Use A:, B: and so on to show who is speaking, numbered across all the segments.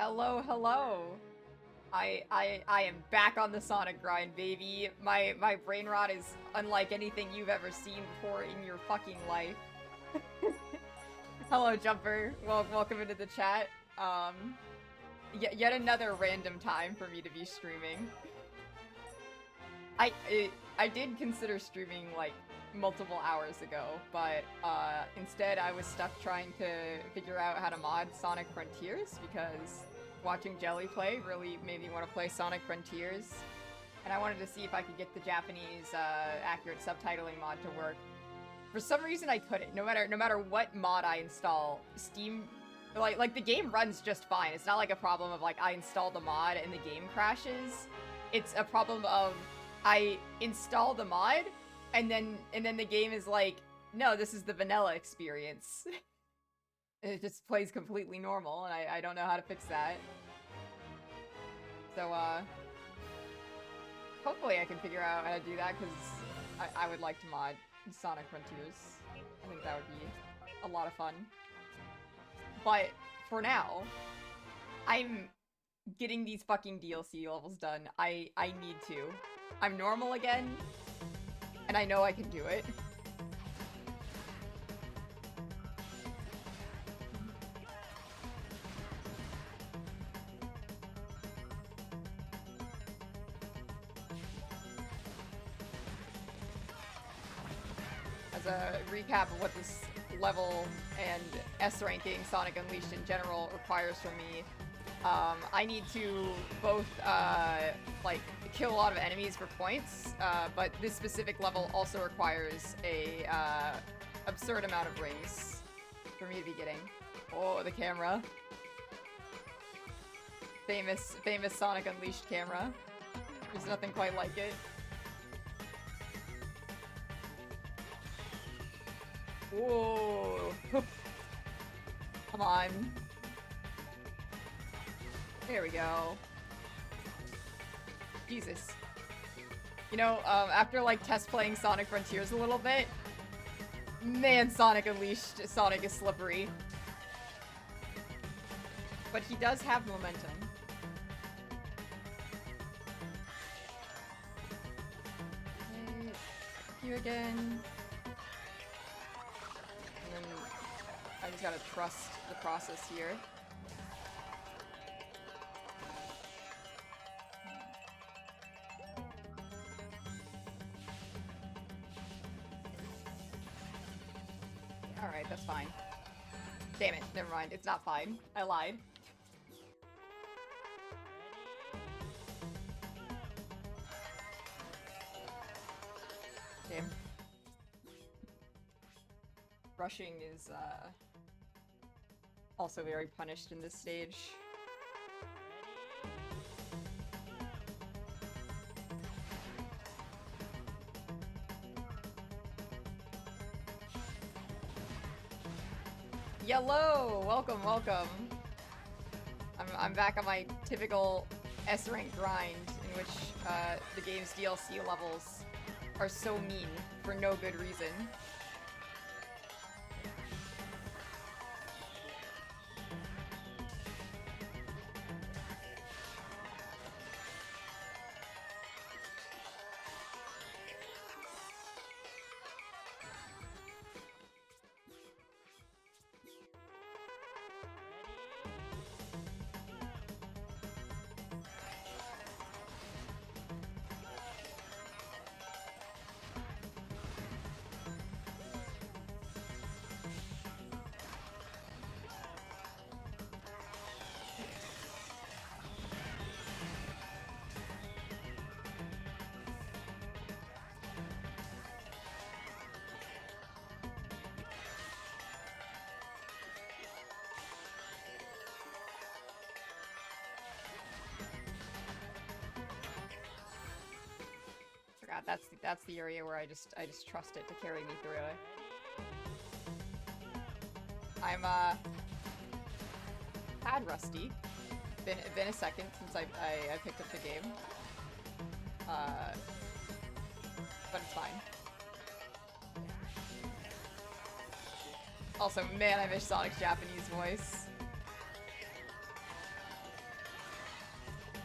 A: Hello, hello. I am back on the Sonic grind, baby. My brain rot is unlike anything you've ever seen before in your fucking life. Hello, Jumper. Welcome into the chat. Yet another random time for me to be streaming. I did consider streaming like multiple hours ago, but instead I was stuck trying to figure out how to mod Sonic Frontiers because watching Jelly play really made me want to play Sonic Frontiers, and I wanted to see if I could get the Japanese accurate subtitling mod to work. For some reason I couldn't. No matter what mod I install, Steam like the game runs just fine. It's not like a problem of like I install the mod and the game crashes. It's a problem of I install the mod and then the game is like, no, this is the vanilla experience. It just plays completely normal, and I don't know how to fix that. So, hopefully I can figure out how to do that, because I would like to mod Sonic Frontiers. I think that would be a lot of fun. But, for now, I'm getting these fucking DLC levels done. I need to. I'm normal again, and I know I can do it. As a recap of what this level and S ranking Sonic Unleashed in general requires from me, I need to both, like, kill a lot of enemies for points, but this specific level also requires a, absurd amount of rings for me to be getting. Oh, the camera. Famous Sonic Unleashed camera. There's nothing quite like it. Whoa. Come on. There we go. Jesus. You know, after like test playing Sonic Frontiers a little bit, man, Sonic Unleashed, Sonic is slippery. But he does have momentum. Okay, you again. And then I just gotta trust the process here. Alright, that's fine. Damn it, never mind. It's not fine. I lied. Damn. Rushing is, also very punished in this stage. Yellow! Welcome, welcome. I'm back on my typical S rank grind, in which the game's DLC levels are so mean for no good reason. That's the area where I just trust it to carry me through it. I'm tad rusty. Been a second since I picked up the game. But it's fine. Also, man, I miss Sonic's Japanese voice.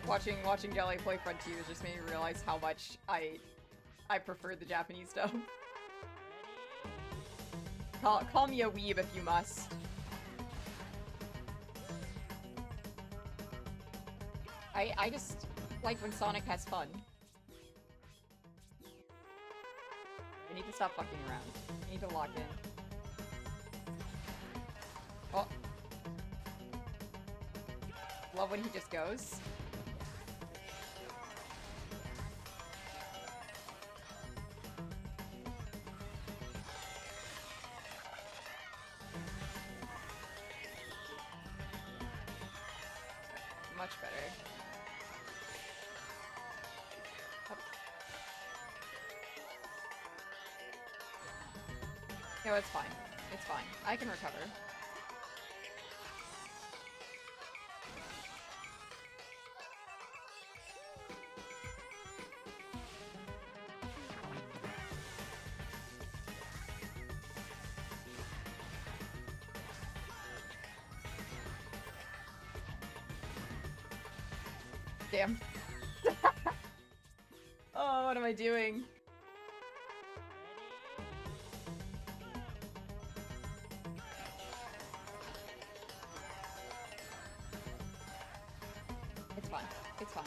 A: Watching Jelly play Frontiers just made me realize how much I prefer the Japanese dub. Call me a weeb if you must. I just like when Sonic has fun. I need to stop fucking around. I need to lock in. Oh. Love when he just goes. Much better. Up. No, it's fine. It's fine. I can recover. Damn. Oh, what am I doing? It's fine. It's fine.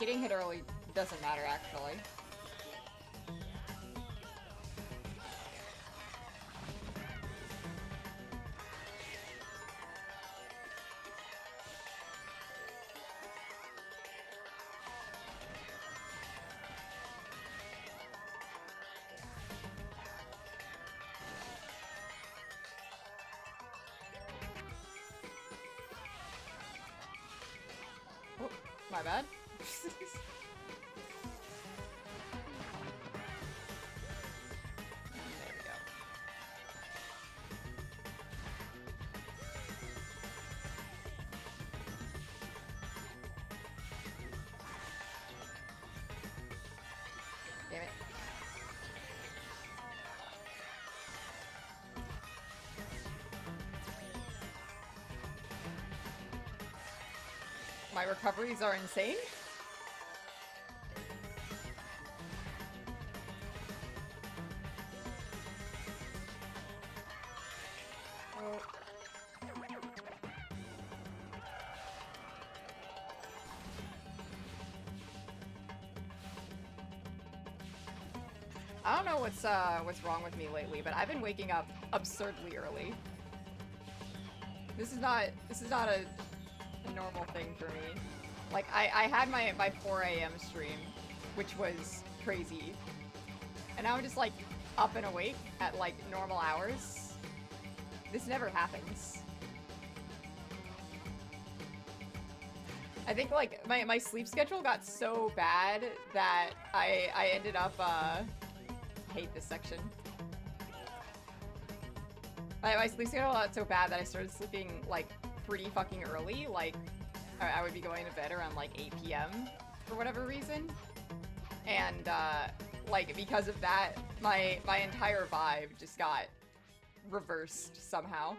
A: Getting hit early doesn't matter, actually. Oh, my bad. There we go. Damn it. My recoveries are insane. Oh. I don't know what's wrong with me lately, but I've been waking up absurdly early. This is not a normal thing for me. Like, I had my 4 a.m. stream, which was crazy. And now I'm just, like, up and awake at, like, normal hours. This never happens. I think, like, my sleep schedule got so bad that I ended up, I hate this section. My sleep schedule got so bad that I started sleeping, like, pretty fucking early. Like, I would be going to bed around, like, 8 p.m. for whatever reason. And, like, because of that, my entire vibe just got reversed somehow.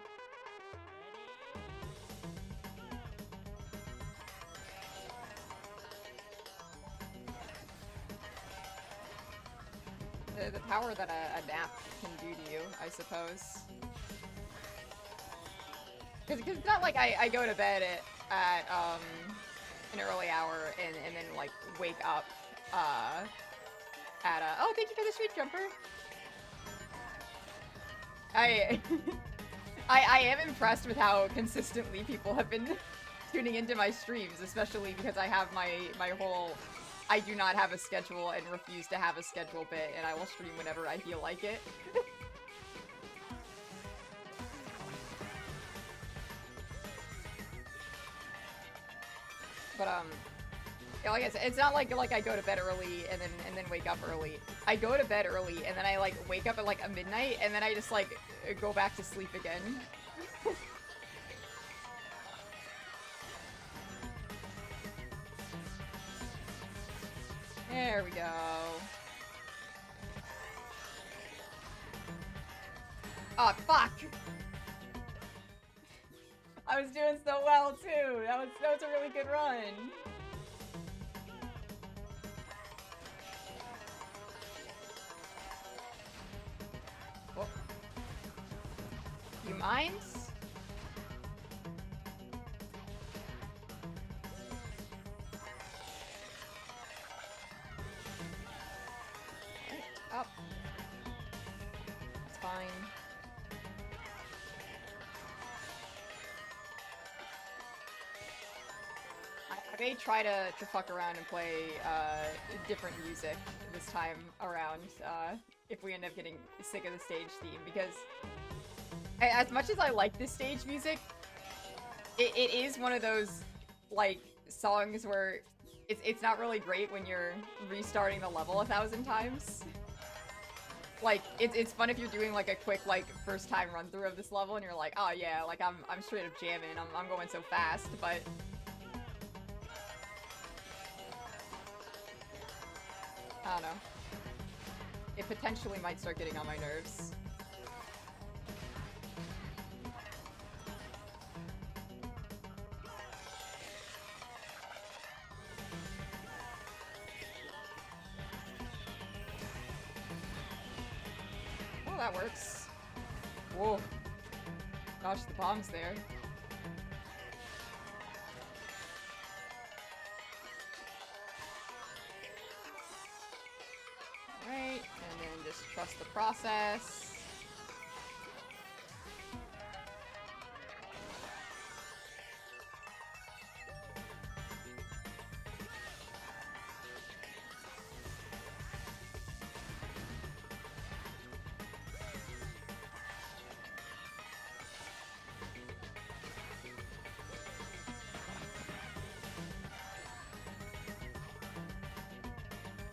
A: The power that a nap can do to you, I suppose. Because it's not like I go to bed at an early hour and then, like, wake up at a... Oh, thank you for the sweet jumper! I am impressed with how consistently people have been tuning into my streams, especially because I have my whole I do not have a schedule and refuse to have a schedule bit, and I will stream whenever I feel like it. But yeah, like I said, it's not like I go to bed early and then wake up early. I go to bed early and then I like wake up at like a midnight and then I just like go back to sleep again. There we go. Oh, fuck! I was doing so well too. That was a really good run. times. Right, up. That's fine. I may try to fuck around and play different music this time around if we end up getting sick of the stage theme, because as much as I like this stage music, it is one of those like songs where it's not really great when you're restarting the level 1,000 times. Like it's fun if you're doing like a quick like first time run through of this level and you're like, oh yeah, like I'm straight up jamming, I'm going so fast, but I don't know. It potentially might start getting on my nerves. Oh, that works. Whoa. Gosh, the bomb's there. Right, and then just trust the process.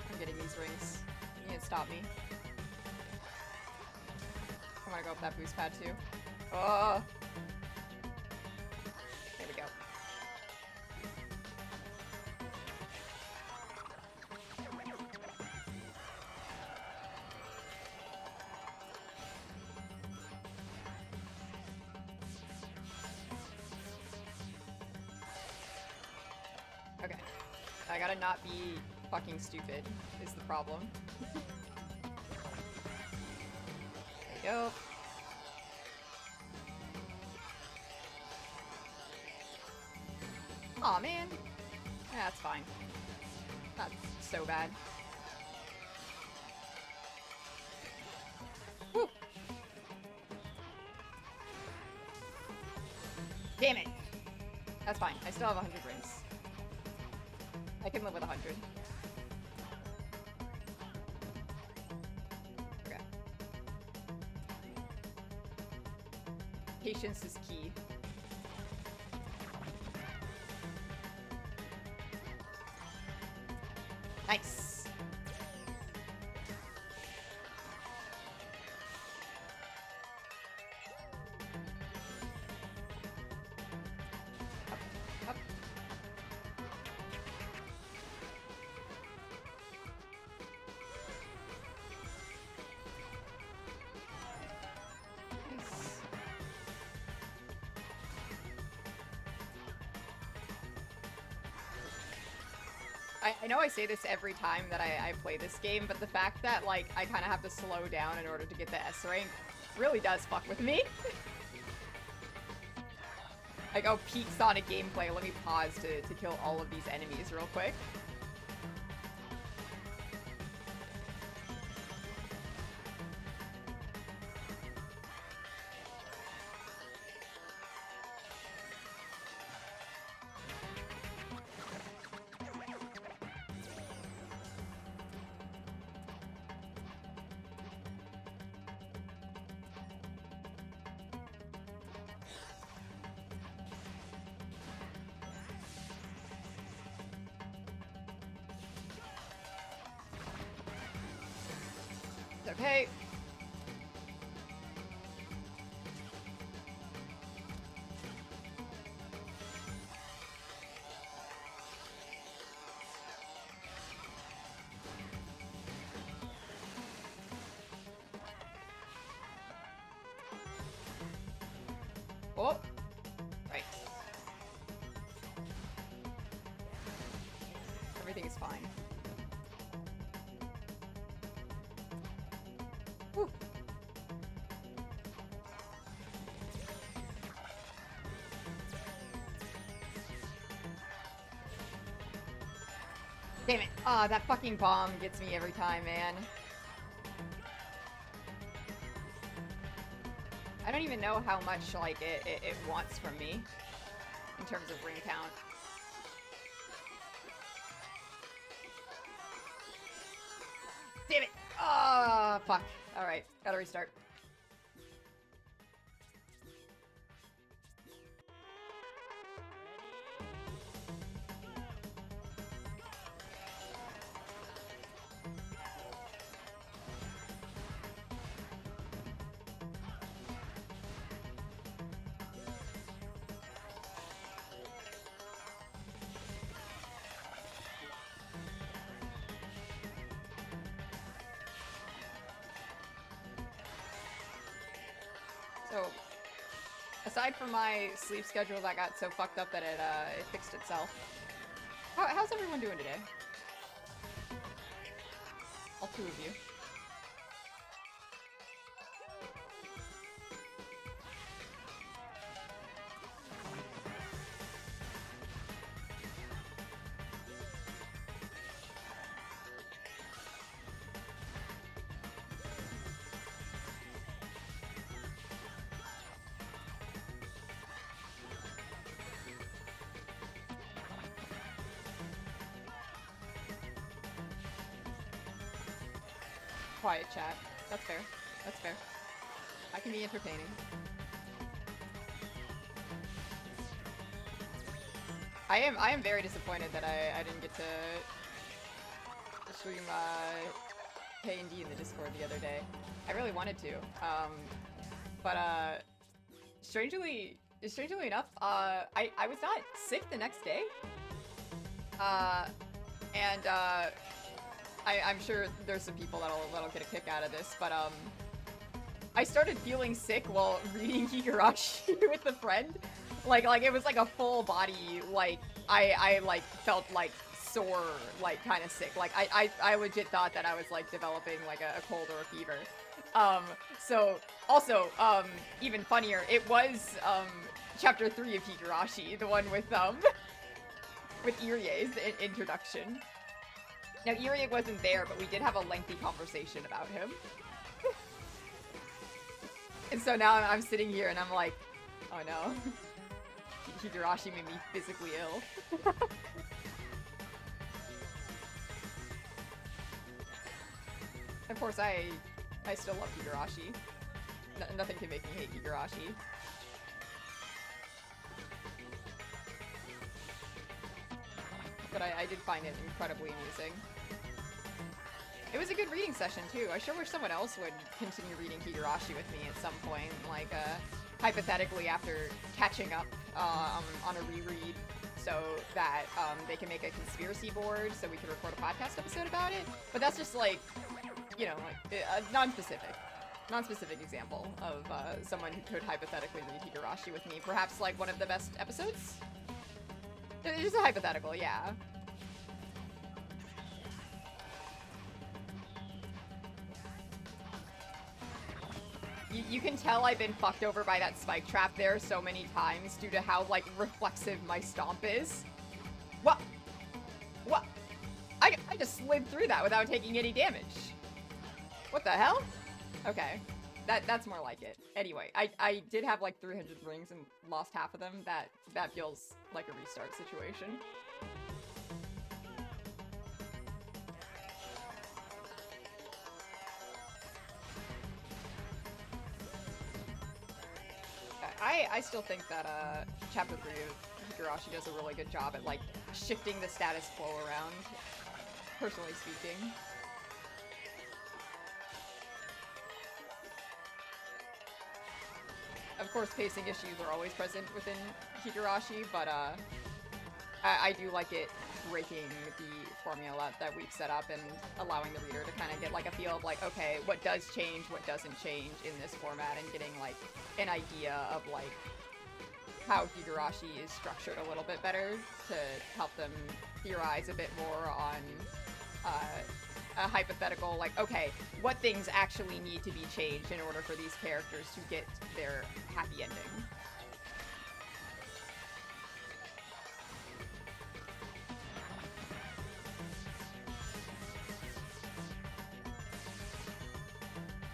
A: I'm getting these rings. You can't stop me. I wanna go up that boost pad too. Oh! There we go. Okay. I gotta not be fucking stupid, is the problem. There we go. Aw, man. Yeah, that's fine. Not so bad. Woo! Damn it! That's fine. I still have 100 rings. I can live with 100. Okay. Patience is key. Nice. Up, up. Nice. I know I say this every time that I play this game, but the fact that, like, I kind of have to slow down in order to get the S rank really does fuck with me. Like, oh, peak Sonic gameplay, let me pause to kill all of these enemies real quick. Okay. Oh, right. Everything is fine. Whew. Damn it. Ah, that fucking bomb gets me every time, man. I don't even know how much, like, it wants from me in terms of ring count. Damn it! Ah, fuck. Alright, gotta restart. So, aside from my sleep schedule that got so fucked up that it fixed itself, how's everyone doing today? All two of you. Quiet chat. That's fair. That's fair. I can be entertaining. I am very disappointed that I didn't get to stream K&D in the Discord the other day. I really wanted to. But strangely enough, I was not sick the next day. I'm sure there's some people that'll get a kick out of this, but I started feeling sick while reading Higurashi with a friend. Like it was like a full body, like I like felt like sore, like kind of sick. Like I legit thought that I was like developing like a cold or a fever. So also even funnier, it was chapter 3 of Higurashi, the one with with Irie's introduction. Now, Irie wasn't there, but we did have a lengthy conversation about him. And so now I'm sitting here and I'm like, oh no. Higurashi made me physically ill. Of course, I still love Higurashi. Nothing can make me hate Higurashi. But I did find it incredibly amusing. It was a good reading session, too. I sure wish someone else would continue reading Higurashi with me at some point. Like, hypothetically, after catching up on a reread so that they can make a conspiracy board so we can record a podcast episode about it. But that's just, like, you know, like, a non-specific example of someone who could hypothetically read Higurashi with me. Perhaps, like, one of the best episodes? It's just a hypothetical, yeah. You can tell I've been fucked over by that spike trap there so many times due to how, like, reflexive my stomp is. What? What? I just slid through that without taking any damage. What the hell? Okay. That's more like it. Anyway, I did have, like, 300 rings and lost half of them. That feels like a restart situation. I still think that chapter 3 of Higurashi does a really good job at, like, shifting the status quo around, personally speaking. Of course, pacing issues are always present within Higurashi, but I do like it breaking the formula that we've set up and allowing the reader to kind of get like a feel of like, okay, what does change, what doesn't change in this format, and getting like an idea of like how Higurashi is structured a little bit better to help them theorize a bit more on a hypothetical, like, okay, what things actually need to be changed in order for these characters to get their happy ending.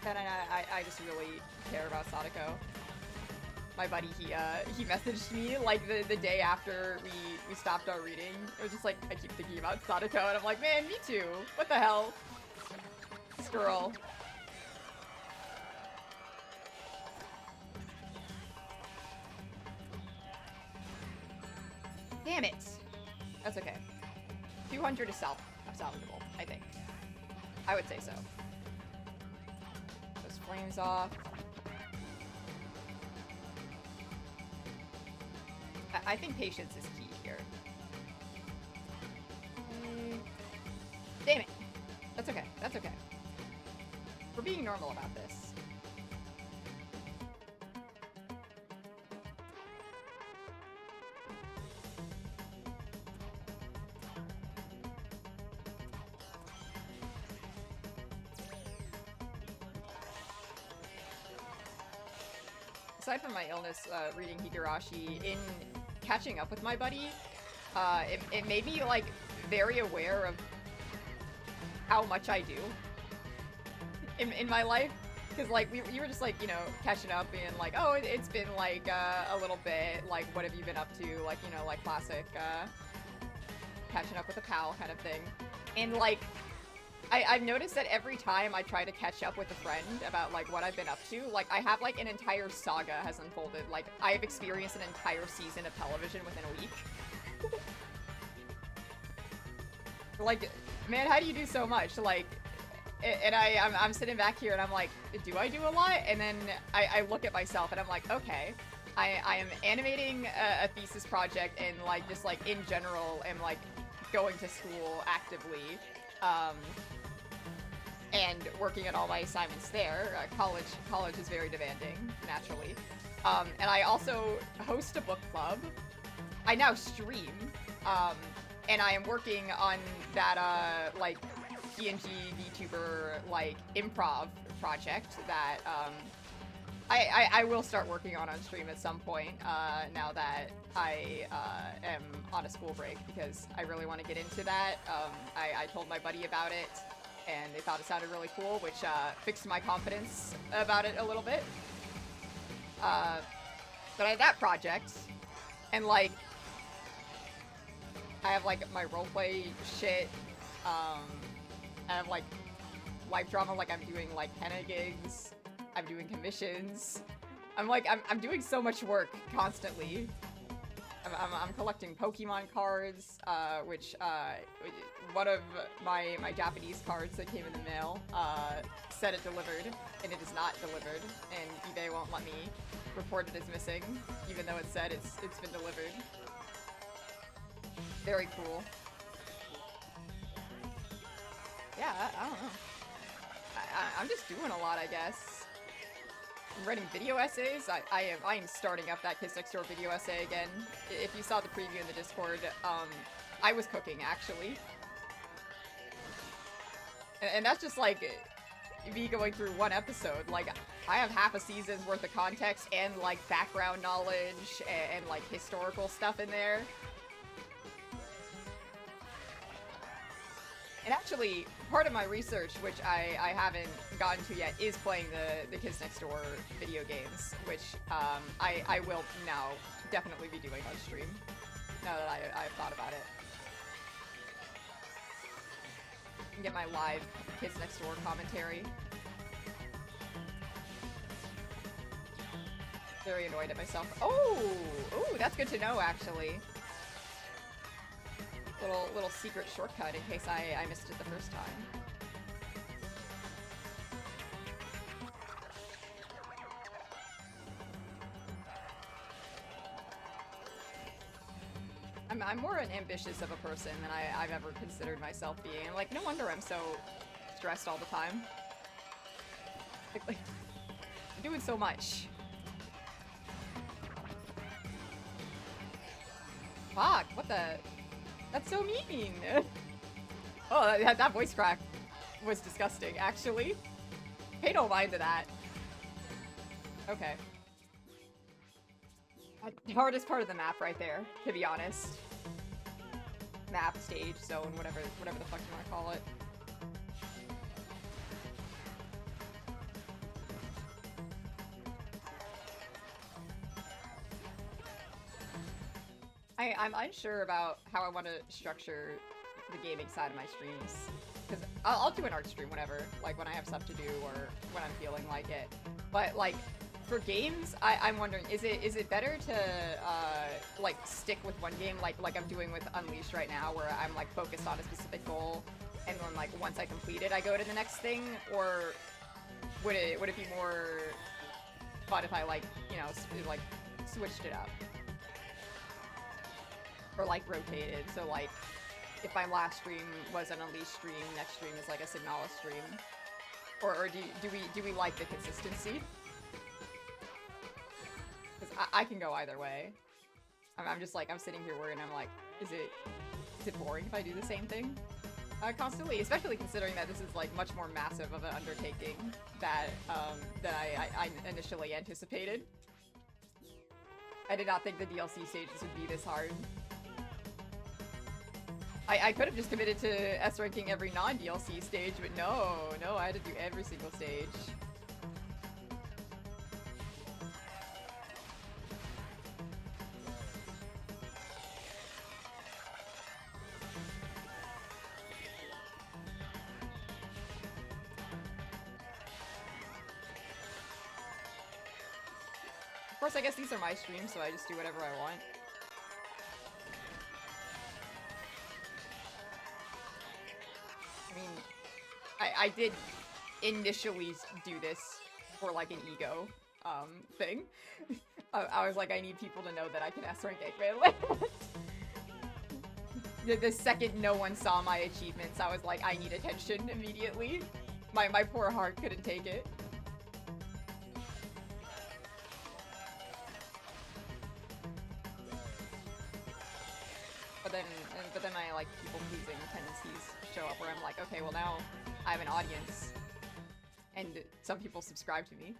A: And I just really care about Sadako. My buddy, he messaged me like the day after we stopped our reading. It was just like, I keep thinking about Sadako, and I'm like, man, me too. What the hell? This girl. Damn it. That's okay. 200 is salvageable, I think. I would say so. Those flames off. I think patience is key here. Damn it. That's okay. That's okay. We're being normal about this. Aside from my illness, reading Higurashi, in catching up with my buddy, it made me, like, very aware of how much I do in my life. Because, like, we were just, like, you know, catching up and, like, oh, it's been, like, a little bit, like, what have you been up to? Like, you know, like, classic, catching up with a pal kind of thing. And, like, I've noticed that every time I try to catch up with a friend about, like, what I've been up to, like, I have, like, an entire saga has unfolded. Like, I have experienced an entire season of television within a week. Like, man, how do you do so much? Like, and I'm sitting back here and I'm like, do I do a lot? And then I look at myself and I'm like, okay, I am animating a thesis project and, like, just, like, in general am, like, going to school actively. And working on all my assignments there. College is very demanding, naturally. And I also host a book club. I now stream, and I am working on that, like, PNG VTuber, like, improv project that, I will start working on stream at some point, now that I, am on a school break, because I really want to get into that. I told my buddy about it, and they thought it sounded really cool, which, fixed my confidence about it a little bit. But I had that project, and, like, I have, like, my roleplay shit, I have, like, life drama, like, I'm doing, like, henna gigs, I'm doing commissions, I'm doing so much work constantly. I'm collecting Pokemon cards, which, one of my Japanese cards that came in the mail, said it delivered, and it is not delivered, and eBay won't let me report it as missing, even though it said it's been delivered. Very cool. Yeah, I don't know. I'm just doing a lot, I guess. I'm writing video essays. I am starting up that Kids Next Door video essay again. If you saw the preview in the Discord, I was cooking, actually. And that's just, like, me going through one episode. Like, I have half a season's worth of context and, like, background knowledge and like, historical stuff in there. And actually, part of my research, which I haven't gotten to yet, is playing the Kids Next Door video games, which I will now definitely be doing on stream, now that I've thought about it. And get my live Kids Next Door commentary. Very annoyed at myself. Oh, that's good to know, actually. Little secret shortcut in case I missed it the first time. I'm more an ambitious of a person than I've ever considered myself being. Like, no wonder I'm so stressed all the time. Like, I'm doing so much. Fuck, what the... That's so mean! Oh, that voice crack was disgusting, actually. Pay no mind to that. Okay. The hardest part of the map right there, to be honest. Map, stage, zone, whatever the fuck you want to call it. I'm unsure about how I want to structure the gaming side of my streams. Because I'll do an art stream whenever, like when I have stuff to do or when I'm feeling like it. But like, for games, I'm wondering, is it better to like stick with one game like I'm doing with Unleashed right now, where I'm like focused on a specific goal, and then like once I complete it, I go to the next thing, or would it be more fun if I like, you know, like switched it up, or like rotated? So like, if my last stream was an Unleashed stream, next stream is like a Signala stream, or do we like the consistency? Because I can go either way. I'm just like, I'm sitting here worried, and I'm like, is it boring if I do the same thing constantly? Especially considering that this is like much more massive of an undertaking that I initially anticipated. I did not think the DLC stages would be this hard. I could have just committed to S-ranking every non-DLC stage, but no, I had to do every single stage. Of course, I guess these are my streams, so I just do whatever I want. I mean, I did initially do this for like an ego thing. I was like, I need people to know that I can S-rank Eggman. The second no one saw my achievements, I was like, I need attention immediately. My poor heart couldn't take it. But then my like people-pleasing tendencies show up, where I'm like, okay, well now I have an audience, and some people subscribe to me.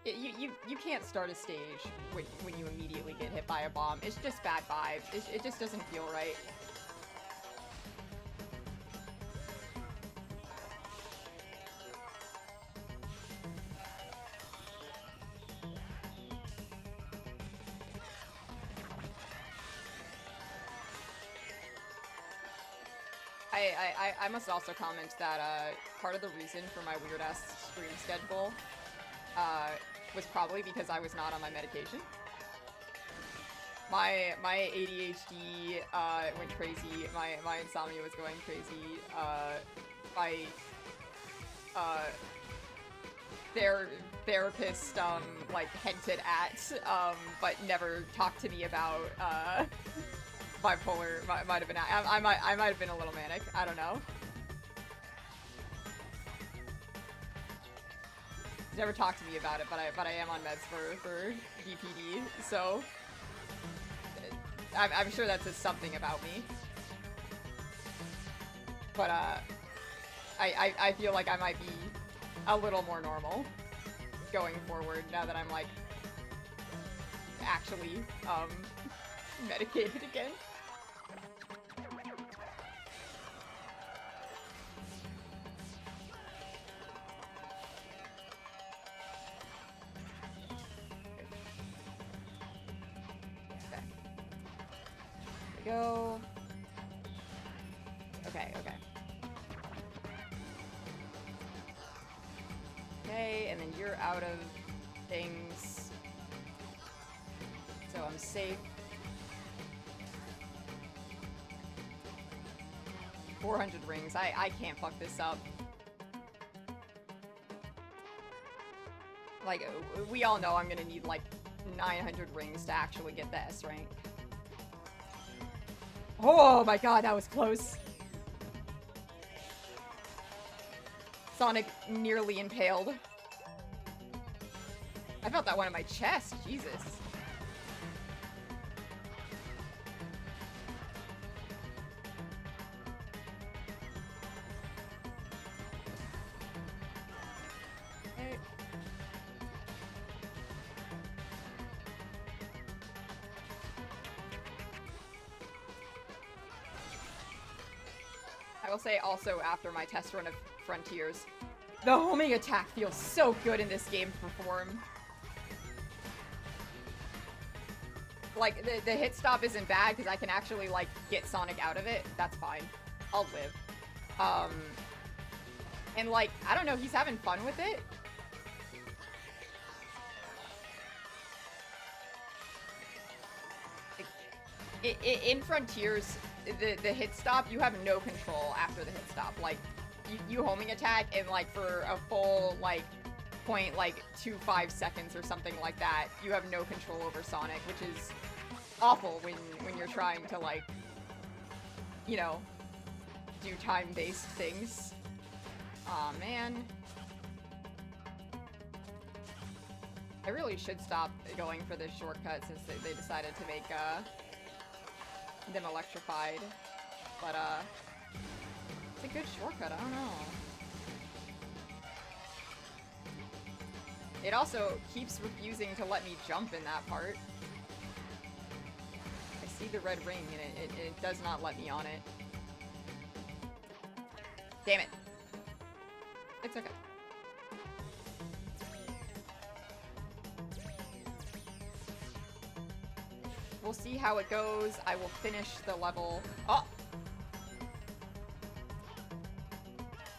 A: You can't start a stage when you immediately get hit by a bomb. It's just bad vibes. It just doesn't feel right. I must also comment that part of the reason for my weird-ass stream schedule was probably because I was not on my medication. My ADHD went crazy. My insomnia was going crazy. My therapist like hinted at, but never talked to me about bipolar. Might have been. I might have been a little manic. I don't know. He's never talked to me about it, but I am on meds for DPD, so I'm sure that says something about me. But I feel like I might be a little more normal going forward now that I'm like actually medicated again. Go. Okay. Okay, and then you're out of things. So I'm safe. 400 rings. I can't fuck this up. Like, we all know I'm gonna need like 900 rings to actually get the S rank. Oh my god, that was close. Sonic nearly impaled. I felt that one in my chest, Jesus. Okay. I will say also, after my test run of Frontiers. The homing attack feels so good in this game to perform. Like, the hit stop isn't bad because I can actually, like, get Sonic out of it. That's fine. I'll live. And, like, I don't know, he's having fun with it. In Frontiers, the hit stop, you have no control after the hit stop. Like, you homing attack and, like, for a full, like, 0.25 seconds or something like that, you have no control over Sonic, which is awful when you're trying to, like, you know, do time-based things. Aw, man. I really should stop going for this shortcut since they decided to make, them electrified. But, it's a good shortcut, I don't know. It also keeps refusing to let me jump in that part. I see the red ring and it does not let me on it. Damn it. It's okay. We'll see how it goes. I will finish the level. Oh!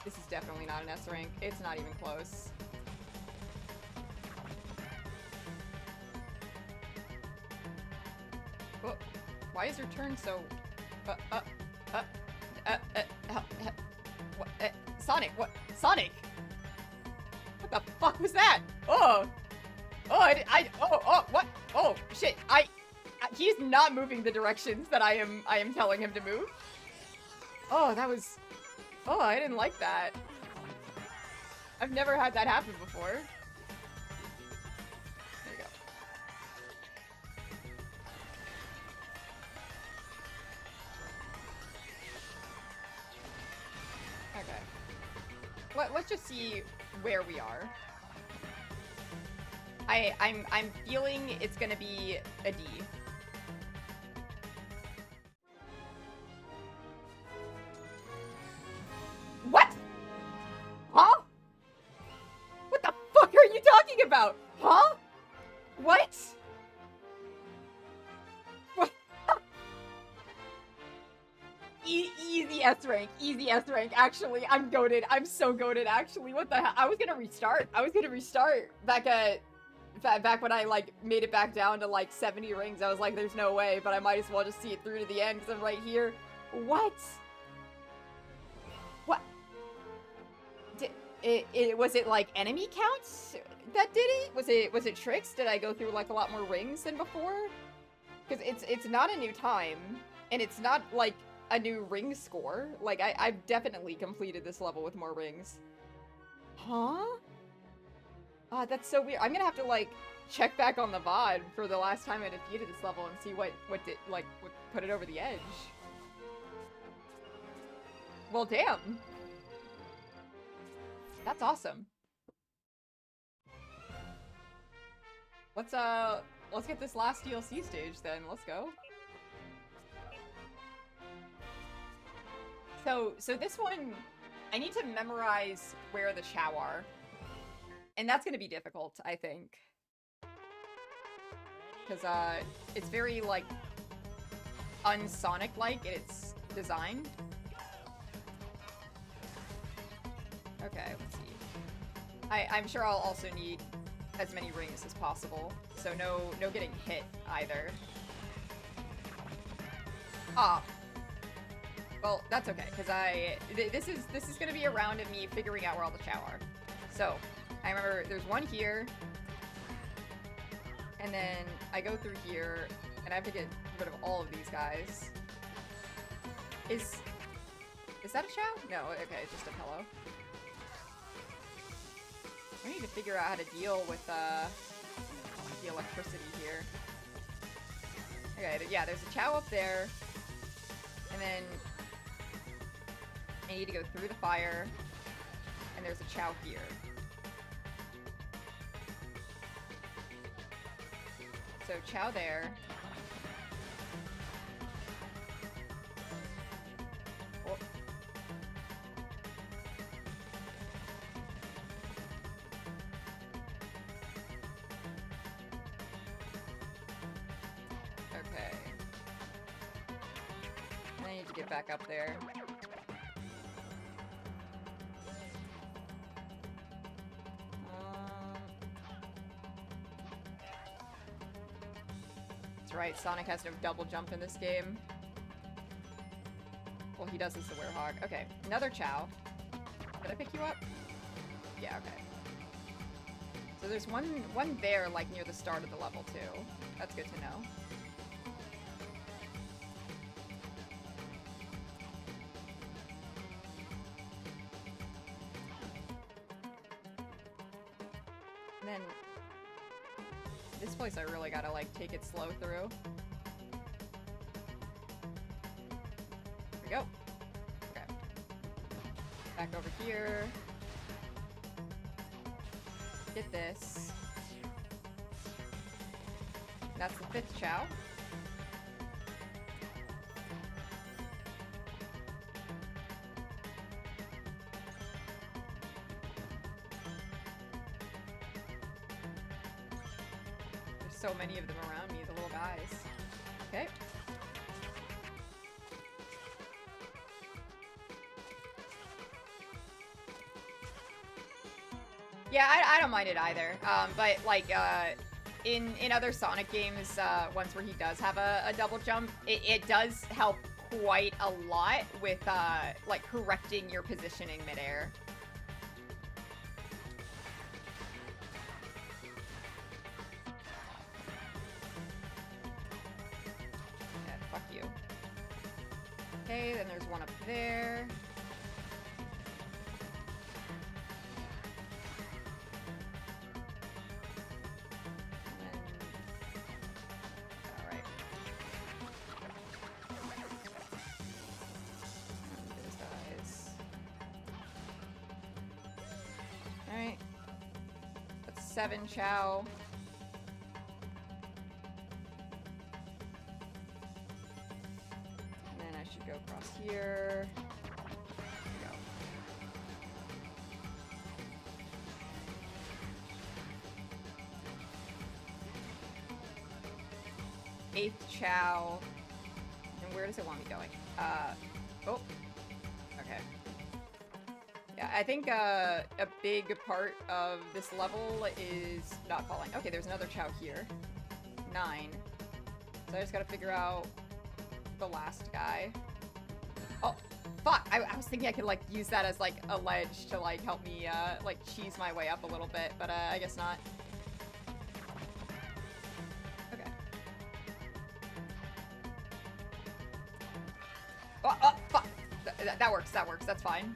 A: This is definitely not an S rank. It's not even close. Oh, why is your turn so... What, Sonic, what? Sonic! What the fuck was that? Oh! Oh, what? Oh, shit, he's not moving the directions that I am telling him to move. Oh, that was... Oh, I didn't like that. I've never had that happen before. There you go. Okay. Let's just see where we are. I'm feeling it's gonna be a D. What? Huh? What the fuck are you talking about? Huh? What? What? Easy S rank. Easy S rank. Actually, I'm goated. I'm so goated, actually. What the hell? I was gonna restart. Back when I, like, made it back down to, like, 70 rings. I was like, there's no way, but I might as well just see it through to the end because I'm right here. What? What? Was it, like, enemy counts that did it? Was it tricks? Did I go through, like, a lot more rings than before? Because it's not a new time, and it's not, like, a new ring score. Like, I've definitely completed this level with more rings. Huh? That's so weird. I'm gonna have to, like, check back on the VOD for the last time I defeated this level and see what did, like, what put it over the edge. Well, damn. That's awesome. Let's get this last DLC stage then. Let's go. So this one, I need to memorize where the Chow are. And that's gonna be difficult, I think. Because, it's very, like, un-Sonic-like in its design. Okay, let's see. I'm sure I'll also need as many rings as possible. So no getting hit, either. Ah. Well, that's okay, because this is gonna be a round of me figuring out where all the Chow are. So... I remember there's one here, and then I go through here, and I have to get rid of all of these guys. Is that a Chow? No, okay, it's just a pillow. I need to figure out how to deal with the electricity here. Okay, yeah, there's a Chow up there, and then I need to go through the fire, and there's a Chow here. So Chow there. Oh. need to get back up there. That's right, Sonic has no double jump in this game. Well, he does as the Hedgehog. Okay, another Chow. Did I pick you up? Yeah, okay. So there's one there, like, near the start of the level, too. That's good to know. And then this place I really gotta, like, take it slow through. Here we go. Okay. Back over here. Get this. That's the 5th Chow. There's so many of them around me, the little guys. Okay. Yeah, I don't mind it either. But like in other Sonic games, ones where he does have a double jump, it does help quite a lot with like correcting your position in midair. Yeah, fuck you. Okay, then there's one up there. Alright. That's 7 Chow. And then I should go across here. There we go. 8th Chow. And where does it want me going? Oh. Okay. Yeah, I think a big part of this level is not falling. Okay, there's another Chow here. 9. So I just gotta figure out the last guy. Oh, fuck! I was thinking I could, like, use that as, like, a ledge to, like, help me, like, cheese my way up a little bit, but, I guess not. Okay. Oh, fuck! That works, that's fine.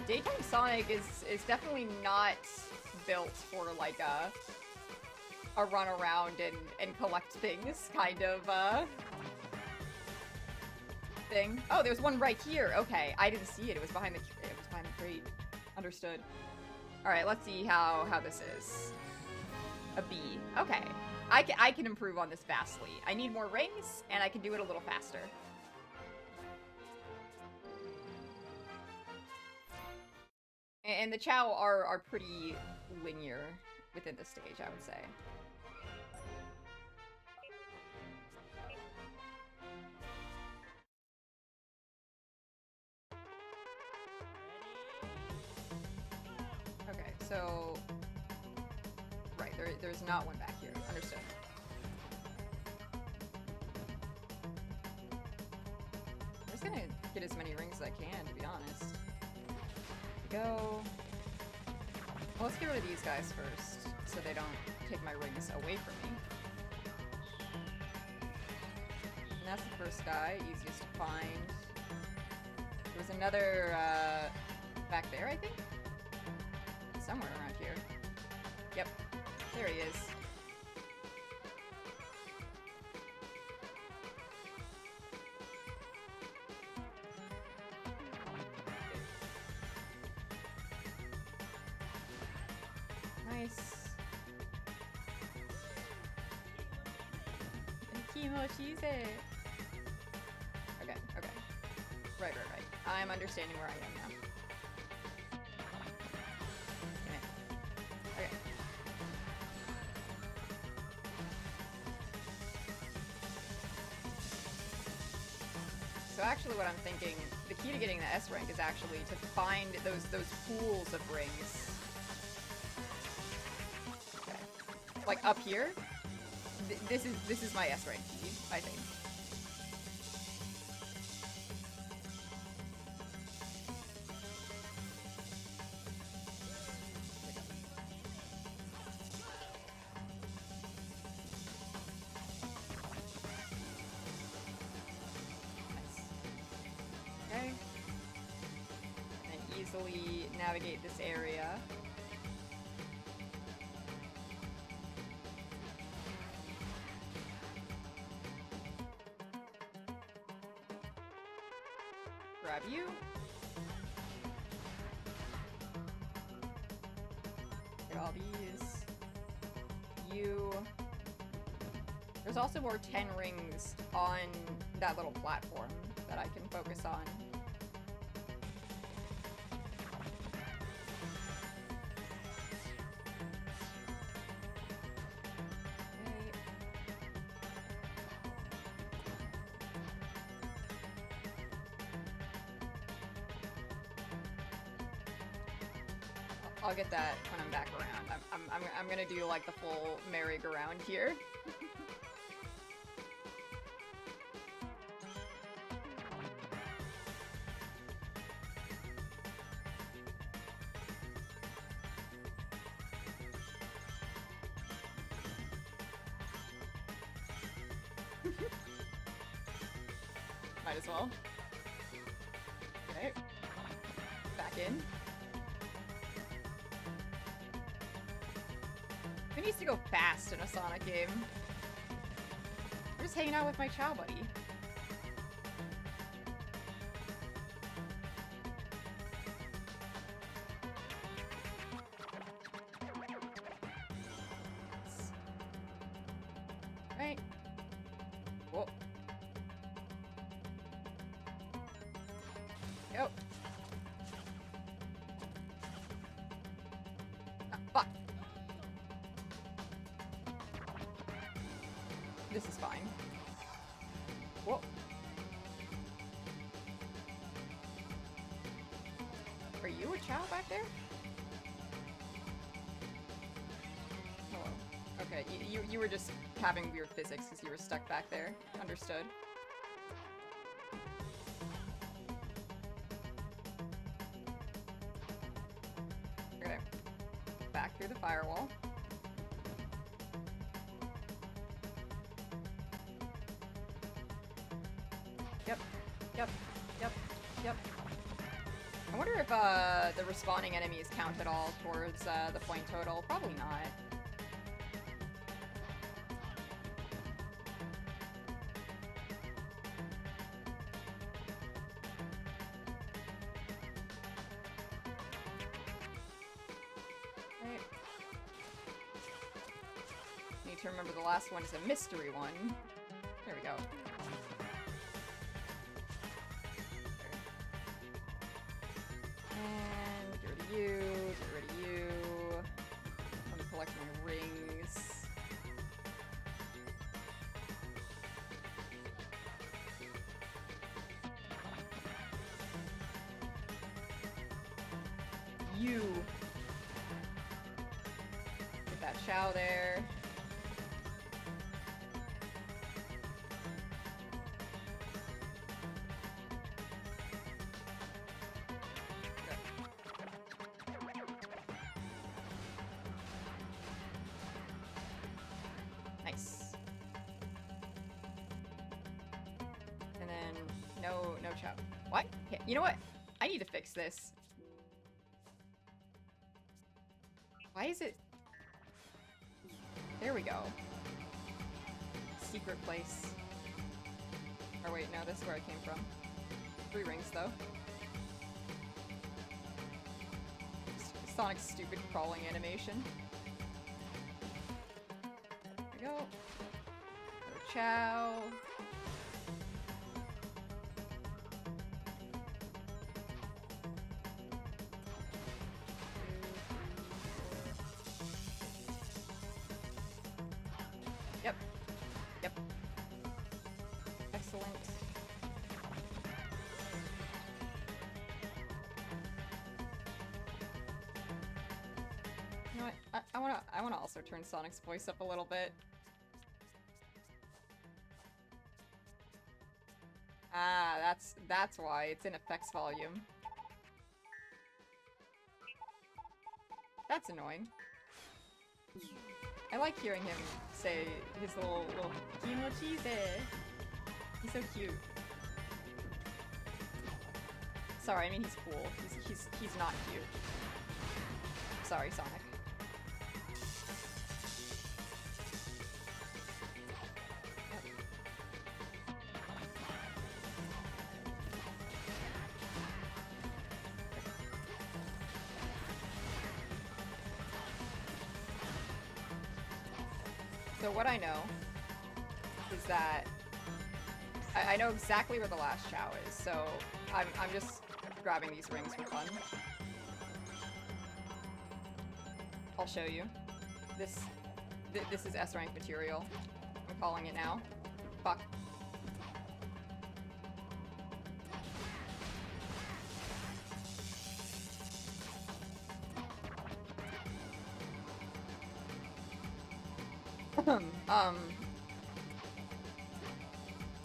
A: Daytime Sonic is definitely not built for like a run around and collect things kind of thing. Oh, there's one right here. Okay, I didn't see it. It was behind the crate. Understood. All right, let's see how this is. A B. Okay, I can improve on this vastly. I need more rings, and I can do it a little faster. And the Chow are pretty linear within the stage, I would say. Okay, so... Right, there's not one back here. Understood. I'm just gonna get as many rings as I can, to be honest. Go. Well, let's get rid of these guys first, so they don't take my rings away from me. And that's the first guy, easiest to find. There was another, back there, I think? Somewhere around here. Yep, there he is. Nice. Cheese it. Okay. Right. I'm understanding where I am now. Okay. So actually what I'm thinking, the key to getting the S rank is actually to find those pools of rings. Okay. Like up here, this is my S rank key, I think. Okay. And easily navigate this area. Grab you. Get all these. You. There's also more 10 rings on that little platform that I can focus on. Okay. I'll get that when I'm back around. I'm gonna do like the full merry-go-round here. Might as well. Okay. Back in. Who needs to go fast in a Sonic game? I'm just hanging out with my Chow buddy. Right. Whoa. Go. Ah, fuck. This is fine. Whoa. Are you a Chow back there? Hello. Okay, you were just having weird physics because you were stuck back there. Understood. Okay. Back through the firewall. Yep. Yep. Yep. Yep. I wonder if the respawning enemies count at all towards the point total. Probably not. Right. Need to remember the last one is a mystery one. There we go. And get rid of you, get rid of you. Let me collect my rings. You. Get that Chow there. Nice. And then no Chow. What? Okay, you know what? I need to fix this. Why is it? There we go. Secret place. Or wait, no, this is where I came from. 3 rings though. Sonic's stupid crawling animation. There we go. Another Chow. Yep. Yep. Excellent. I wanna also turn Sonic's voice up a little bit. Ah, that's why it's in effects volume. That's annoying. I like hearing him say his little kimochize. He's so cute. Sorry, I mean he's cool. He's not cute. Sorry, Sonic. So what I know is that I know exactly where the last Chow is, so I'm just grabbing these rings for fun. I'll show you. This is S rank material. I'm calling it now. Fuck.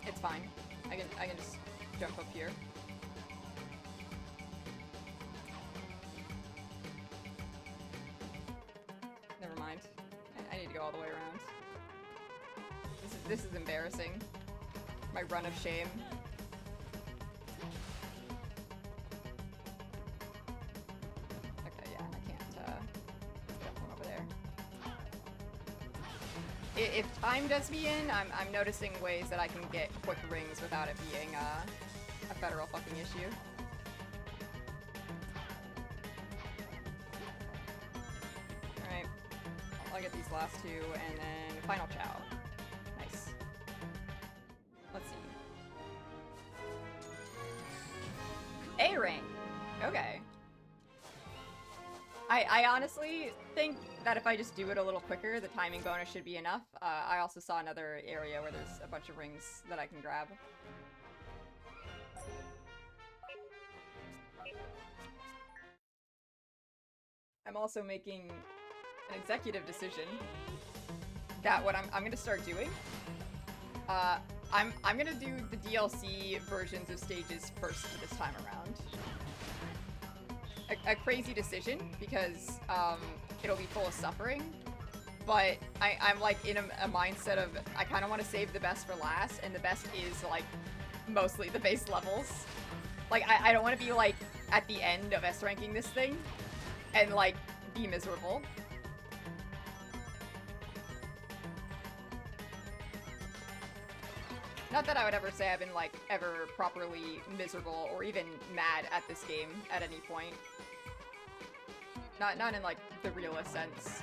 A: It's fine. I can just jump up here. Never mind. I need to go all the way around. This is embarrassing. My run of shame. Okay, yeah, I can't jump from over there. If time does me in, I'm noticing ways that I can get quick rings without it being a federal fucking issue. Alright. I'll get these last two, and then final Chow. Nice. Let's see. A rank! Okay. I honestly think that if I just do it a little quicker, the timing bonus should be enough. I also saw another area where there's a bunch of rings that I can grab. I'm also making an executive decision that what I'm gonna start doing, I'm gonna do the DLC versions of stages first this time around. A crazy decision because it'll be full of suffering, but I'm like in a mindset of I kind of want to save the best for last, and the best is like mostly the base levels. Like I don't want to be like at the end of S ranking this thing and like be miserable. Not that I would ever say I've been like ever properly miserable or even mad at this game at any point. Not in like the realist sense.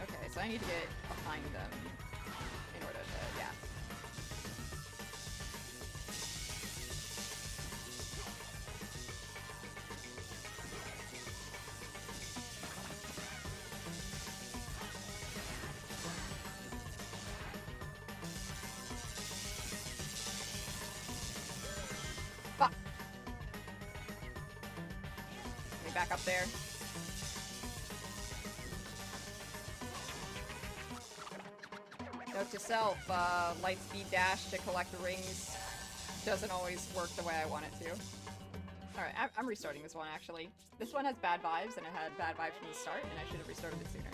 A: Okay, so I need to get behind them in order to, yeah. Fuck! Let me back up there. Note to self, light speed dash to collect the rings doesn't always work the way I want it to. Alright, I'm restarting this one actually. This one has bad vibes, and it had bad vibes from the start, and I should have restarted it sooner.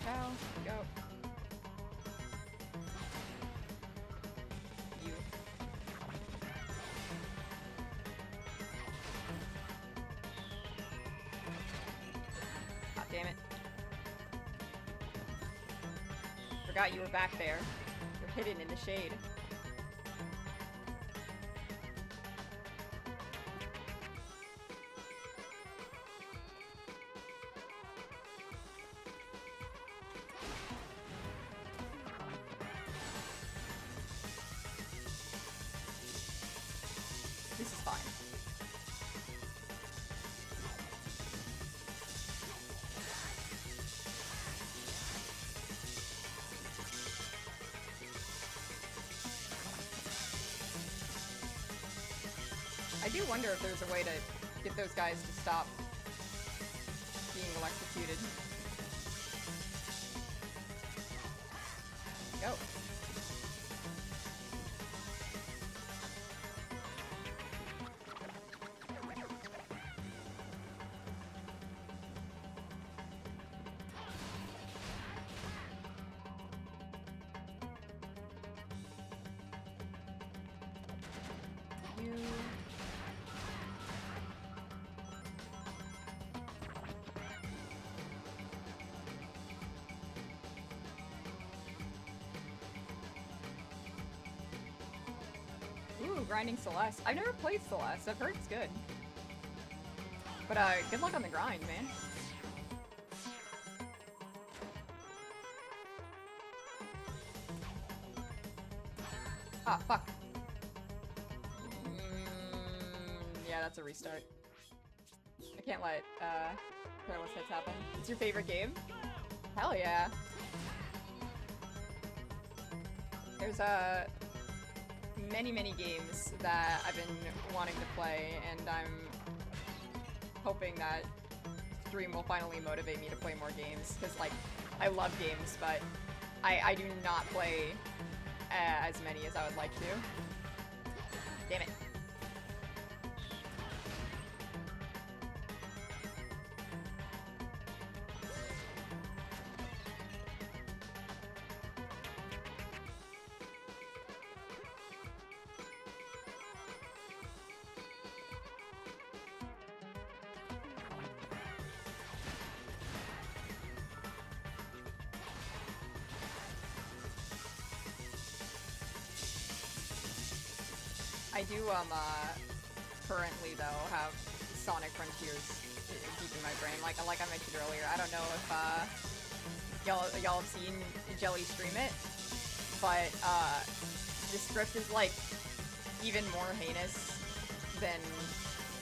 A: Ciao, go. You. God damn it. Forgot you were back there. You're hidden in the shade. This is fine. I do wonder if there's a way to get those guys to stop being electrocuted. Go. Ooh, grinding Celeste. I've never played Celeste. I've heard it's good. But good luck on the grind, man. Ah, fuck. Yeah, that's a restart. I can't let careless hits happen. It's your favorite game? Hell yeah. There's many games that I've been wanting to play, and I'm hoping that stream will finally motivate me to play more games, because, like, I love games, but I do not play as many as I would like to. Damn it. I do, currently, though, have Sonic Frontiers deep in my brain. Like I mentioned earlier, I don't know if, y'all have seen Jelly stream it, but, the script is, like, even more heinous than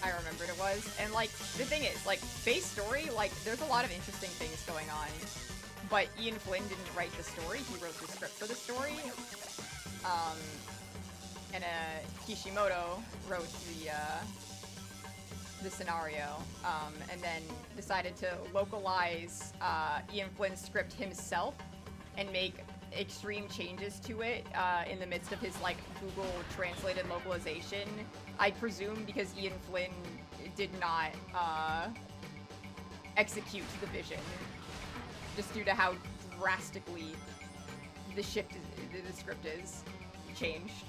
A: I remembered it was. And, like, the thing is, like, base story, like, there's a lot of interesting things going on, but Ian Flynn didn't write the story, he wrote the script for the story. And Kishimoto wrote the scenario, and then decided to localize Ian Flynn's script himself and make extreme changes to it in the midst of his, like, Google translated localization. I presume because Ian Flynn did not execute the vision, just due to how drastically the script is changed.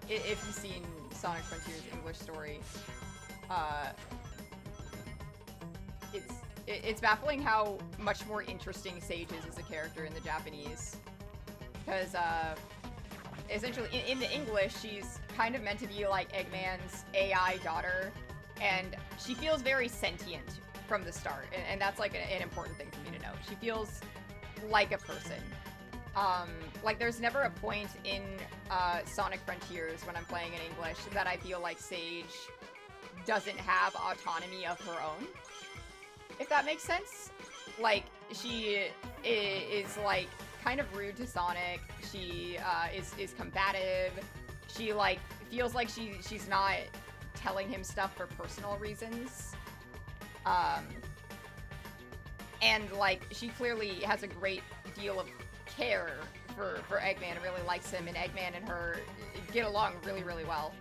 A: If you've seen Sonic Frontiers English story, it's baffling how much more interesting Sage is as a character in the Japanese. Because, essentially, in the English, she's kind of meant to be like Eggman's AI daughter, and she feels very sentient from the start, and that's, like, an important thing for me to know. She feels like a person. Like, there's never a point in Sonic Frontiers when I'm playing in English that I feel like Sage doesn't have autonomy of her own, if that makes sense. Like, she is, like, kind of rude to Sonic. She is combative. She, like, feels like she's not telling him stuff for personal reasons. And, like, she clearly has a great deal of care for Eggman and really likes him, and Eggman and her get along really well.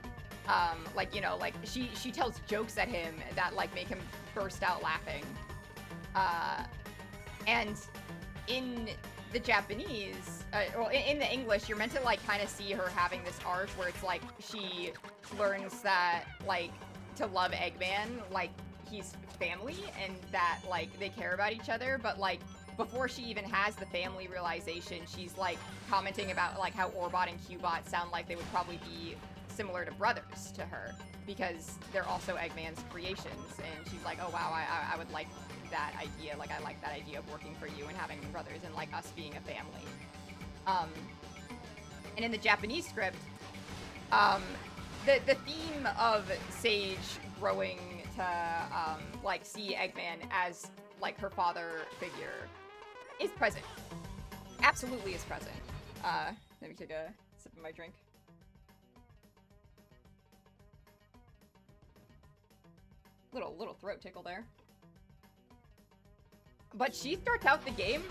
A: Like, you know, like, she tells jokes at him that, like, make him burst out laughing. And in the Japanese, well, in the English, you're meant to, like, kind of see her having this arc where it's, like, she learns that, like, to love Eggman, like, he's family, and that, like, they care about each other, but, like, before she even has the family realization, she's, like, commenting about, like, how Orbot and Cubot sound like they would probably be similar to brothers to her, because they're also Eggman's creations, and she's like, oh wow, I would like that idea, like, I like that idea of working for you and having brothers and, like, us being a family. And in the Japanese script, the theme of Sage growing to, like, see Eggman as, like, her father figure is present. Absolutely is present. Let me take a sip of my drink. Little throat tickle there. But she starts out the game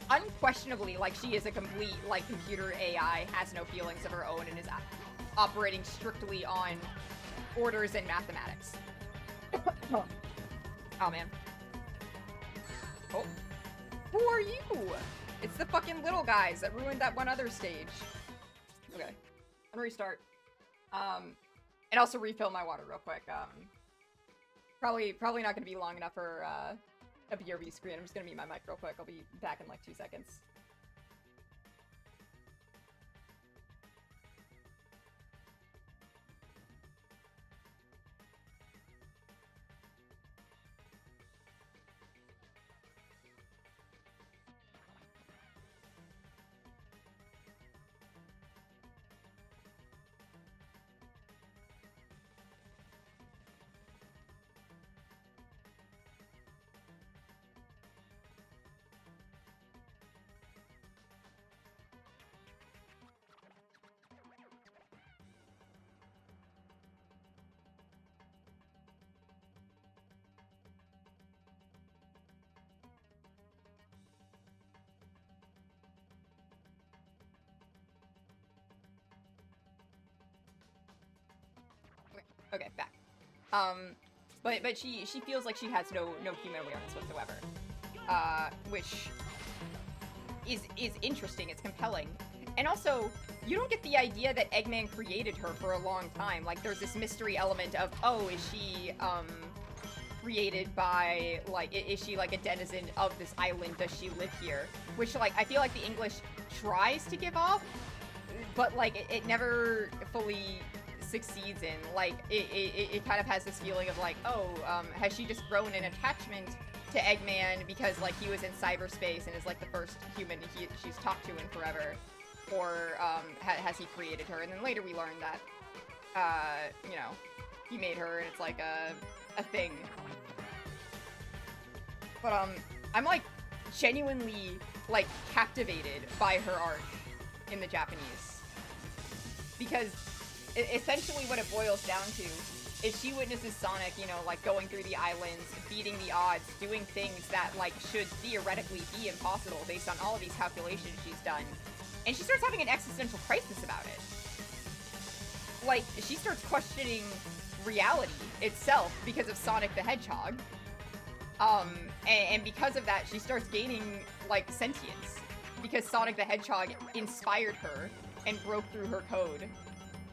A: unquestionably like she is a complete, like, computer AI, has no feelings of her own, and is operating strictly on orders and mathematics. Oh, man. Oh. Who are you? It's the fucking little guys that ruined that one other stage. Okay. I'm gonna restart. And also refill my water real quick. Probably not gonna be long enough for, a BRB screen. I'm just gonna mute my mic real quick. I'll be back in like 2 seconds. Okay, back. But she feels like she has no human awareness whatsoever, which is interesting. It's compelling, and also you don't get the idea that Eggman created her for a long time. Like, there's this mystery element of, oh, is she created by, like, is she like a denizen of this island? Does she live here? Which, like, I feel like the English tries to give off, but like it never fully succeeds in. Like, it kind of has this feeling of like, oh, has she just grown an attachment to Eggman because, like, he was in cyberspace and is like the first human she's talked to in forever, or has he created her? And then later we learn that you know, he made her, and it's like a thing. But I'm like genuinely like captivated by her art in the Japanese, because essentially what it boils down to is she witnesses Sonic, you know, like, going through the islands, beating the odds, doing things that, like, should theoretically be impossible based on all of these calculations she's done. And she starts having an existential crisis about it. Like, she starts questioning reality itself because of Sonic the Hedgehog. And because of that, she starts gaining, like, sentience. Because Sonic the Hedgehog inspired her and broke through her code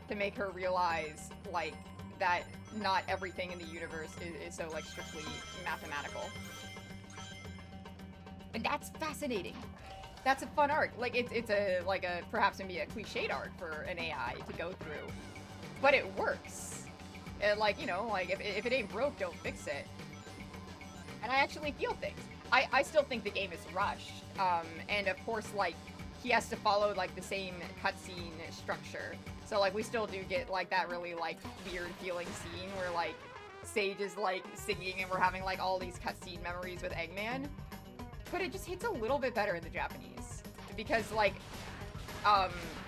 A: to make her realize, like, that not everything in the universe is so, like, strictly mathematical. And that's fascinating. That's a fun arc. Like, it's a, like, a, perhaps maybe a cliched arc for an AI to go through. But it works. And, like, you know, like, if it ain't broke, don't fix it. And I actually feel things. I still think the game is rushed. And of course, like, he has to follow, like, the same cutscene structure. So, like, we still do get, like, that really, like, weird feeling scene where, like, Sage is, like, singing and we're having, like, all these cutscene memories with Eggman. But it just hits a little bit better in the Japanese. Because, like,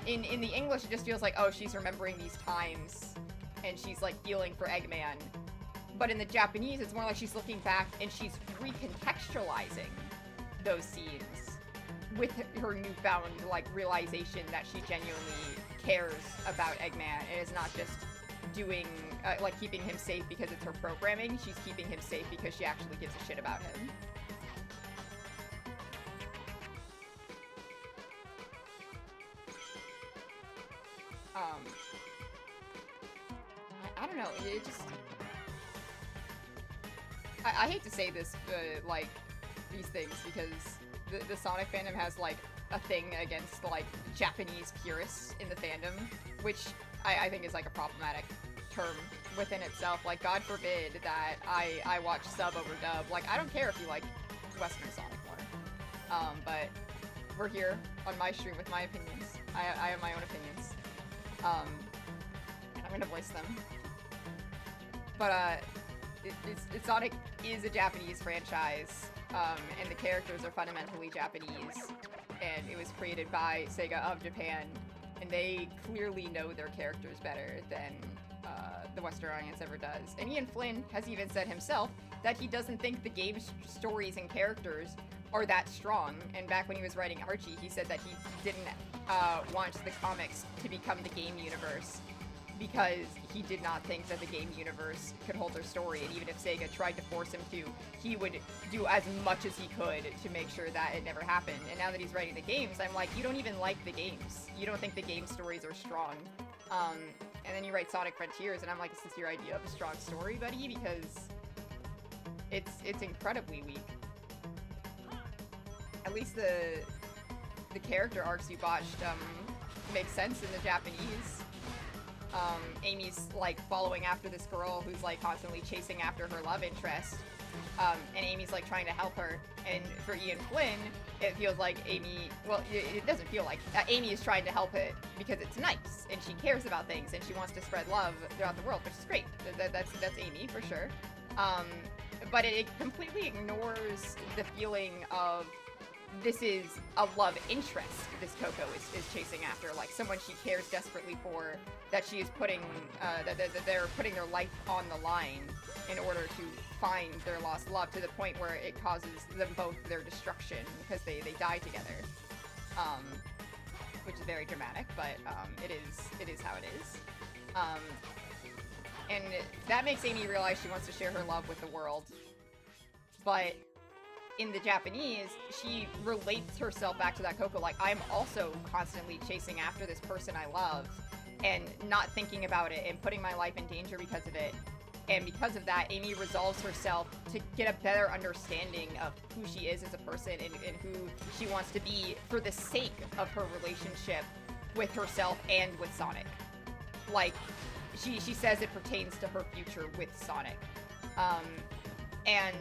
A: in the English, it just feels like, oh, she's remembering these times and she's, like, feeling for Eggman. But in the Japanese, it's more like she's looking back and she's recontextualizing those scenes with her newfound, like, realization that she genuinely cares about Eggman and is not just doing, like, keeping him safe because it's her programming. She's keeping him safe because she actually gives a shit about him. I don't know, it just... I hate to say this, like, these things, because the Sonic fandom has, like, a thing against, like, Japanese purists in the fandom, which I think is, like, a problematic term within itself. Like, God forbid that I watch sub over dub. Like, I don't care if you like Western Sonic more. But we're here on my stream with my opinions. I have my own opinions. And I'm gonna voice them. But, Sonic is a Japanese franchise, and the characters are fundamentally Japanese, and it was created by Sega of Japan, and they clearly know their characters better than the Western audience ever does. And Ian Flynn has even said himself that he doesn't think the game's stories and characters are that strong. And back when he was writing Archie, he said that he didn't want the comics to become the game universe because he did not think that the game universe could hold their story. And even if Sega tried to force him to, he would do as much as he could to make sure that it never happened. And now that he's writing the games, I'm like, you don't even like the games. You don't think the game stories are strong. And then you write Sonic Frontiers, and I'm like, is this your idea of a strong story, buddy? Because it's incredibly weak. At least the character arcs you botched make sense in the Japanese. Amy's like following after this girl who's like constantly chasing after her love interest, and Amy's like trying to help her. And for Ian Flynn, it feels like Amy, well, it doesn't feel like Amy is trying to help it because it's nice and she cares about things and she wants to spread love throughout the world, which is great. That's Amy for sure. But it completely ignores the feeling of this is a love interest this Coco is chasing after, like someone she cares desperately for, that she is putting, that they're putting their life on the line in order to find their lost love, to the point where it causes them both their destruction because they die together. Which is very dramatic, but it is how it is. And that makes Amy realize she wants to share her love with the world. But in the Japanese, she relates herself back to that Coco, like, I'm also constantly chasing after this person I love and not thinking about it and putting my life in danger because of it. And because of that, Amy resolves herself to get a better understanding of who she is as a person and who she wants to be for the sake of her relationship with herself and with Sonic. Like, she says it pertains to her future with Sonic. And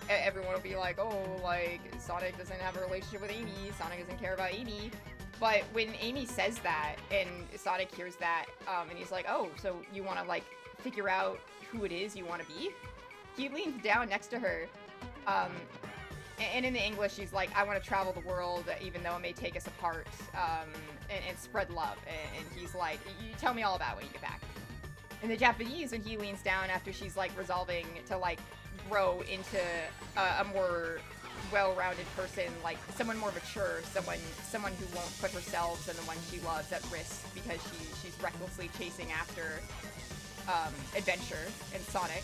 A: everyone will be like, oh, like, Sonic doesn't have a relationship with Amy, Sonic doesn't care about Amy. But when Amy says that, and Sonic hears that, and he's like, oh, so you want to, like, figure out who it is you want to be? He leans down next to her, and in the English, she's like, I want to travel the world, even though it may take us apart, and spread love. And he's like, you tell me all about it when you get back. In the Japanese, when he leans down after she's, like, resolving to, like, grow into a more well-rounded person, like someone more mature, someone who won't put herself and the one she loves at risk because she's recklessly chasing after adventure and Sonic.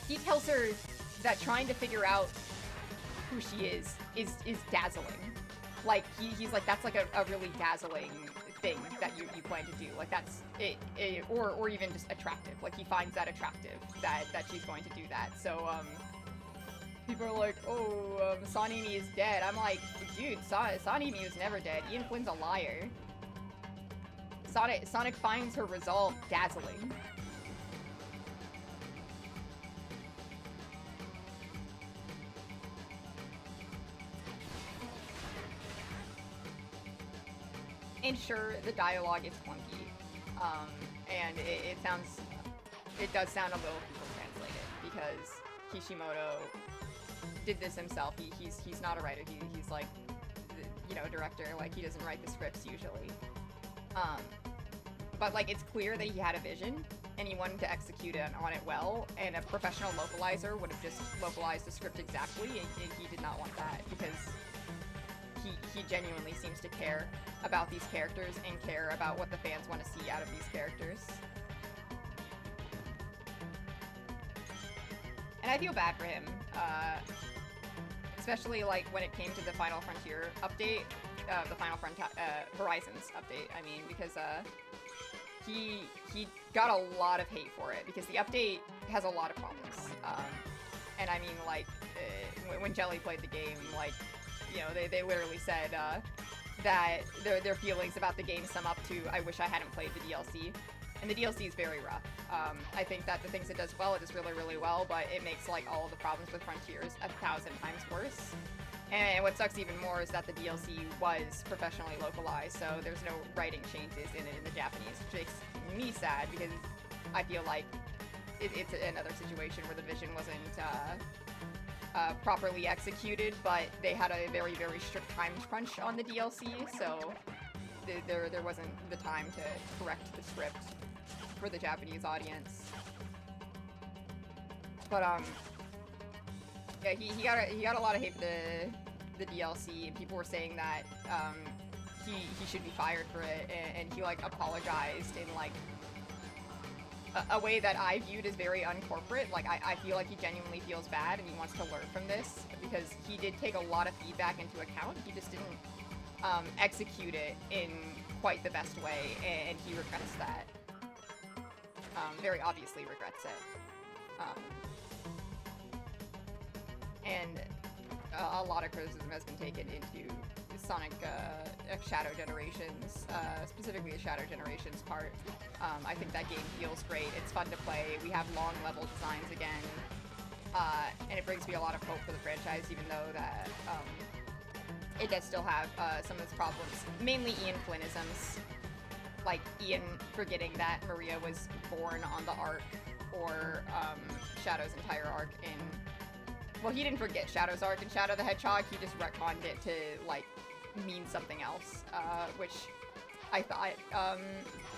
A: He tells her that trying to figure out who she is dazzling. Like he's like, that's like a really dazzling thing that you plan to do. Like that's it, or even just attractive. Like he finds that attractive that she's going to do that. So people are like, oh, Sanemi is dead. I'm like, dude, Sanemi was never dead. Ian Flynn's a liar. Sonic finds her resolve dazzling. And sure, the dialogue is clunky, and it does sound a little people translated because Kishimoto did this himself. He's not a writer. He's like, you know, a director. Like he doesn't write the scripts usually. But like it's clear that he had a vision and he wanted to execute it on it well. And a professional localizer would have just localized the script exactly, and he did not want that because he genuinely seems to care about these characters and care about what the fans want to see out of these characters. And I feel bad for him, especially like when it came to the Final Frontier update, the Final Horizons update, I mean, because he got a lot of hate for it because the update has a lot of problems. And I mean, like, when Jelly played the game, like, you know, they literally said that their feelings about the game sum up to, I wish I hadn't played the DLC. And the DLC is very rough. I think that the things it does well, it does really, really well, but it makes, like, all of the problems with Frontiers 1,000 times worse. And what sucks even more is that the DLC was professionally localized, so there's no writing changes in it in the Japanese, which makes me sad because I feel like it's another situation where the vision wasn't properly executed, but they had a very, very strict time crunch on the DLC, so there wasn't the time to correct the script for the Japanese audience. But yeah, he got a lot of hate for the DLC, and people were saying that he should be fired for it, and he like apologized in like a way that I viewed as very uncorporate. Like, I feel like he genuinely feels bad and he wants to learn from this, because he did take a lot of feedback into account. He just didn't execute it in quite the best way, and he regrets that. Very obviously regrets it. And a lot of criticism has been taken into Sonic Shadow Generations, specifically the Shadow Generations part. I think that game feels great. It's fun to play. We have long level designs again, and it brings me a lot of hope for the franchise, even though that it does still have some of its problems, mainly Ian Flynnisms, like Ian forgetting that Maria was born on the arc, or Shadow's entire arc in... Well, he didn't forget Shadow's arc in Shadow the Hedgehog, he just retconned it to, like, mean something else, which I thought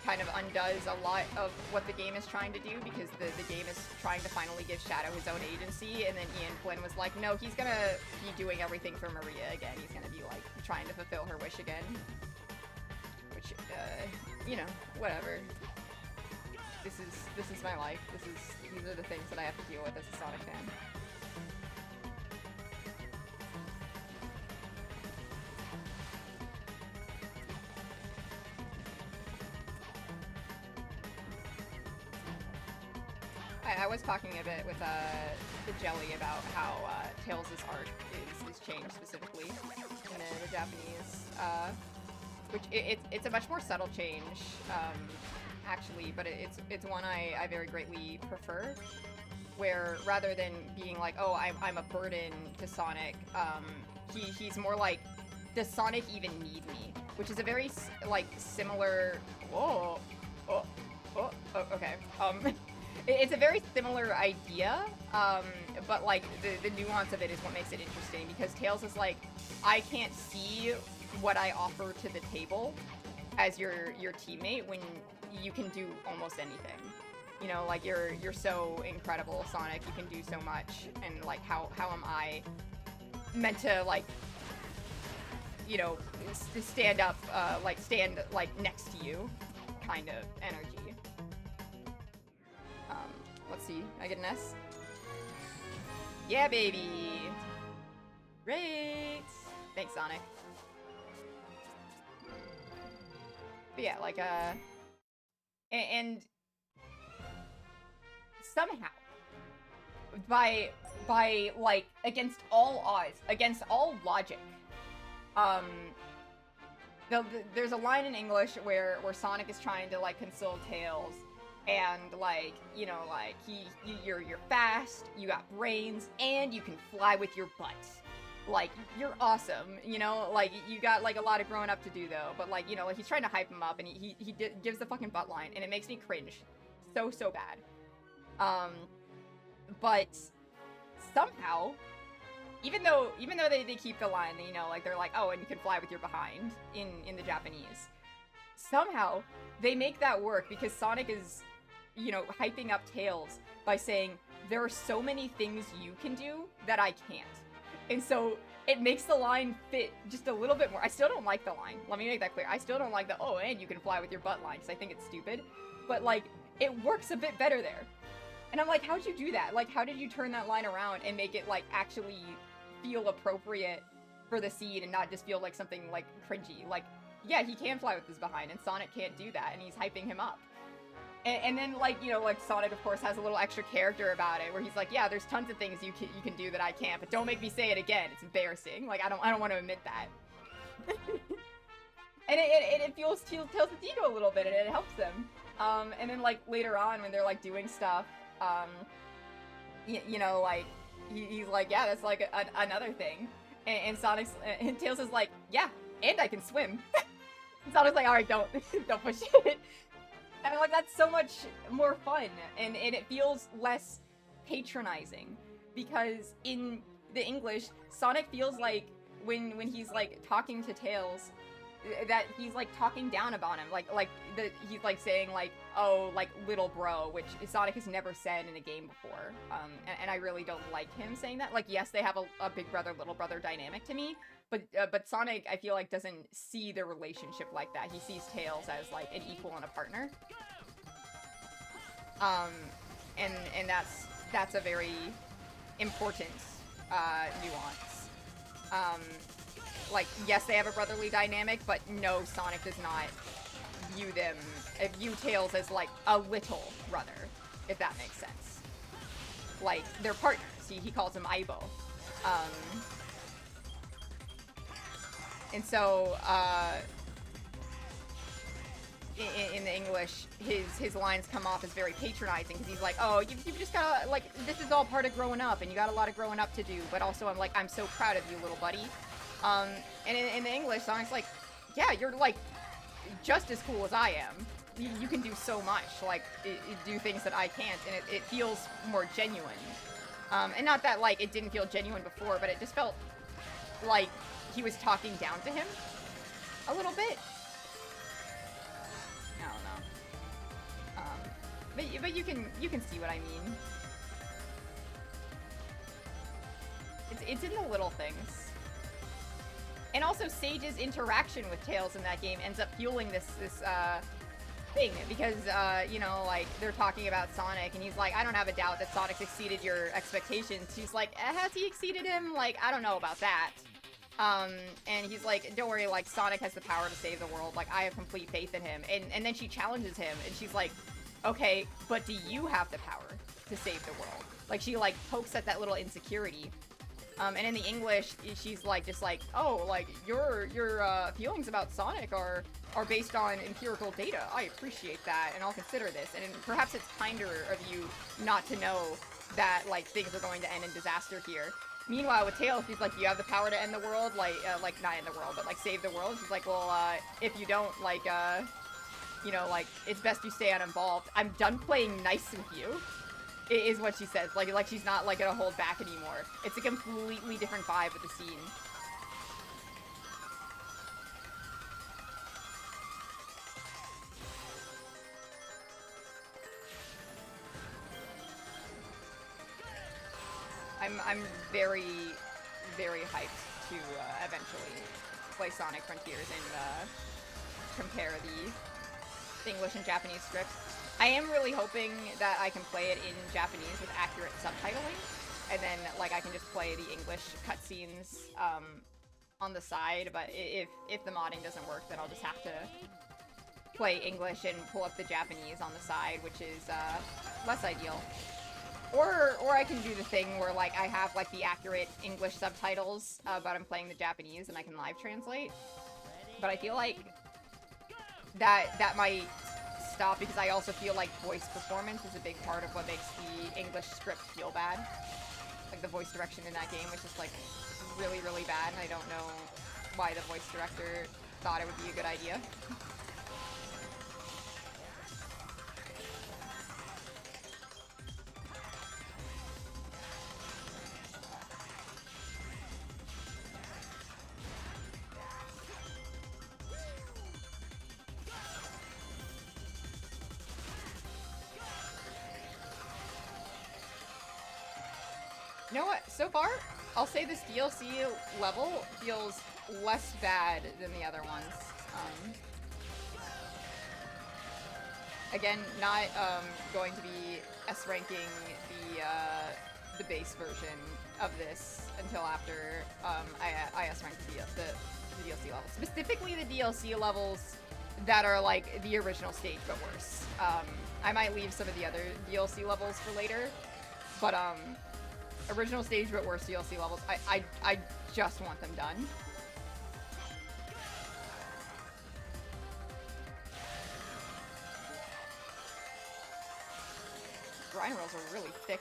A: kind of undoes a lot of what the game is trying to do, because the game is trying to finally give Shadow his own agency, and then Ian Flynn was like, no, he's gonna be doing everything for Maria again. He's gonna be, like, trying to fulfill her wish again. Which, you know, whatever. This is my life. These are the things that I have to deal with as a Sonic fan. I was talking a bit with the Jelly about how Tails' arc is changed specifically in the Japanese, which it's a much more subtle change, actually, but it's one I very greatly prefer, where rather than being like, oh, I'm a burden to Sonic, he's more like, does Sonic even need me? Which is a very, like, similar... Whoa! Oh, okay. It's a very similar idea, but, like, the nuance of it is what makes it interesting, because Tails is like, I can't see what I offer to the table as your teammate when you can do almost anything. You know, like, you're so incredible, Sonic, you can do so much, and, like, how am I meant to, like, you know, stand up, stand next to you kind of energy. Let's see, I get an S? Yeah, baby! Great! Thanks, Sonic. But yeah, like, and somehow, by, like, against all odds, against all logic, there's a line in English where Sonic is trying to, like, console Tails, and, like, you know, like, you're fast, you got brains, and you can fly with your butt. Like, you're awesome, you know? Like, you got, like, a lot of growing up to do, though. But, like, you know, like, he's trying to hype him up, and he gives the fucking butt line, and it makes me cringe. So bad. But somehow, even though they keep the line, you know, like, they're like, oh, and you can fly with your behind in the Japanese, somehow they make that work, because Sonic is, you know, hyping up Tails by saying, there are so many things you can do that I can't. And so it makes the line fit just a little bit more. I still don't like the line. Let me make that clear. I still don't like the, oh, and you can fly with your butt line, because I think it's stupid. But, like, it works a bit better there. And I'm like, how'd you do that? Like, how did you turn that line around and make it, like, actually feel appropriate for the scene and not just feel like something, like, cringy? Like, yeah, he can fly with his behind, and Sonic can't do that, and he's hyping him up. And then, like, you know, like, Sonic, of course, has a little extra character about it, where he's like, yeah, there's tons of things you can do that I can't, but don't make me say it again. It's embarrassing. Like, I don't want to admit that. And it fuels Tails' ego a little bit, and it helps them. And then, like, later on, when they're, like, doing stuff, you know, like, he's like, yeah, that's, like, another thing. And Tails is like, yeah, and I can swim. And Sonic's like, alright, don't push it. And I'm like, that's so much more fun, and it feels less patronizing, because in the English, Sonic feels like when he's like talking to Tails, that he's like talking down about him, he's like saying like, oh, like little bro, which Sonic has never said in a game before. And I really don't like him saying that. Like, yes, they have a big brother little brother dynamic to me, but Sonic, I feel like, doesn't see the relationship like that. He sees Tails as like an equal and a partner. And that's a very important nuance. Like, yes, they have a brotherly dynamic, but no, Sonic does not view Tails as like a little brother, if that makes sense. Like, they're partners. He calls him Aibo. And so, in the English, his lines come off as very patronizing, because he's like, oh, you've just gotta, like, this is all part of growing up, and you got a lot of growing up to do, but also I'm so proud of you, little buddy. And in the English, Sonic's like, yeah, you're, like, just as cool as I am. You can do so much, like, do things that I can't, and it feels more genuine. And not that, like, it didn't feel genuine before, but it just felt like he was talking down to him a little bit. I don't know. But you can see what I mean. It's in the little things. And also, Sage's interaction with Tails in that game ends up fueling this thing, because, you know, like, they're talking about Sonic, and he's like, I don't have a doubt that Sonic's exceeded your expectations. She's like, has he exceeded him? Like, I don't know about that. And he's like, don't worry, like, Sonic has the power to save the world. Like, I have complete faith in him. And then she challenges him, and she's like, okay, but do you have the power to save the world? Like, she, like, pokes at that little insecurity. And in the English, she's like, just like, oh, like, your feelings about Sonic are based on empirical data. I appreciate that, and I'll consider this. And perhaps it's kinder of you not to know that, like, things are going to end in disaster here. Meanwhile, with Tails, she's like, you have the power to end the world, like, not end the world, but, like, save the world. She's like, well, if you don't, like, you know, like, it's best you stay uninvolved. I'm done playing nice with you. Is what she says. Like she's not, like, gonna hold back anymore. It's a completely different vibe of the scene. I'm very, very hyped to eventually play Sonic Frontiers and compare the English and Japanese scripts. I am really hoping that I can play it in Japanese with accurate subtitling, and then, like, I can just play the English cutscenes on the side, but if the modding doesn't work, then I'll just have to play English and pull up the Japanese on the side, which is less ideal. Or I can do the thing where, like, I have, like, the accurate English subtitles, but I'm playing the Japanese and I can live translate. But I feel like that might stop, because I also feel like voice performance is a big part of what makes the English script feel bad. Like, the voice direction in that game was just, like, really, really bad, and I don't know why the voice director thought it would be a good idea. You know what? So far, I'll say this DLC level feels less bad than the other ones. Again, not going to be S-ranking the base version of this until after I S-rank the DLC levels. Specifically the DLC levels that are, like, the original stage, but worse. I might leave some of the other DLC levels for later, but original stage but worse DLC levels, I just want them done. Grind rolls are really thick.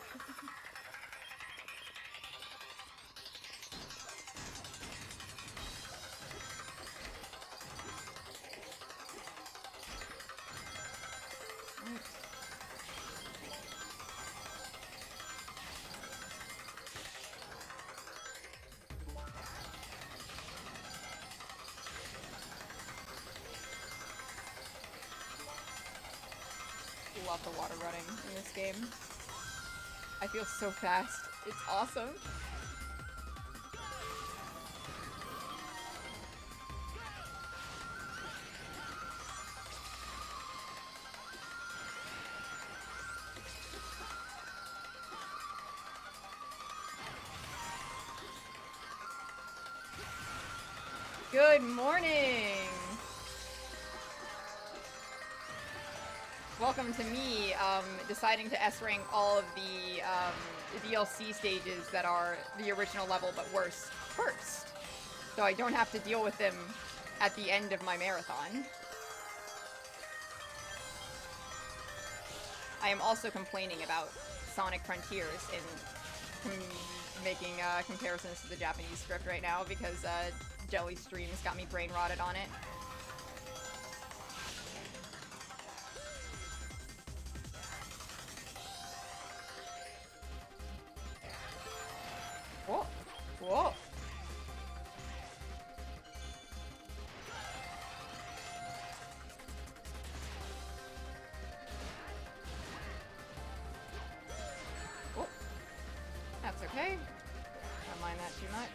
A: love the water running in this game. I feel so fast. It's awesome. Good morning! Welcome to me, deciding to S-rank all of the DLC stages that are the original level but worse first. So I don't have to deal with them at the end of my marathon. I am also complaining about Sonic Frontiers and making comparisons to the Japanese script right now because Jelly Streams got me brain rotted on it. Whoa! Whoa! Whoa. That's okay. Don't mind that too much.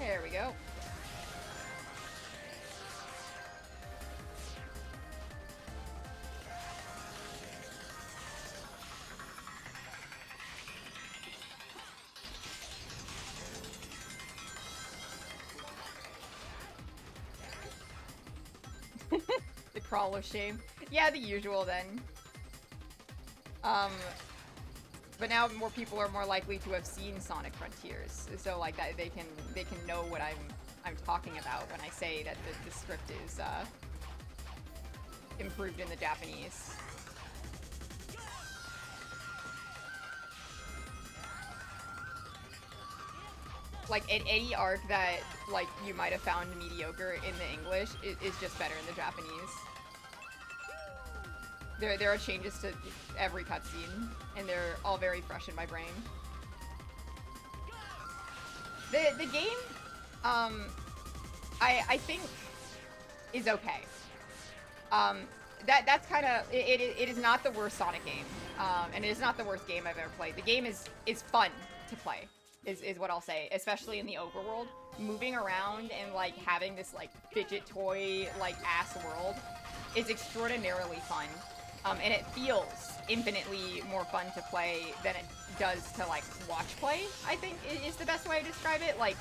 A: There we go. The crawl of shame. Yeah, the usual then. But now more people are more likely to have seen Sonic Frontiers, so like that they can know what I'm talking about when I say that the script is improved in the Japanese. Like any arc that like you might have found mediocre in the English is just better in the Japanese. There are changes to every cutscene, and they're all very fresh in my brain. The game, I think, is okay. That's kind of it is not the worst Sonic game, and it is not the worst game I've ever played. The game is fun to play, is what I'll say, especially in the overworld. Moving around and like having this like fidget toy like ass world is extraordinarily fun. And it feels infinitely more fun to play than it does to, like, watch play, I think is the best way to describe it. Like,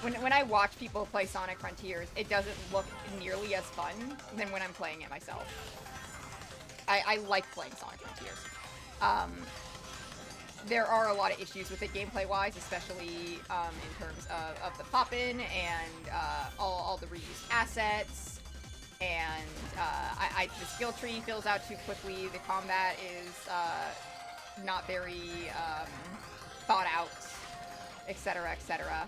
A: when I watch people play Sonic Frontiers, it doesn't look nearly as fun than when I'm playing it myself. I like playing Sonic Frontiers. There are a lot of issues with it gameplay-wise, especially in terms of the pop-in and all the reused assets. And the skill tree fills out too quickly. The combat is not very thought out, etc., etc.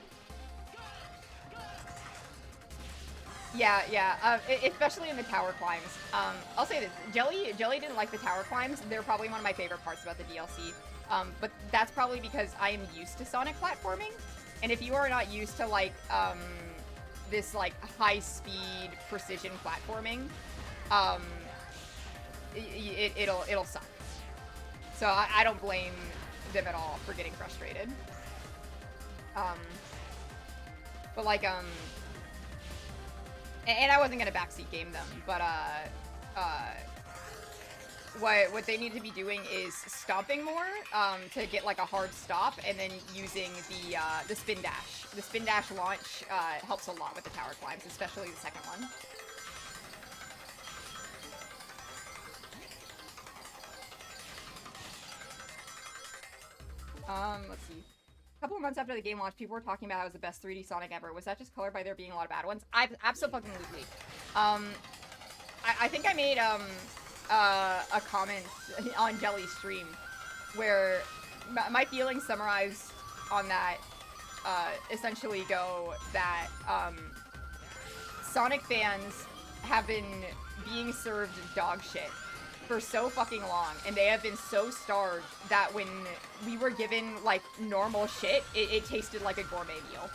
A: Yeah. Especially in the tower climbs. I'll say this: Jelly didn't like the tower climbs. They're probably one of my favorite parts about the DLC. But that's probably because I am used to Sonic platforming, and if you are not used to like this like high-speed precision platforming, it'll suck. So I don't blame them at all for getting frustrated. But like and I wasn't gonna backseat game them, but what they need to be doing is stomping more to get like a hard stop, and then using the spin dash. The spin dash launch helps a lot with the tower climbs, especially the second one. Let's see. A couple of months after the game launched, people were talking about how it was the best 3D Sonic ever. Was that just colored by there being a lot of bad ones? Absolutely. I think I made a comment on Jelly's stream where my feelings summarized on that essentially go that Sonic fans have been being served dog shit for so fucking long, and they have been so starved that when we were given, like, normal shit, it tasted like a gourmet meal.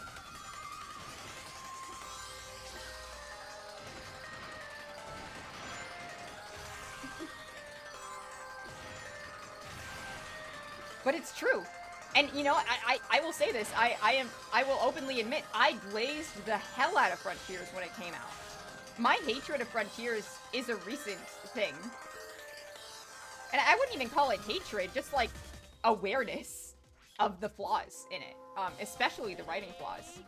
A: But it's true. And, you know, I will say this, I will openly admit, I glazed the hell out of Frontiers when it came out. My hatred of Frontiers is a recent thing. And I wouldn't even call it hatred, just, like, awareness of the flaws in it. Especially the writing flaws.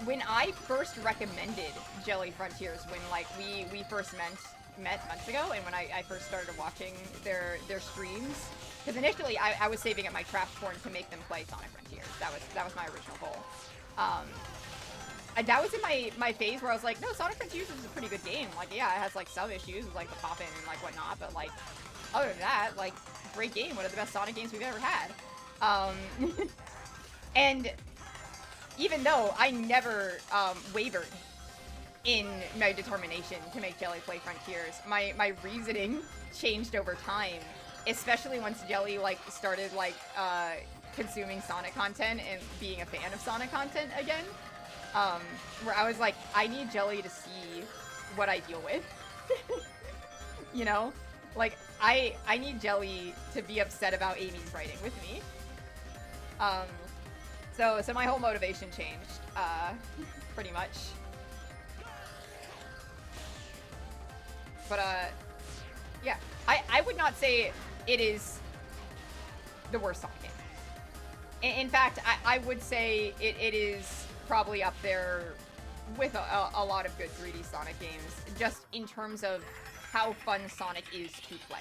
A: When I first recommended Jelly Frontiers, when, like, we first met months ago, and when I first started watching their streams, because initially I was saving up my trash porn to make them play Sonic Frontiers. That was my original goal. That was in my phase where I was like, no, Sonic Frontiers is a pretty good game. Like, yeah, it has, like, some issues with, like, the pop-in and, like, whatnot, but, like, other than that, like, great game. One of the best Sonic games we've ever had. And even though I never wavered in my determination to make Jelly play Frontiers, my reasoning changed over time, especially once Jelly, like, started, like, consuming Sonic content and being a fan of Sonic content again. Where I was like, I need Jelly to see what I deal with. You know? Like, I need Jelly to be upset about Amy's writing with me. So my whole motivation changed, pretty much. But, yeah. I would not say it is the worst Sonic game. In fact, I would say it is probably up there with a lot of good 3D Sonic games, just in terms of how fun Sonic is to play.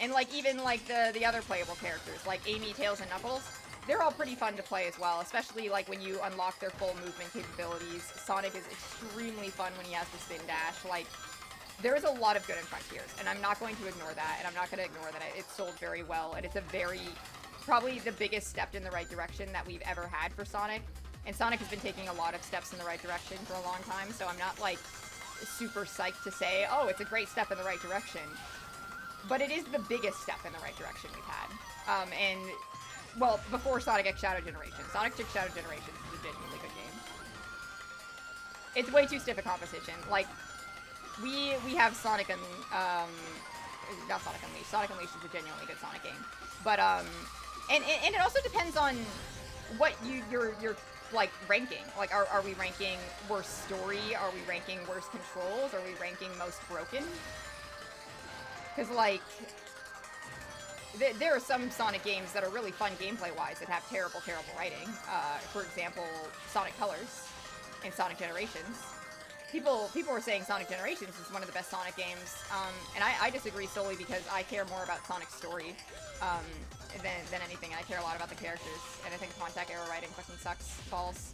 A: And, like, even, like, the other playable characters, like Amy, Tails, and Knuckles, they're all pretty fun to play as well, especially, like, when you unlock their full movement capabilities. Sonic is extremely fun when he has the spin dash. Like, there is a lot of good in Frontiers, and I'm not going to ignore that, and I'm not going to ignore that it's sold very well, and it's probably the biggest step in the right direction that we've ever had for Sonic. And Sonic has been taking a lot of steps in the right direction for a long time, so I'm not, like, super psyched to say, oh, it's a great step in the right direction. But it is the biggest step in the right direction we've had. And, well, before Sonic X Shadow Generation. Sonic X Shadow Generation is a genuinely good game. It's way too stiff a competition. Like, we have Sonic and, not Sonic Unleashed. Sonic Unleashed is a genuinely good Sonic game. But, and it also depends on what you're like, ranking. Like, are we ranking worst story? Are we ranking worst controls? Are we ranking most broken? Because, like, there are some Sonic games that are really fun gameplay-wise that have terrible, terrible writing. For example, Sonic Colors and Sonic Generations. People were saying Sonic Generations is one of the best Sonic games, and I disagree solely because I care more about Sonic's story than anything. I care a lot about the characters, and I think Contact Error writing fucking sucks balls.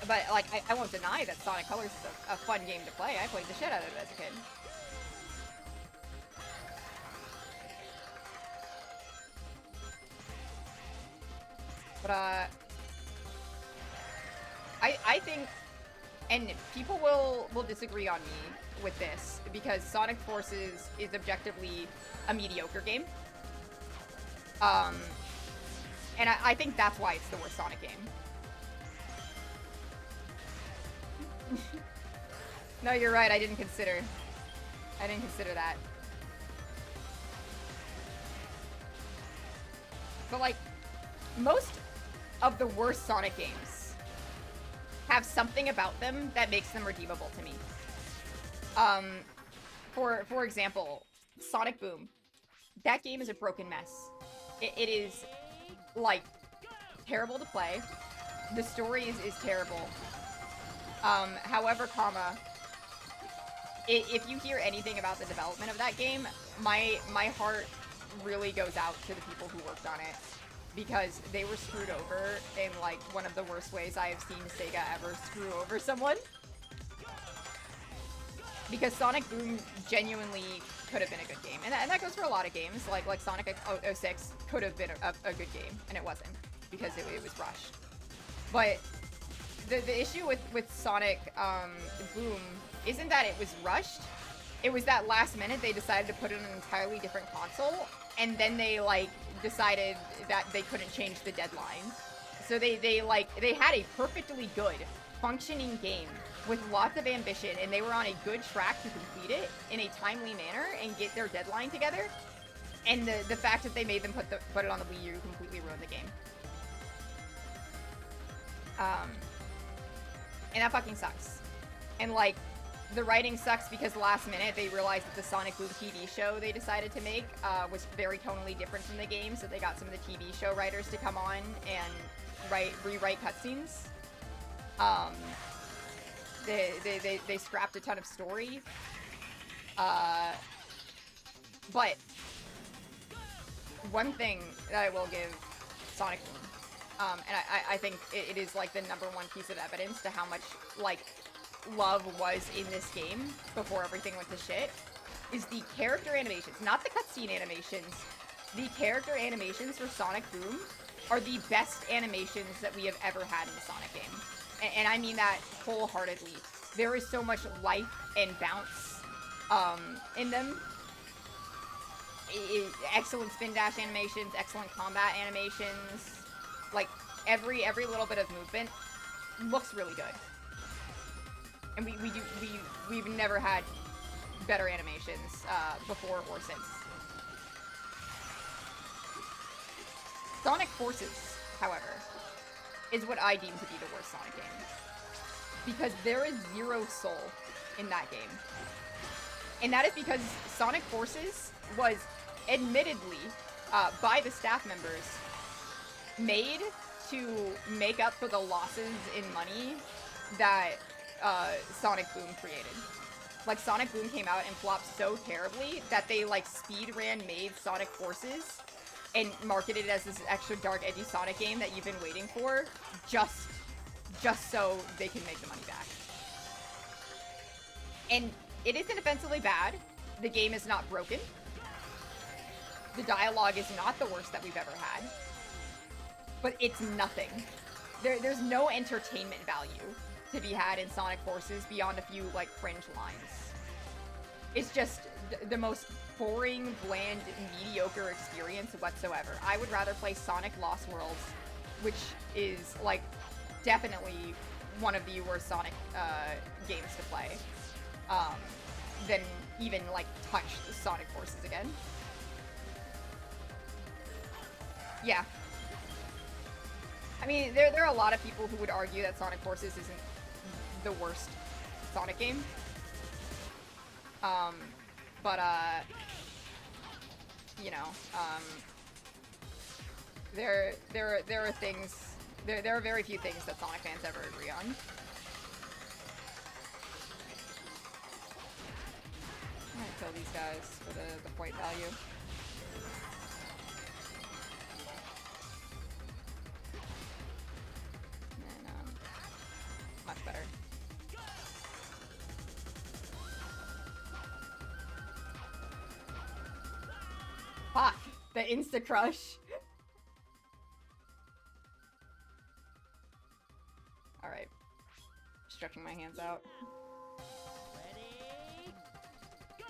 A: But, like, I won't deny that Sonic Colors is a fun game to play. I played the shit out of it as a kid. But, I think, and people will disagree on me with this, because Sonic Forces is objectively a mediocre game. And I think that's why it's the worst Sonic game. No, you're right, I didn't consider that. But, like, most of the worst Sonic games have something about them that makes them redeemable to me. For example, Sonic Boom. That game is a broken mess. It is, like, terrible to play. The story is terrible. However, if you hear anything about the development of that game, my heart really goes out to the people who worked on it, because they were screwed over in, like, one of the worst ways I have seen Sega ever screw over someone. Because Sonic Boom genuinely could have been a good game. And that goes for a lot of games. Like Sonic 06 could have been a good game, and it wasn't, because it was rushed. But the issue with Sonic Boom isn't that it was rushed. It was that last minute they decided to put it on an entirely different console, and then they like decided that they couldn't change the deadline. So they had a perfectly good functioning game with lots of ambition, and they were on a good track to complete it in a timely manner and get their deadline together. And the fact that they made them put it on the Wii U completely ruined the game. And that fucking sucks. And like, the writing sucks because last minute they realized that the Sonic Boom TV show they decided to make was very tonally different from the game, so they got some of the TV show writers to come on and rewrite cutscenes. They scrapped a ton of story. But one thing that I will give Sonic Boom, and I think it is like the #1 piece of evidence to how much like love was in this game before everything went to shit, is the character animations, not the cutscene animations. The character animations for Sonic Boom are the best animations that we have ever had in a Sonic game. And I mean that wholeheartedly. There is so much life and bounce in them. Excellent spin dash animations, excellent combat animations. Like, every little bit of movement looks really good. And we've never had better animations before or since. Sonic Forces, however, is what I deem to be the worst Sonic game. Because there is zero soul in that game. And that is because Sonic Forces was admittedly, by the staff members, made to make up for the losses in money that Sonic Boom created. Like, Sonic Boom came out and flopped so terribly that they, like, speed ran made Sonic Forces and marketed it as this extra dark, edgy Sonic game that you've been waiting for, just so they can make the money back. And it isn't offensively bad. The game is not broken. The dialogue is not the worst that we've ever had. But it's nothing. There's no entertainment value to be had in Sonic Forces beyond a few, like, fringe lines. It's just the most boring, bland, mediocre experience whatsoever. I would rather play Sonic Lost Worlds, which is, like, definitely one of the worst Sonic games to play, than even, like, touch Sonic Forces again. Yeah. I mean, there are a lot of people who would argue that Sonic Forces isn't the worst Sonic game. You know, there are things, there are very few things that Sonic fans ever agree on. I'm gonna kill these guys for the point value. And, much better. Fuck! The insta-crush! Alright. Stretching my hands out.
B: Ready, go!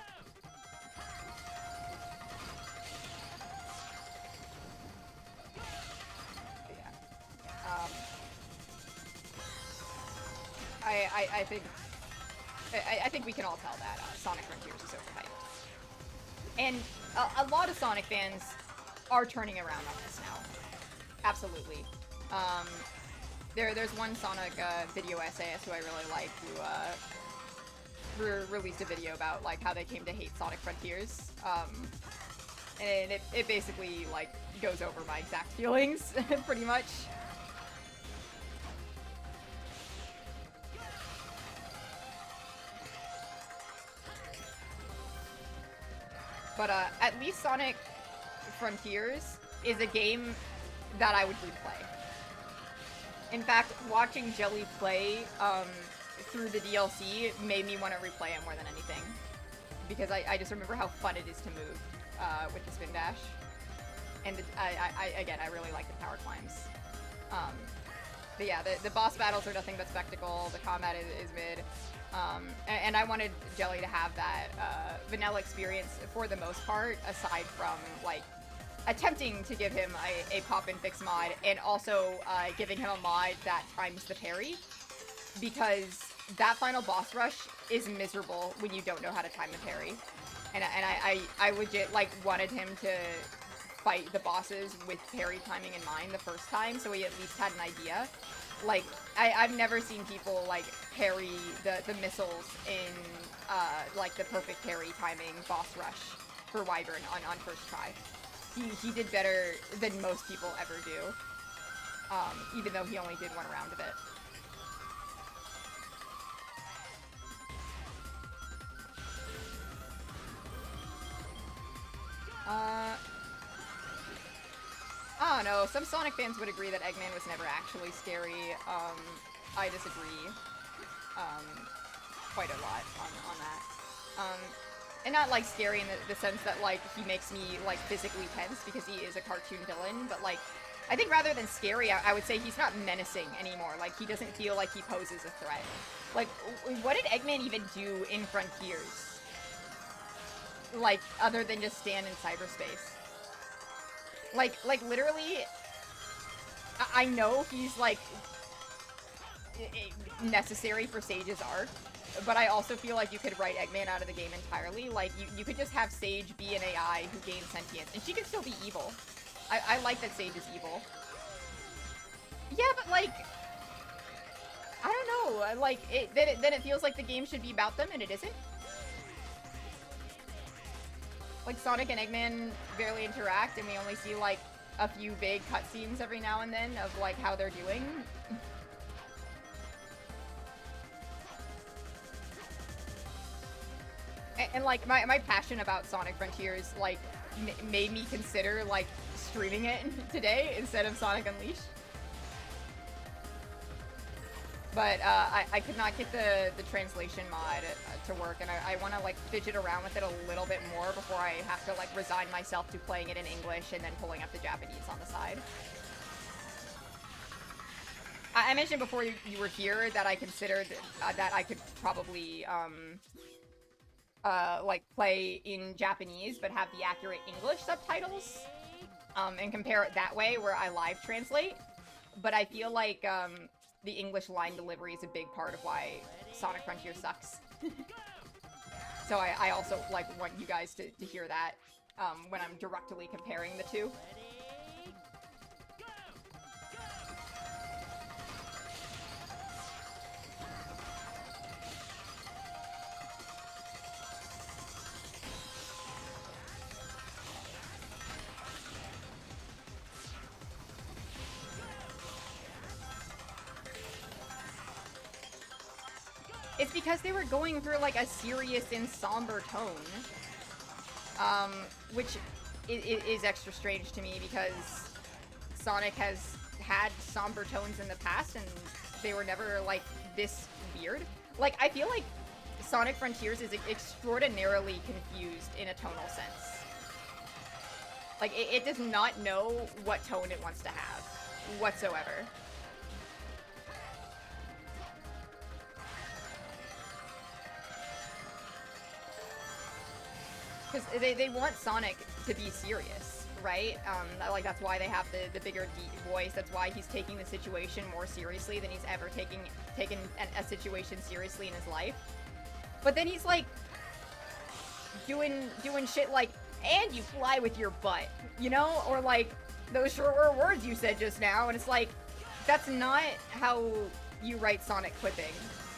A: Yeah. I think we can all tell that Sonic Frontiers is overhyped. And a lot of Sonic fans are turning around on this now. Absolutely. There's one Sonic video essayist who I really like who released a video about like how they came to hate Sonic Frontiers. And it basically like goes over my exact feelings pretty much. But at least Sonic Frontiers is a game that I would replay. In fact, watching Jelly play through the DLC made me want to replay it more than anything. Because I just remember how fun it is to move with the spin dash. And again, I really like the power climbs. But yeah, the boss battles are nothing but spectacle. The combat is mid. And I wanted Jelly to have that vanilla experience for the most part, aside from, like, attempting to give him a pop and fix mod, and also giving him a mod that times the parry, because that final boss rush is miserable when you don't know how to time the parry. And I legit, like, wanted him to fight the bosses with parry timing in mind the first time, so he at least had an idea. Like, I've never seen people, like, parry the missiles in, like, the perfect parry timing boss rush for Wyvern on first try. He did better than most people ever do, even though he only did one round of it. I don't know, some Sonic fans would agree that Eggman was never actually scary. I disagree, quite a lot on that. And not, like, scary in the sense that, like, he makes me, like, physically tense because he is a cartoon villain, but, like, I think rather than scary, I would say he's not menacing anymore. Like, he doesn't feel like he poses a threat. Like, what did Eggman even do in Frontiers? Like, other than just stand in cyberspace? Like, literally, I know he's, like, necessary for Sage's arc, but I also feel like you could write Eggman out of the game entirely. Like, you could just have Sage be an AI who gains sentience, and she could still be evil. I like that Sage is evil. Yeah, but, like, I don't know, like, then it feels like the game should be about them, and it isn't. Like, Sonic and Eggman barely interact, and we only see, like, a few big cutscenes every now and then of, like, how they're doing. And like, my passion about Sonic Frontiers, like, made me consider, like, streaming it today instead of Sonic Unleashed. But I could not get the translation mod to work, and I want to, like, fidget around with it a little bit more before I have to, like, resign myself to playing it in English and then pulling up the Japanese on the side. I mentioned before you were here that I considered that I could probably like, play in Japanese but have the accurate English subtitles, and compare it that way where I live translate. But I feel like the English line delivery is a big part of why Sonic Frontier sucks. So I also, like, want you guys to hear that when I'm directly comparing the two. It's because they were going through, like, a serious and somber tone. Which is extra strange to me because Sonic has had somber tones in the past and they were never, like, this weird. Like, I feel like Sonic Frontiers is extraordinarily confused in a tonal sense. Like, it does not know what tone it wants to have whatsoever. Because they want Sonic to be serious, right? Like, that's why they have the bigger voice. That's why he's taking the situation more seriously than he's ever taken a situation seriously in his life. But then he's, like, doing shit like, and you fly with your butt, you know? Or, like, those short words you said just now, and it's like, that's not how you write Sonic quipping,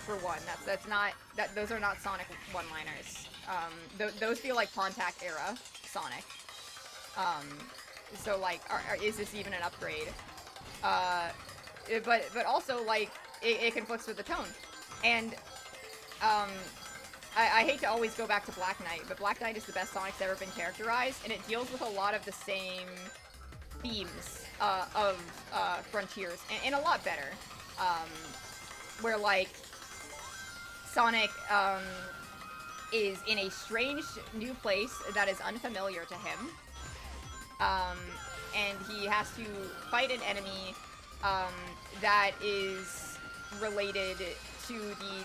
A: for one. That's not, those are not Sonic one-liners. Those feel like Contact era Sonic. So, like, is this even an upgrade? But also, like, it conflicts with the tone. And, I hate to always go back to Black Knight, but Black Knight is the best Sonic's ever been characterized, and it deals with a lot of the same themes, of, Frontiers, and a lot better. Where, like, Sonic, is in a strange new place that is unfamiliar to him. And he has to fight an enemy um, that is related to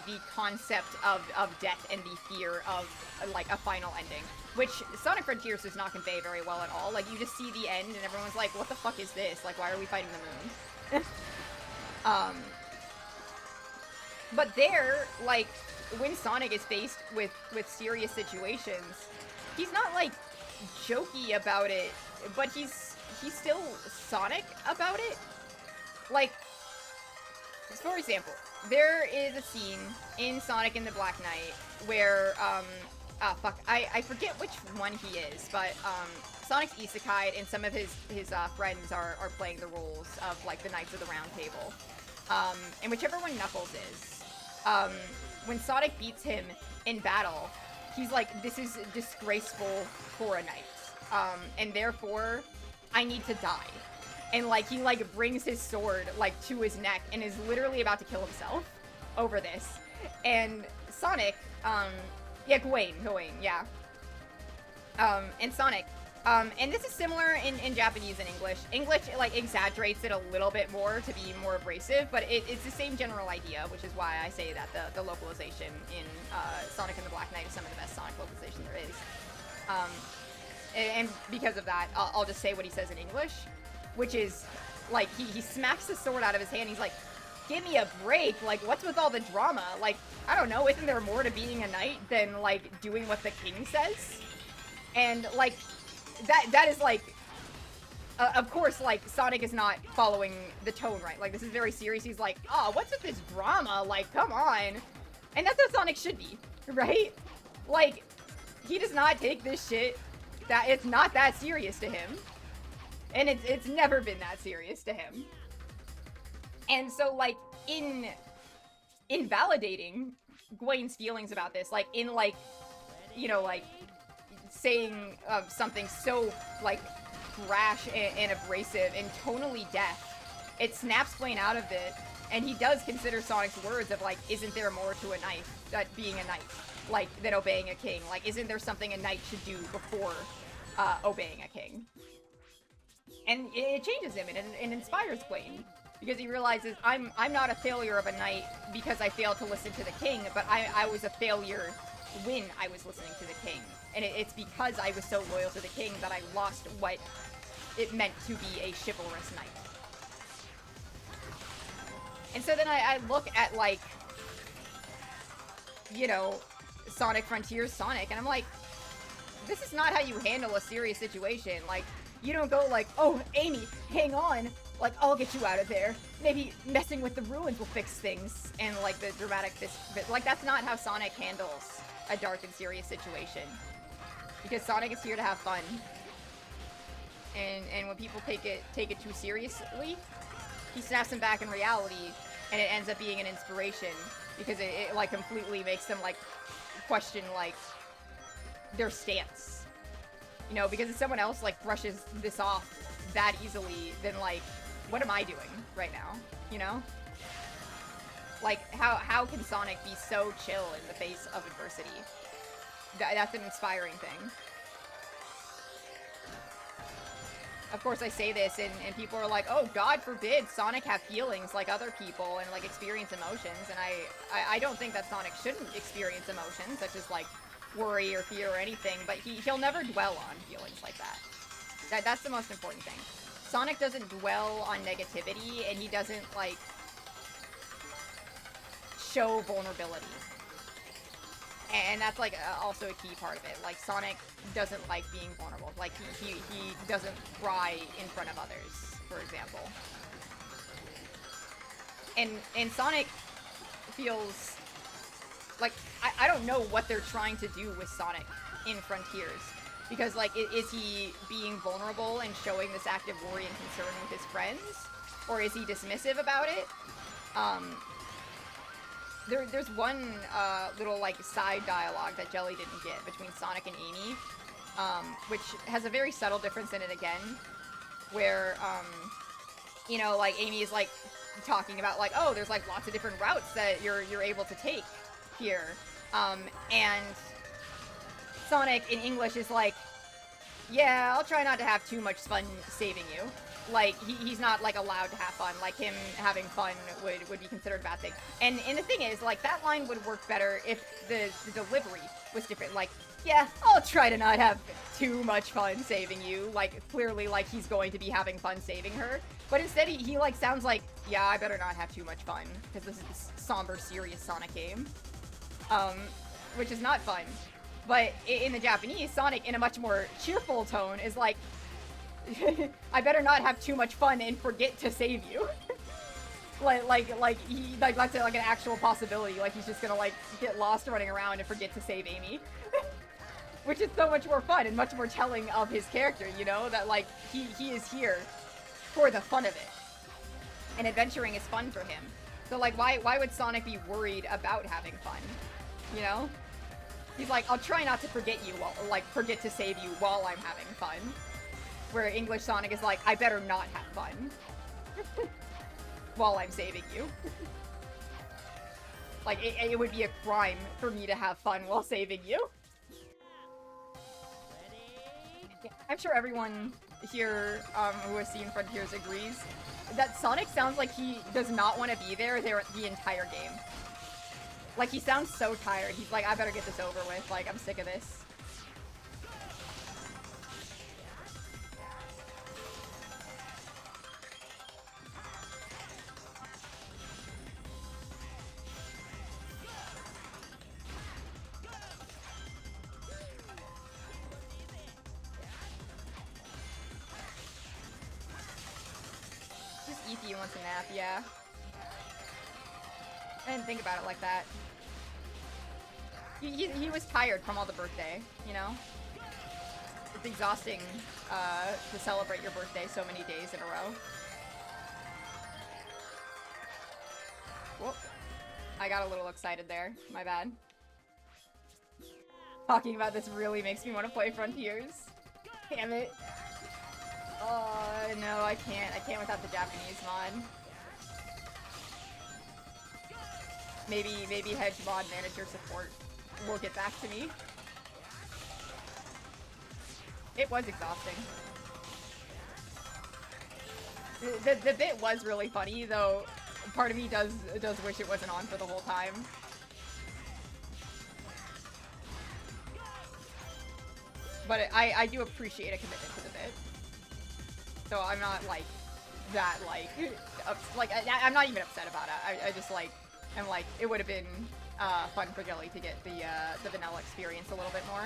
A: the concept of death and the fear of, like, a final ending. Which Sonic Frontiers does not convey very well at all. Like, you just see the end and everyone's like, what the fuck is this? Like, why are we fighting the moon? But there, like, when Sonic is faced with serious situations, he's not, like, jokey about it, but he's still Sonic about it. Like, for example, there is a scene in Sonic and the Black Knight where, I forget which one he is, but, Sonic's isekai and some of his friends are playing the roles of, like, the Knights of the Round Table. And whichever one Knuckles is, when Sonic beats him in battle, he's like, this is disgraceful for a knight. And therefore, I need to die. And, like, he, like, brings his sword, like, to his neck and is literally about to kill himself over this. And Sonic, yeah, Gawain, yeah. And Sonic, and this is similar in Japanese and English. English, like, exaggerates it a little bit more to be more abrasive, but it's the same general idea, which is why I say that the localization in Sonic and the Black Knight is some of the best Sonic localization there is. And because of that, I'll just say what he says in English, which is, like, he smacks the sword out of his hand. He's like, give me a break. Like, what's with all the drama? Like, I don't know, isn't there more to being a knight than, like, doing what the king says? And, like, that is, like, of course, like, Sonic is not following the tone right. Like, this is very serious. He's like, oh, what's with this drama? Like, come on. And that's how Sonic should be, right? Like, he does not take this shit, that it's not that serious to him. And it's never been that serious to him. And so, like, in validating Gawain's feelings about this, like, in, like, you know, like, saying something so, like, brash and abrasive and tonally deaf, it snaps Gawain out of it, and he does consider Sonic's words of, like, isn't there more to a knight, being a knight, like, than obeying a king? Like, isn't there something a knight should do before obeying a king? And it changes him and inspires Gawain, because he realizes, I'm not a failure of a knight because I failed to listen to the king, but I was a failure when I was listening to the king. And it's because I was so loyal to the king that I lost what it meant to be a chivalrous knight. And so then I look at, like, you know, Sonic Frontiers Sonic, and I'm like, this is not how you handle a serious situation. Like, you don't go like, oh, Amy, hang on, like, I'll get you out of there. Maybe messing with the ruins will fix things. And, like, the dramatic, like, that's not how Sonic handles a dark and serious situation. Because Sonic is here to have fun. And when people take it too seriously, he snaps them back in reality, and it ends up being an inspiration, because it like, completely makes them, like, question, like, their stance. You know, because if someone else, like, brushes this off that easily, then, like, what am I doing right now? You know? Like, how can Sonic be so chill in the face of adversity? That's an inspiring thing. Of course, I say this, and people are like, oh, God forbid Sonic have feelings like other people and, like, experience emotions. And I don't think that Sonic shouldn't experience emotions, such as, like, worry or fear or anything, but he'll never dwell on feelings like that. That's the most important thing. Sonic doesn't dwell on negativity, and he doesn't, like, show vulnerability. And that's, like, also a key part of it. Like, Sonic doesn't like being vulnerable. Like, he doesn't cry in front of others, for example. And Sonic feels like, I don't know what they're trying to do with Sonic in Frontiers. Because, like, is he being vulnerable and showing this active worry and concern with his friends? Or is he dismissive about it? There's one little, like, side dialogue that Jelly didn't get between Sonic and Amy, which has a very subtle difference in it again, where, you know, like, Amy is, like, talking about, like, oh, there's, like, lots of different routes that you're able to take here, and Sonic in English is like, yeah, I'll try not to have too much fun saving you. Like, he's not, like, allowed to have fun. Like, him having fun would be considered a bad thing. And the thing is, like, that line would work better if the delivery was different. Like, yeah, I'll try to not have too much fun saving you. Like, clearly, like, he's going to be having fun saving her. But instead, he like, sounds like, yeah, I better not have too much fun. Because this is this somber, serious Sonic game. Which is not fun. But in the Japanese, Sonic, in a much more cheerful tone, is like, I better not have too much fun and forget to save you. like that's like an actual possibility. Like, he's just gonna, like, get lost running around and forget to save Amy. Which is so much more fun and much more telling of his character, you know? That, like, he is here for the fun of it. And adventuring is fun for him. So, like, why would Sonic be worried about having fun? You know? He's like, I'll try not to forget you, forget to save you while I'm having fun. Where English Sonic is like, I better not have fun. While I'm saving you. Like, it would be a crime for me to have fun while saving you. I'm sure everyone here who has seen Frontiers agrees that Sonic sounds like he does not want to be there the entire game. Like, he sounds so tired. He's like, I better get this over with. Like, I'm sick of this. Ethy wants a nap, yeah. I didn't think about it like that. He was tired from all the birthday, you know? It's exhausting to celebrate your birthday so many days in a row. Whoop. I got a little excited there. My bad. Talking about this really makes me want to play Frontiers. Damn it. No, I can't. I can't without the Japanese mod. Maybe Hedgehog manager support will get back to me. It was exhausting. The bit was really funny, though part of me does wish it wasn't on for the whole time. But I do appreciate a commitment to the bit. So I'm not, like, that, like, I'm not even upset about it. I just, like, I'm like, it would have been, fun for Jelly to get the vanilla experience a little bit more.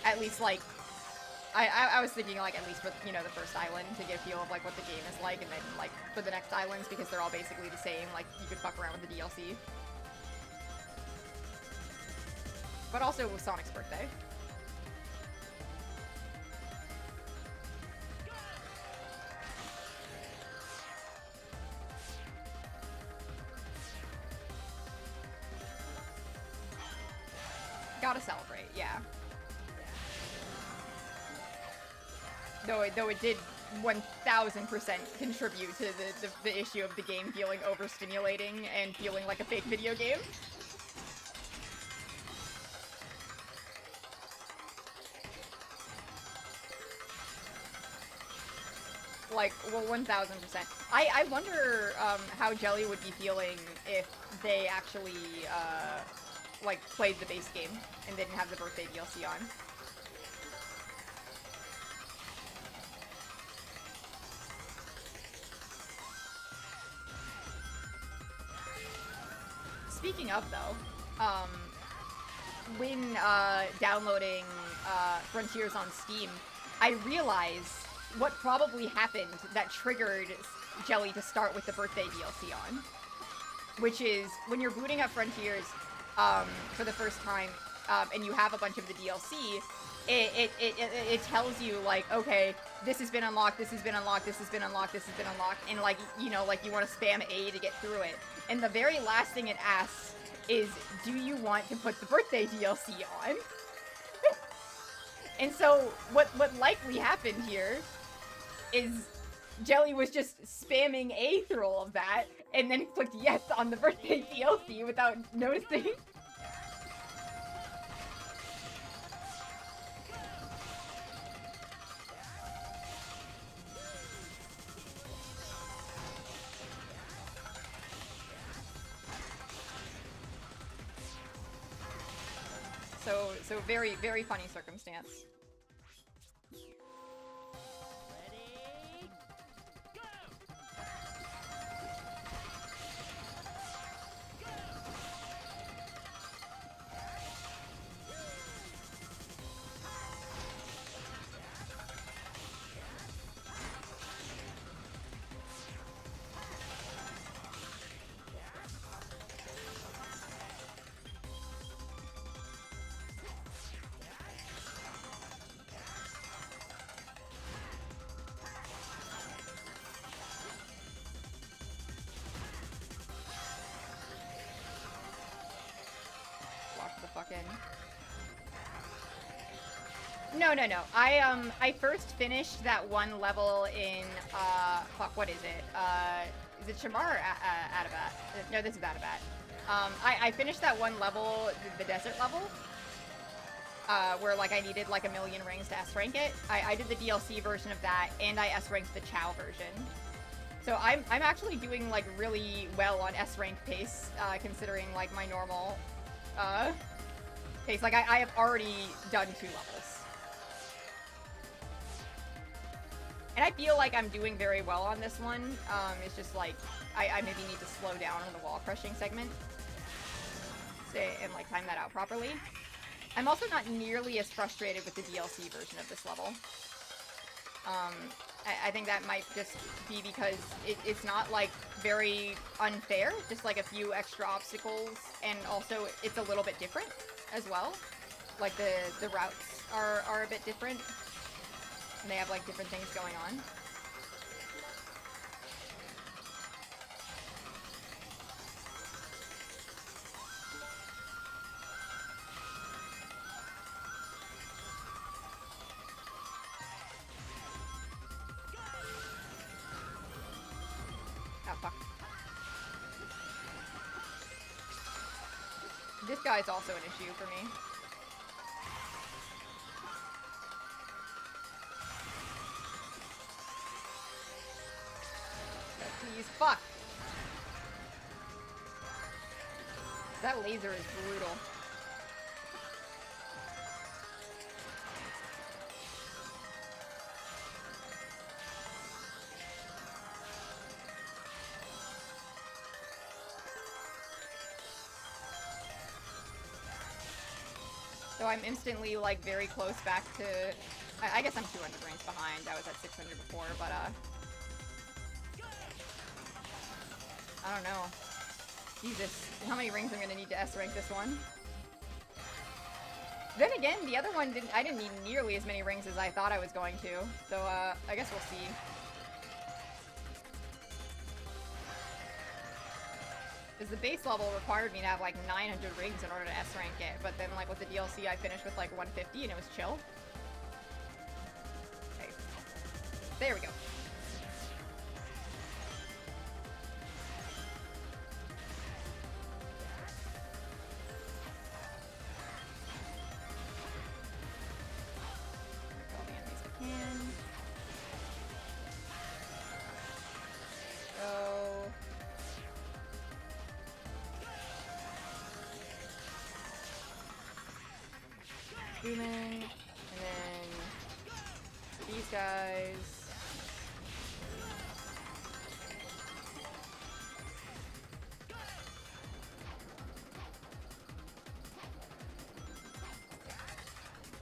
A: At least, like, I was thinking, like, at least for, you know, the first island to get a feel of, like, what the game is like, and then, like, for the next islands, because they're all basically the same, like, you could fuck around with the DLC. But also it was Sonic's birthday. Gotta celebrate, yeah. Though it did 1000% contribute to the issue of the game feeling overstimulating and feeling like a fake video game. Like, well, 1000%. I wonder how Jelly would be feeling if they actually like, played the base game and didn't have the birthday DLC on. Speaking of, though, when downloading Frontiers on Steam, I realized what probably happened that triggered Jelly to start with the birthday DLC on. Which is, when you're booting up Frontiers for the first time, and you have a bunch of the DLC, it tells you, like, okay, this has been unlocked, this has been unlocked, this has been unlocked, this has been unlocked, and, like, you know, like, you want to spam A to get through it. And the very last thing it asks is, do you want to put the birthday DLC on? And so, what likely happened here is Jelly was just spamming A through all of that, and then clicked yes on the birthday DLC without noticing. So very, very funny circumstance. No. I first finished that one level in, fuck, what is it? Is it Shamar or Adabat? No, this is Adabat. I finished that one level, the desert level, where, like, I needed, like, 1,000,000 rings to S-rank it. I did the DLC version of that, and I S-ranked the Chow version. So I'm actually doing, like, really well on S-rank pace, considering, like, my normal, pace. Like, I have already done 2 levels. And I feel like I'm doing very well on this one. It's just like, I maybe need to slow down on the wall crushing segment. And like time that out properly. I'm also not nearly as frustrated with the DLC version of this level. I think that might just be because it's not like very unfair, just like a few extra obstacles, and also it's a little bit different as well. Like the routes are a bit different. And they have, like, different things going on. Oh, fuck. This guy's also an issue for me. Please, fuck! That laser is brutal. So I'm instantly, like, very close back to... I guess I'm 200 ranks behind. I was at 600 before, but, I don't know. Jesus, how many rings I'm gonna need to S-rank this one? Then again, the other one I didn't need nearly as many rings as I thought I was going to. So, I guess we'll see. Because the base level required me to have like 900 rings in order to S-rank it, but then like with the DLC I finished with like 150 and it was chill. Okay. There we go. Human, and then these guys.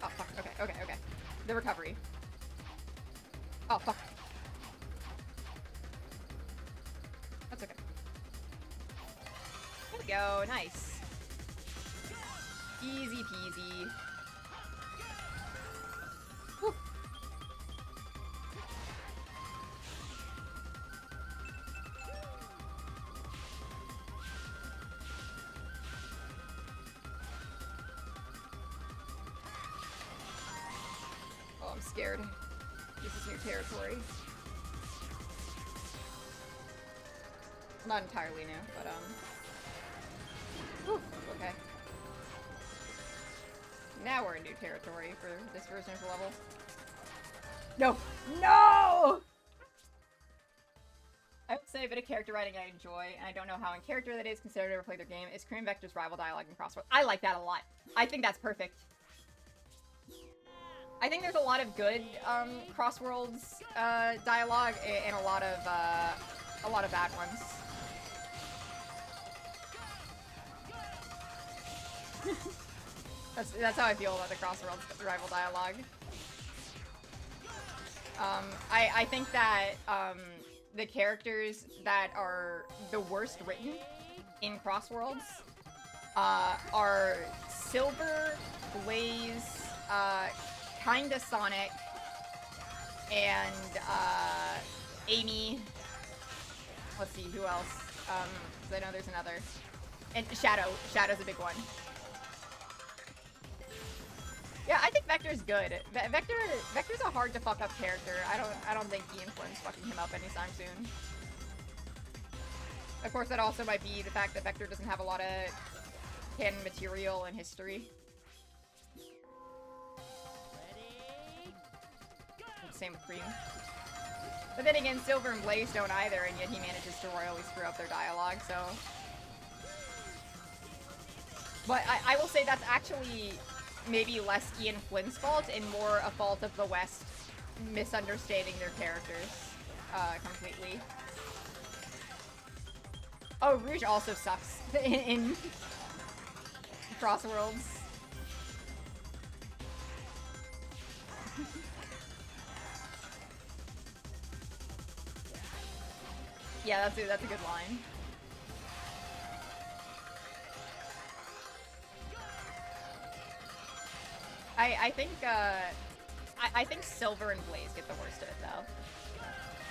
A: Oh fuck, okay. The recovery. Oh fuck. That's okay. There we go, nice. Easy peasy. Whew. Oh, I'm scared. This is new territory. Not entirely new, but whew, okay. Now we're in new territory for this version of the level. No! No! I would say say a bit of character writing I enjoy, and I don't know how in character that is considered to ever play their game, is Korean Vector's rival dialogue in Crossworld. I like that a lot. I think that's perfect. I think there's a lot of good Crossworlds dialogue and a lot of bad ones. That's how I feel about the Crossworlds rival dialogue. I think that the characters that are the worst written in Crossworlds are Silver, Blaze, kinda Sonic, and Amy. Let's see, who else? 'Cause I know there's another. And Shadow. Shadow's a big one. Yeah, I think Vector's good. Vector's a hard to fuck up character. I don't think Ian Flynn's fucking him up anytime soon. Of course, that also might be the fact that Vector doesn't have a lot of canon material and history. Same with Cream. But then again, Silver and Blaze don't either, and yet he manages to royally screw up their dialogue, so... But I will say that's actually maybe less Ian Flynn's fault and more a fault of the West misunderstanding their characters completely. Oh, Rouge also sucks in Crossworlds. Yeah, that's a good line. I think Silver and Blaze get the worst of it though.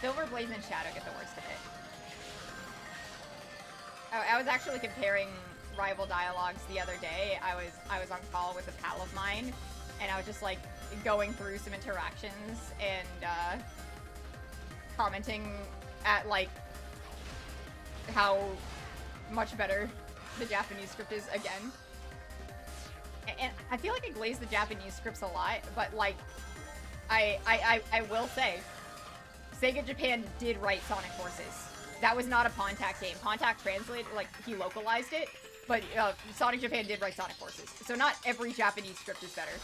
A: Silver, Blaze, and Shadow get the worst of it. I was actually comparing rival dialogues the other day. I was on call with a pal of mine, and I was just like going through some interactions and commenting at like how much better the Japanese script is again. And I feel like I glaze the Japanese scripts a lot, but like I will say Sega Japan did write Sonic Forces. That was not a Pontac game. Pontac translated, like, he localized it, but Sonic Japan did write Sonic Forces. So not every Japanese script is better.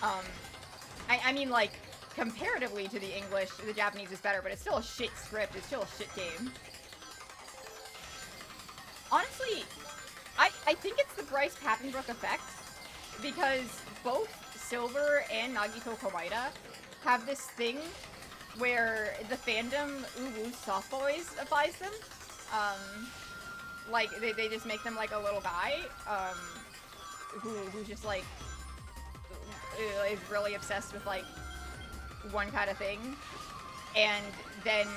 A: I mean, like, comparatively to the English, the Japanese is better, but it's still a shit script. It's still a shit game. Honestly, I think it's the Bryce Papenbrook effect, because both Silver and Nagito Kawaii have this thing where the fandom ooh soft boys advise them. Like they just make them like a little guy who's just like is really obsessed with like one kind of thing, and then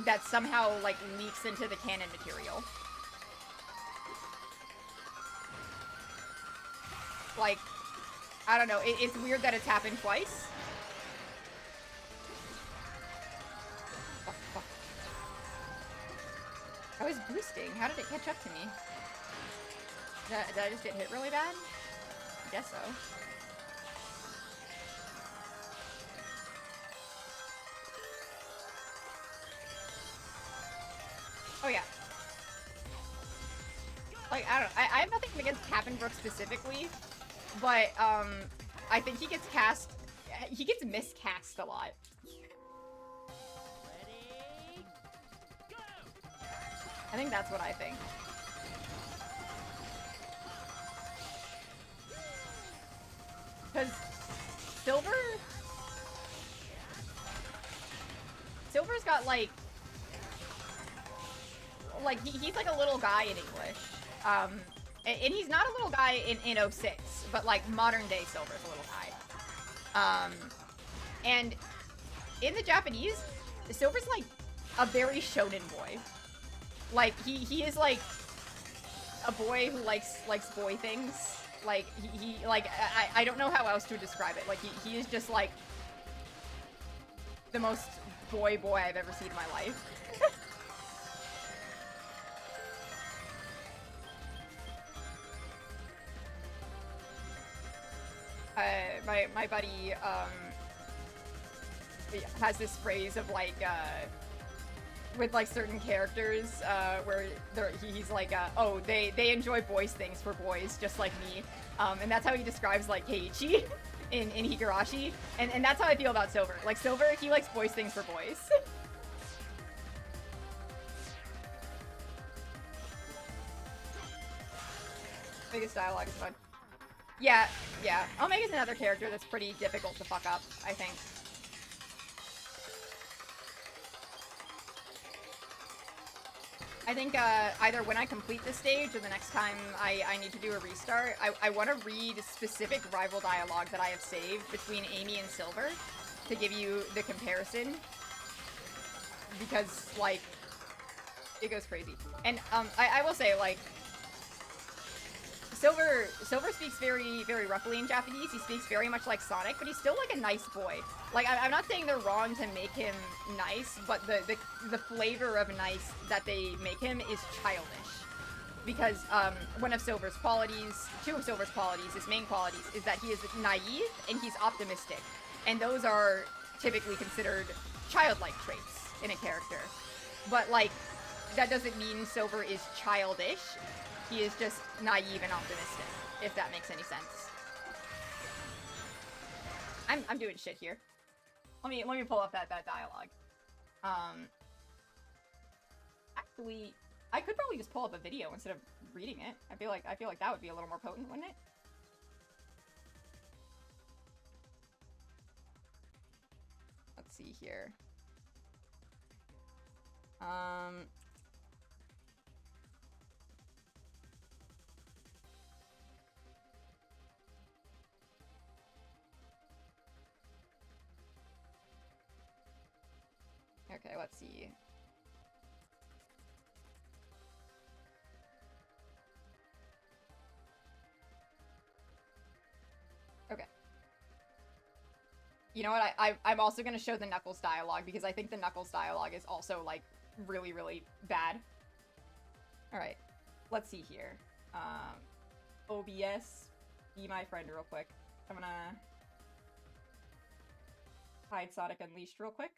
A: that somehow like leaks into the canon material. Like, I don't know, it's weird that it's happened twice. I was boosting. How did it catch up to me? Did I just get hit really bad? I guess so. Oh yeah. Like, I don't know. I have nothing against Papenbrook specifically, but I think he gets miscast a lot. I think that's what I think. Because Silver's got like he's like a little guy in English. And he's not a little guy in 06, but like modern day Silver's a little guy. And in the Japanese, Silver's like a very shonen boy. Like he is like a boy who likes boy things. Like he like I don't know how else to describe it. Like he is just like the most boy I've ever seen in my life. My buddy has this phrase of like with like certain characters where he's like, oh, they enjoy boys things for boys, just like me. And that's how he describes like Keiichi in Higurashi. And that's how I feel about Silver. Like Silver, he likes boys things for boys. Biggest dialogue is fun. Yeah. Omega's another character that's pretty difficult to fuck up, I think. I think either when I complete this stage or the next time I need to do a restart, I want to read specific rival dialogue that I have saved between Amy and Silver to give you the comparison. Because, like, it goes crazy. And I will say, like, Silver speaks very, very roughly in Japanese. He speaks very much like Sonic, but he's still like a nice boy. Like I'm not saying they're wrong to make him nice, but the flavor of nice that they make him is childish. Because one of Silver's qualities, two of Silver's qualities, his main qualities, is that he is naive and he's optimistic, and those are typically considered childlike traits in a character. But like that doesn't mean Silver is childish. He is just naive and optimistic, if that makes any sense. I'm doing shit here. Let me pull up that dialogue. Actually, I could probably just pull up a video instead of reading it. I feel like that would be a little more potent, wouldn't it? Let's see here. Okay, let's see. Okay. You know what? I'm also gonna show the Knuckles dialogue because I think the Knuckles dialogue is also like really, really bad. Alright. Let's see here. OBS. Be my friend real quick. I'm gonna hide Sonic Unleashed real quick.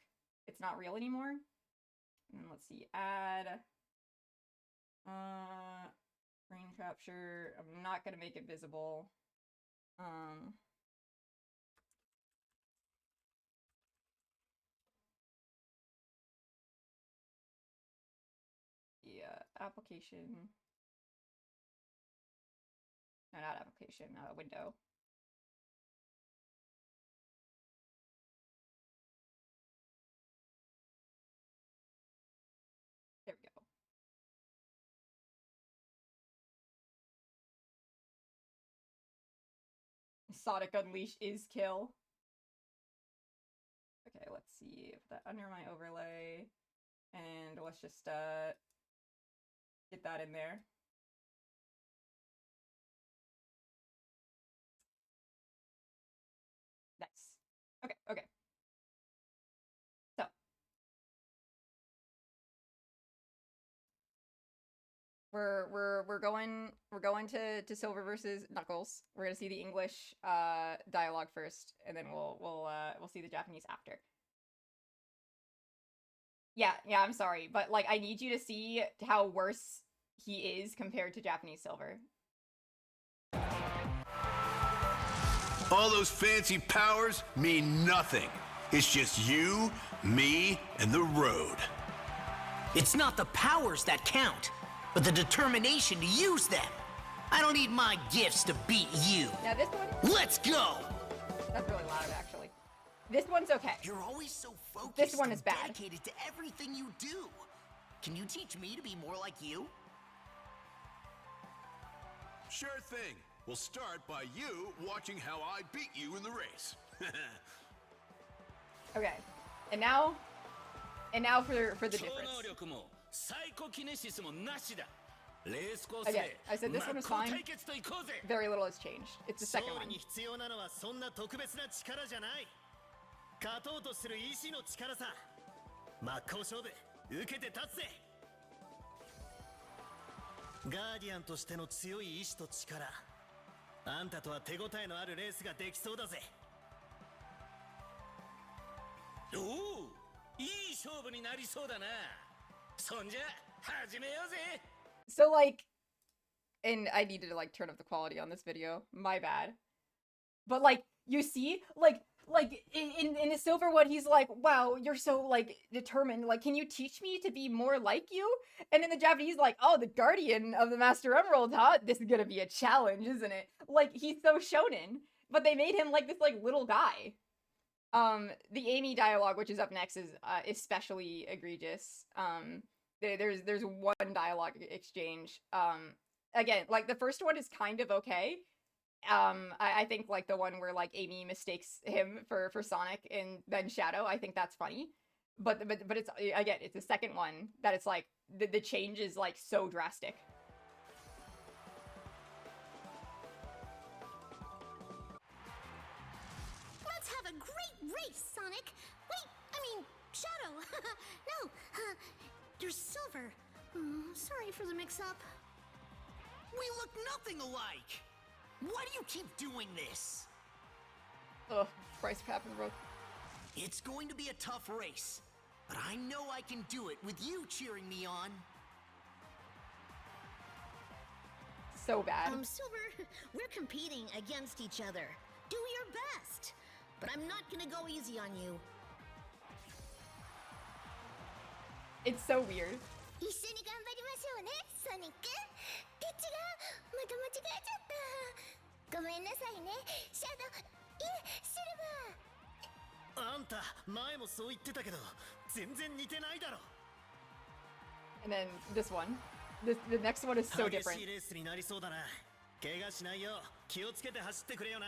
A: It's not real anymore. And let's see, add screen capture. I'm not gonna make it visible. Yeah, application. No, not application, window. There we go. Sonic Unleashed is kill. Okay, let's see. Put that under my overlay. And let's just get that in there. Nice. Okay. So we're going to Silver versus Knuckles. We're gonna see the English dialogue first, and then we'll see the Japanese after. Yeah, I'm sorry, but like I need you to see how worse he is compared to Japanese Silver.
B: All those fancy powers mean nothing. It's just you, me, and the road.
C: It's not the powers that count, but the determination to use them. I don't need my gifts to beat you.
A: Now this one...
C: Let's go!
A: That's really loud, actually. This one's okay.
C: You're always so focused.
A: This one is bad.
C: Dedicated to everything you do. Can you teach me to be more like you?
B: Sure thing. We'll start by you watching how I beat you in the race.
A: Okay. And now for the difference. Again, I said this one was fine. Very little has changed. It's the second one.
D: 勝とうとする意志の力さ。真っ向勝負、受けて立つぜ。ガーディアンとしての強い意志と力。あんたとは手応えのあるレースができそうだぜ。おお、いい勝負になりそうだな。そんじゃ始めようぜ
A: So like, and I needed to like turn up the quality on this video. My bad. But like, you see, like in the silver one, he's like, "Wow, you're so like determined. Like, can you teach me to be more like you?" And in the Japanese, like, "Oh, the guardian of the Master Emerald, huh? This is gonna be a challenge, isn't it?" Like, he's so shonen, but they made him like this like little guy. The Amy dialogue, which is up next, is especially egregious. There's one dialogue exchange. Again, like the first one is kind of okay. I think like the one where like Amy mistakes him for Sonic and then Shadow, I think that's funny. But it's again, it's the second one that it's like the change is like so drastic.
E: Let's have a great race, Sonic! Wait, I mean, Shadow! No, you're Silver. Sorry for the mix-up.
C: We look nothing alike! Why do you keep doing this?
A: Ugh, Bryce Papenbrook.
C: It's going to be a tough race, but I know I can do it with you cheering me on.
A: So bad.
E: Silver, we're competing against each other. Do your best. But I'm not gonna go easy on you.
A: It's so weird.
E: 一緒に頑張りましょうね、ソニック。って違う、また間違えちゃった。ごめんなさいね、シャドウ。いえ、シルバー。
D: あんた前もそう言ってたけど全然似てないだろ
A: And then this one. The next one is so
D: 激
A: different.
D: しいレースになりそうだな怪我しないよう気をつけて走ってくれよな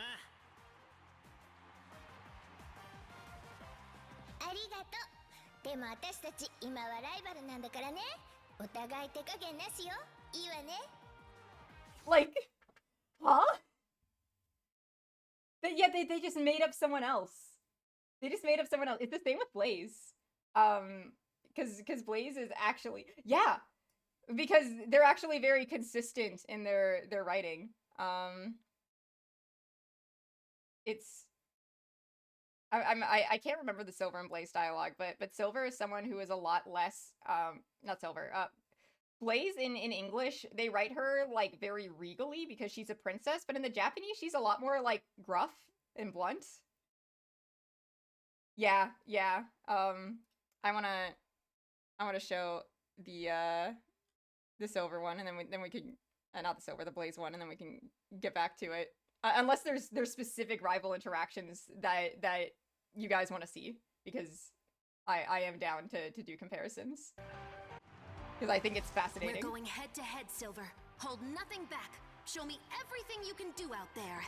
E: ありがとう。でも私たち今はライバルなんだからね。お互い手加減なしよ。いいわね。
A: Like, huh? Yeah, they just made up someone else. They just made up someone else. It's the same with Blaze. Because Blaze is actually, yeah, because they're actually very consistent in their writing. It's I can't remember the Silver and Blaze dialogue, but Silver is someone who is a lot less not Silver. Blaze in English, they write her like very regally because she's a princess, but in the Japanese she's a lot more like gruff and blunt. Yeah. I wanna show the Silver one, and then we can not the Silver, the Blaze one, and then we can get back to it. Unless there's specific rival interactions that you guys want to see, because I am down to do comparisons. Because I think it's fascinating.
F: We're going head to head, Silver. Hold nothing back. Show me everything you can do out there.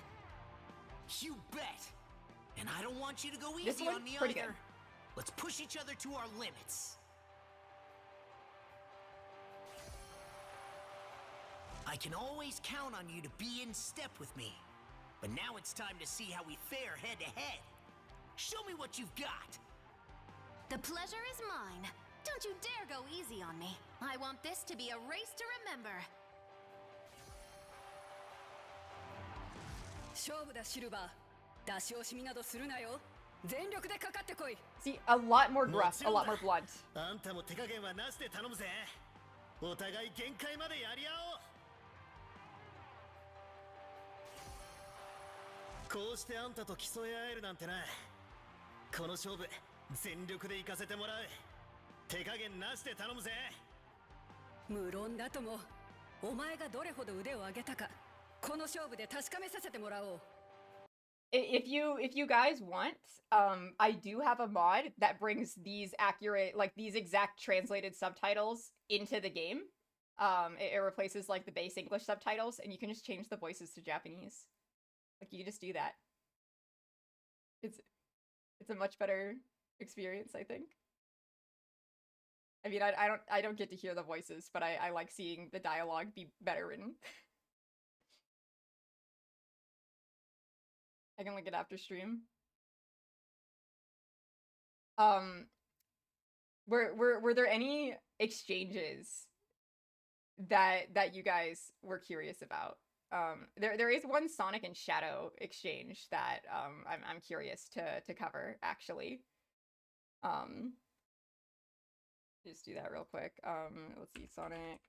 C: You bet! And I don't want you to go
A: This
C: easy
A: one's
C: on me
A: pretty
C: either.
A: good.
C: Let's push each other to our limits. I can always count on you to be in step with me. But now it's time to see how we fare head to head. Show me what you've got.
F: The pleasure is mine. Don't you dare go easy on me. I want this to be a race to remember.
G: 勝負だシルバー出し惜しみなどするなよ全力でかかってこい
A: See, a lot more gruff, a lot more blunt.
D: あんたも手加減はなしで頼むぜお互い限界までやり合おうこうしてあんたと競い合えるなんてなこの勝負全力で行かせてもらう手加減なしで頼むぜ
G: 無論だともお前がどれほど腕を上げたかこの勝負で確かめさせてもらおう
A: If you guys want, I do have a mod that brings these accurate, like these exact translated subtitles into the game. It replaces like the base English subtitles, and you can just change the voices to Japanese. Like you can just do that. It's a much better experience, I think. I mean, I don't get to hear the voices, but I like seeing the dialogue be better written. I can link it after stream. Were there any exchanges that you guys were curious about? There is one Sonic and Shadow exchange that I'm curious to cover actually. Just do that real quick. Let's see, Sonic.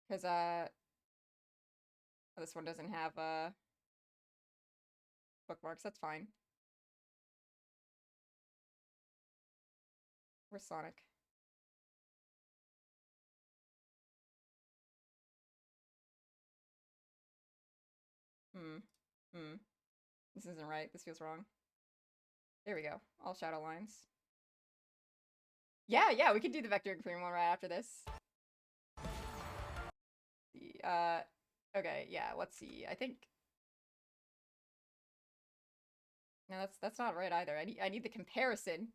A: Because this one doesn't have bookmarks. That's fine. Where's Sonic? This isn't right. This feels wrong. There we go. All shadow lines. Yeah, we could do the Vector and Cream one right after this. Okay, yeah, let's see. I think... No, that's not right either. I need the comparison.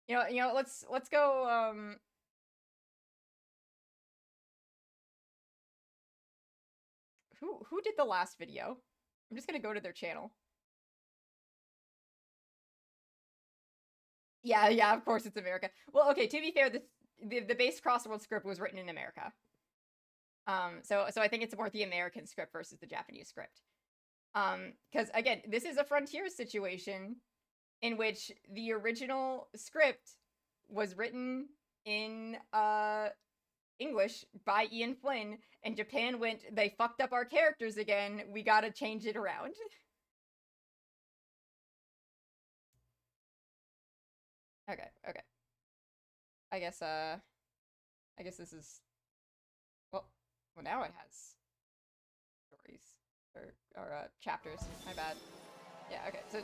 A: You know, let's go, Who did the last video? I'm just gonna go to their channel. Yeah, of course it's America. Well, okay, to be fair, the base Crossworld script was written in America. So I think it's more the American script versus the Japanese script. Because again, this is a frontier situation in which the original script was written in English by Ian Flynn, and Japan went, they fucked up our characters again, we gotta change it around. Okay. I guess this is... Well, now it has stories. Or chapters. My bad. Yeah, okay, so...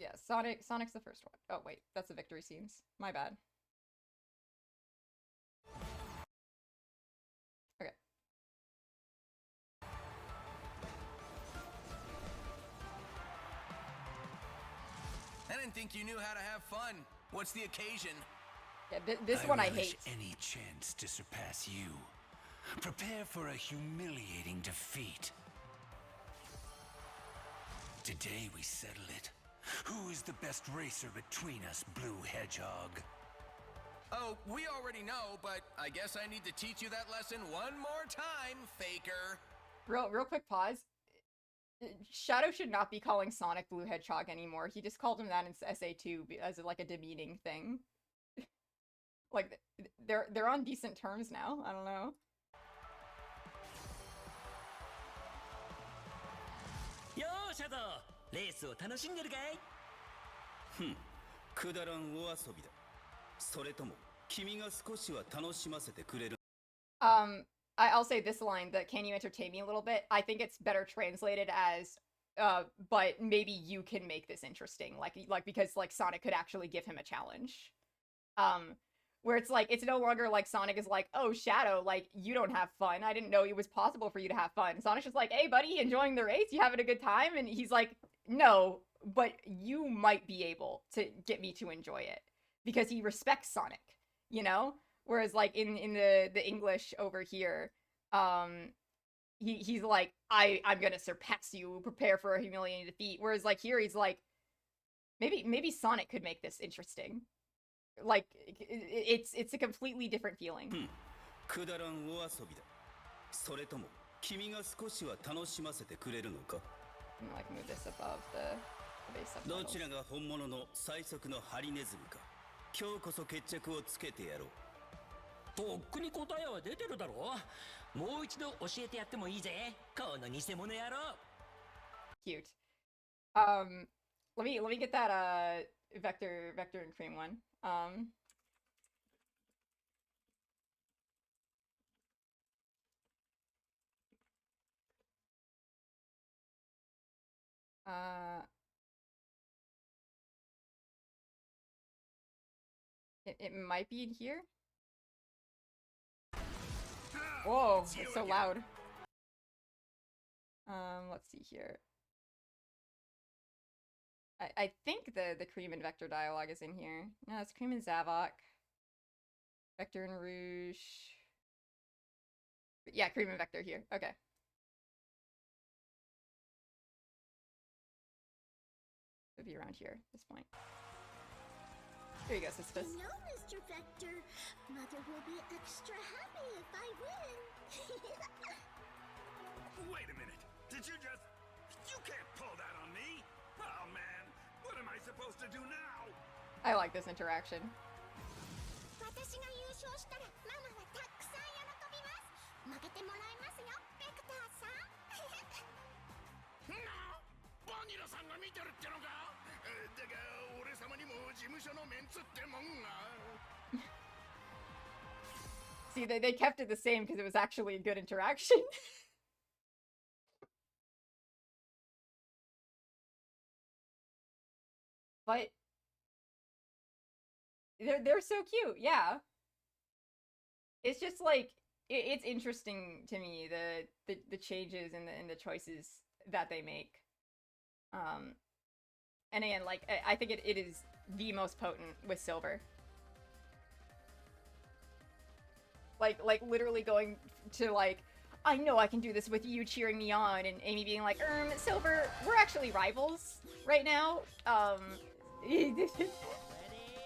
A: Yeah, Sonic's the first one. Oh, wait, that's the victory scenes. My bad. Okay.
B: I didn't think you knew how to have fun. What's the occasion?
A: Yeah, this one I
B: relish
A: hate.
B: any chance to surpass you. Prepare for a humiliating defeat. Today we settle it. Who is the best racer between us, Blue Hedgehog? Oh, we already know, but I guess I need to teach you that lesson one more time, faker.
A: Real quick pause. Shadow should not be calling Sonic Blue Hedgehog anymore. He just called him that in SA2 as like a demeaning thing. Like, they're on decent terms now. I don't know.
D: よーシャドウレースを楽しんでるかいくだらんお遊びだそれとも君が少しは楽しませてくれる
A: I'll say this line, that can you entertain me a little bit? I think it's better translated as, but maybe you can make this interesting. Like because, like, Sonic could actually give him a challenge. Where it's like, it's no longer like Sonic is like, oh, Shadow, like, you don't have fun. I didn't know it was possible for you to have fun. Sonic's just like, hey, buddy, enjoying the race? You having a good time? And he's like, no, but you might be able to get me to enjoy it. Because he respects Sonic, you know? Whereas, like, in the English over here, he's like, I'm gonna surpass you, prepare for a humiliating defeat. Whereas, like, here he's like, maybe Sonic could make this interesting. Like, it's a completely different feeling.
D: くだらんお遊びだそれとも君が少しは楽しませてくれるのか
A: Like, move this above the base subtitles.
D: どちらが本物の最速のハリネズミか今日こそ決着をつけてやろう
H: とっくに答えは出てるだろもう一度教えてやってもいいぜこの偽物野郎
A: Cute. Let me get that Vector and Cream one. It might be in here. Whoa, it's so loud. Let's see here. I think the Cream and Vector dialogue is in here. No, it's Cream and Zavok. Vector and Rouge. Yeah, Cream and Vector here. Okay. It'll be around here at this point. There you go, Sisyphus.
E: You know, Mr. Vector, Mother will be extra happy if I win.
I: Wait a minute. Did you just... You can't pull that on me. Oh, man. What am I supposed to do now?
A: I like this interaction.
E: 私が優勝したらママはたくさん喜びます。負けてもらいますよ、ベクターさん。
I: なあ、バニラさんが見てるってのか？だが、俺様にも事務所のメンツってもんが。
A: See, they kept it the same because it was actually a good interaction. But they're so cute, yeah. It's just like it's interesting to me the changes and the choices that they make. And again, like I think it is the most potent with Silver. Like literally going to like, I know I can do this with you cheering me on, and Amy being like, Silver, we're actually rivals right now.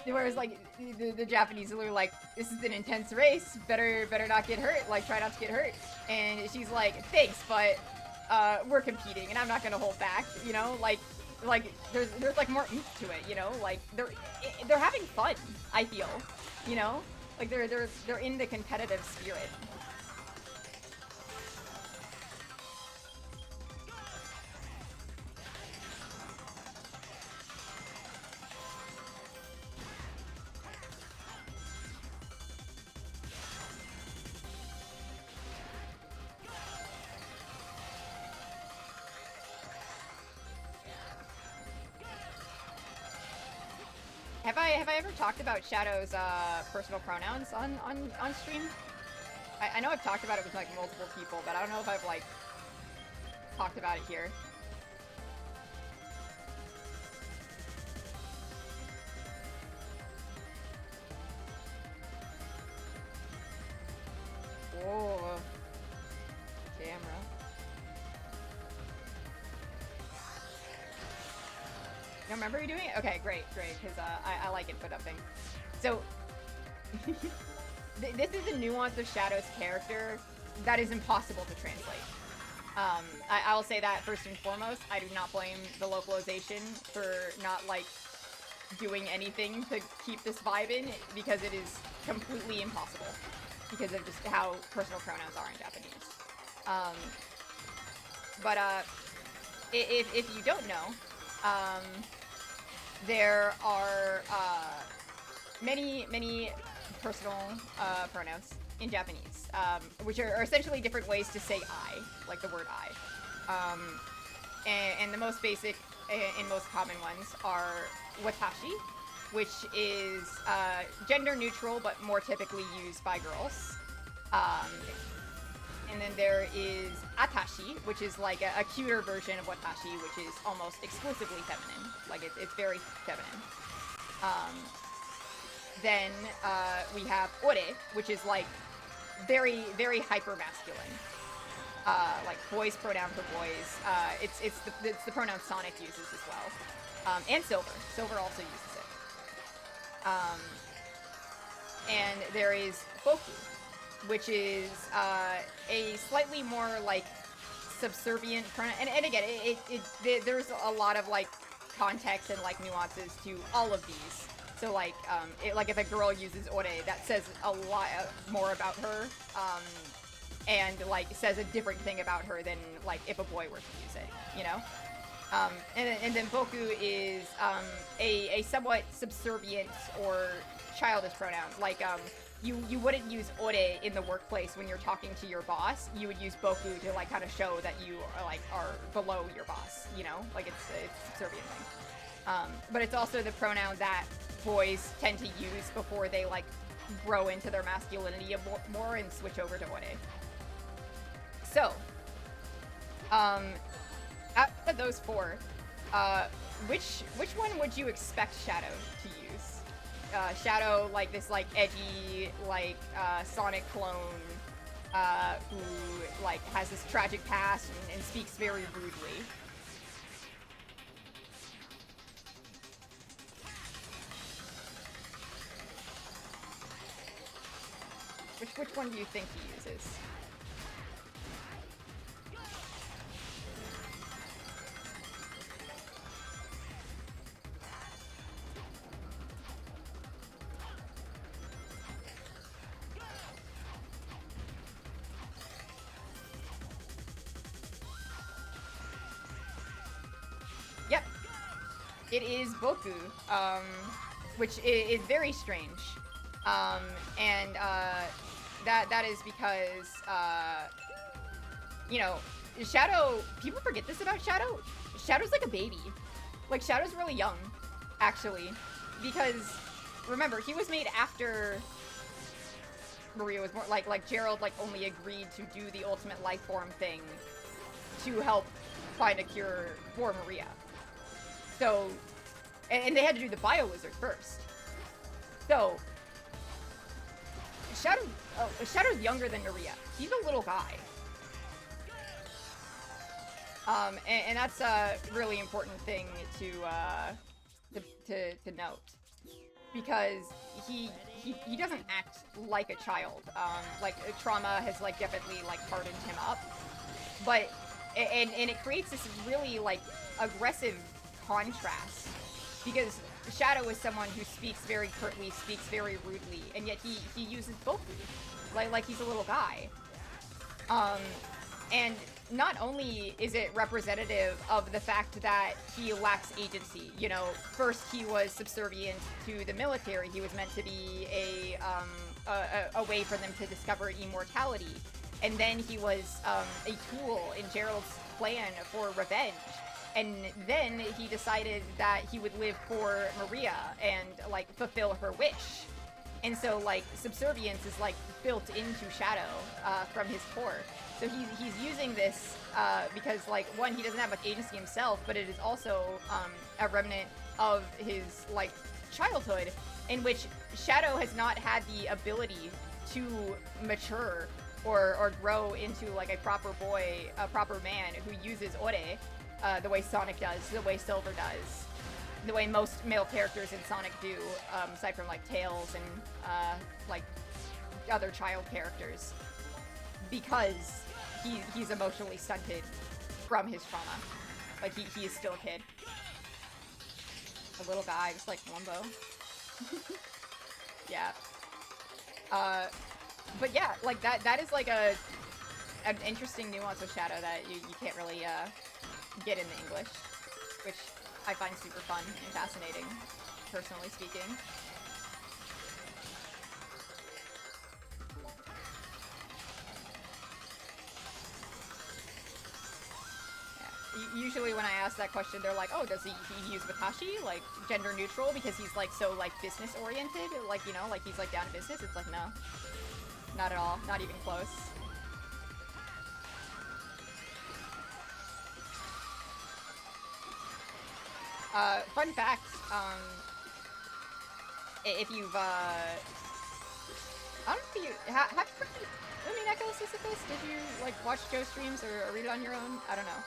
A: Whereas like the Japanese are like, this is an intense race, better not get hurt, like try not to get hurt. And she's like, thanks, but we're competing and I'm not gonna hold back, you know, like there's like more oomph to it, you know, like they're having fun, I feel, you know, like they're in the competitive spirit. Have I ever talked about Shadow's personal pronouns on stream? I know I've talked about it with like multiple people, but I don't know if I've like talked about it here. Whoa. Camera. You remember you doing it? Okay, great, because I like input upping. So, this is a nuance of Shadow's character that is impossible to translate. I'll say that first and foremost. I do not blame the localization for not, like, doing anything to keep this vibe in, because it is completely impossible because of just how personal pronouns are in Japanese. But if you don't know, there are many personal pronouns in Japanese, which are essentially different ways to say I, like the word I. And the most basic and most common ones are watashi, which is gender neutral but more typically used by girls. And then there is atashi, which is like a cuter version of watashi, which is almost exclusively feminine. Like it's very feminine. Then we have ore, which is like very, very hyper masculine. Like boys pronoun for boys. It's the pronoun Sonic uses as well. And Silver. Silver also uses it. And there is boku, which is a slightly more like subservient pronoun, and again, there's a lot of like context and like nuances to all of these. So like, like if a girl uses ore, that says a lot more about her, and like says a different thing about her than like if a boy were to use it, you know. And then boku is a somewhat subservient or childish pronoun, like You wouldn't use ore in the workplace when you're talking to your boss. You would use boku to like kind of show that you are below your boss, you know? Like it's a subservient thing. But it's also the pronoun that boys tend to use before they like grow into their masculinity more and switch over to ore. So, out of those four, which one would you expect Shadow to use? Shadow, like this like edgy like Sonic clone who like has this tragic past and speaks very rudely. Which one do you think he uses? Yep. It is Boku, which is very strange. And that is because, you know, Shadow, people forget this about Shadow. Shadow's like a baby. Like, Shadow's really young, actually. Because, remember, he was made after Maria was born. Like Gerald, like, only agreed to do the ultimate life form thing to help find a cure for Maria. So, and they had to do the Bio Wizard first. So, Shadow's younger than Maria. He's a little guy. And that's a really important thing to note, because he doesn't act like a child. Like, trauma has like definitely like hardened him up, but and it creates this really like aggressive contrast, because Shadow is someone who speaks very curtly, speaks very rudely, and yet he uses Boku like he's a little guy. And not only is it representative of the fact that he lacks agency, you know, first he was subservient to the military, he was meant to be a way for them to discover immortality, and then he was a tool in Gerald's plan for revenge, and then he decided that he would live for Maria and, like, fulfill her wish. And so, like, subservience is, like, built into Shadow from his core. So he's using this because, like, one, he doesn't have much agency himself, but it is also a remnant of his, like, childhood, in which Shadow has not had the ability to mature or grow into, like, a proper boy, a proper man who uses Ore the way Sonic does, the way Silver does, the way most male characters in Sonic do, aside from, like, Tails and, like, other child characters, because he's emotionally stunted from his trauma. Like, he is still a kid. A little guy, just like Columbo. Yeah. But yeah, like, that is, like, an interesting nuance of Shadow that you can't really, get in the English, which I find super fun and fascinating, personally speaking. Yeah. Usually when I ask that question, they're like, oh, does he use Watashi, like, gender neutral, because he's, like, so, like, business oriented, like, you know, like, he's, like, down to business? It's like, no. Not at all. Not even close. Fun fact, if you've, I don't know if you, have you read Umineko Sisyphus? Did you, like, watch Joe streams or read it on your own? I don't know.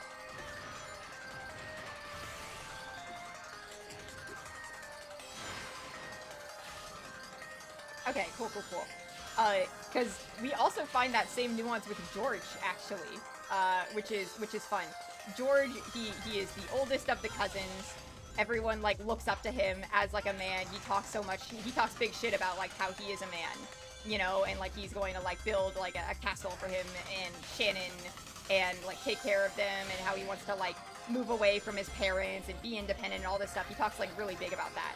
A: Okay, cool. Because we also find that same nuance with George, actually, which is fun. George, he is the oldest of the cousins. Everyone, like, looks up to him as, like, a man. He talks so much, he talks big shit about, like, how he is a man, you know, and, like, he's going to, like, build, like, a castle for him and Shannon, and, like, take care of them, and how he wants to, like, move away from his parents and be independent and all this stuff. He talks, like, really big about that.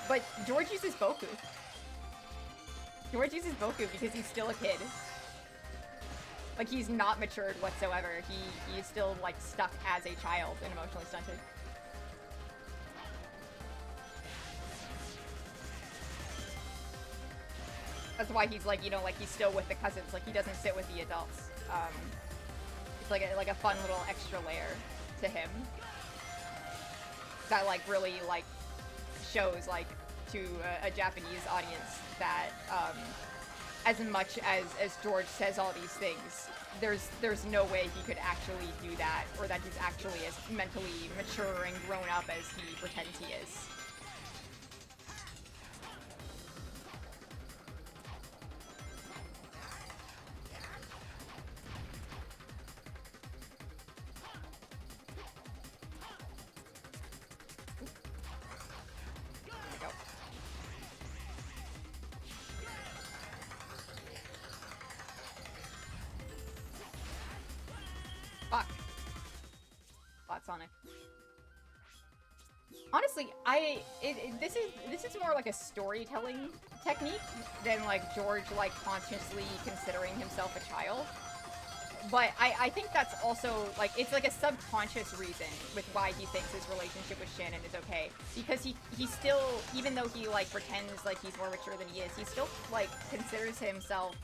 A: But George uses Boku. George uses Boku because he's still a kid. Like, he's not matured whatsoever. He is still, like, stuck as a child and emotionally stunted. That's why he's, like, you know, like, he's still with the cousins. Like, he doesn't sit with the adults. It's like a fun little extra layer to him that, like, really, like, shows, like, to a Japanese audience that, as much as George says all these things, there's no way he could actually do that, or that he's actually as mentally mature and grown up as he pretends he is. Sonic. Honestly, this is more like a storytelling technique than like George like consciously considering himself a child. But I think that's also like it's like a subconscious reason with why he thinks his relationship with Shannon is okay, because he still, even though he like pretends like he's more mature than he is, he still like considers himself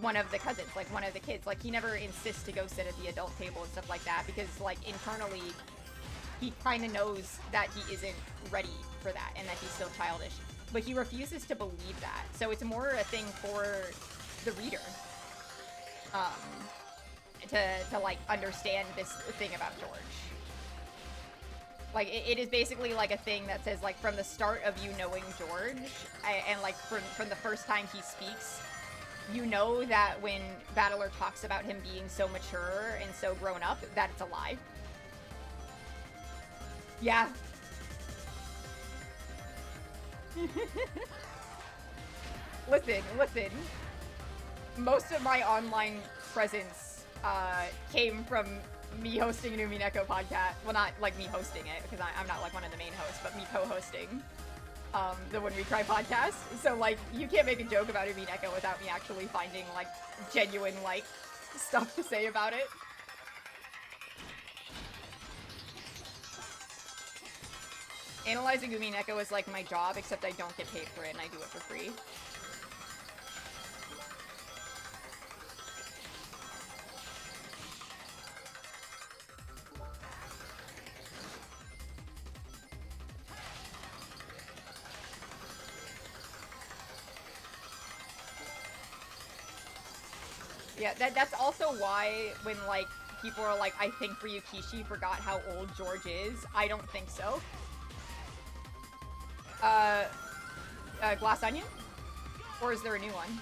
A: one of the cousins, like one of the kids. Like he never insists to go sit at the adult table and stuff like that, because like internally he kind of knows that he isn't ready for that and that he's still childish, but he refuses to believe that. So it's more a thing for the reader to like understand this thing about George. Like it is basically like a thing that says like from the start of you knowing George and like from the first time he speaks, you know that when Battler talks about him being so mature and so grown up, that it's a lie. Yeah. Listen. Most of my online presence came from me hosting an Umineko podcast. Well, not like me hosting it, because I'm not like one of the main hosts, but me co-hosting the When We Cry podcast. So like, you can't make a joke about Umineko without me actually finding like genuine like stuff to say about it. Analyzing Umineko is like my job, except I don't get paid for it and I do it for free. Yeah, that's also why when like people are like, I think Ryukishi forgot how old George is, I don't think so. Glass Onion? Or is there a new one?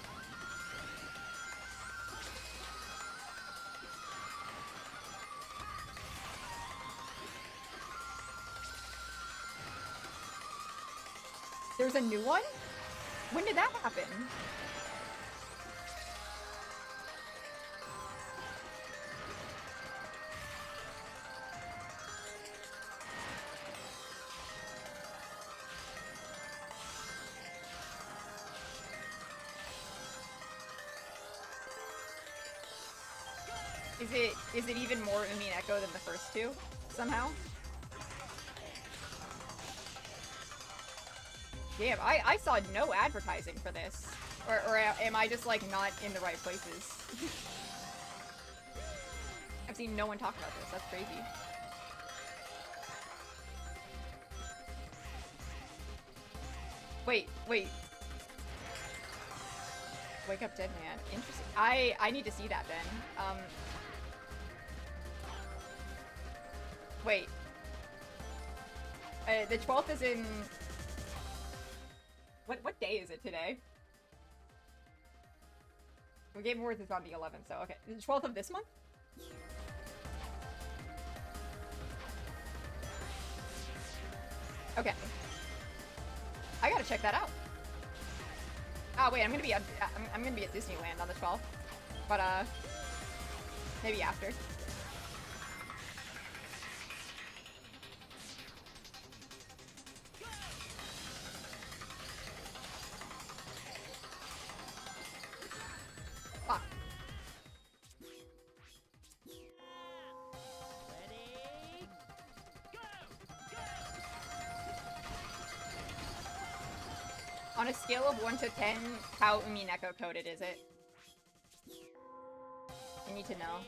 A: There's a new one? When did that happen? Is it even more Umineko than the first two, somehow? Damn, I saw no advertising for this. Or am I just, like, not in the right places? I've seen no one talk about this, that's crazy. Wait. Wake Up Dead Man. Interesting. I need to see that then. Wait. The 12th is in... What day is it today? The Game Awards is on the 11th, so okay. The 12th of this month? Okay. I gotta check that out. Oh wait, I'm gonna be at Disneyland on the 12th. But maybe after. Fuck. On a scale of 1 to 10, how Umineko coded is it? I need to know.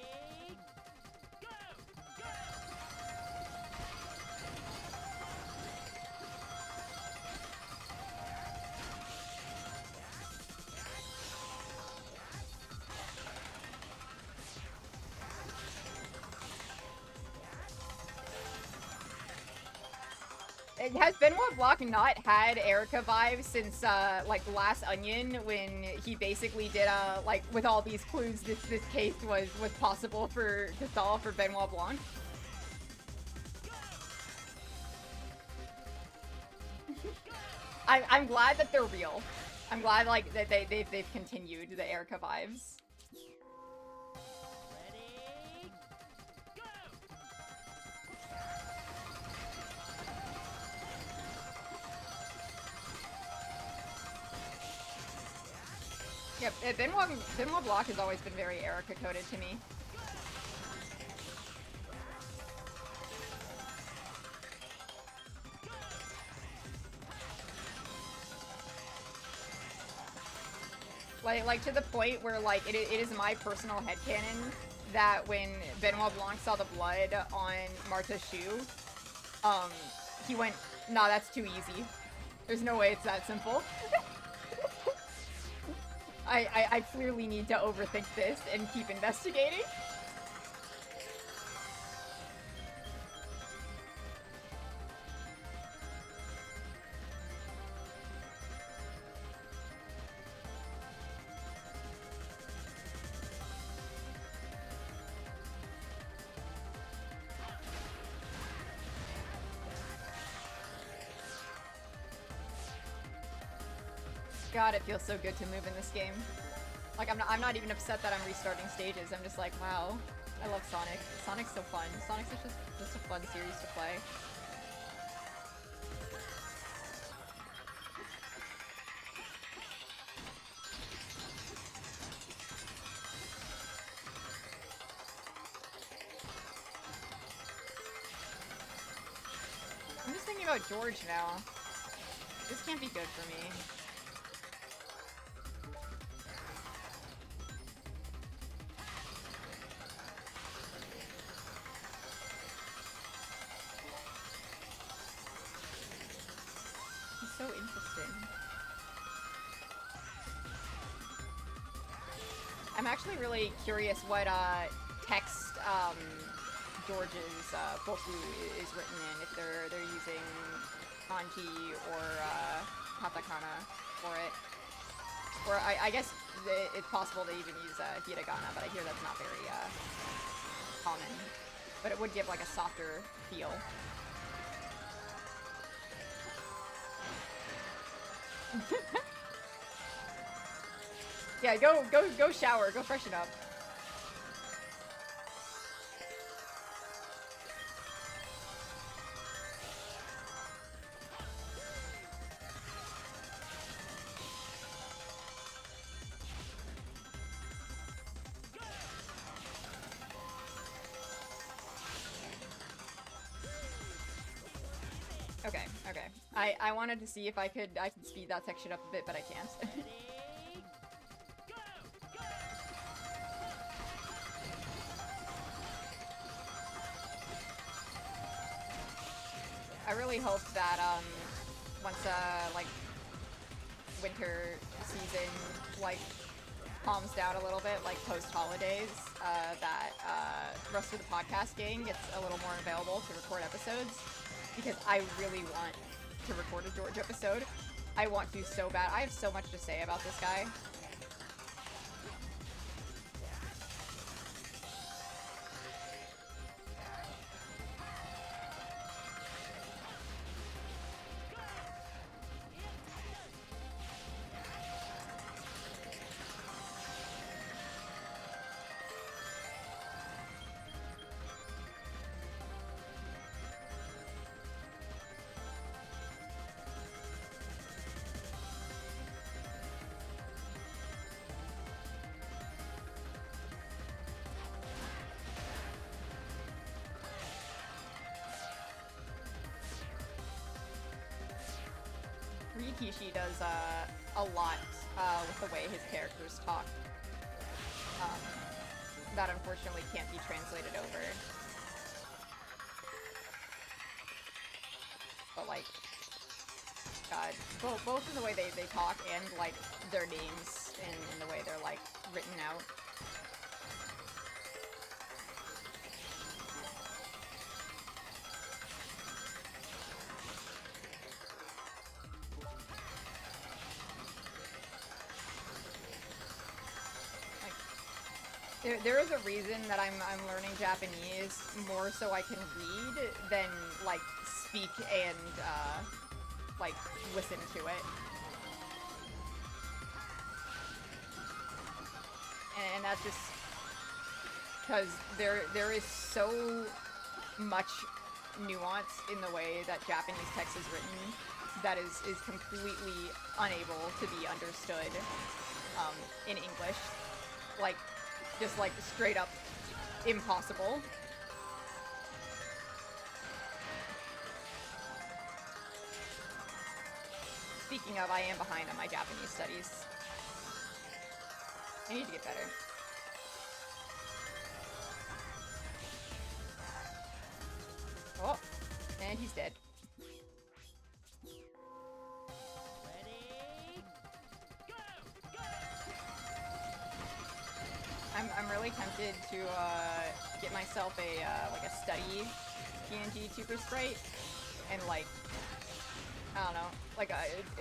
A: Has Benoit Blanc not had Erica vibes since, like, Glass Onion, when he basically did, like, with all these clues, this case was possible to solve for Benoit Blanc? I'm glad that they're real. I'm glad, like, that they've continued the Erica vibes. Yep, Benoit Block has always been very Erica coded to me. Like to the point where like it is my personal headcanon that when Benoit Blanc saw the blood on Marta's shoe, he went, nah, that's too easy. There's no way it's that simple. I clearly need to overthink this and keep investigating. God, it feels so good to move in this game. Like, I'm not even upset that I'm restarting stages. I'm just like, wow, I love Sonic. Sonic's so fun. Sonic's just a fun series to play. I'm just thinking about George now. This can't be good for me. So interesting. I'm actually really curious what text George's boku is written in. If they're using kanji or katakana for it, or I guess it's possible they even use hiragana, but I hear that's not very common. But it would give like a softer feel. Yeah, go shower, go freshen up. Okay. I wanted to see if I could speed that section up a bit, but I can't. I really hope that once like winter season like calms down a little bit, like post holidays, that rest of the podcast gang gets a little more available to record episodes, because I really want to record a George episode. I want to so bad. I have so much to say about this guy. Rikishi does a lot with the way his characters talk. That unfortunately can't be translated over. But like, God, both in the way they talk and like their names in the way they're like written out. There is a reason that I'm learning Japanese more so I can read than like speak and like listen to it. And that's just because there is so much nuance in the way that Japanese text is written that is completely unable to be understood in English. Like, just like straight up impossible. Speaking of, I am behind on my Japanese studies. I need to get better. Oh, and he's dead. I'm really tempted to get myself a like a study PNG Super Sprite and like I don't know, like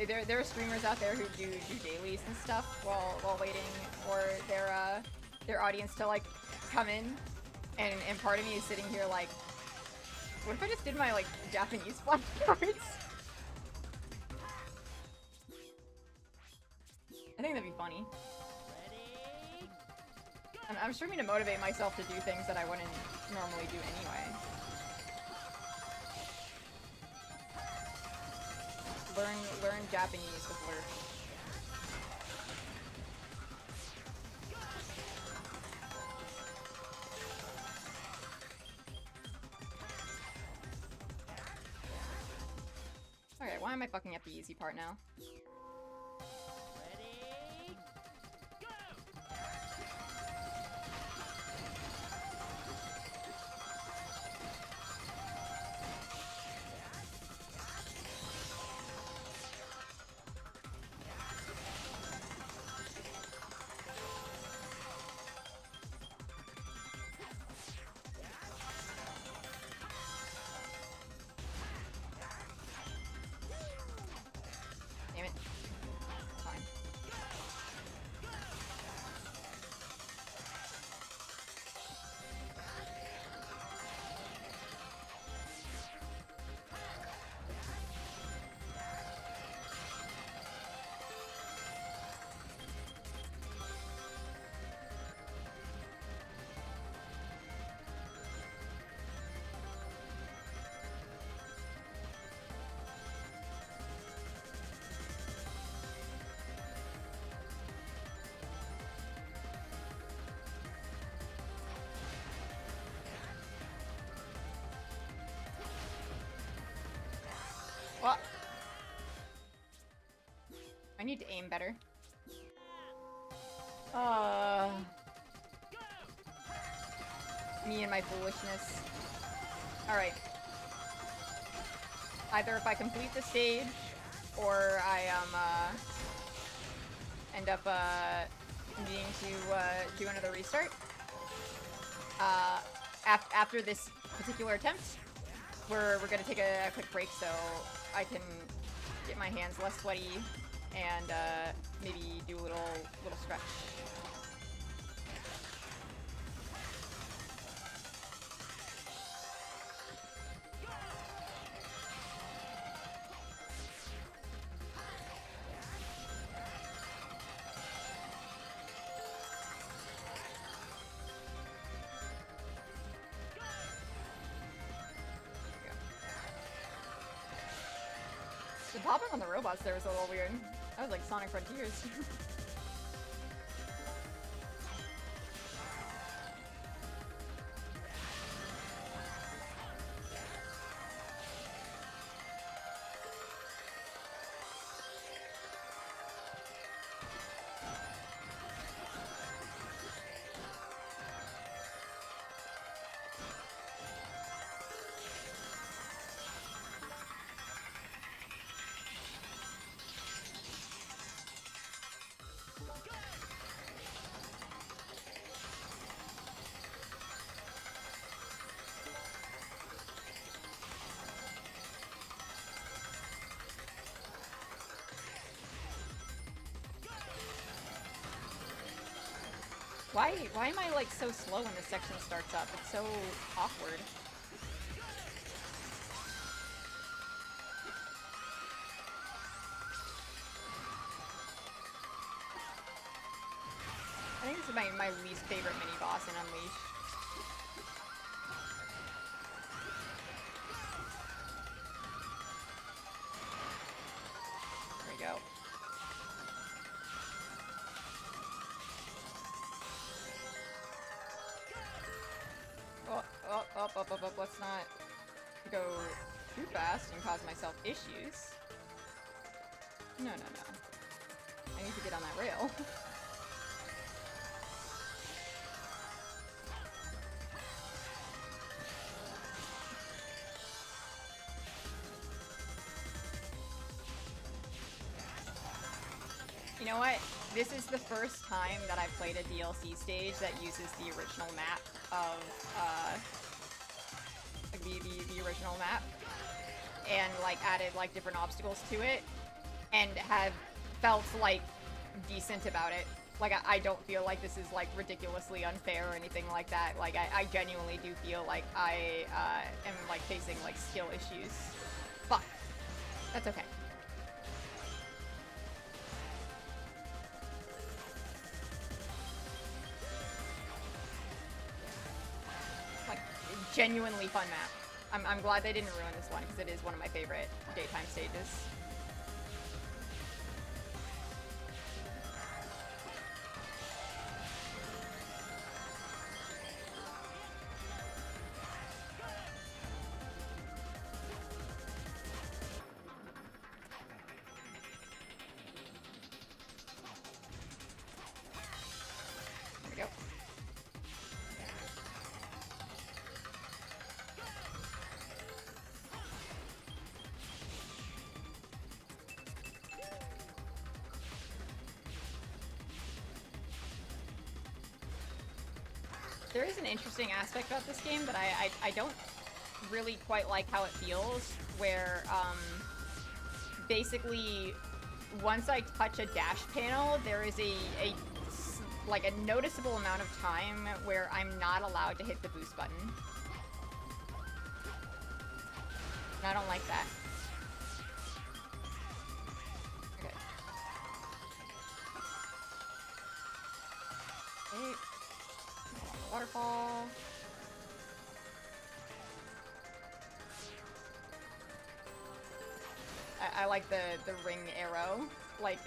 A: there are streamers out there who do dailies and stuff while waiting for their audience to like come in, and part of me is sitting here like, what if I just did my like Japanese flashcards? I think that'd be funny. I'm streaming to motivate myself to do things that I wouldn't normally do anyway. Learn Japanese with Lurch. Okay, why am I fucking up the easy part now? Damn it. Fine. Well, I need to aim better. Me and my foolishness. Alright. Either if I complete the stage, or I end up needing to do another restart. After this particular attempt, we're gonna take a quick break so I can get my hands less sweaty and maybe do a little stretch. The popping on the robots there was a little weird. That was like Sonic Frontiers. Why am I like so slow when this section starts up? It's so awkward. I think this is my least favorite mini boss in Unleashed. There we go. fast and cause myself issues. No, no, no. I need to get on that rail. You know what? This is the first time that I've played a DLC stage that uses the original map of, the original map, and, like, added, like, different obstacles to it, and have felt, like, decent about it. Like, I don't feel like this is, like, ridiculously unfair or anything like that. Like, I genuinely do feel like I, am, like, facing, like, skill issues. But, that's okay. Like, genuinely fun map. I'm glad they didn't ruin this one, because it is one of my favorite daytime stages. There we go. There is an interesting aspect about this game that I don't really quite like how it feels, where, basically, once I touch a dash panel, there is like a noticeable amount of time where I'm not allowed to hit the boost button. And I don't like that. Okay. Okay. Waterfall. I like the ring arrow, like,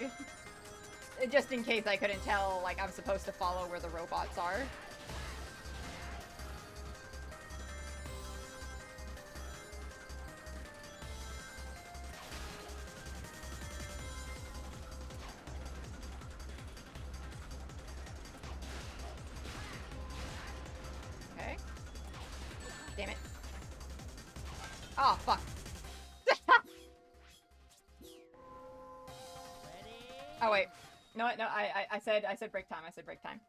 A: just in case I couldn't tell, like, I'm supposed to follow where the robots are. Okay. Damn it. Oh, fuck. Oh, wait. No, I said break time. I said break time.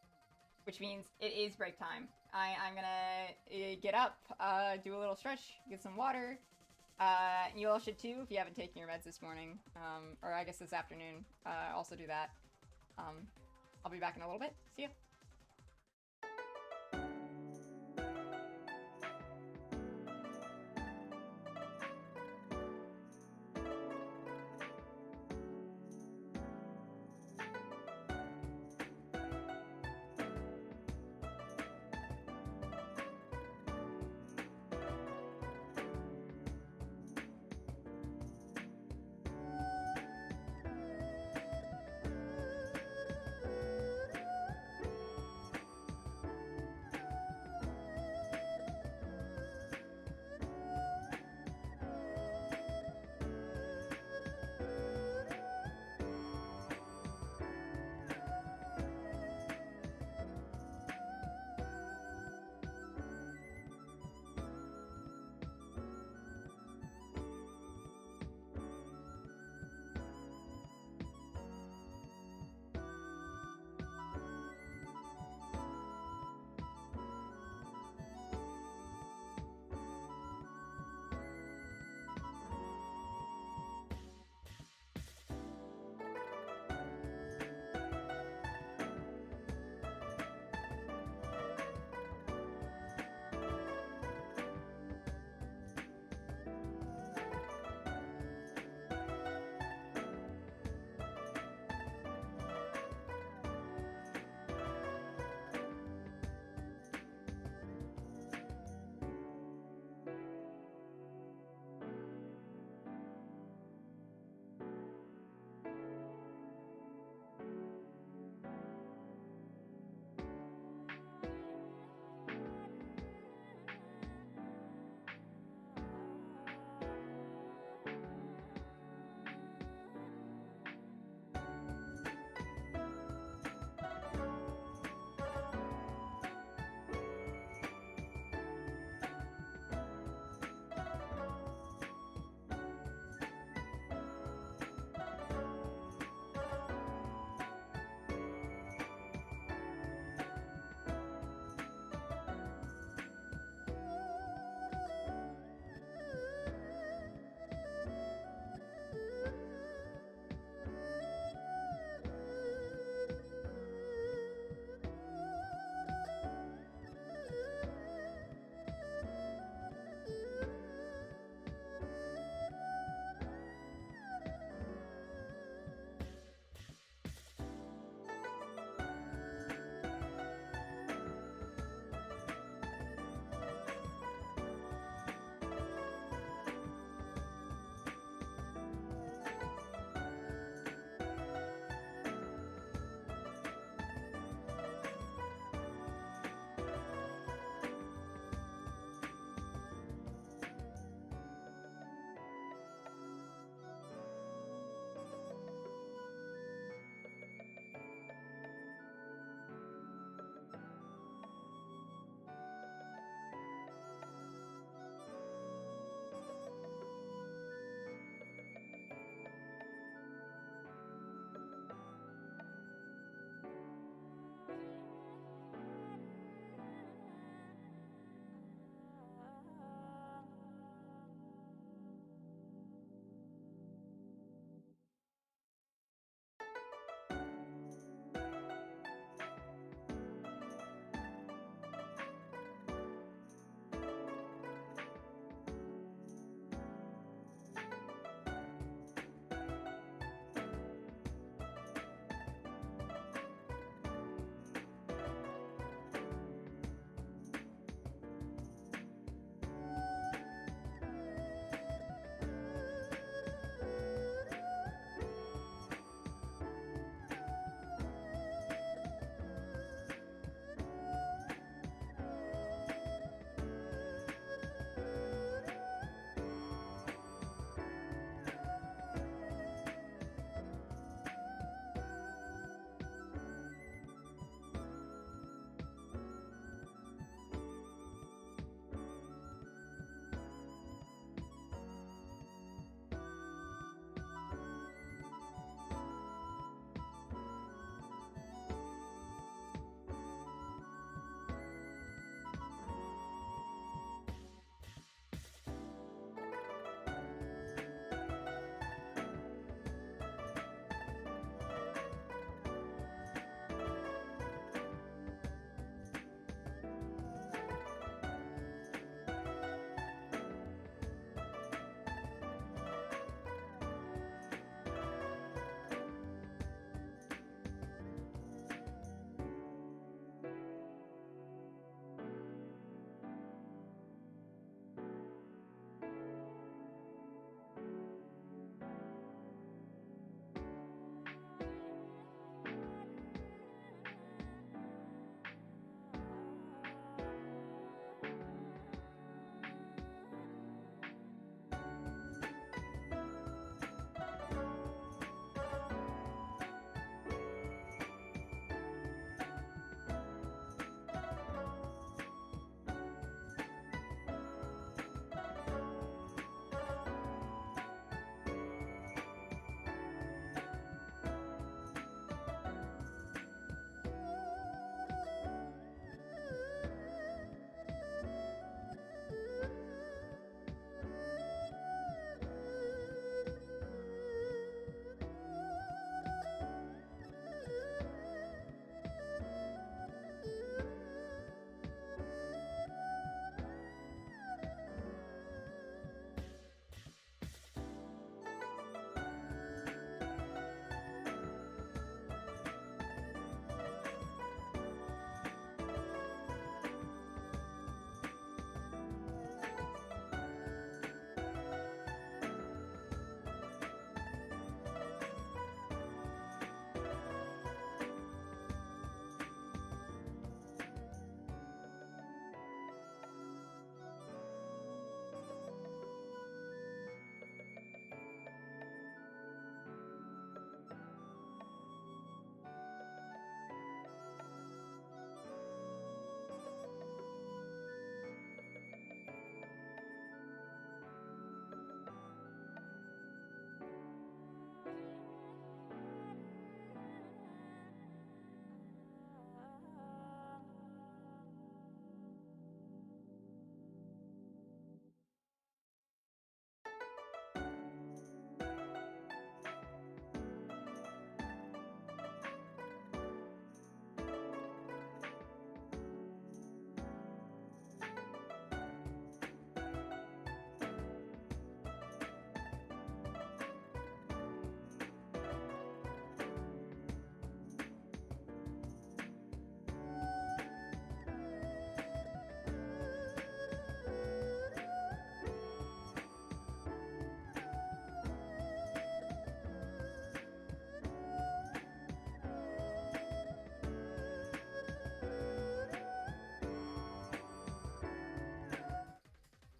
A: Which means it is break time. I'm gonna get up, do a little stretch, get some water. You all should too if you haven't taken your meds this morning. Or I guess this afternoon. Also do that. I'll be back in a little bit. See ya.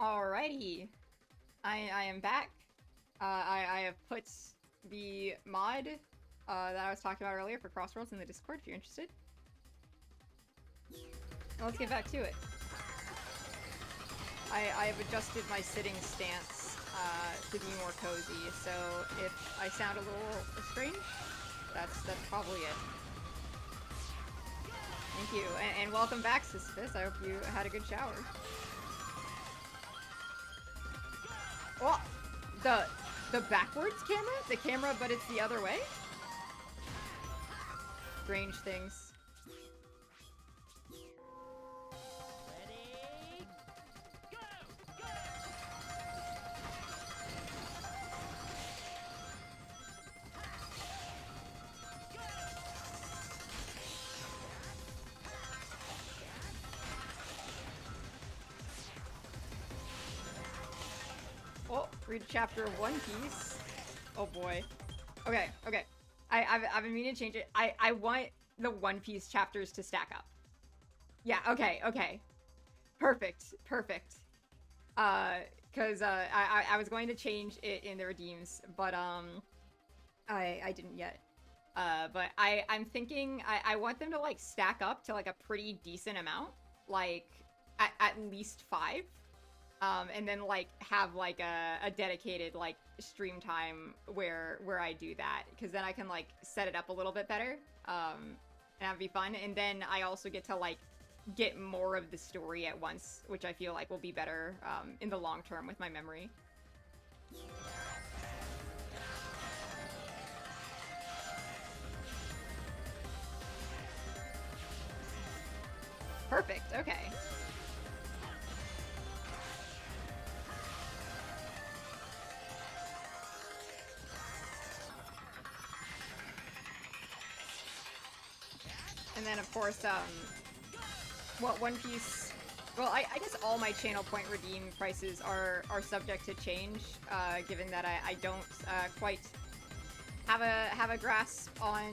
A: Alrighty. I am back. I have put the mod that I was talking about earlier for Crossworlds in the Discord if you're interested. And let's get back to it. I have adjusted my sitting stance to be more cozy, so if I sound a little strange, that's probably it. Thank you, and welcome back, Sisyphus. I hope you had a good shower. Oh, the backwards camera? The camera, but it's the other way? Strange things. Oh, read chapter of One Piece. Oh boy. Okay. I've been meaning to change it. I want the One Piece chapters to stack up. Yeah, okay. Perfect. Cause I was going to change it in the redeems, but I didn't yet. But I'm thinking I want them to like stack up to like a pretty decent amount, like at least 5. And then like have like a dedicated like stream time where I do that, because then I can like set it up a little bit better, and that'd be fun. And then I also get to like get more of the story at once, which I feel like will be better in the long term with my memory. Perfect. Okay. And then, of course, what One Piece... Well, I guess all my channel point redeem prices are subject to change, given that I don't quite have a grasp on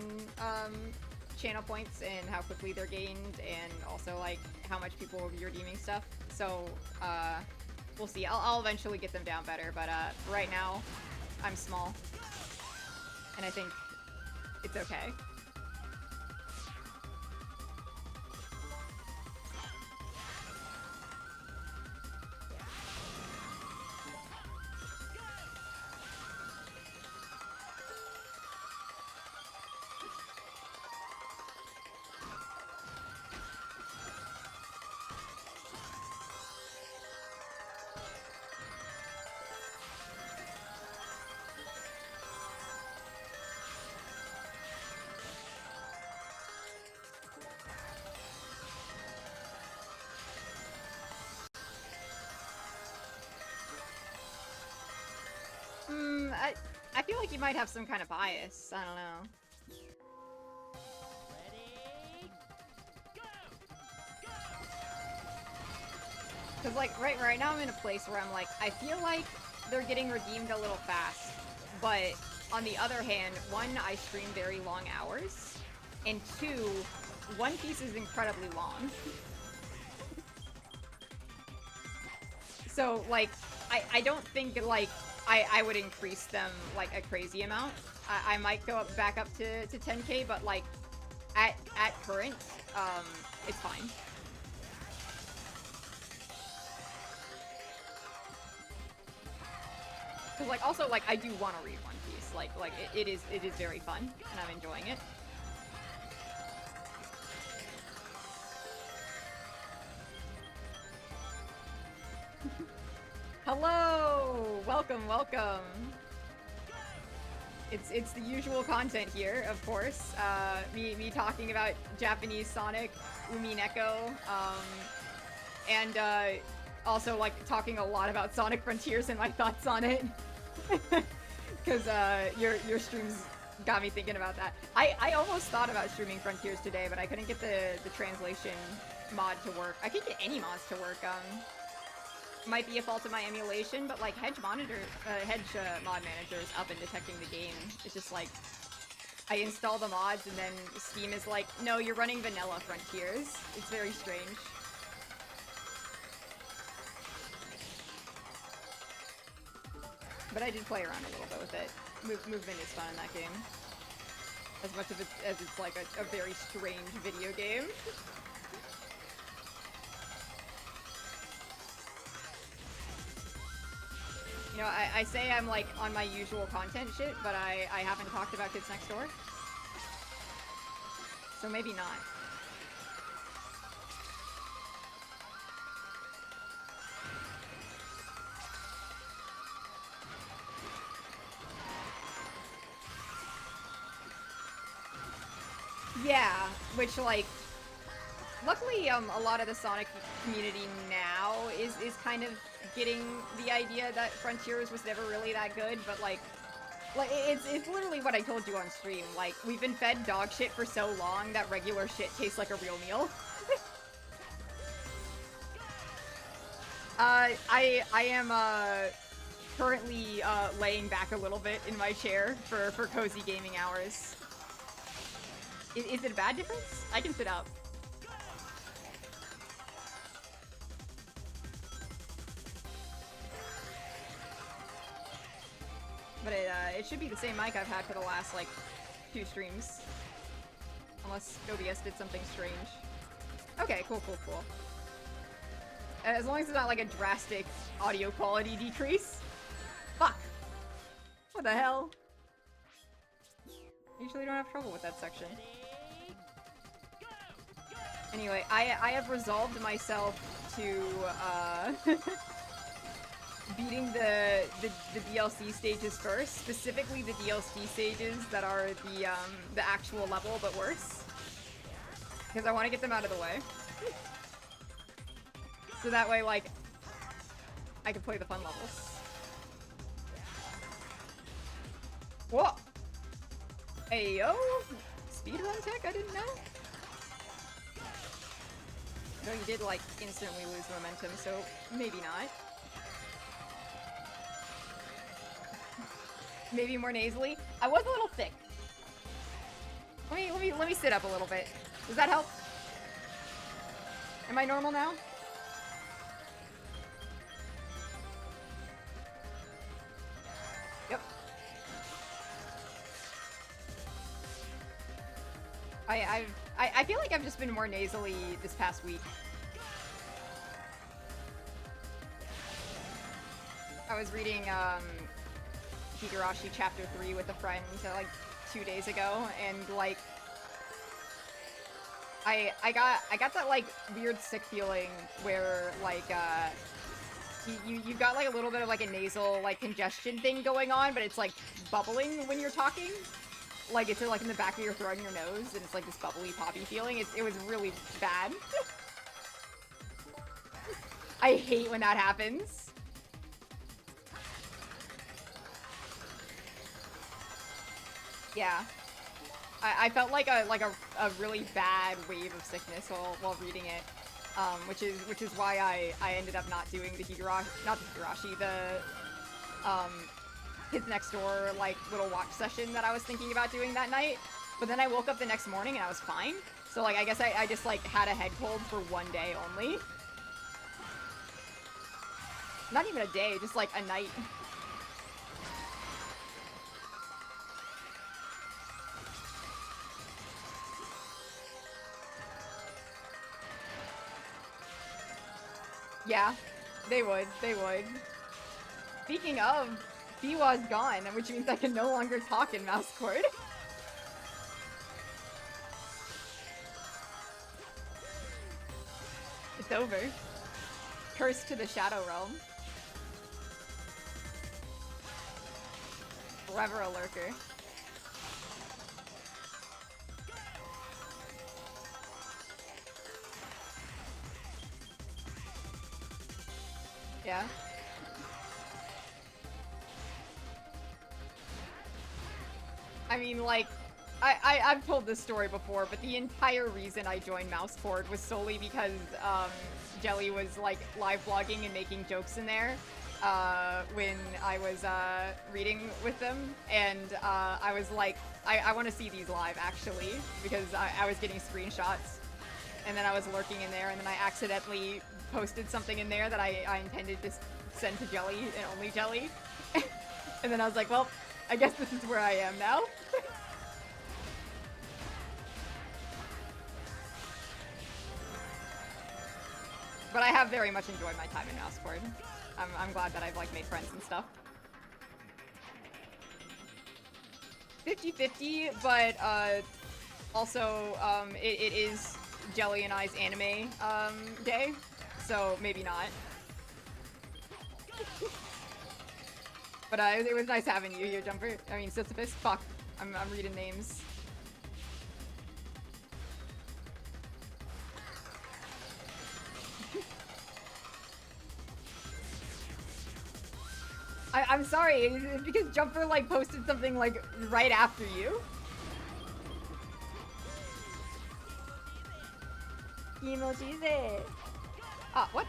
A: channel points and how quickly they're gained, and also, like, how much people will be redeeming stuff. So, we'll see. I'll eventually get them down better, but right now, I'm small. And I think it's okay. I feel like you might have some kind of bias. I don't know. Because, like, right now I'm in a place where I'm like, I feel like they're getting redeemed a little fast. But, on the other hand, 1, I stream very long hours. And 2, One Piece is incredibly long. So, like, I don't think, like, I would increase them, like, a crazy amount. I might go back up to 10k, but, like, at current, it's fine. Cause, like, also, like, I do want to read One Piece. Like, it is very fun, and I'm enjoying it. Hello! Welcome. It's the usual content here, of course. Me talking about Japanese Sonic, Umineko, and also like talking a lot about Sonic Frontiers and my thoughts on it. Because your streams got me thinking about that. I almost thought about streaming Frontiers today, but I couldn't get the translation mod to work. I could get any mods to work. Might be a fault of my emulation, but like Hedge mod manager is up and detecting the game. It's just like I install the mods and then Steam is like, no, you're running vanilla Frontiers. It's very strange. But I did play around a little bit with it. Movement is fun in that game. As much of it as it's like a very strange video game. You know, I say I'm like on my usual content shit, but I haven't talked about Kids Next Door. So maybe not. Yeah, which like, luckily a lot of the Sonic community now is kind of getting the idea that Frontiers was never really that good, but like it's literally what I told you on stream. Like, we've been fed dog shit for so long that regular shit tastes like a real meal. I am currently laying back a little bit in my chair for cozy gaming hours. Is it a bad difference? I can sit up. But it should be the same mic I've had for the last, like, 2 streams. Unless OBS did something strange. Okay, cool. As long as it's not, like, a drastic audio quality decrease. Fuck! What the hell? Usually don't have trouble with that section. Anyway, I have resolved myself to, beating the DLC stages first, specifically the DLC stages that are the actual level but worse, because I want to get them out of the way, so that way like I can play the fun levels. Whoa! Ayo! Speedrun tech? I didn't know. No, you did like instantly lose momentum, so maybe not. Maybe more nasally. I was a little thick. Let me sit up a little bit. Does that help? Am I normal now? Yep. I feel like I've just been more nasally this past week. I was reading Higurashi chapter 3 with a friend like 2 days ago, and like I got that like weird sick feeling where like you've got like a little bit of like a nasal like congestion thing going on, but it's like bubbling when you're talking. Like it's like in the back of your throat and your nose, and it's like this bubbly poppy feeling. It was really bad. I hate when that happens. Yeah, I felt like a really bad wave of sickness while reading it, which is why I ended up not doing the Higurashi, Kids Next Door like little watch session that I was thinking about doing that night. But then I woke up the next morning and I was fine. So like I guess I just like had a head cold for 1 day only. Not even a day, just like a night. Yeah, they would. Speaking of, Biwa's gone, which means I can no longer talk in mouse cord. It's over. Curse to the Shadow Realm. Forever a lurker. Yeah. I mean, like, I've told this story before, but the entire reason I joined Mousecord was solely because, Jelly was, like, live blogging and making jokes in there, when I was, reading with them, and, I was like, I want to see these live, actually, because I was getting screenshots, and then I was lurking in there, and then I accidentally posted something in there that I intended to send to Jelly, and only Jelly. And then I was like, well, I guess this is where I am now. But I have very much enjoyed my time in Mousecord. I'm glad that I've like made friends and stuff. 50-50, but also it is Jelly and I's anime day, so maybe not. But it was nice having you here, Jumper. I mean, Sisyphus. Fuck, I'm reading names. I'm sorry, it's because Jumper like posted something like right after you. Kimochize. Ah, what?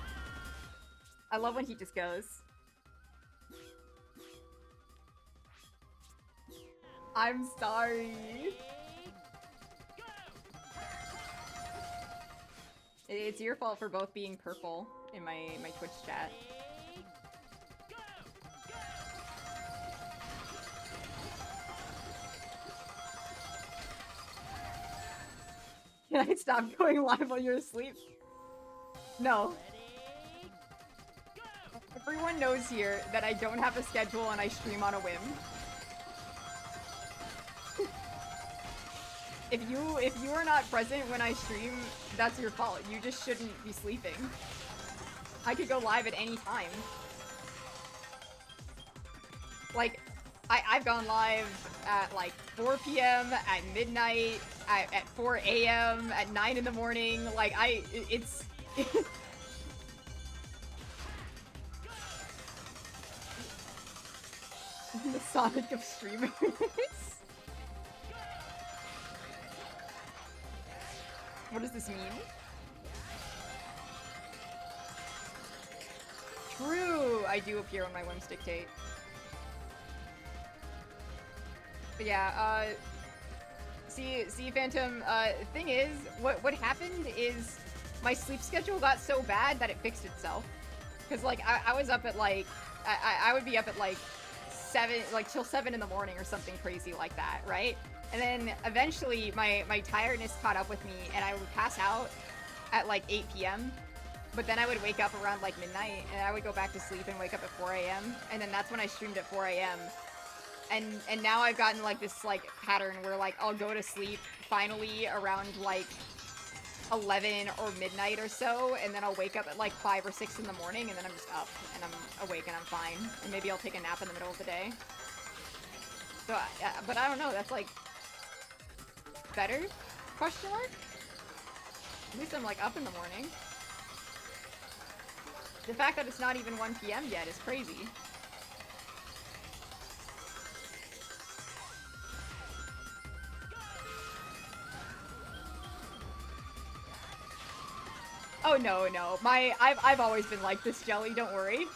A: I love when he just goes. I'm sorry. It's your fault for both being purple in my Twitch chat. Can I stop going live while you're asleep? No. Everyone knows here that I don't have a schedule and I stream on a whim. If you are not present when I stream, that's your fault. You just shouldn't be sleeping. I could go live at any time. Like, I've gone live at like 4 p.m, at midnight, at 4 a.m, at 9 in the morning. Like, it's... The Sonic of streamers. What does this mean? True! I do appear when my whims dictate. But yeah, see, Phantom, thing is, what happened is my sleep schedule got so bad that it fixed itself. Cause like, I was up at like, I would be up at like 7, like till 7 in the morning or something crazy like that, right? And then eventually my tiredness caught up with me and I would pass out at like 8 p.m. But then I would wake up around like midnight and I would go back to sleep and wake up at 4 a.m. And then that's when I streamed at 4 a.m. And now I've gotten like this like pattern where like I'll go to sleep finally around like 11 or midnight or so, and then I'll wake up at like 5 or 6 in the morning, and then I'm just up and I'm awake and I'm fine. And maybe I'll take a nap in the middle of the day. So, but I don't know. That's like better? Question mark? At least I'm like up in the morning. The fact that it's not even 1 p.m. yet is crazy. Oh no, no. I've always been like this, Jelly, don't worry.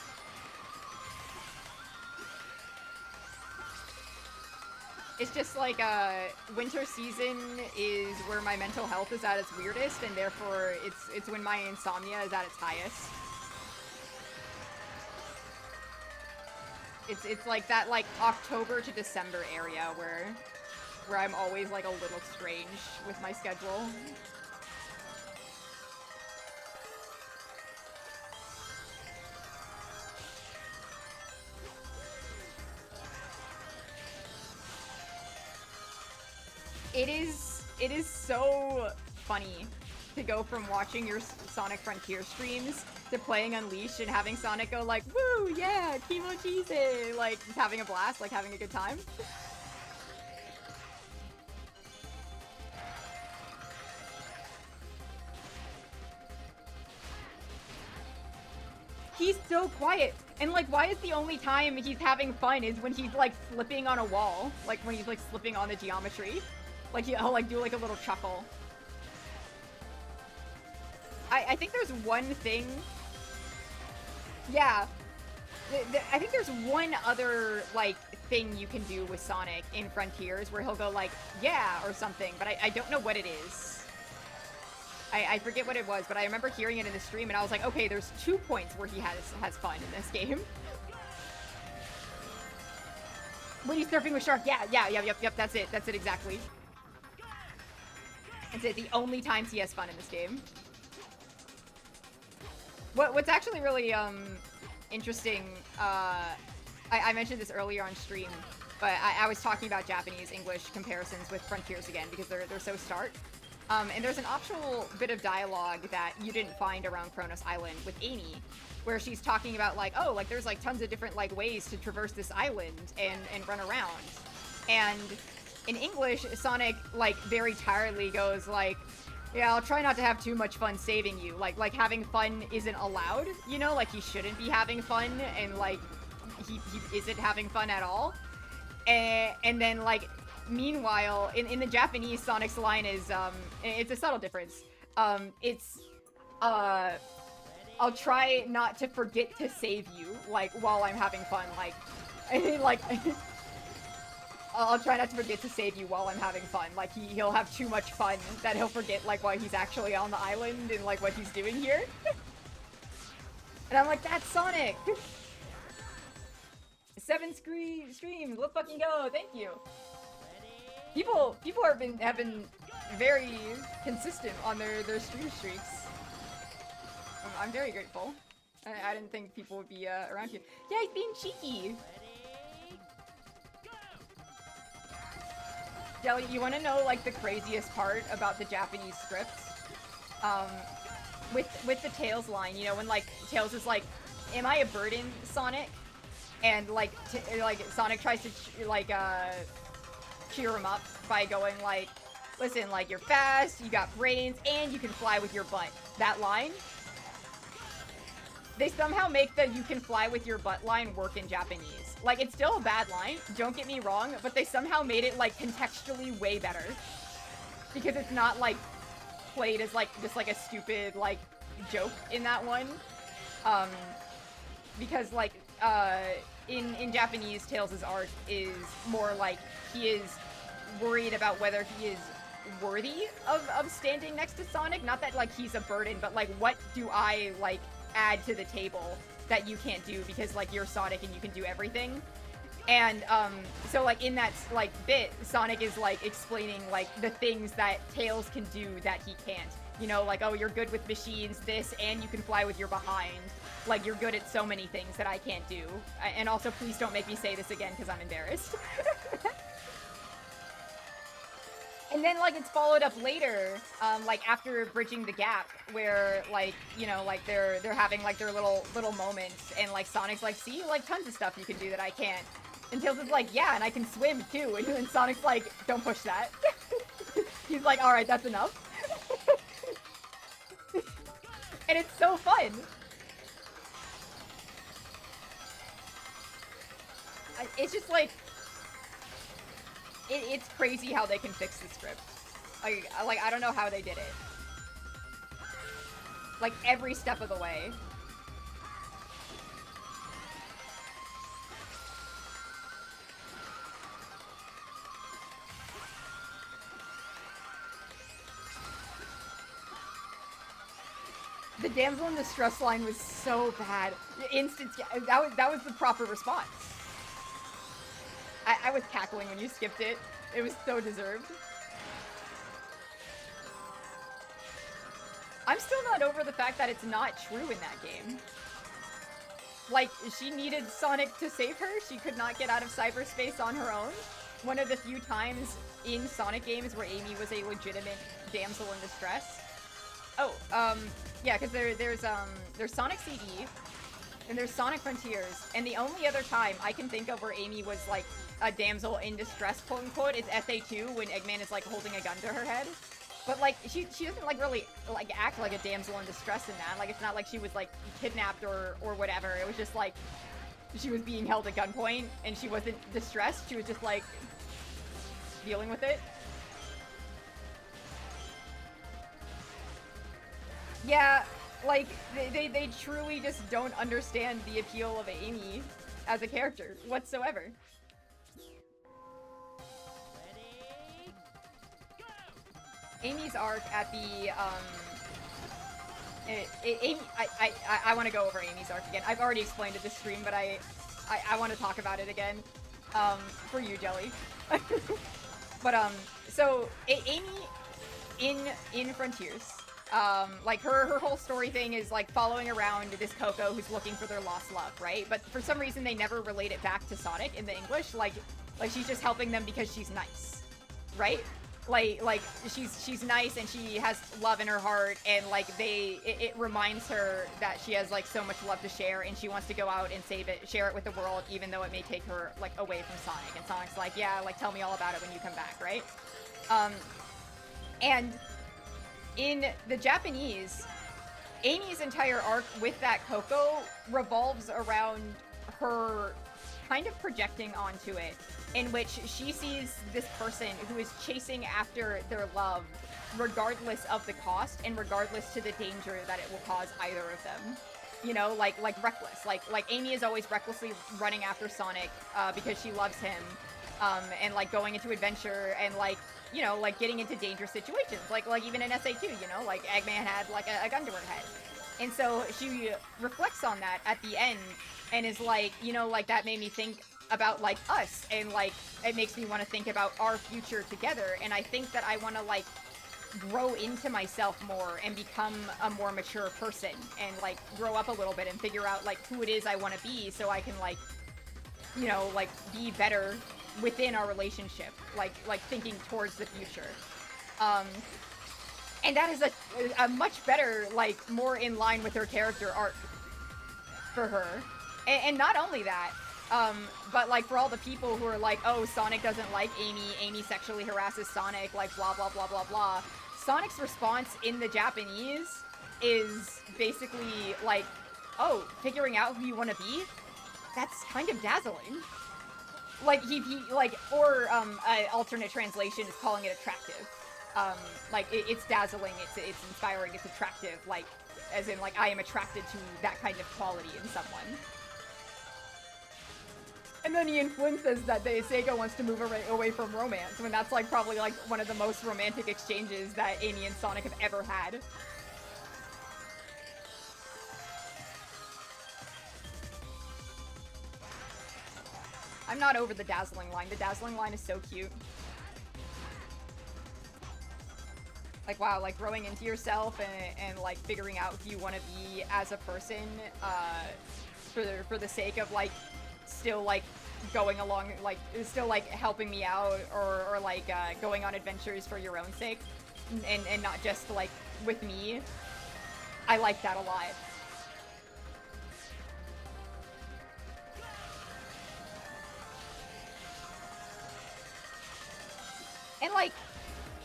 A: It's just like winter season is where my mental health is at its weirdest, and therefore it's when my insomnia is at its highest. It's like that like October to December area where I'm always like a little strange with my schedule. It is so funny to go from watching your Sonic Frontier streams to playing Unleashed and having Sonic go like, woo, yeah, Kimochize, like just having a blast, like having a good time. He's so quiet. And like, why is the only time he's having fun is when he's like slipping on a wall? Like when he's like slipping on the geometry? Like he'll like do like a little chuckle. I think there's one thing. Yeah. I think there's one other like thing you can do with Sonic in Frontiers where he'll go like, yeah, or something, but I don't know what it is. I forget what it was, but I remember hearing it in the stream and I was like, okay, there's 2 points where he has fun in this game. When he's surfing with Shark, yep, that's it exactly. That's it, the only times he has fun in this game. What's actually really interesting, I mentioned this earlier on stream, but I was talking about Japanese-English comparisons with Frontiers again because they're so stark. And there's an optional bit of dialogue that you didn't find around Kronos Island with Amy, where she's talking about like, oh, like there's like tons of different like ways to traverse this island and run around. And in English, Sonic like very tiredly goes like, yeah, I'll try not to have too much fun saving you. Like having fun isn't allowed, you know, like he shouldn't be having fun, and like he isn't having fun at all. And then like meanwhile in the Japanese, Sonic's line is it's a subtle difference. It's I'll try not to forget to save you, like while I'm having fun, like like I'll try not to forget to save you while I'm having fun. Like he'll have too much fun that he'll forget like why he's actually on the island and like what he's doing here. And I'm like, that's Sonic. 7 streams, let's fucking go. Thank you. People have been very consistent on their stream streaks. I'm very grateful. I didn't think people would be around here. Yeah, he's being cheeky. Jelly, you want to know like the craziest part about the Japanese scripts? With the Tails line, you know, when like Tails is like, "Am I a burden, Sonic?" And like Sonic tries to cheer him up by going like, "Listen, like you're fast, you got brains, and you can fly with your butt." That line, they somehow make the "you can fly with your butt" line work in Japanese. Like, it's still a bad line, don't get me wrong, but they somehow made it like contextually way better. Because it's not like played as like just like a stupid like joke in that one. Because like in Japanese, Tails' arc is more like he is worried about whether he is worthy of standing next to Sonic. Not that like he's a burden, but like what do I like add to the table that you can't do because like you're Sonic and you can do everything. And so like in that like bit, Sonic is like explaining like the things that Tails can do that he can't. You know, like, oh, you're good with machines, this, and you can fly with your behind. Like, you're good at so many things that I can't do. And also, please don't make me say this again because I'm embarrassed. And then, like, it's followed up later, like, after bridging the gap, where, like, you know, like, they're having, like, their little moments, and, like, Sonic's like, see, like, tons of stuff you can do that I can't. And Tails is like, yeah, and I can swim, too. And then Sonic's like, don't push that. He's like, alright, that's enough. And it's so fun. It's just, like... It's crazy how they can fix the script. Like, I don't know how they did it. Like, every step of the way. The damsel in distress line was so bad. Instant, that was the proper response. I was cackling when you skipped it. It was so deserved. I'm still not over the fact that it's not true in that game. Like, she needed Sonic to save her. She could not get out of cyberspace on her own. One of the few times in Sonic games where Amy was a legitimate damsel in distress. Oh, yeah, because there's Sonic CD, and there's Sonic Frontiers, and the only other time I can think of where Amy was, like, a damsel in distress, quote-unquote, is SA2, when Eggman is, like, holding a gun to her head. But, like, she doesn't, like, really, like, act like a damsel in distress in that. Like, it's not like she was, like, kidnapped or whatever. It was just, like, she was being held at gunpoint, and she wasn't distressed. She was just, like, dealing with it. Yeah, like, they truly just don't understand the appeal of Amy as a character whatsoever. Amy's arc at the, I want to go over Amy's arc again. I've already explained it this stream, but I want to talk about it again. for you, Jelly. But so Amy in Frontiers, like her whole story thing is like following around this Coco who's looking for their lost love, right? But for some reason they never relate it back to Sonic in the English. Like she's just helping them because she's nice, right? Like she's nice and she has love in her heart, and like it reminds her that she has like so much love to share, and she wants to go out and share it with the world, even though it may take her like away from Sonic. And Sonic's like, yeah, like tell me all about it when you come back, right? And in the Japanese, Amy's entire arc with that Coco revolves around her kind of projecting onto it, in which she sees this person who is chasing after their love regardless of the cost and regardless to the danger that it will cause either of them. You know, like reckless. Like Amy is always recklessly running after Sonic because she loves him, and like going into adventure and like, you know, like getting into dangerous situations. Like even in SA2, you know, like Eggman had like a gun to her head. And so she reflects on that at the end and is like, you know, like that made me think about like us, and like it makes me want to think about our future together. And I think that I want to like grow into myself more and become a more mature person and like grow up a little bit and figure out like who it is I want to be, so I can like, you know, like be better within our relationship, like thinking towards the future. And that is a much better, like more in line with her character arc for her. And not only that, but like for all the people who are like, oh, Sonic doesn't like Amy sexually harasses Sonic, like blah blah blah blah blah, Sonic's response in the Japanese is basically like, oh, figuring out who you want to be? That's kind of dazzling. Like he like, or alternate translation is calling it attractive. Like it's dazzling, it's inspiring, it's attractive, like as in like I am attracted to that kind of quality in someone. And then Ian Flynn says that Sega wants to move away from romance, when that's like probably like one of the most romantic exchanges that Amy and Sonic have ever had. I'm not over the dazzling line. The dazzling line is so cute. Like, wow, like growing into yourself and like figuring out who you want to be as a person, for the sake of like still like going along, like still like helping me out, or like going on adventures for your own sake, and not just like with me. I like that a lot. And like,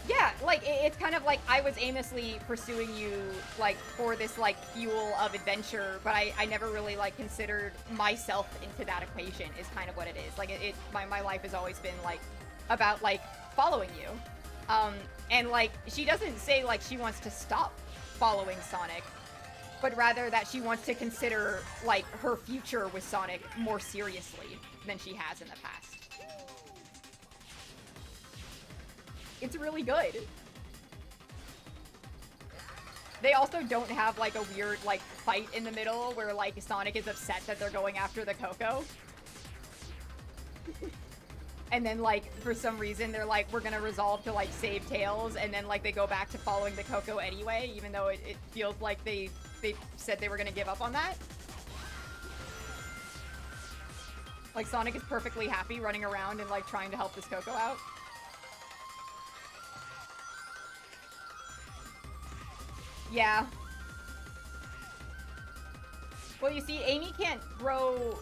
A: yeah, like it's kind of like I was aimlessly pursuing you like for this like fuel of adventure, but I never really like considered myself into that equation, is kind of what it is. Like my life has always been like about like following you. And like she doesn't say like she wants to stop following Sonic, but rather that she wants to consider like her future with Sonic more seriously than she has in the past. It's really good. They also don't have like a weird like fight in the middle where like Sonic is upset that they're going after the Coco. And then like for some reason they're like, we're gonna resolve to like save Tails, and then like they go back to following the Coco anyway, even though it feels like they said they were gonna give up on that. Like Sonic is perfectly happy running around and like trying to help this Coco out. Yeah. Well, you see, Amy can't grow,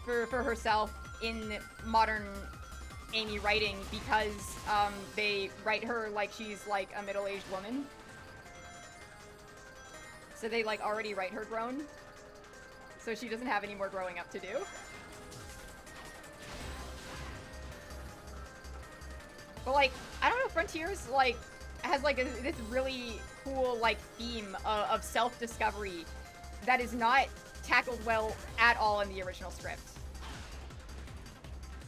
A: for herself in modern Amy writing because, they write her like she's, like, a middle-aged woman. So they, like, already write her grown. So she doesn't have any more growing up to do. But, like, I don't know, Frontiers, like, has like this really cool like theme of self-discovery that is not tackled well at all in the original script.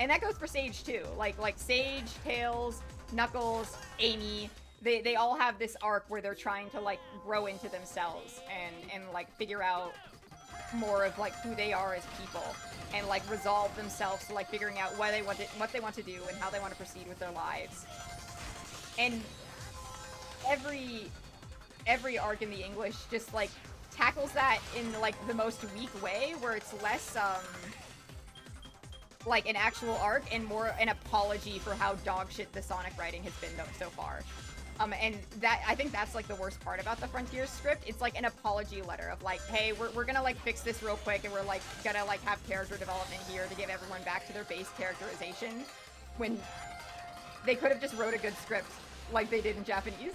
A: And that goes for Sage too. Like Sage, Tails, Knuckles, Amy, they all have this arc where they're trying to like grow into themselves and like figure out more of like who they are as people. and like resolve themselves to like figuring out what they want to do and how they want to proceed with their lives. And every arc in the English just like tackles that in like the most weak way, where it's less like an actual arc and more an apology for how dog shit the Sonic writing has been so far. And that, I think that's like the worst part about the Frontiers script. It's like an apology letter of like, hey, we're gonna like fix this real quick, and we're like gonna like have character development here to give everyone back to their base characterization, when they could have just wrote a good script like they did in Japanese.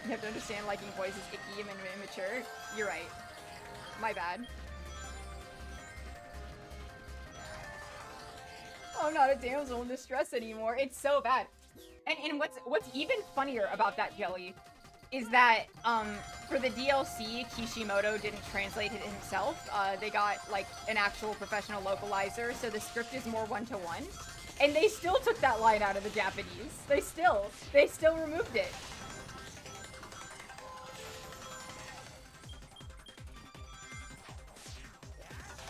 A: You have to understand liking boys is icky and immature. You're right. My bad. I'm not a damsel in distress anymore. It's so bad. And what's even funnier about that, Jelly, is that for the DLC, Kishimoto didn't translate it himself. They got like an actual professional localizer, so the script is more one-to-one. And they still took that line out of the Japanese. They still removed it.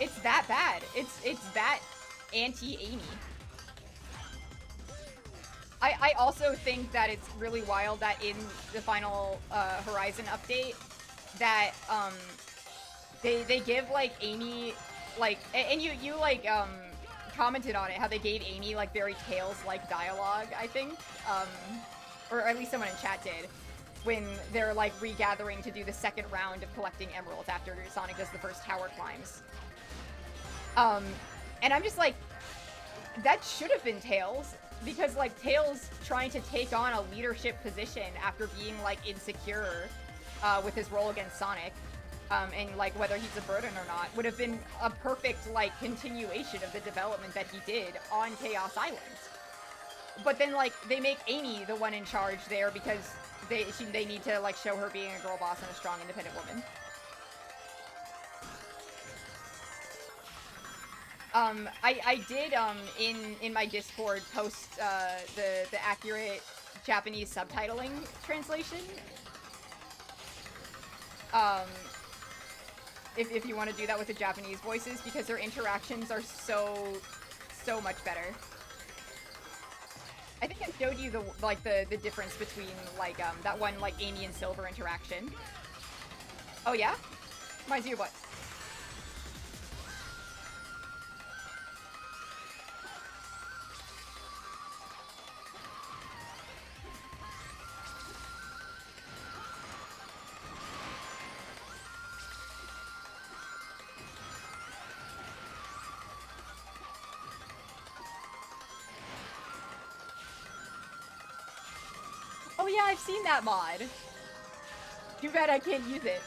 A: It's that bad. It's that anti-Amy. I also think that it's really wild that in the final Horizon update that they give like Amy like, and you like commented on it, how they gave Amy like very Tails-like dialogue, I think, or at least someone in chat did, when they're like regathering to do the second round of collecting emeralds after Sonic does the first tower climbs. And I'm just like, that should have been Tails, because like Tails trying to take on a leadership position after being like insecure with his role against Sonic, and like whether he's a burden or not, would have been a perfect like continuation of the development that he did on Chaos Island. But then like they make Amy the one in charge there because they need to like show her being a girl boss and a strong independent woman. I did, in my Discord post, the accurate Japanese subtitling translation. If you want to do that with the Japanese voices, because their interactions are so much better. I think I showed you the difference between, like, that one, like, Amy and Silver interaction. Oh, yeah? Reminds you of what? Oh yeah, I've seen that mod. Too bad I can't use it.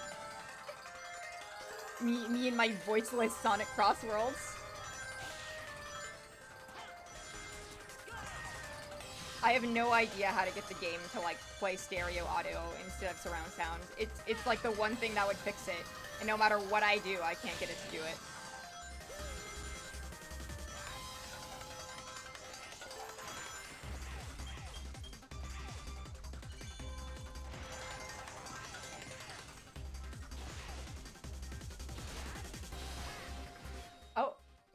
A: Me and my voiceless Sonic Crossworlds. I have no idea how to get the game to like play stereo audio instead of surround sound. It's like the one thing that would fix it. And no matter what I do, I can't get it to do it.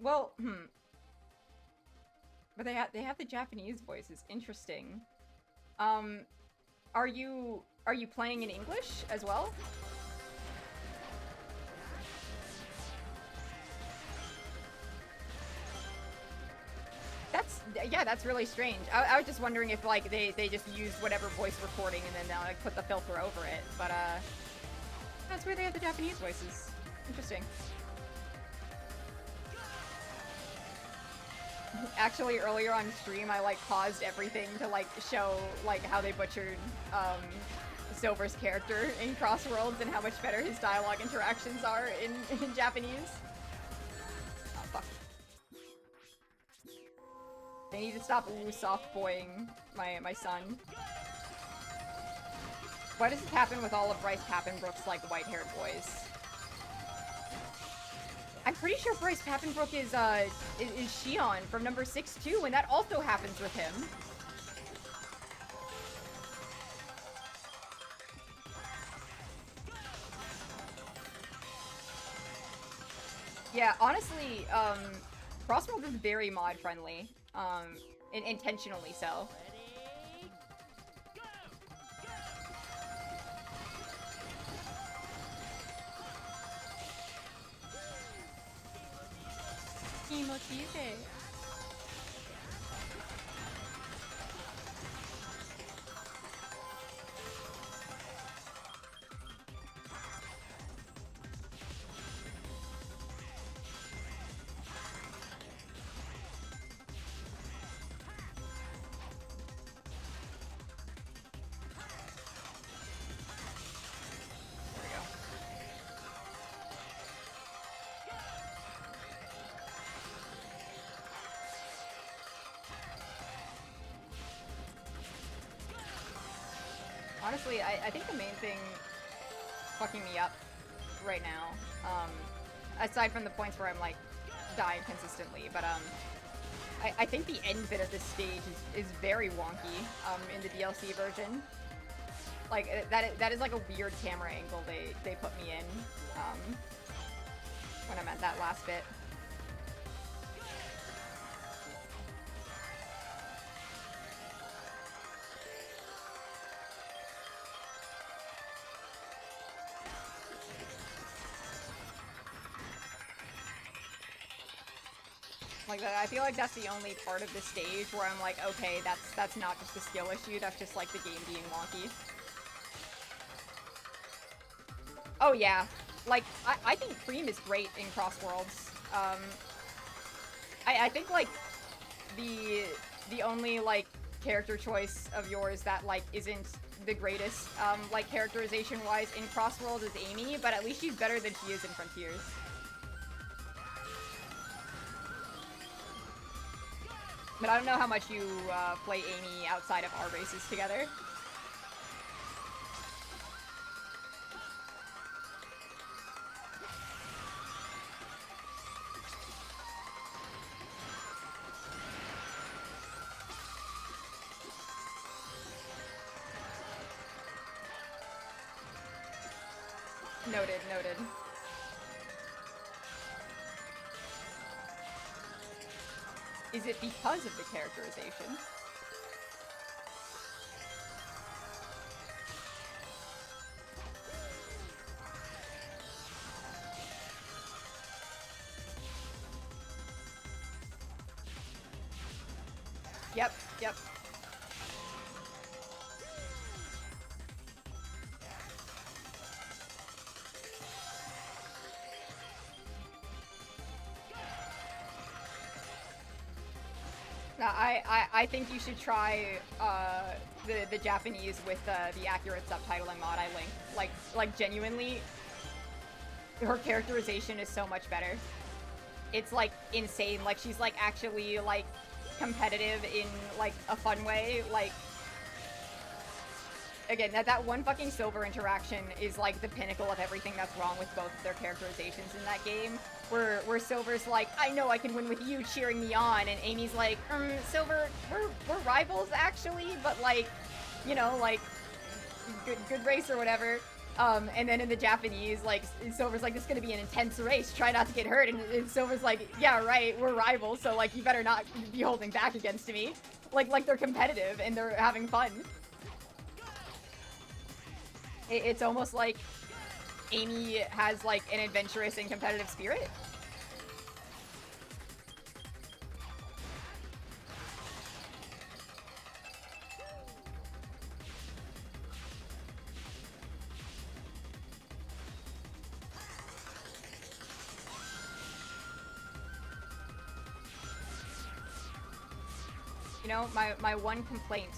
A: Well, but they have the Japanese voices. Interesting. Are you playing in English as well? That's really strange. I was just wondering if like they just used whatever voice recording and then they'll like put the filter over it. But that's where they have the Japanese voices. Interesting. Actually, earlier on stream, I like paused everything to like show like how they butchered Silver's character in Crossworlds and how much better his dialogue interactions are in Japanese. Oh fuck! I need to stop soft boying my son. Why does this happen with all of Bryce Papenbrook's like white-haired boys? I'm pretty sure Bryce Papenbrook is Shion from number 6 too, and that also happens with him. Yeah, honestly, Crossworld is very mod friendly, intentionally so. Honestly, I think the main thing fucking me up right now, aside from the points where I'm like dying consistently, but I think the end bit of this stage is very wonky in the DLC version. Like that is like a weird camera angle they put me in when I'm at that last bit. Like, I feel like that's the only part of the stage where I'm like, okay, that's not just a skill issue, that's just like the game being wonky. Oh yeah, like, I think Cream is great in Crossworlds. I think, like, the only, like, character choice of yours that, like, isn't the greatest, like, characterization-wise in Crossworlds is Amy, but at least she's better than she is in Frontiers. But I don't know how much you play Amy outside of our races together. Noted, noted. Is it because of the characterization? Yep, yep. I think you should try the Japanese with the accurate subtitling mod I linked. Like genuinely, her characterization is so much better. It's like insane. Like she's like actually like competitive in like a fun way. Like again, that one fucking Silver interaction is like the pinnacle of everything that's wrong with both of their characterizations in that game. Where Silver's like, I know I can win with you cheering me on, and Amy's like, Silver, we're rivals actually, but like, you know, like, good race or whatever. And then in the Japanese, like, Silver's like, this is gonna be an intense race, try not to get hurt, and Silver's like, yeah, right, we're rivals, so like, you better not be holding back against me. Like they're competitive, and they're having fun. It's almost like Amy has like an adventurous and competitive spirit. You know, my one complaint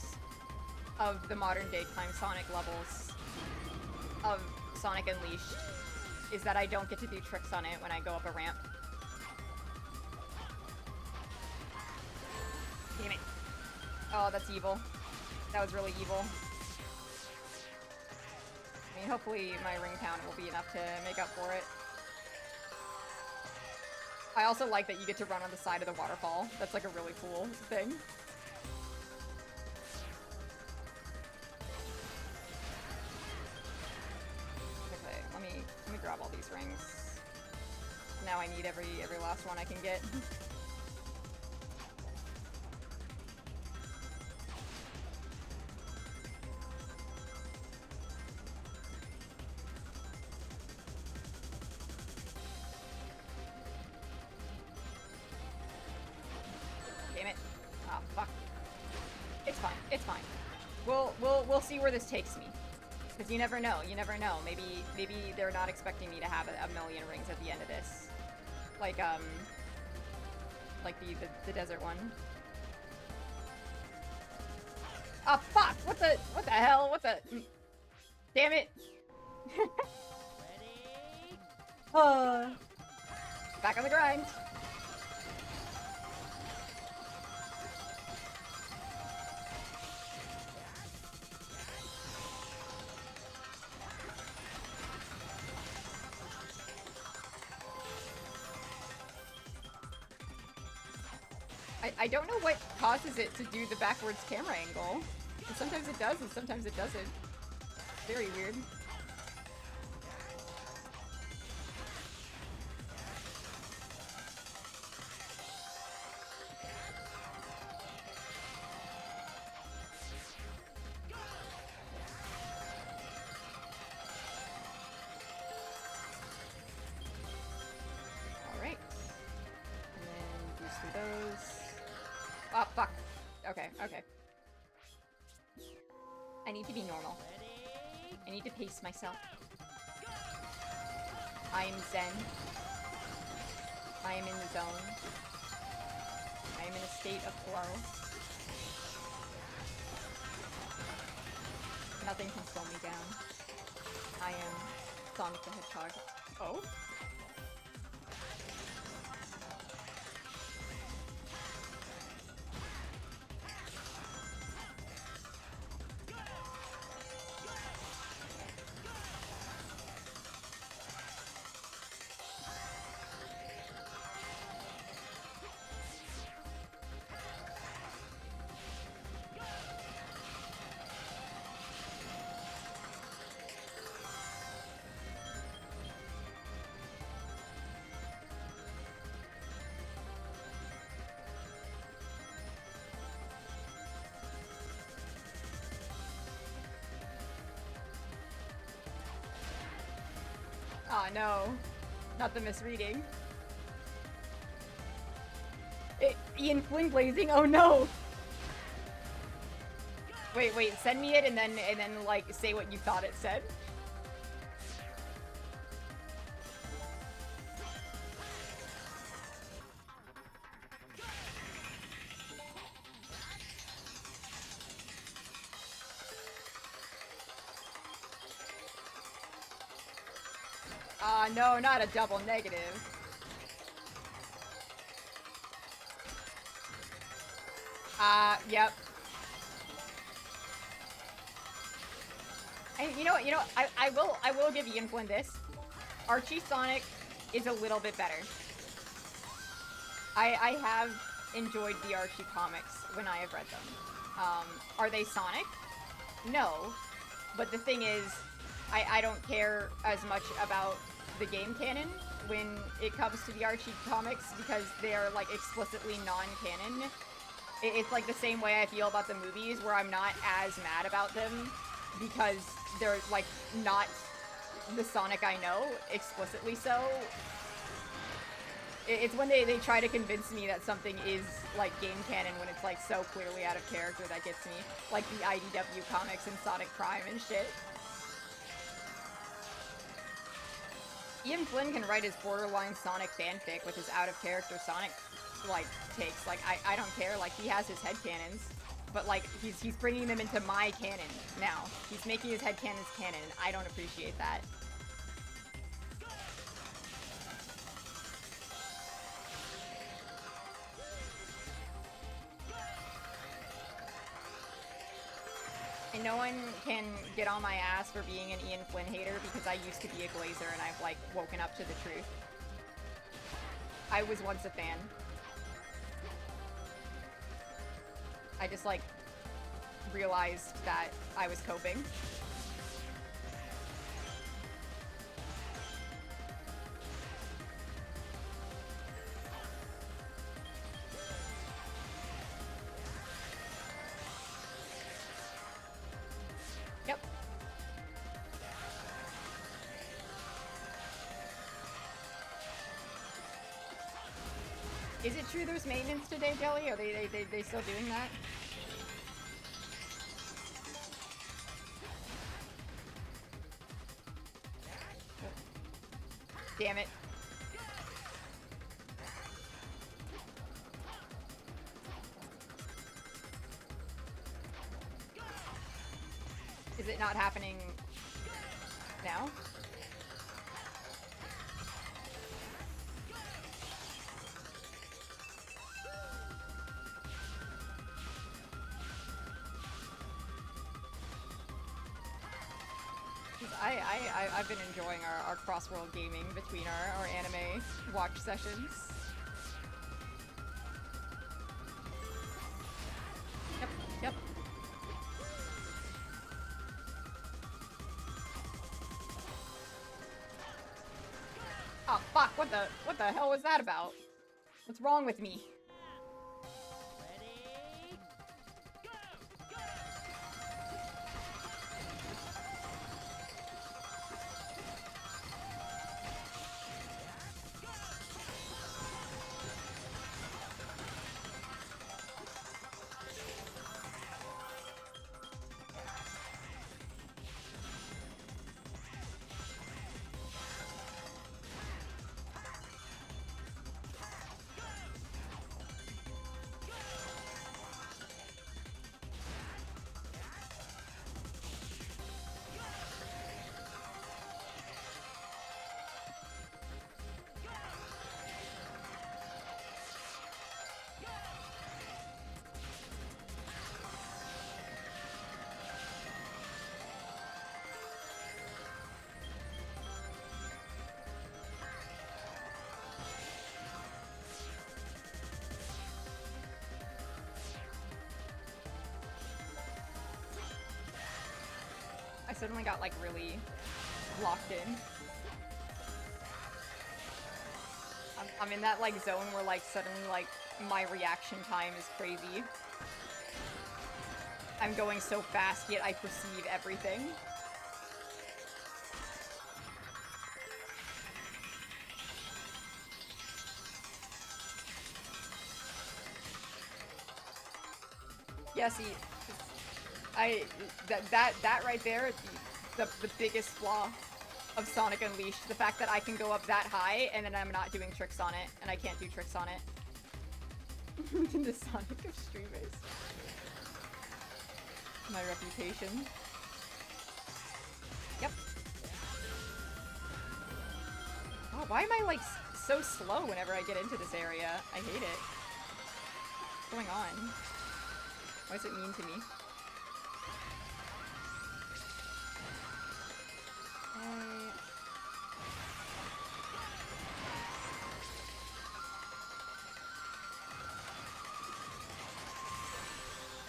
A: of the modern day Time Sonic levels of Sonic Unleashed is that I don't get to do tricks on it when I go up a ramp. Damn it. Oh, that's evil. That was really evil. I mean, hopefully my ring count will be enough to make up for it. I also like that you get to run on the side of the waterfall. That's like a really cool thing. Let me grab all these rings. now I need every last one I can get. Damn it. Oh, fuck. It's fine. It's fine. We'll see where this takes me. Because you never know. You never know. Maybe they're not expecting me to have a million rings at the end of this. Like the desert one. Oh, fuck! What the hell? What the... Damn it! Back on the grind. I don't know what causes it to do the backwards camera angle. And sometimes it does, and sometimes it doesn't. Very weird. Alright. And then boost through those. Oh, fuck. Okay, okay. I need to be normal. I need to pace myself. I am zen. I am in the zone. I am in a state of flow. Nothing can slow me down. I am Sonic the Hedgehog. Oh? Aw, no. Not the misreading. Ian Flynn blazing? Oh no! Wait, send me it and then like say what you thought it said. No, not a double negative. Yep. And you know what, I will give Ian Flynn this. Archie Sonic is a little bit better. I have enjoyed the Archie comics when I have read them. Are they Sonic? No. But the thing is, I don't care as much about the game canon when it comes to the Archie comics because they are like explicitly non-canon. It's like the same way I feel about the movies where I'm not as mad about them because they're like not the Sonic I know, explicitly so. It's when they try to convince me that something is like game canon when it's like so clearly out of character that gets me. Like the IDW comics and Sonic Prime and shit. Ian Flynn can write his borderline Sonic fanfic with his out-of-character Sonic, like, takes. Like, I don't care. Like, he has his headcanons. But, like, he's bringing them into my canon now. He's making his headcanons canon. I don't appreciate that. And no one can get on my ass for being an Ian Flynn hater because I used to be a Glazer and I've, like, woken up to the truth. I was once a fan. I just, like, realized that I was coping. Is it true there's maintenance today, Jelly? Are they still doing that? Damn it. Is it not happening now? I've been enjoying our cross-world gaming between our anime watch sessions. Yep. Oh fuck, what the hell was that about? What's wrong with me? I suddenly got like really locked in. I'm in that like zone where like suddenly like my reaction time is crazy. I'm going so fast yet I perceive everything. Yeah, see, that right there, the biggest flaw of Sonic Unleashed, the fact that I can go up that high and then I'm not doing tricks on it, and I can't do tricks on it. The Sonic of streamers. My reputation. Yep. Oh, why am I like so slow whenever I get into this area? I hate it. What's going on? Why is it mean to me?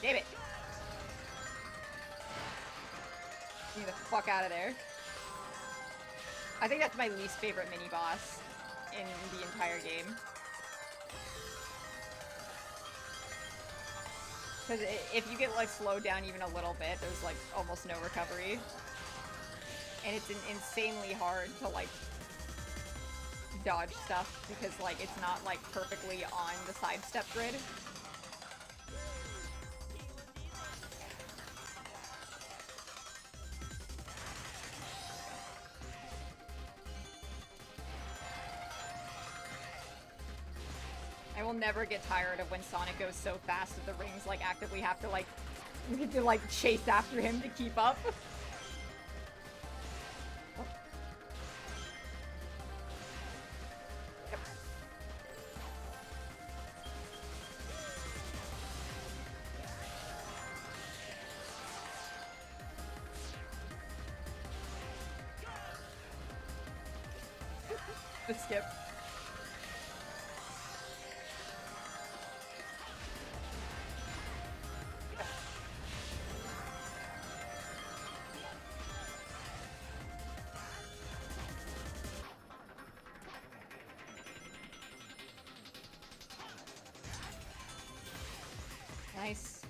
A: Damn it! Get the fuck out of there. I think that's my least favorite mini-boss in the entire game. Because if you get like slowed down even a little bit, there's like almost no recovery. And it's insanely hard to like dodge stuff because like it's not like perfectly on the sidestep grid. I will never get tired of when Sonic goes so fast that the rings like actively have to like chase after him to keep up. Yep. The skip. Nice.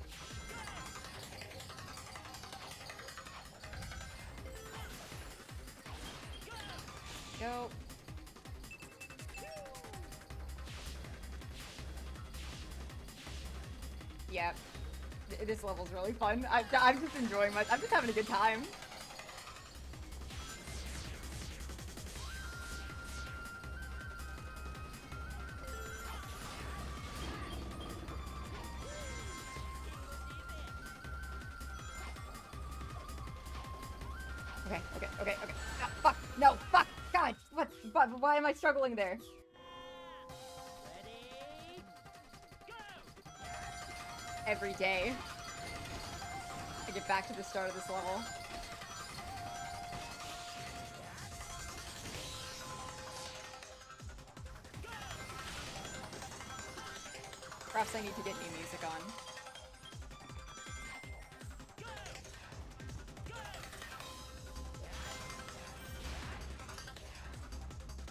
A: Go. Yeah. This level's really fun. I'm just enjoying I'm just having a good time. Okay. Ah, fuck! No! Fuck! God! What? Why am I struggling there? Every day, I get back to the start of this level. Perhaps I need to get new music on.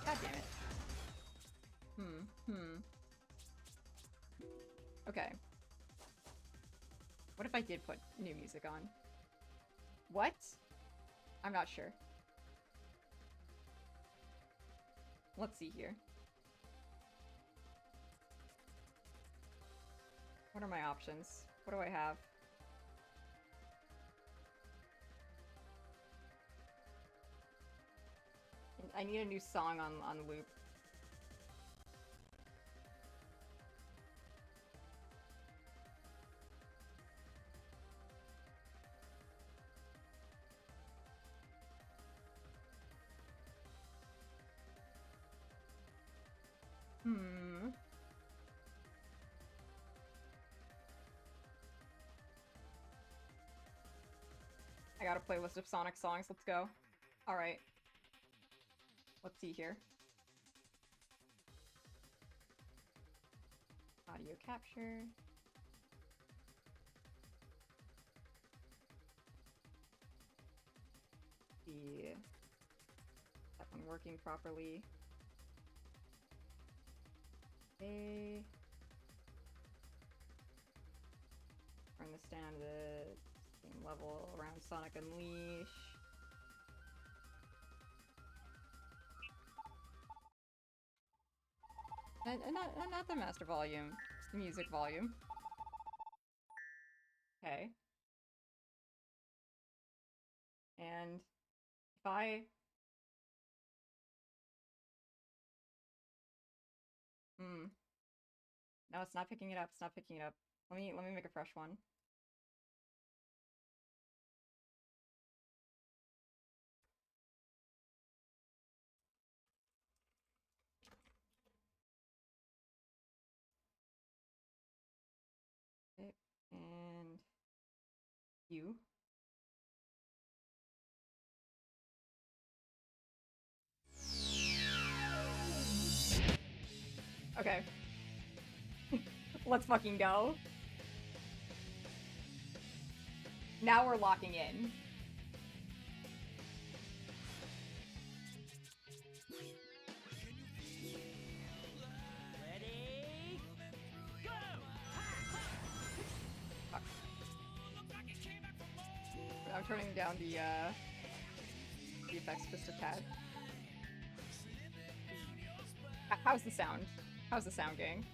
A: God damn it. Okay. What if I did put new music on? What? I'm not sure. Let's see here. What are my options? What do I have? I need a new song on loop. I got a playlist of Sonic songs. Let's go. Alright. Let's see here. Audio capture. See that one working properly. Okay. Turn this down to the same level around Sonic Unleash. Not the master volume, just the music volume. Okay. And if I... No, it's not picking it up, it's not picking it up. Let me make a fresh one. Okay, and you. Okay. Let's fucking go. Now we're locking in. Fuck. I'm turning down the effects just a tad. How's the sound? How's the sound, gang?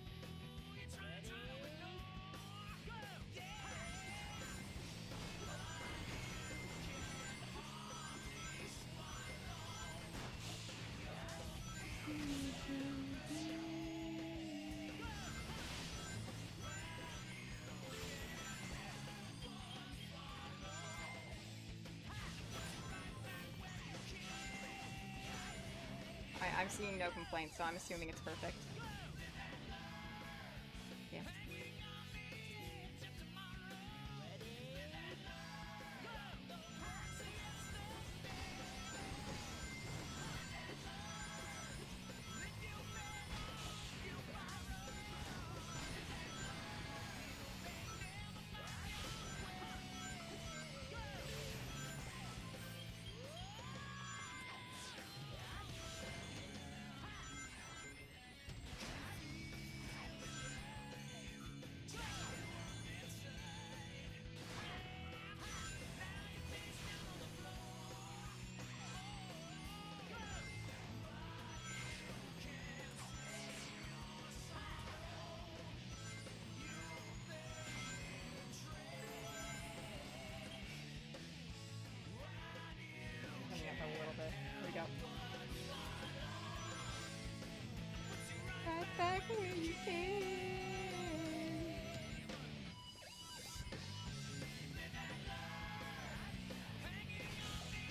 A: I'm seeing no complaints, so I'm assuming it's perfect. Yeah.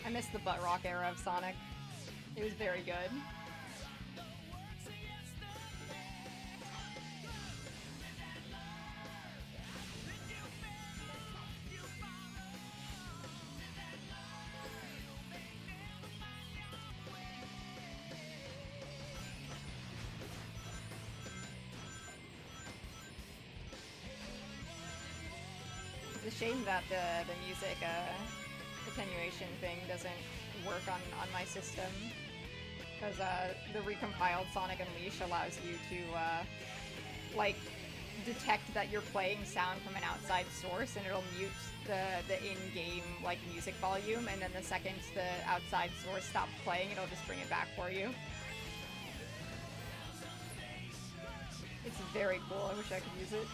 A: I missed the butt rock era of Sonic. It was very good. It's a shame that the music attenuation thing doesn't work on my system, because the recompiled Sonic Unleashed allows you to like detect that you're playing sound from an outside source, and it'll mute the in-game like music volume, and then the second the outside source stops playing, it'll just bring it back for you. It's very cool. I wish I could use it.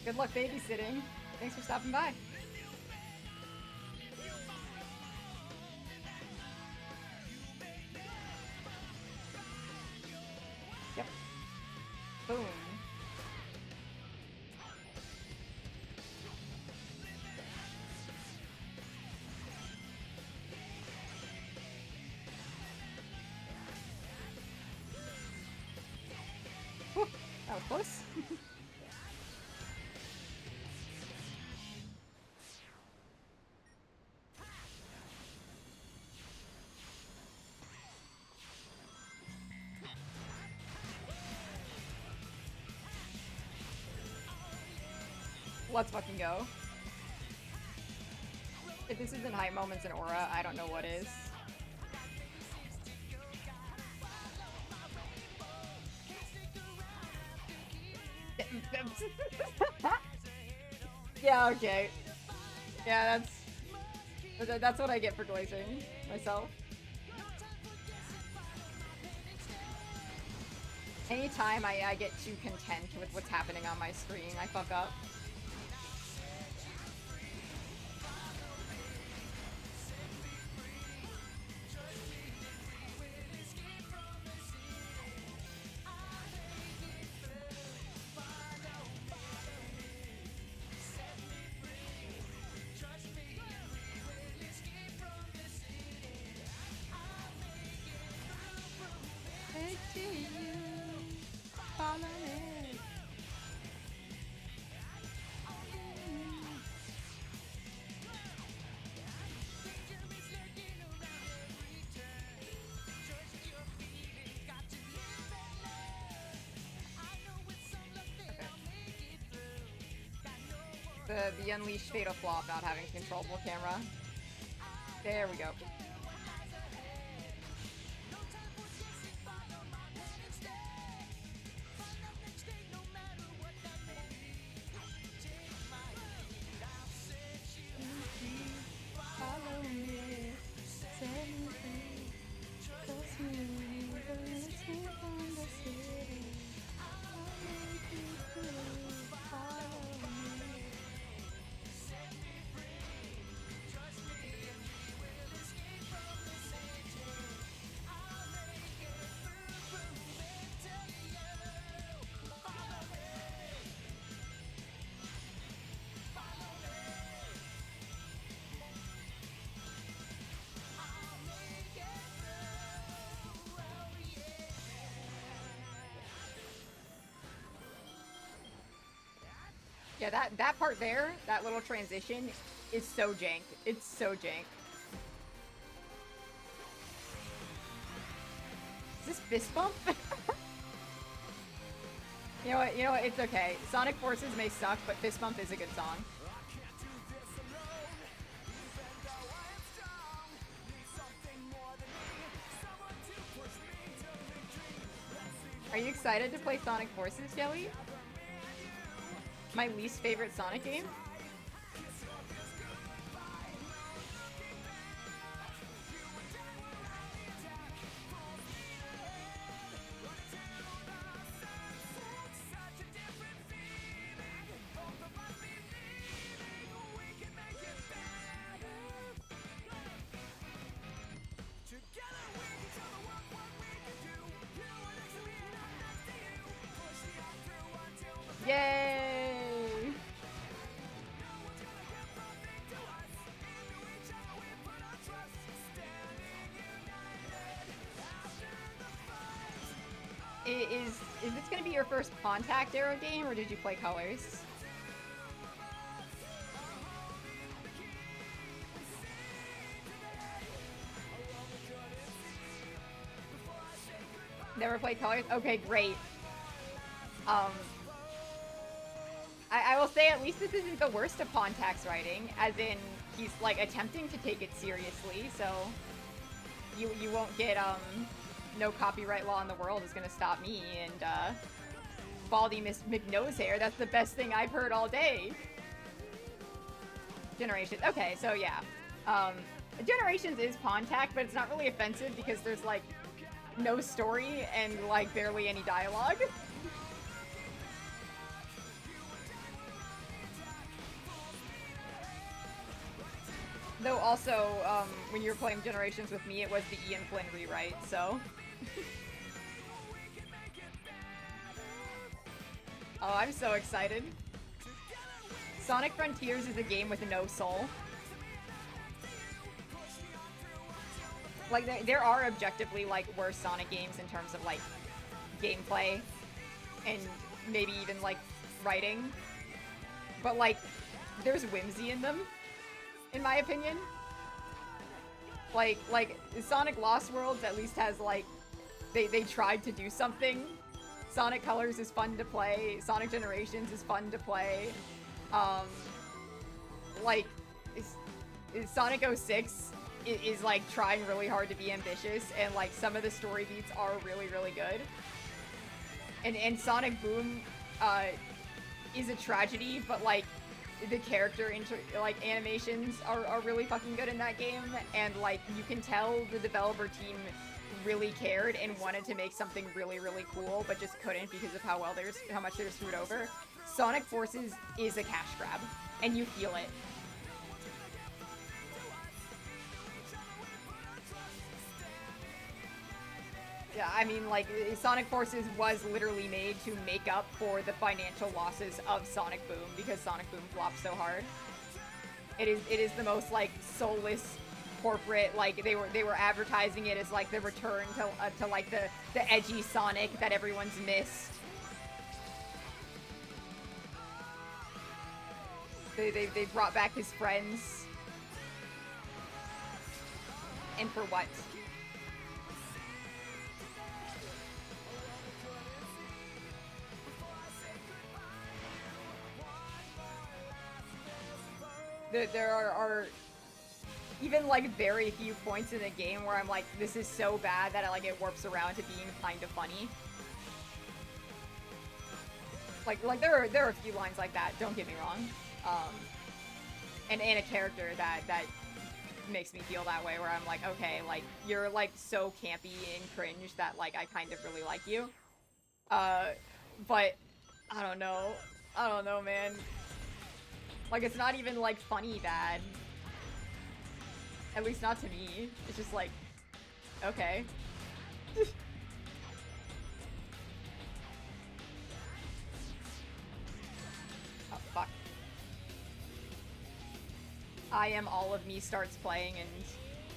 A: Good luck babysitting. Thanks for stopping by. Yep. Boom. Whew, that was close. Let's fucking go. If this isn't high moments in Aura, I don't know what is. Yeah, okay. Yeah, that's what I get for glazing myself. Anytime I get too content with what's happening on my screen, I fuck up. The Unleashed Fatal Flaw of not having a controllable camera. There we go. Yeah, that part there, that little transition, is so jank. It's so jank. Is Forces Fist Bump? You know what? You know what? It's okay. Sonic Forces may suck, but Fist Bump is a good song. Are you excited to play Sonic Forces, Jelly? My least favorite Sonic game? Yay! Is this gonna be your first Contact Arrow game, or did you play Colors? Never played Colors? Okay, great. I will say at least this isn't the worst of Contact's writing, as in he's like attempting to take it seriously, so you won't get no copyright law in the world is gonna stop me, and Baldy Miss McNosehair, that's the best thing I've heard all day. Generations. Okay, so yeah. Generations is Contact, but it's not really offensive because there's like no story and like barely any dialogue. Though also, when you were playing Generations with me, it was the Ian Flynn rewrite, so... Oh, I'm so excited. Sonic Frontiers is a game with no soul. Like, there are objectively, like, worse Sonic games in terms of, like, gameplay and maybe even, like, writing. But, like, there's whimsy in them. In my opinion. Like, Sonic Lost Worlds at least has, like, they tried to do something. Sonic Colors is fun to play. Sonic Generations is fun to play. Like, Sonic 06 is, like, trying really hard to be ambitious, and, like, some of the story beats are really, really good. And Sonic Boom, is a tragedy, but, like, the character animations are really fucking good in that game, and like you can tell the developer team really cared and wanted to make something really, really cool, but just couldn't because of how much they were screwed over. Sonic Forces is a cash grab, and you feel it. Yeah, I mean, like, Sonic Forces was literally made to make up for the financial losses of Sonic Boom, because Sonic Boom flopped so hard. It is the most, like, soulless corporate, like, they were advertising it as, like, the return to like, the edgy Sonic that everyone's missed. They brought back his friends. And for what? There are even, like, very few points in the game where I'm like, this is so bad that it warps around to being kind of funny. Like there are a few lines like that, don't get me wrong. And a character that makes me feel that way, where I'm like, okay, like, you're, like, so campy and cringe that, like, I kind of really like you. But, I don't know, man. Like, it's not even, like, funny bad. At least not to me. It's just like, okay. Oh, fuck. I Am All of Me starts playing and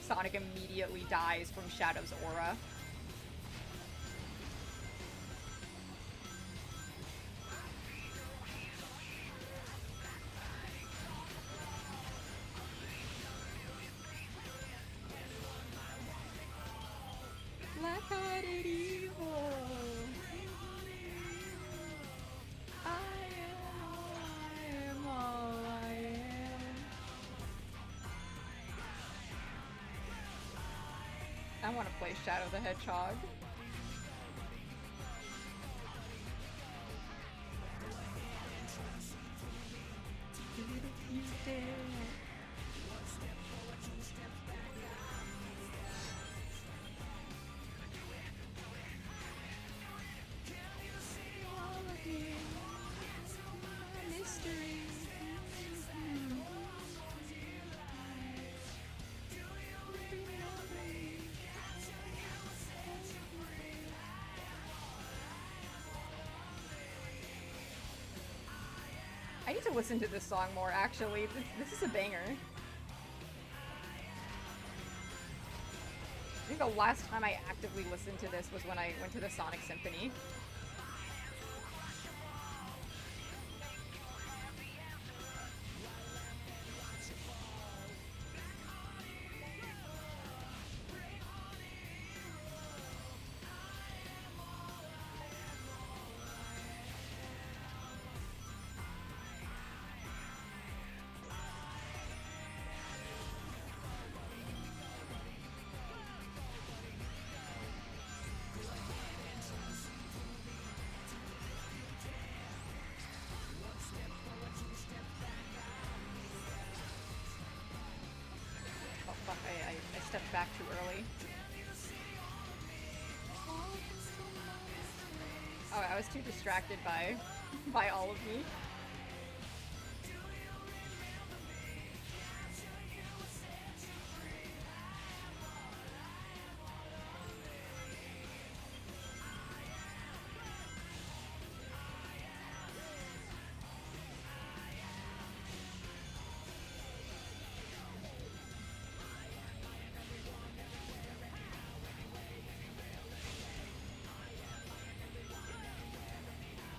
A: Sonic immediately dies from Shadow's aura. Black-hearted I want to play Shadow the Hedgehog. I need to listen to this song more, actually. This is a banger. I think the last time I actively listened to this was when I went to the Sonic Symphony. I stepped back too early. Oh, I was too distracted by all of me.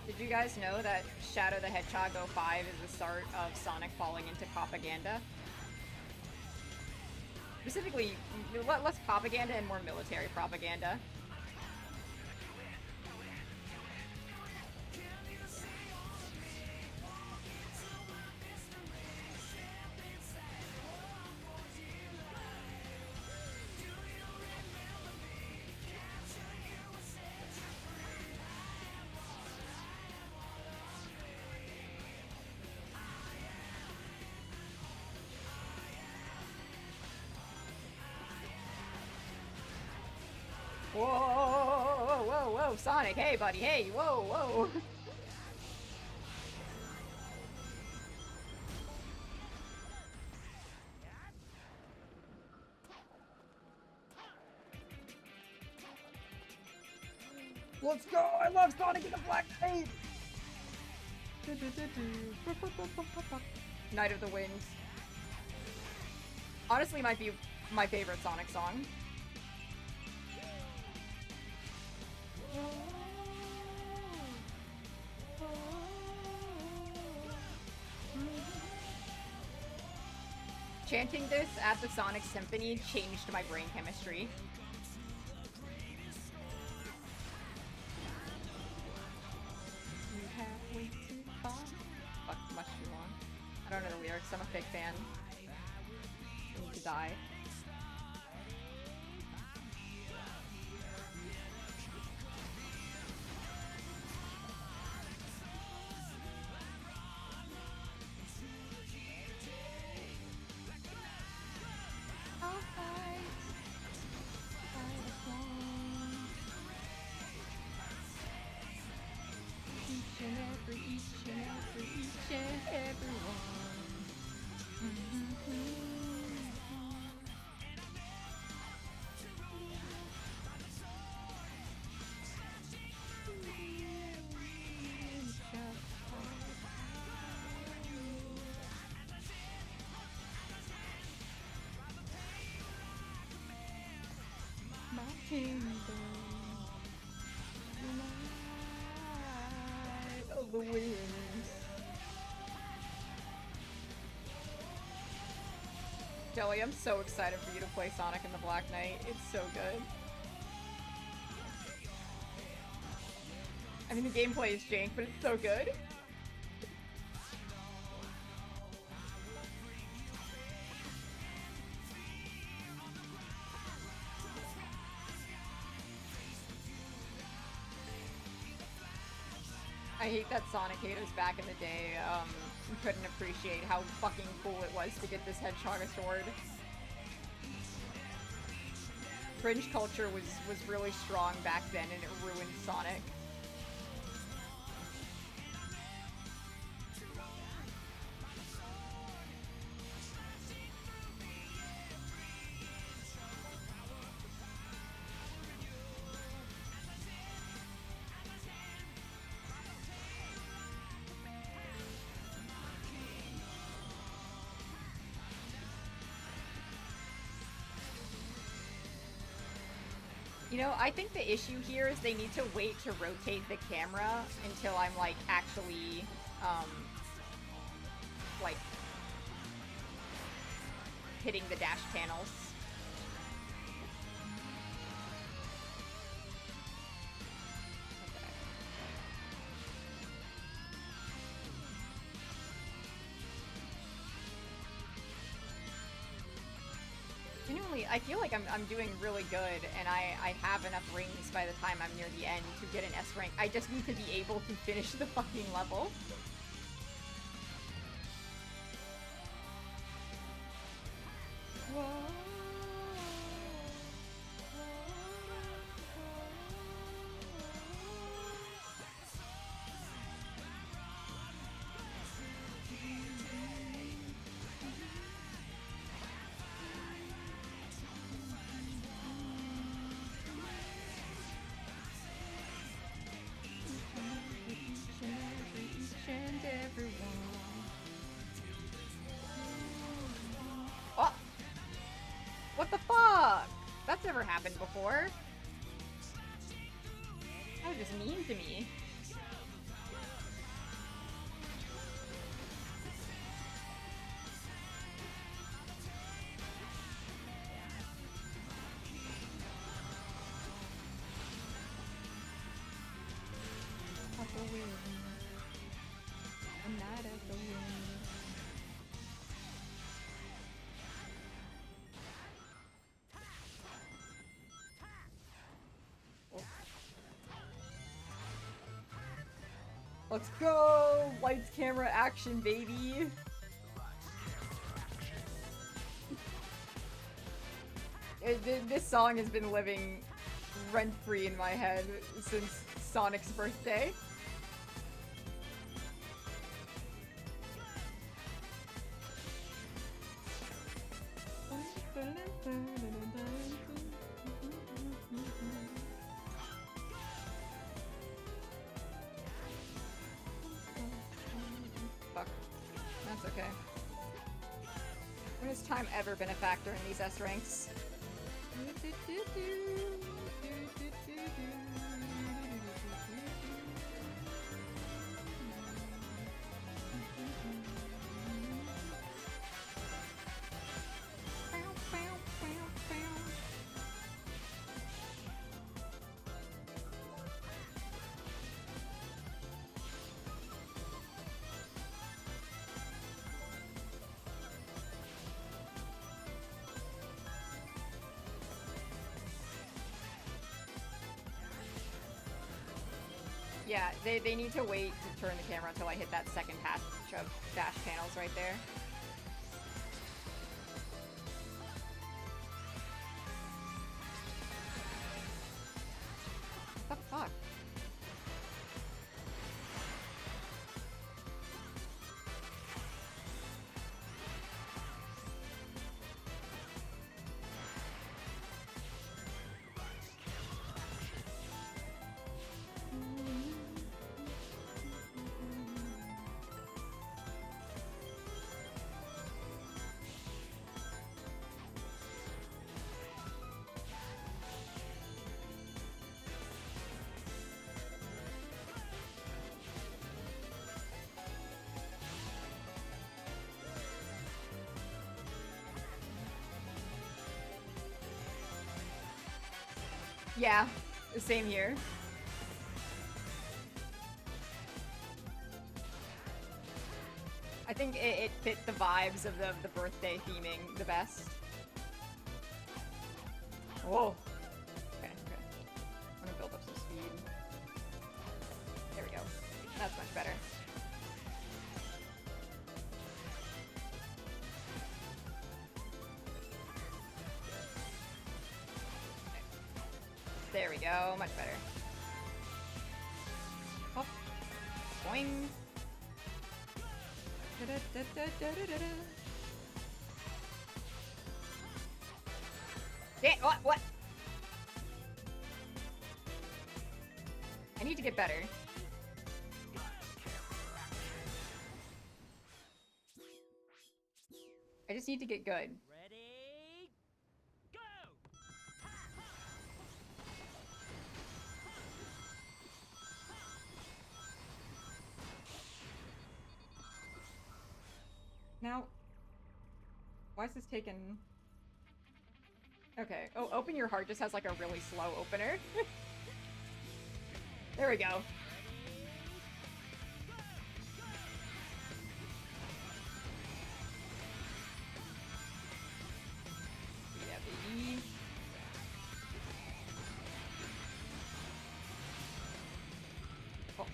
A: Did you guys know that Shadow the Hedgehog 05 is the start of Sonic falling into propaganda? Specifically, less propaganda and more military propaganda. Whoa, whoa, whoa, whoa, Sonic, hey buddy, hey, whoa, whoa. Let's go! I love Sonic in the Black Knight! Night of the Wings. Honestly, might be my favorite Sonic song. Chanting this at the Sonic Symphony changed my brain chemistry. You have way too far. Fuck, much too long. I don't know the lyrics, I'm a big fan. I need to die. Of the Wings. Jelly, I'm so excited for you to play Sonic and the Black Knight. It's so good. I mean, the gameplay is jank, but it's so good. hate that Sonic haters back in the day couldn't appreciate how fucking cool it was to get this Hedgehog sword. Cringe culture was really strong back then, and it ruined Sonic. You know, I think the issue here is they need to wait to rotate the camera until I'm, like, actually, like, hitting the dash panels. Genuinely, I feel like I'm doing really good, and I have enough rings by the time I'm near the end to get an S rank. I just need to be able to finish the fucking level. Oh! What the fuck? That's never happened before. That was just mean to me. I'm not at the win. Let's go! Lights, camera, action, baby! This song has been living rent-free in my head since Sonic's birthday. Fuck. That's okay. When has time ever been a factor in these S ranks? Yeah, they need to wait to turn the camera until I hit that second hatch of dash panels right there. What the fuck? Yeah, same here. I think it fit the vibes of the birthday theming the best. Whoa. Okay, okay. I'm gonna build up some speed. There we go. That's much There we go, much better. Hop. Boing. Da-da-da-da-da-da-da. Yeah, what? I need to get better. I just need to get good.
H: Ready, go!
A: Now, why is this taking... Okay. Oh, Open Your Heart just has like a really slow opener. There we go. Yeah, baby. Oh.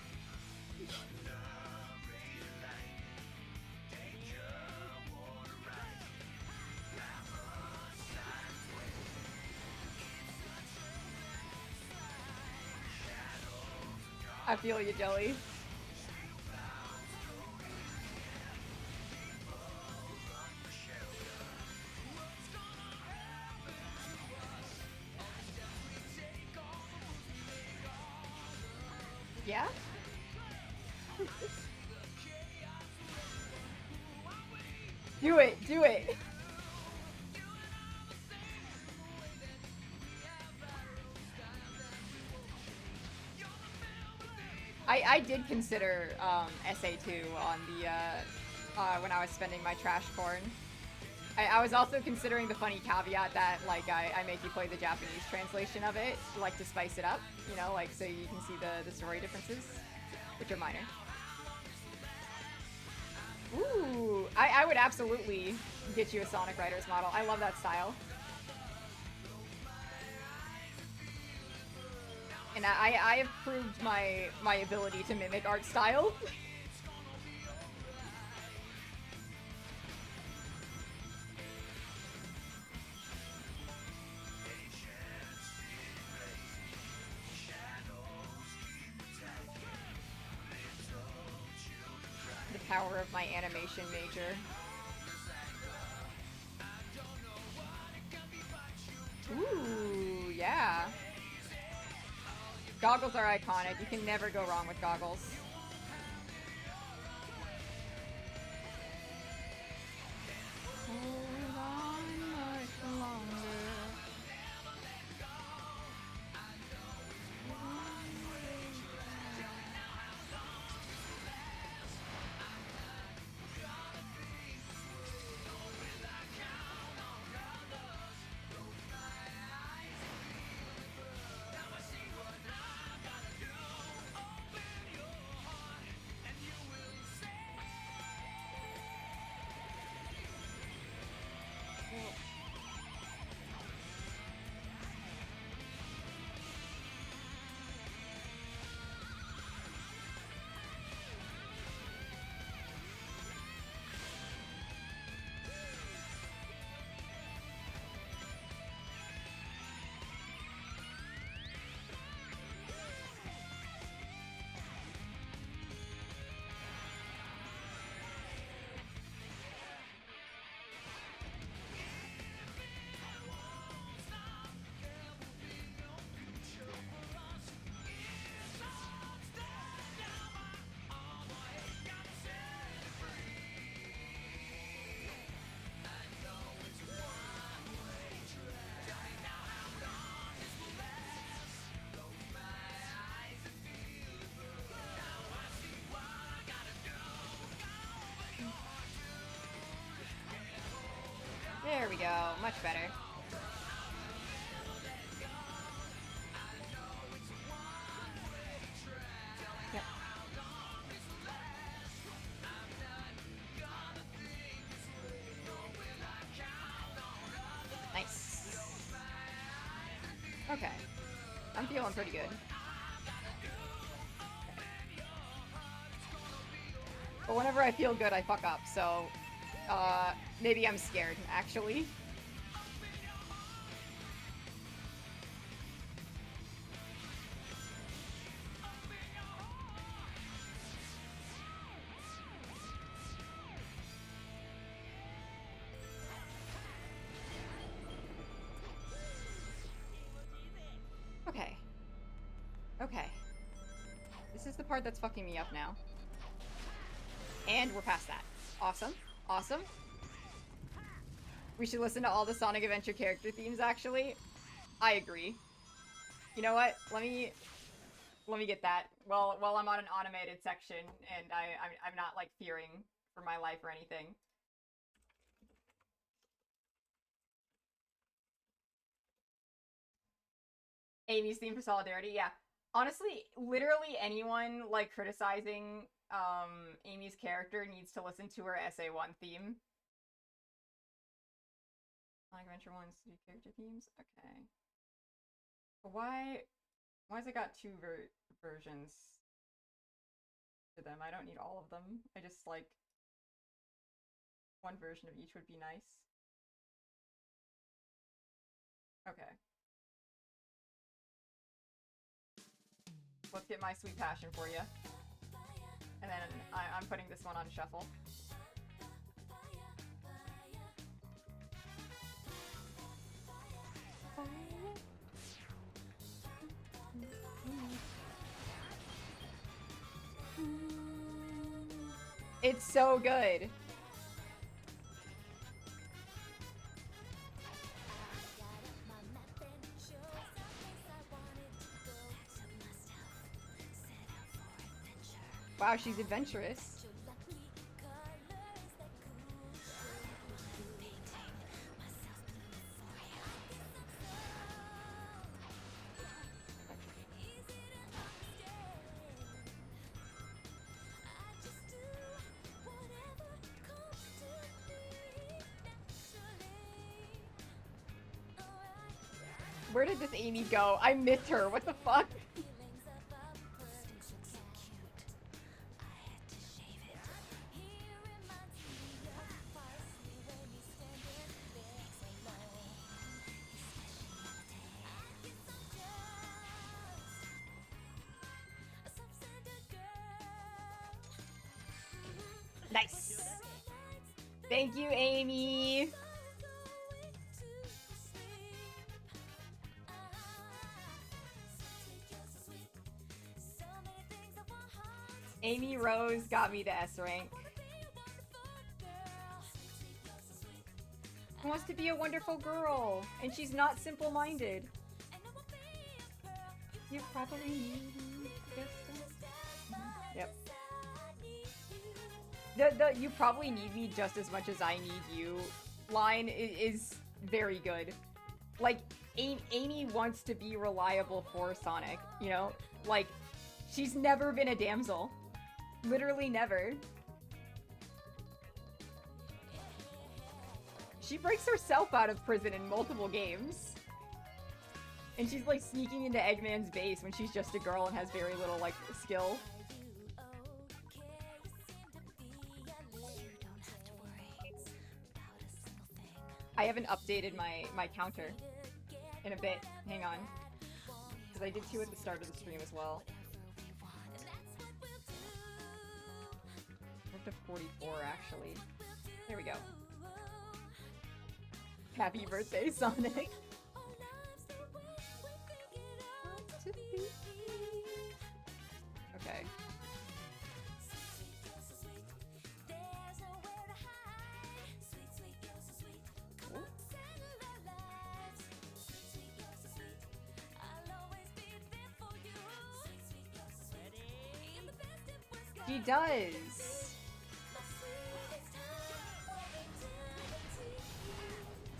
A: I feel you, Jelly. Yeah? Do it, do it. I did consider SA2 on the when I was spending my trash corn. I was also considering the funny caveat that like I make you play the Japanese translation of it, like to spice it up, you know, like so you can see the story differences, which are minor. Ooh, I would absolutely get you a Sonic Riders model. I love that style. And I have proved my ability to mimic art style. The power of my animation major. Ooh, yeah. Goggles are iconic. You can never go wrong with goggles. Hold on much longer. There we go, much better. Yep. Nice. Okay. I'm feeling pretty good. But whenever I feel good, I fuck up, so... maybe I'm scared, actually. This is the part that's fucking me up now. And we're past that. Awesome. Awesome. We should listen to all the Sonic Adventure character themes, actually. I agree. You know what? Let me get that. Well, while I'm on an automated section, and I'm not, like, fearing for my life or anything. Amy's theme for Solidarity, yeah. Honestly, literally anyone, like, criticizing, Amy's character needs to listen to her SA1 theme. Sonic Adventure 1's three character themes? Okay. But why has it got two versions to them? I don't need all of them. I just, like, one version of each would be nice. Okay. Let's get My Sweet Passion for you. And then I'm putting this one on shuffle. It's so good. Wow, she's adventurous. Where did this Amy go? I missed her. What the fuck? Nice. Thank you, Amy. Amy Rose got me the S rank. Who wants to be a wonderful girl, and she's not simple-minded. You probably need me. Yep. The "you probably need me just as much as I need you" line is very good. Like, Amy wants to be reliable for Sonic, you know? Like, she's never been a damsel. Literally never. She breaks herself out of prison in multiple games. And she's, like, sneaking into Eggman's base when she's just a girl and has very little, like, skill. I haven't updated my counter in a bit. Hang on. Because I did 2 at the start of the stream as well. We're up to 44, actually. There we go. Happy birthday, Sonic! Okay. He does!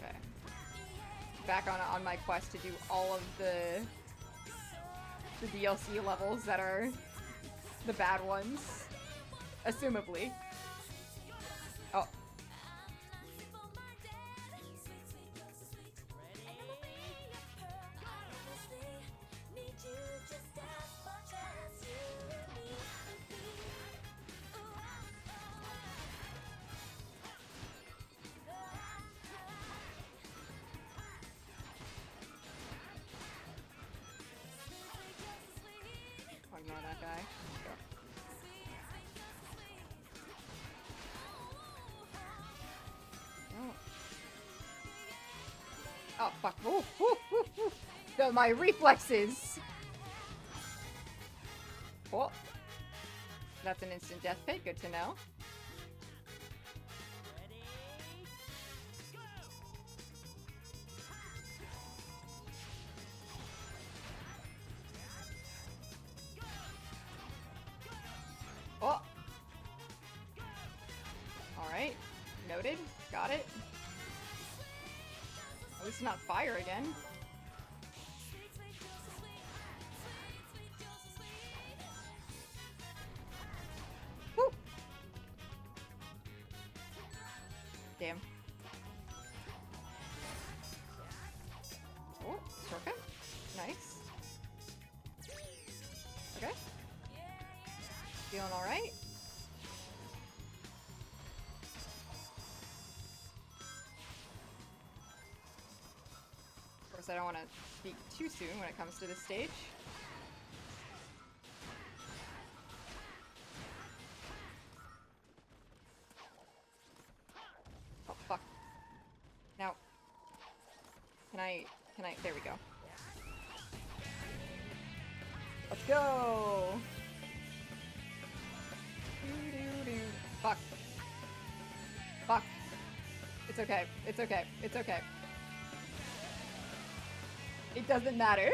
A: Okay. Back on my quest to do all of the DLC levels that are the bad ones. Assumably. Oh. Ignore that guy. Oh. Oh, fuck. Ooh, ooh, ooh, ooh. My reflexes! Oh. That's an instant death pit, good to know. Oh! Alright, noted, got it. At least it's not fire again. Woo! Damn. Oh, shortcut. Nice. Okay. Feeling alright? Of course, I don't want to speak too soon when it comes to this stage. Oh, fuck. Now, can I, there we go. Let's go! Fuck. Fuck. It's okay. It's okay. It's okay. It doesn't matter.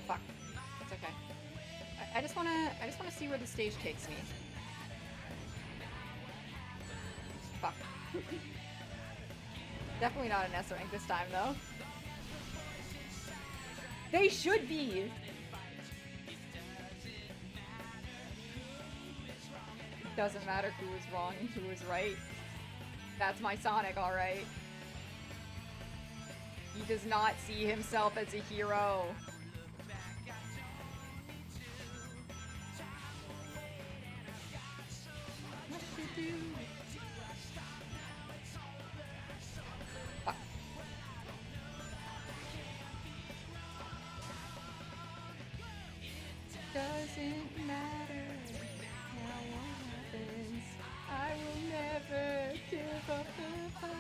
A: Fuck. It's okay. I just wanna see where the stage takes me. Fuck. Definitely not an S rank this time though. They should be! Doesn't matter who was wrong and who was right. That's my Sonic, alright. He does not see himself as a hero. Fuck. Doesn't matter now what happens. I will never give up the fight.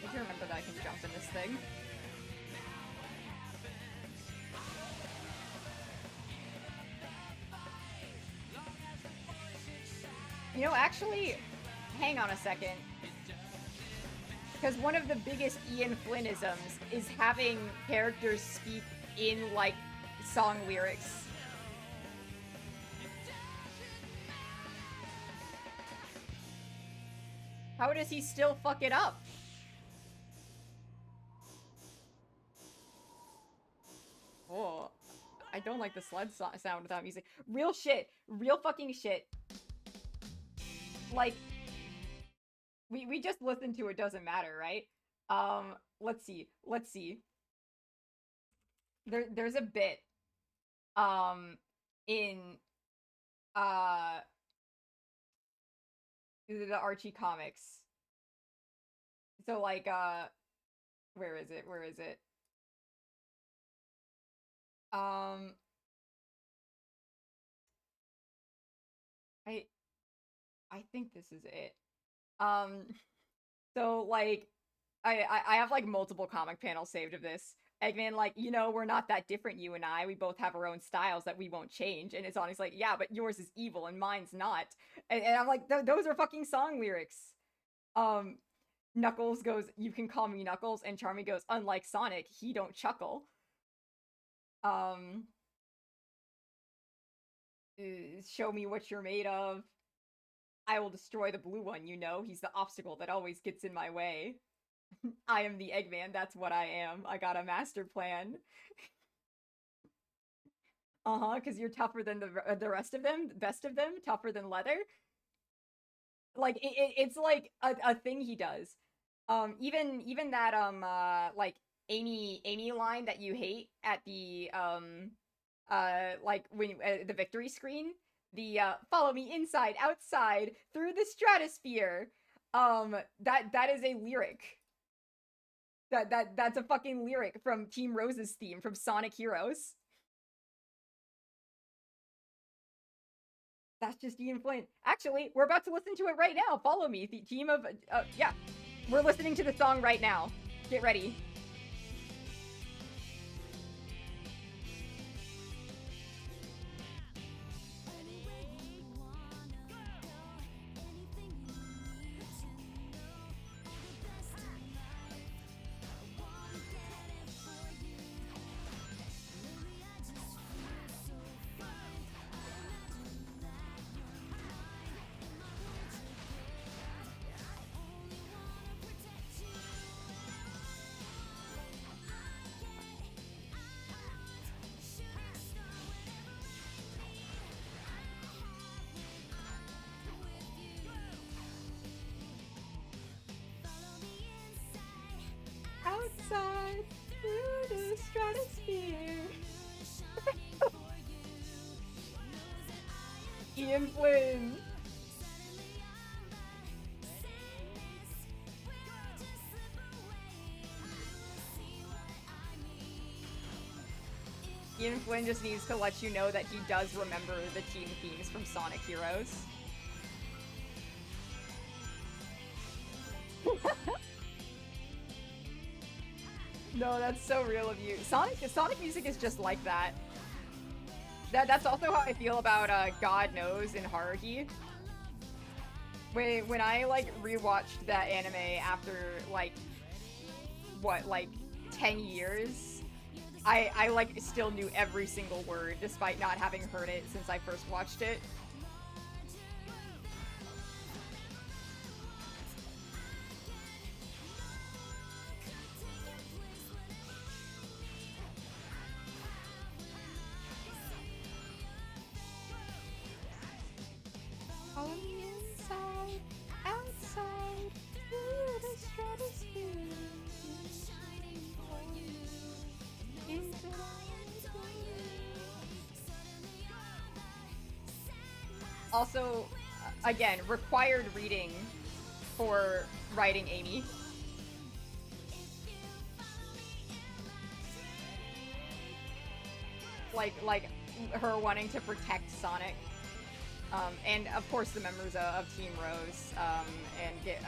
A: I do remember that I can jump in this thing. You know, actually, hang on a second. Because one of the biggest Ian Flynnisms is having characters speak in, like, song lyrics. How does he still fuck it up? Oh, I don't like the sled sound without music. Real shit. Real fucking shit. Like, we just listened to It Doesn't Matter, right? Let's see. Let's see. There's a bit, in, the Archie comics. So, like, where is it? Where is it? I think this is it. So, like, I have, like, multiple comic panels saved of this. Eggman, like, you know, we're not that different, you and I. We both have our own styles that we won't change. And it's honestly like, yeah, but yours is evil and mine's not. And I'm like, those are fucking song lyrics. Knuckles goes, you can call me Knuckles. And Charmy goes, unlike Sonic, he don't chuckle. Show me what you're made of. I will destroy the blue one, you know? He's the obstacle that always gets in my way. I am the Eggman, that's what I am. I got a master plan. Because you're tougher than the rest of them, best of them, tougher than leather. Like, it's like a thing he does. Even that, like, Amy line that you hate at the, like, when the victory screen, the, follow me inside, outside, through the stratosphere, that is a lyric. That's a fucking lyric from Team Rose's theme from Sonic Heroes. That's just Ian Flynn. Actually, we're about to listen to it right now. Follow me. The team of... yeah. We're listening to the song right now. Get ready. Outside through the stratosphere. Ian Flynn. Ian Flynn just needs to let you know that he does remember the team themes from Sonic Heroes. No, that's so real of you. Sonic music is just like that. That's also how I feel about God Knows in Haruhi. When I like rewatched that anime after like what, like 10 years, I like still knew every single word despite not having heard it since I first watched it. Follow me inside, outside, through the stratosphere. Also, again, required reading for writing Amy. Like her wanting to protect Sonic. And of course the members of Team Rose, and get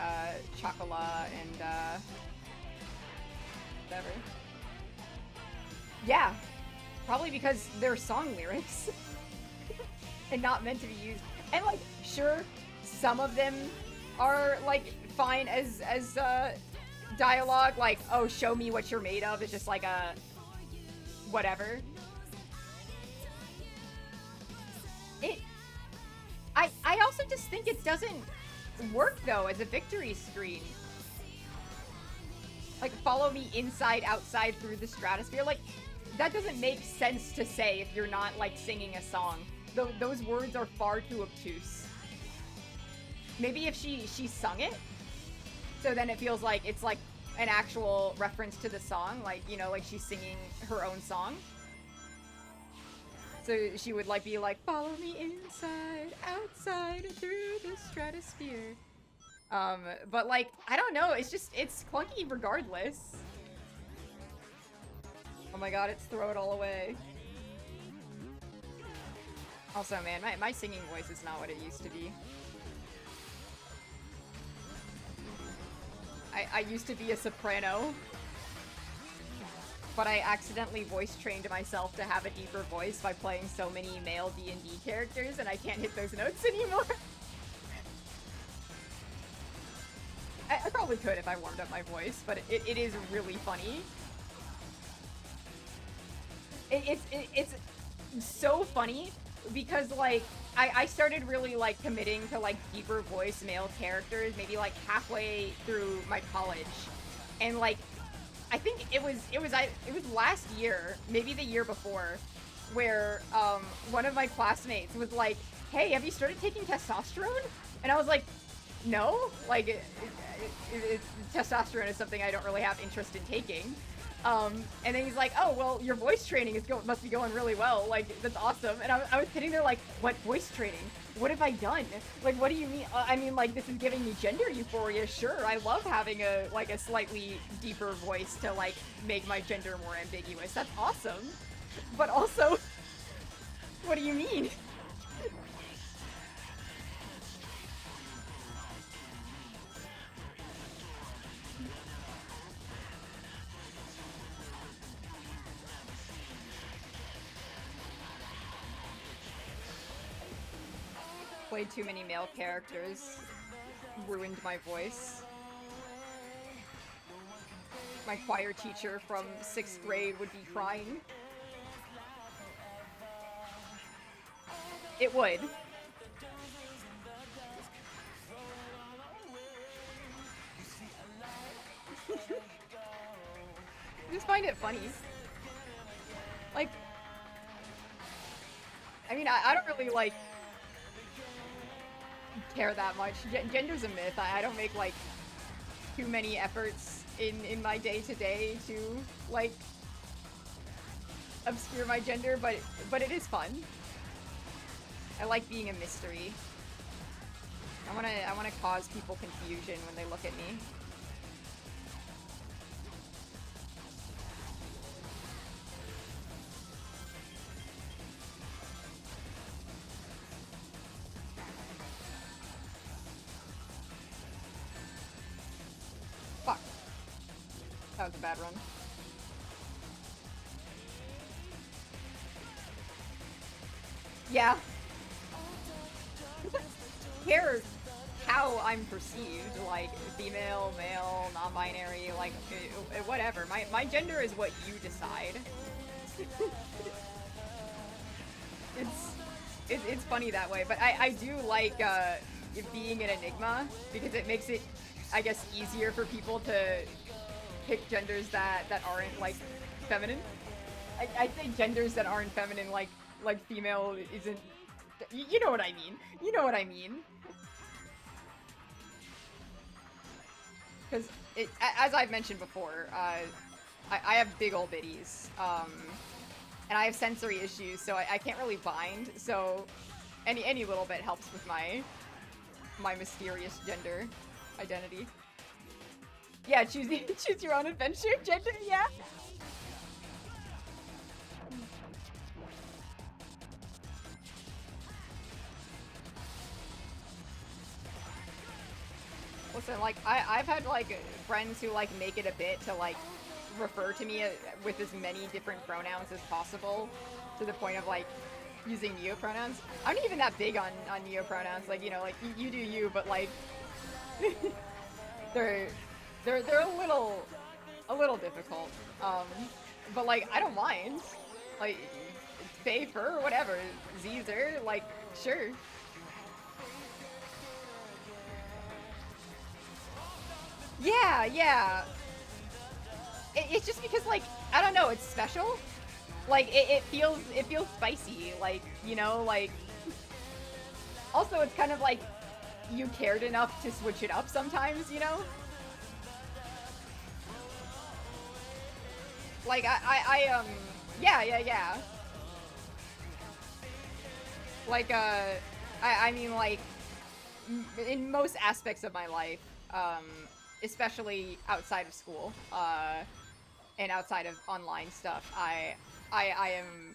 A: Chocola and whatever. Yeah, probably because they're song lyrics and not meant to be used. And like, sure, some of them are like fine as dialogue, like, oh, show me what you're made of. It's just like a whatever. I also just think it doesn't work though as a victory screen. Like, follow me inside, outside, through the stratosphere. Like, that doesn't make sense to say if you're not like singing a song. Those words are far too obtuse. Maybe if she sung it, so then it feels like it's like an actual reference to the song, like, you know, like she's singing her own song. So she would like be like, follow me inside, outside, through the stratosphere. But like, I don't know, it's clunky regardless. Oh my god, it's throw it all away. Also, man, my singing voice is not what it used to be. I used to be a soprano, but I accidentally voice trained myself to have a deeper voice by playing so many male D&D characters, and I can't hit those notes anymore. I probably could if I warmed up my voice, but it is really funny. It's so funny because like I started really like committing to like deeper voice male characters maybe like halfway through my college, and like I think it was last year, maybe the year before, where one of my classmates was like, "Hey, have you started taking testosterone?" And I was like, "No, like testosterone is something I don't really have interest in taking." And then he's like, "Oh, well, your voice training must be going really well. Like, that's awesome." And I was sitting there like, "What voice training? What have I done? Like, what do you mean? I mean, like, this is giving me gender euphoria. Sure, I love having a slightly deeper voice to like make my gender more ambiguous. That's awesome. But also, what do you mean?" Played too many male characters. Ruined my voice. My choir teacher from 6th grade would be crying. It would. I just find it funny. Like, I mean, I don't really, like, care that much. Gender's a myth. I don't make, like, too many efforts in my day-to-day to, like, obscure my gender, but it is fun. I like being a mystery. I wanna cause people confusion when they look at me. Fuck. That was a bad run. Yeah. Care how I'm perceived, like female, male, non-binary, like whatever. My gender is what you decide. It's funny that way, but I do like being an enigma because it makes it, I guess, easier for people to pick genders that aren't like feminine. I'd say genders that aren't feminine, like female isn't. You know what I mean. You know what I mean. Because as I've mentioned before, I have big ol' bitties, and I have sensory issues, so I can't really bind. So any little bit helps with my mysterious gender identity. Yeah, choose your own adventure gender. Yeah. Listen, like, I've had, like, friends who, like, make it a bit to, like, refer to me with as many different pronouns as possible, to the point of, like, using neopronouns. I'm not even that big on neopronouns, like, you know, like, you do you, but, like, they're a little difficult, but, like, I don't mind. Like, they, fur, whatever, Zer, like, sure. Yeah, yeah. It's just because, like, I don't know, it's special. Like, it feels spicy, like, you know, like. Also, it's kind of like you cared enough to switch it up sometimes, you know? Like, yeah. Like, I mean, like, in most aspects of my life, especially outside of school, and outside of online stuff, I am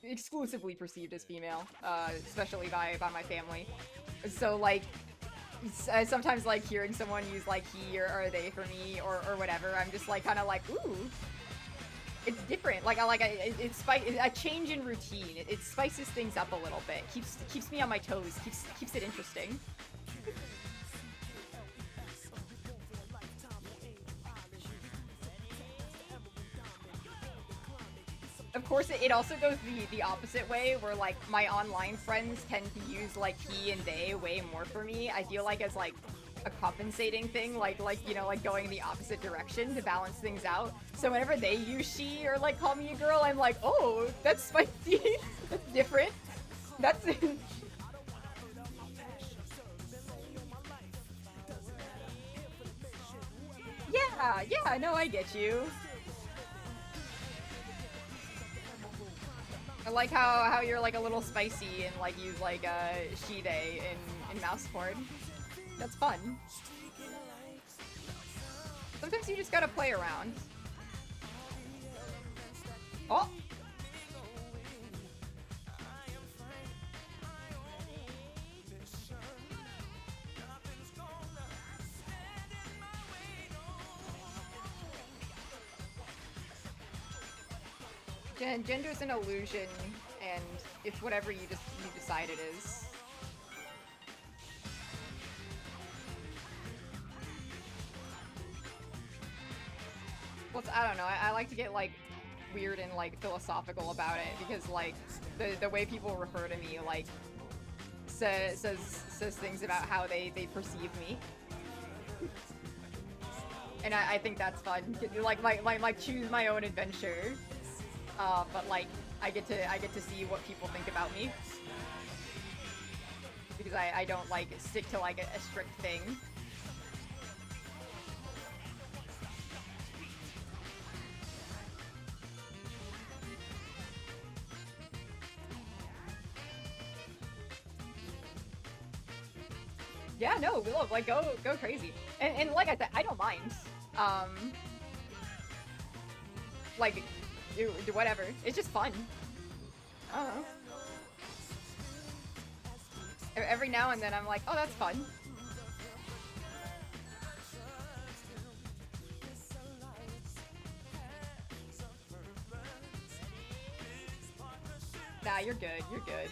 A: exclusively perceived as female, especially by my family. So, like, sometimes, like, hearing someone use, like, he or they for me, or whatever, I'm just, like, kind of like, ooh, it's different. Like, it's a change in routine. It spices things up a little bit. Keeps me on my toes. Keeps it interesting. of course, it also goes the opposite way, where like my online friends tend to use like he and they way more for me. I feel like as like a compensating thing, like you know, like going the opposite direction to balance things out. So whenever they use she or like call me a girl, I'm like, oh, that's spicy. That's different. That's yeah, no, I get you. I like how you're like a little spicy and like use like she they in Mouseport. That's fun. Sometimes you just gotta play around. Oh! Gender's an illusion, and it's whatever you decide it is. Well, I don't know. I like to get like weird and like philosophical about it because like the way people refer to me like says things about how they perceive me. And I think that's fun. Like choose my own adventure. But like I get to see what people think about me. Because I don't like stick to like a strict thing. Yeah, no, we love like go crazy. And like I said, I don't mind. Like do whatever. It's just fun. I don't know. Every now and then I'm like, oh, that's fun. Nah, you're good. You're good.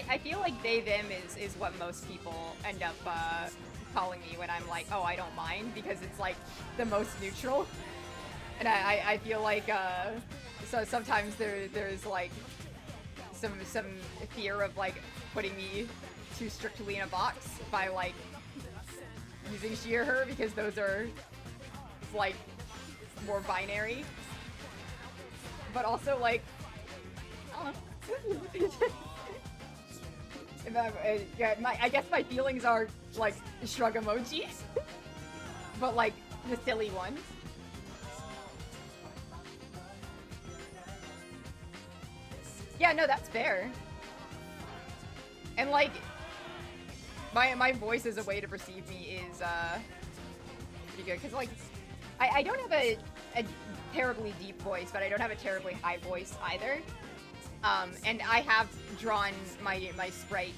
A: I feel like they, them is what most people end up calling me when I'm like, oh, I don't mind, because it's like the most neutral. And I feel like, so sometimes there's like some fear of like putting me too strictly in a box by like using she or her, because those are like more binary. But also like, I don't know. Yeah, I guess my feelings are like shrug emojis, but like the silly ones. Yeah, no, that's fair. And like, my voice as a way to perceive me is pretty good, because like, I don't have a terribly deep voice, but I don't have a terribly high voice either. And I have drawn my sprite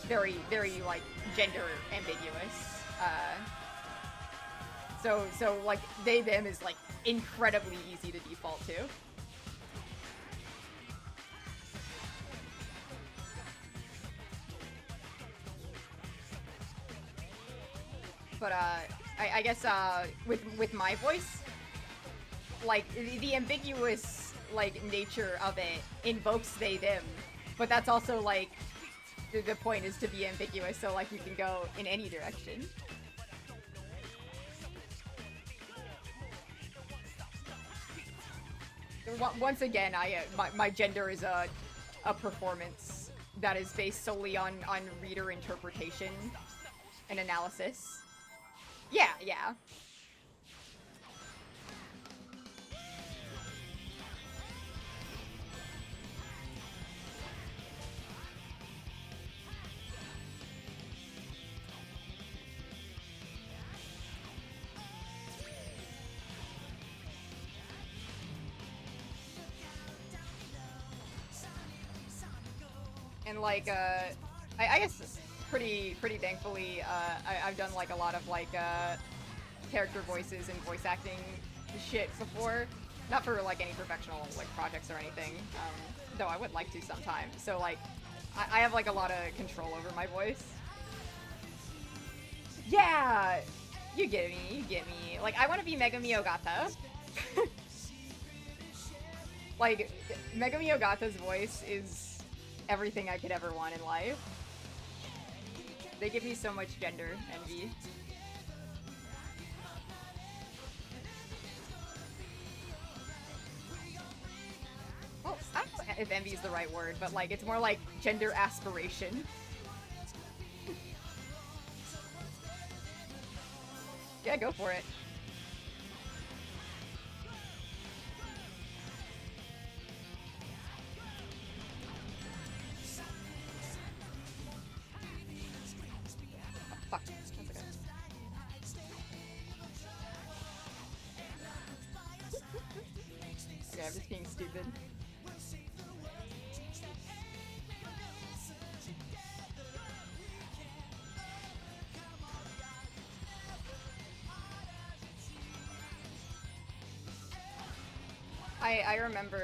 A: very like gender ambiguous. So like they them is like incredibly easy to default to. But I guess with my voice, like the ambiguous like nature of it invokes they them, but that's also like the point is to be ambiguous, so like you can go in any direction. Once again, my gender is a performance that is based solely on reader interpretation and analysis. Yeah. And like, I guess pretty thankfully, I've done like a lot of like character voices and voice acting shit before, Not for like any professional like projects or anything, though I would like to sometime. So like, I have like a lot of control over my voice. Yeah, you get me, you get me. Like, I want to be Megumi Ogata. Like, Megumi Ogata's voice is everything I could ever want in life. They give me so much gender envy. Well, I don't know if envy is the right word, but like, it's more like gender aspiration. Yeah, go for it. Oh, fuck. That's okay. Okay, I'm just being stupid. I remember,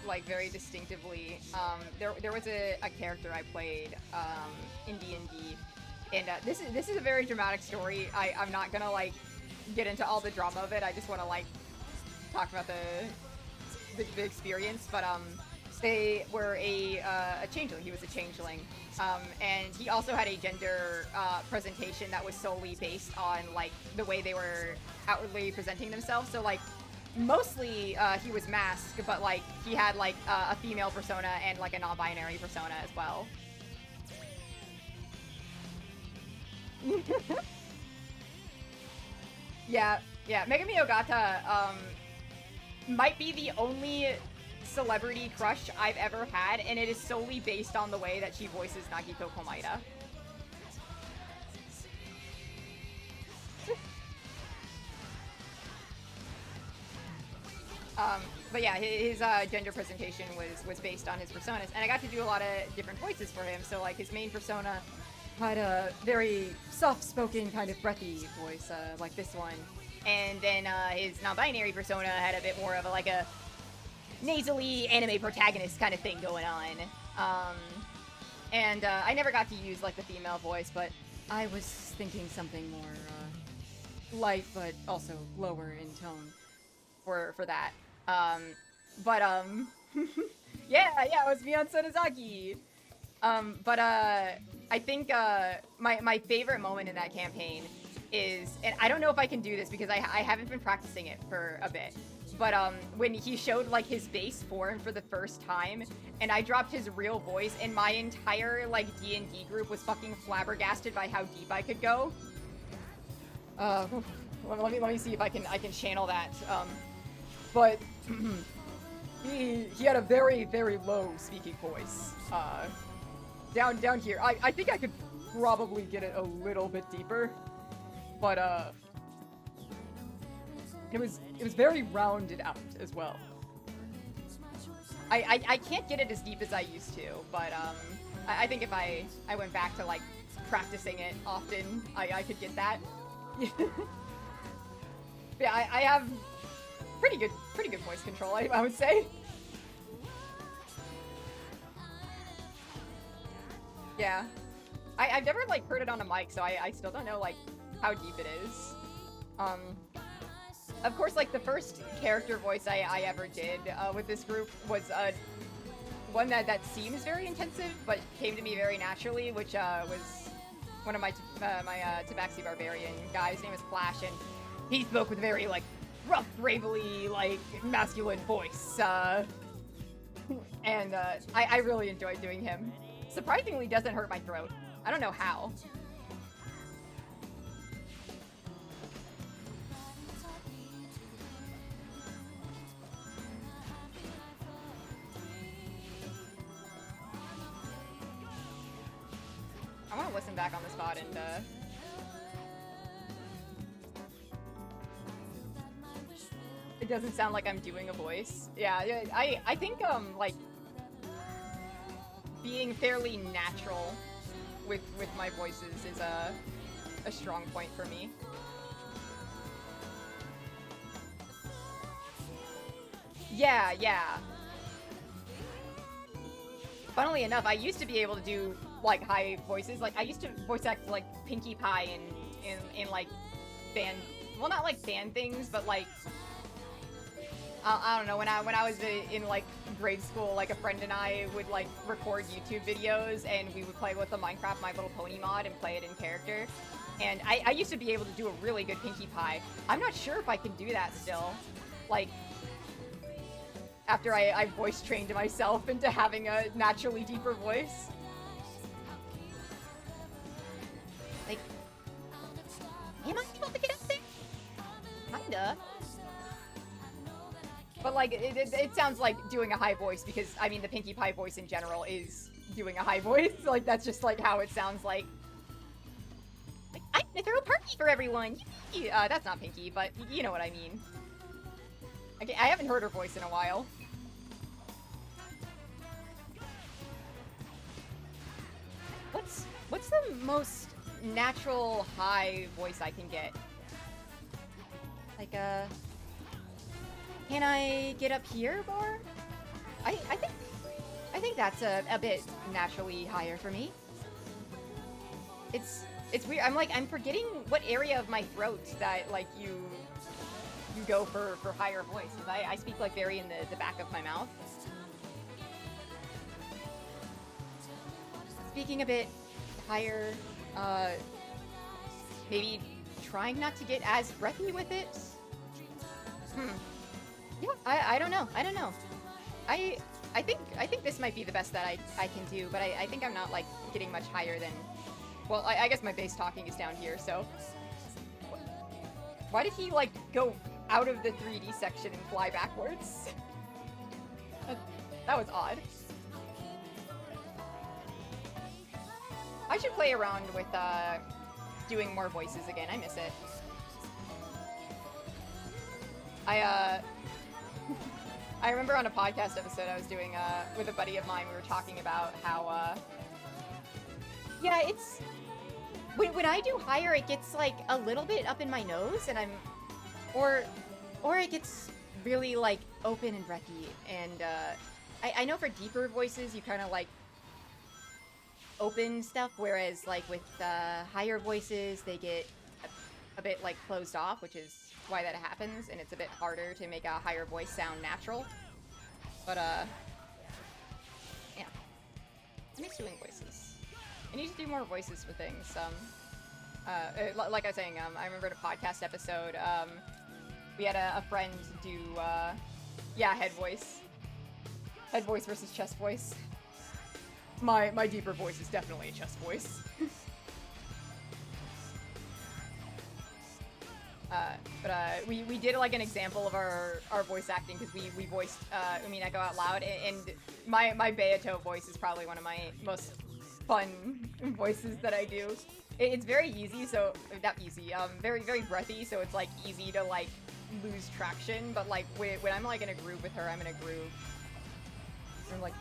A: like, very distinctively, there was a character I played, in D&D, and, this is a very dramatic story. I'm not gonna, like, get into all the drama of it. I just wanna, like, talk about the experience, but, they were a changeling. He was a changeling. And he also had a gender, presentation that was solely based on, like, the way they were outwardly presenting themselves. So, like, mostly, he was masked, but, like, he had, like, a female persona and, like, a non-binary persona as well. Yeah, Megumi Ogata, might be the only celebrity crush I've ever had, and it is solely based on the way that she voices Nagito Komaeda. But yeah, his gender presentation was based on his personas, and I got to do a lot of different voices for him. So like his main persona had a very soft-spoken, kind of breathy voice, like this one, and then his non-binary persona had a bit more of a nasally anime protagonist kind of thing going on. And I never got to use like the female voice, but I was thinking something more light, but also lower in tone for that. Yeah, it was Mion Sonozaki. But I think my favorite moment in that campaign is, and I don't know if I can do this because I haven't been practicing it for a bit, but when he showed like his base form for the first time, and I dropped his real voice, and my entire like D&D group was fucking flabbergasted by how deep I could go. Let me see if I can channel that. But he had a very, very low speaking voice. Down here. I think I could probably get it a little bit deeper, but it was very rounded out as well. I can't get it as deep as I used to, but I think if I went back to like practicing it often, I could get that. Yeah, I have pretty good voice control, I would say. Yeah. I've never, like, heard it on a mic, so I still don't know, like, how deep it is. Of course, like, the first character voice I ever did with this group was one that seems very intensive, but came to me very naturally, which was one of my Tabaxi Barbarian guys. His name was Flash, and he spoke with very, like, rough, bravely, like, masculine voice. And I really enjoyed doing him. Surprisingly doesn't hurt my throat. I don't know how. I want to listen back on the spot and it doesn't sound like I'm doing a voice. Yeah, I think like being fairly natural with my voices is a strong point for me. Yeah, yeah. Funnily enough, I used to be able to do like high voices. Like I used to voice act like Pinkie Pie in like band, well not like band things, but like I don't know, when I was in like grade school, like a friend and I would like record YouTube videos and we would play with the Minecraft My Little Pony mod and play it in character. And I used to be able to do a really good Pinkie Pie. I'm not sure if I can do that still. Like, after I voice trained myself into having a naturally deeper voice. Like, am I able to get up there? Kinda. But like, it sounds like doing a high voice because, I mean, the Pinkie Pie voice in general is doing a high voice. Like, that's just like how it sounds like. Like, I'm gonna throw a party for everyone! That's not Pinkie, but you know what I mean. Okay, I haven't heard her voice in a while. What's the most natural high voice I can get? Like, can I get up here more? I think that's a bit naturally higher for me. It's weird. I'm forgetting what area of my throat that like you go for higher voice. 'Cause I speak like very in the back of my mouth. Speaking a bit higher, maybe trying not to get as breathy with it. Yeah, I don't know. I think this might be the best that I can do, but I think I'm not like getting much higher than. Well, I guess my bass talking is down here, so. Why did he like go out of the 3D section and fly backwards? That was odd. I should play around with doing more voices again. I miss it. I remember on a podcast episode I was doing with a buddy of mine, we were talking about how yeah, it's when I do higher, it gets like a little bit up in my nose, and or it gets really like open and breathy. And I know for deeper voices, you kind of like open stuff, whereas like with higher voices, they get a bit like closed off, which is why that happens, and it's a bit harder to make a higher voice sound natural. But yeah, I miss doing voices. I need to do more voices for things. Like I was saying, I remember in a podcast episode, we had a friend do, yeah, head voice versus chest voice. My deeper voice is definitely a chest voice. We did like an example of our voice acting because we voiced Umineko out loud, and my Beato voice is probably one of my most fun voices that I do. It's very easy, so not easy, very breathy, so it's like easy to like lose traction. But like when I'm like in a groove with her, I'm in a groove. I'm like,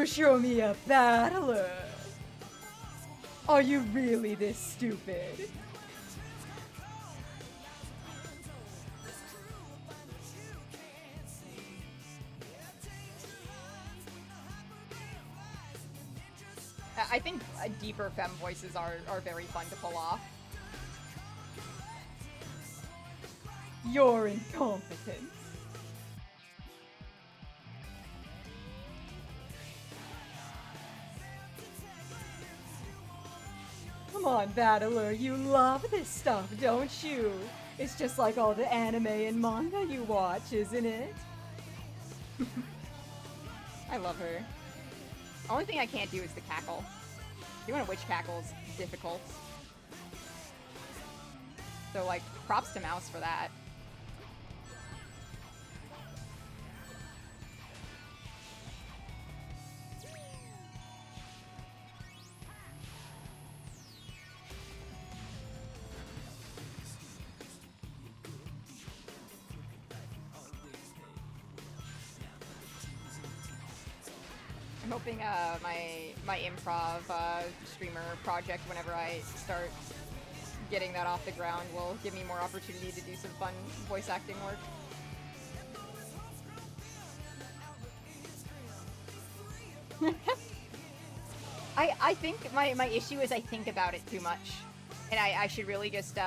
A: show me a battler. Are you really this stupid? I think deeper femme voices are very fun to pull off. You're incompetent. Come on, battler, you love this stuff, don't you? It's just like all the anime and manga you watch, isn't it? I love her. Only thing I can't do is the cackle. Doing a witch cackle is difficult. So, like, props to Mouse for that. I'm hoping my improv streamer project, whenever I start getting that off the ground, will give me more opportunity to do some fun voice acting work. I think my issue is I think about it too much. And I should really just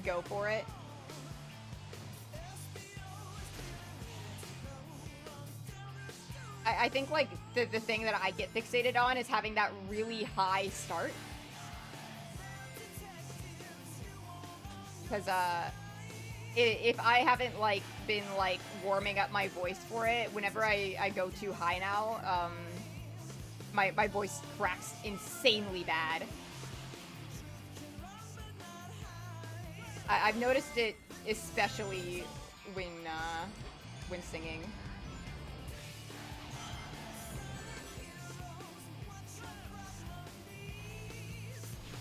A: go for it. I think like the thing that I get fixated on is having that really high start. Because if I haven't like been like warming up my voice for it, whenever I go too high now, my voice cracks insanely bad. I've noticed it especially when singing.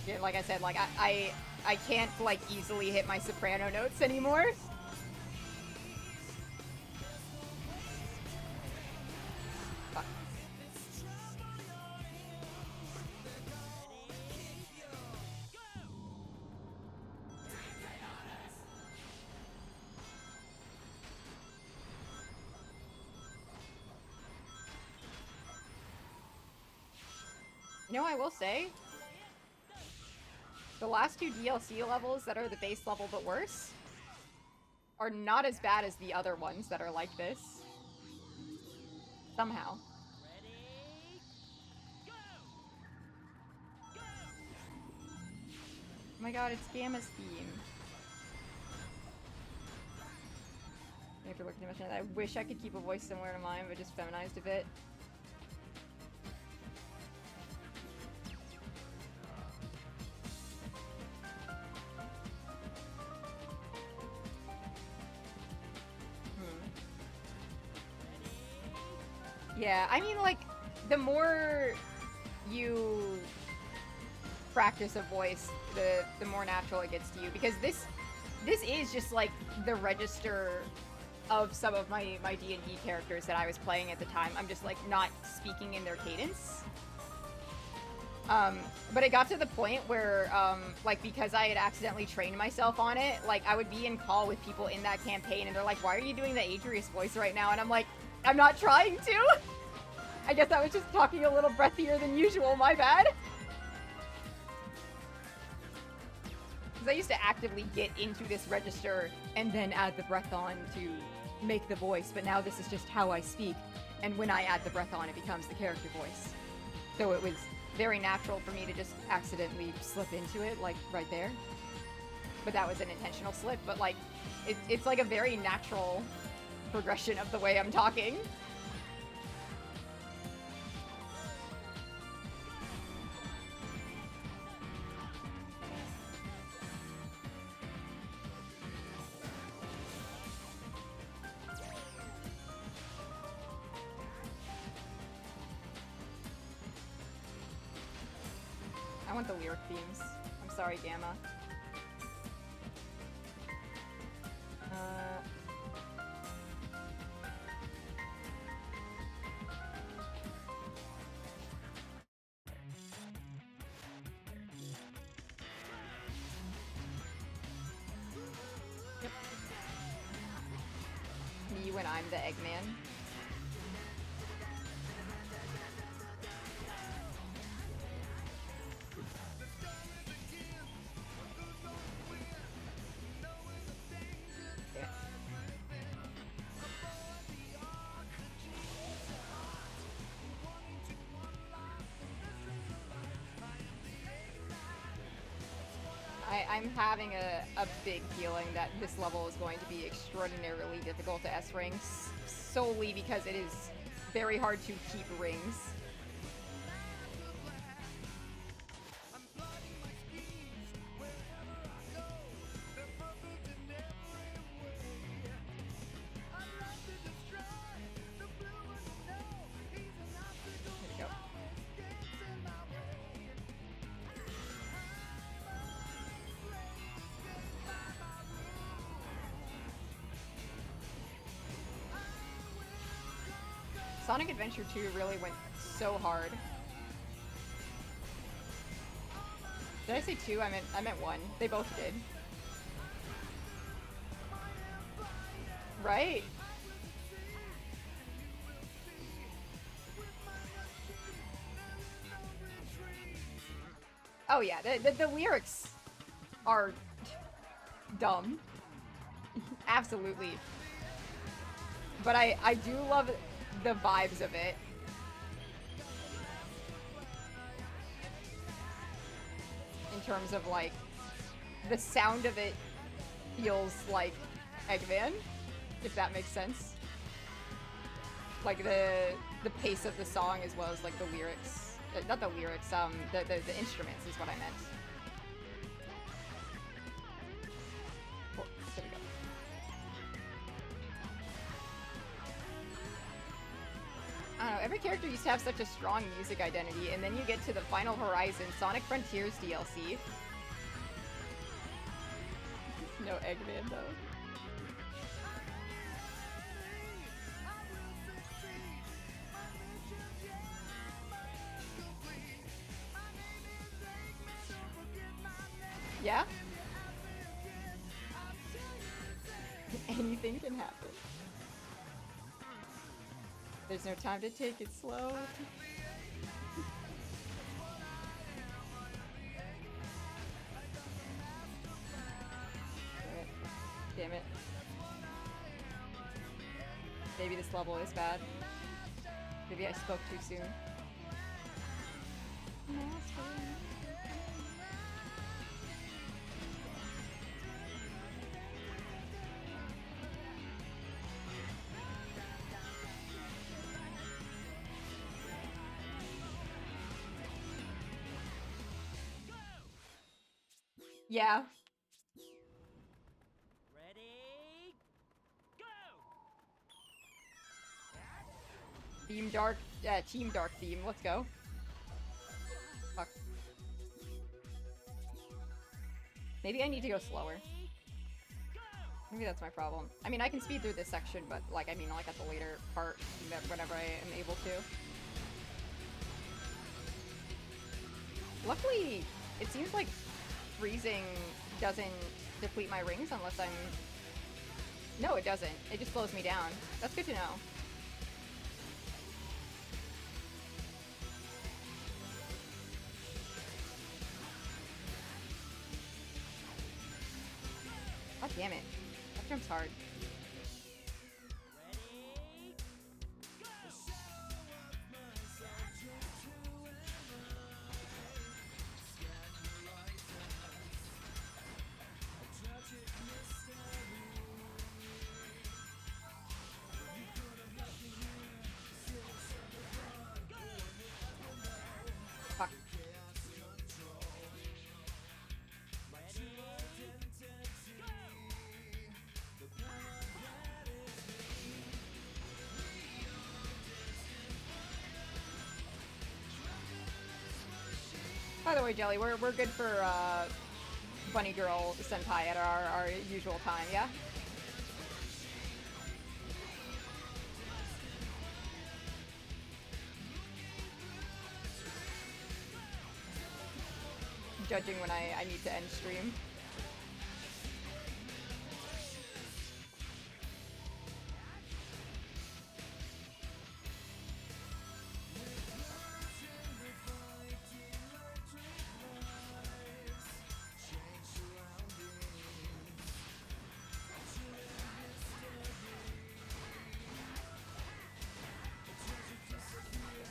A: Yeah, like I said, like I can't like easily hit my soprano notes anymore. Fuck. You know, I will say, the last two DLC levels that are the base level but worse are not as bad as the other ones that are like this. Somehow. Oh my god, it's Gamma's theme. After looking too much at it, I wish I could keep a voice similar to mine, but just feminized a bit. Yeah, I mean, like, the more you practice a voice, the more natural it gets to you. Because this is just, like, the register of some of my D&D characters that I was playing at the time. I'm just, like, not speaking in their cadence. But it got to the point where, like, because I had accidentally trained myself on it, like, I would be in call with people in that campaign, and they're like, why are you doing the Adrius voice right now? And I'm like, I'm not trying to! I guess I was just talking a little breathier than usual, my bad. Because I used to actively get into this register and then add the breath on to make the voice, but now this is just how I speak. And when I add the breath on, it becomes the character voice. So it was very natural for me to just accidentally slip into it, like, right there. But that was an intentional slip, but, like, it's like a very natural progression of the way I'm talking. I want the lyric themes. I'm sorry, Gamma. Yep. Me when I'm the Eggman. I'm having a big feeling that this level is going to be extraordinarily difficult to S-ring, solely because it is very hard to keep rings. Sonic Adventure 2 really went so hard. Did I say 2? I meant 1. They both did. Right? Oh yeah, the lyrics are dumb. Absolutely. But I do love the vibes of it. In terms of like, the sound of it feels like Eggman, if that makes sense. Like the pace of the song as well as like the lyrics. Not the lyrics, the instruments is what I meant. Oh, there we go. I don't know, every character used to have such a strong music identity, and then you get to the Final Horizon Sonic Frontiers DLC. No Eggman, though. Yeah? Anything can happen. There's no time to take it slow. Damn it. Maybe this level is bad. Maybe I spoke too soon. Yeah.
J: Ready? Go!
A: Team Dark theme. Let's go. Fuck. Maybe I need to go slower. Maybe that's my problem. I mean, I can speed through this section, but like, I mean, like at the later part, whenever I am able to. Luckily, it seems like freezing doesn't deplete my rings unless I'm... No, it doesn't. It just slows me down. That's good to know. God damn it. That jump's hard. Fuck. By the way, Jelly, we're good for Bunny Girl Senpai at our usual time, yeah? Judging when I need to end stream.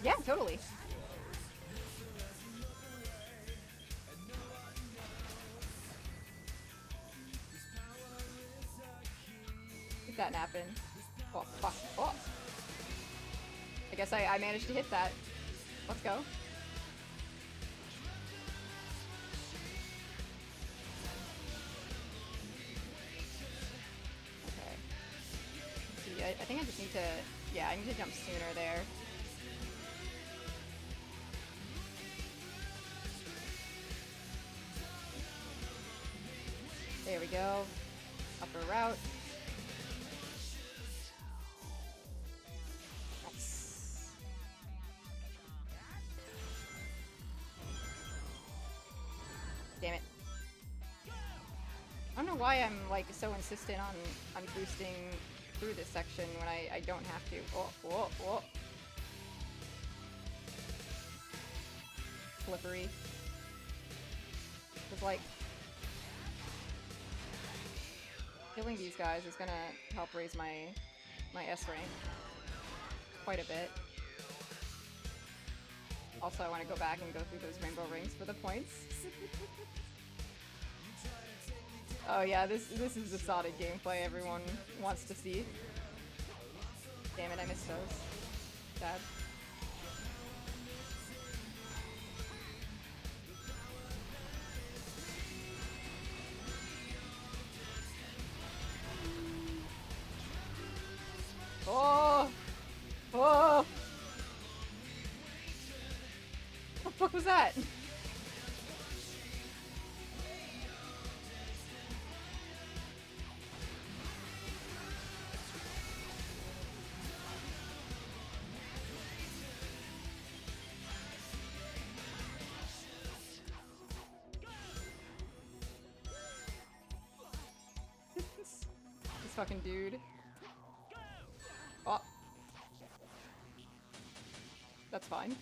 A: Yeah, totally. Make that happen. Oh, fuck. Oh! I guess I managed to hit that. Let's go. Okay. Let's see, I think I just need to... Yeah, I need to jump sooner there. There we go. Upper route. Nice. Damn it. I don't know why I'm like so insistent on boosting through this section when I don't have to. Oh, whoa, whoa. Slippery. Cause like killing these guys is gonna help raise my S rank quite a bit. Also, I want to go back and go through those rainbow rings for the points. Oh yeah, this is the Sonic gameplay everyone wants to see. Damn it, I missed those. Sad. Oh! Oh! What the fuck was that? This fucking dude. Oh. That's fine.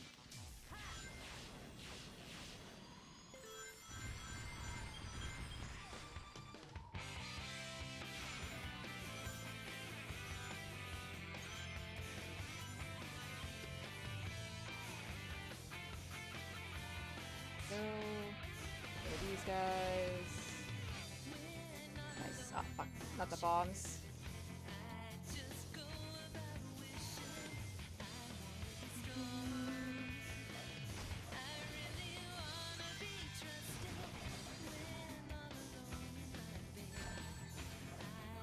A: So, these guys. Nice. Ah, fuck. Not the bombs.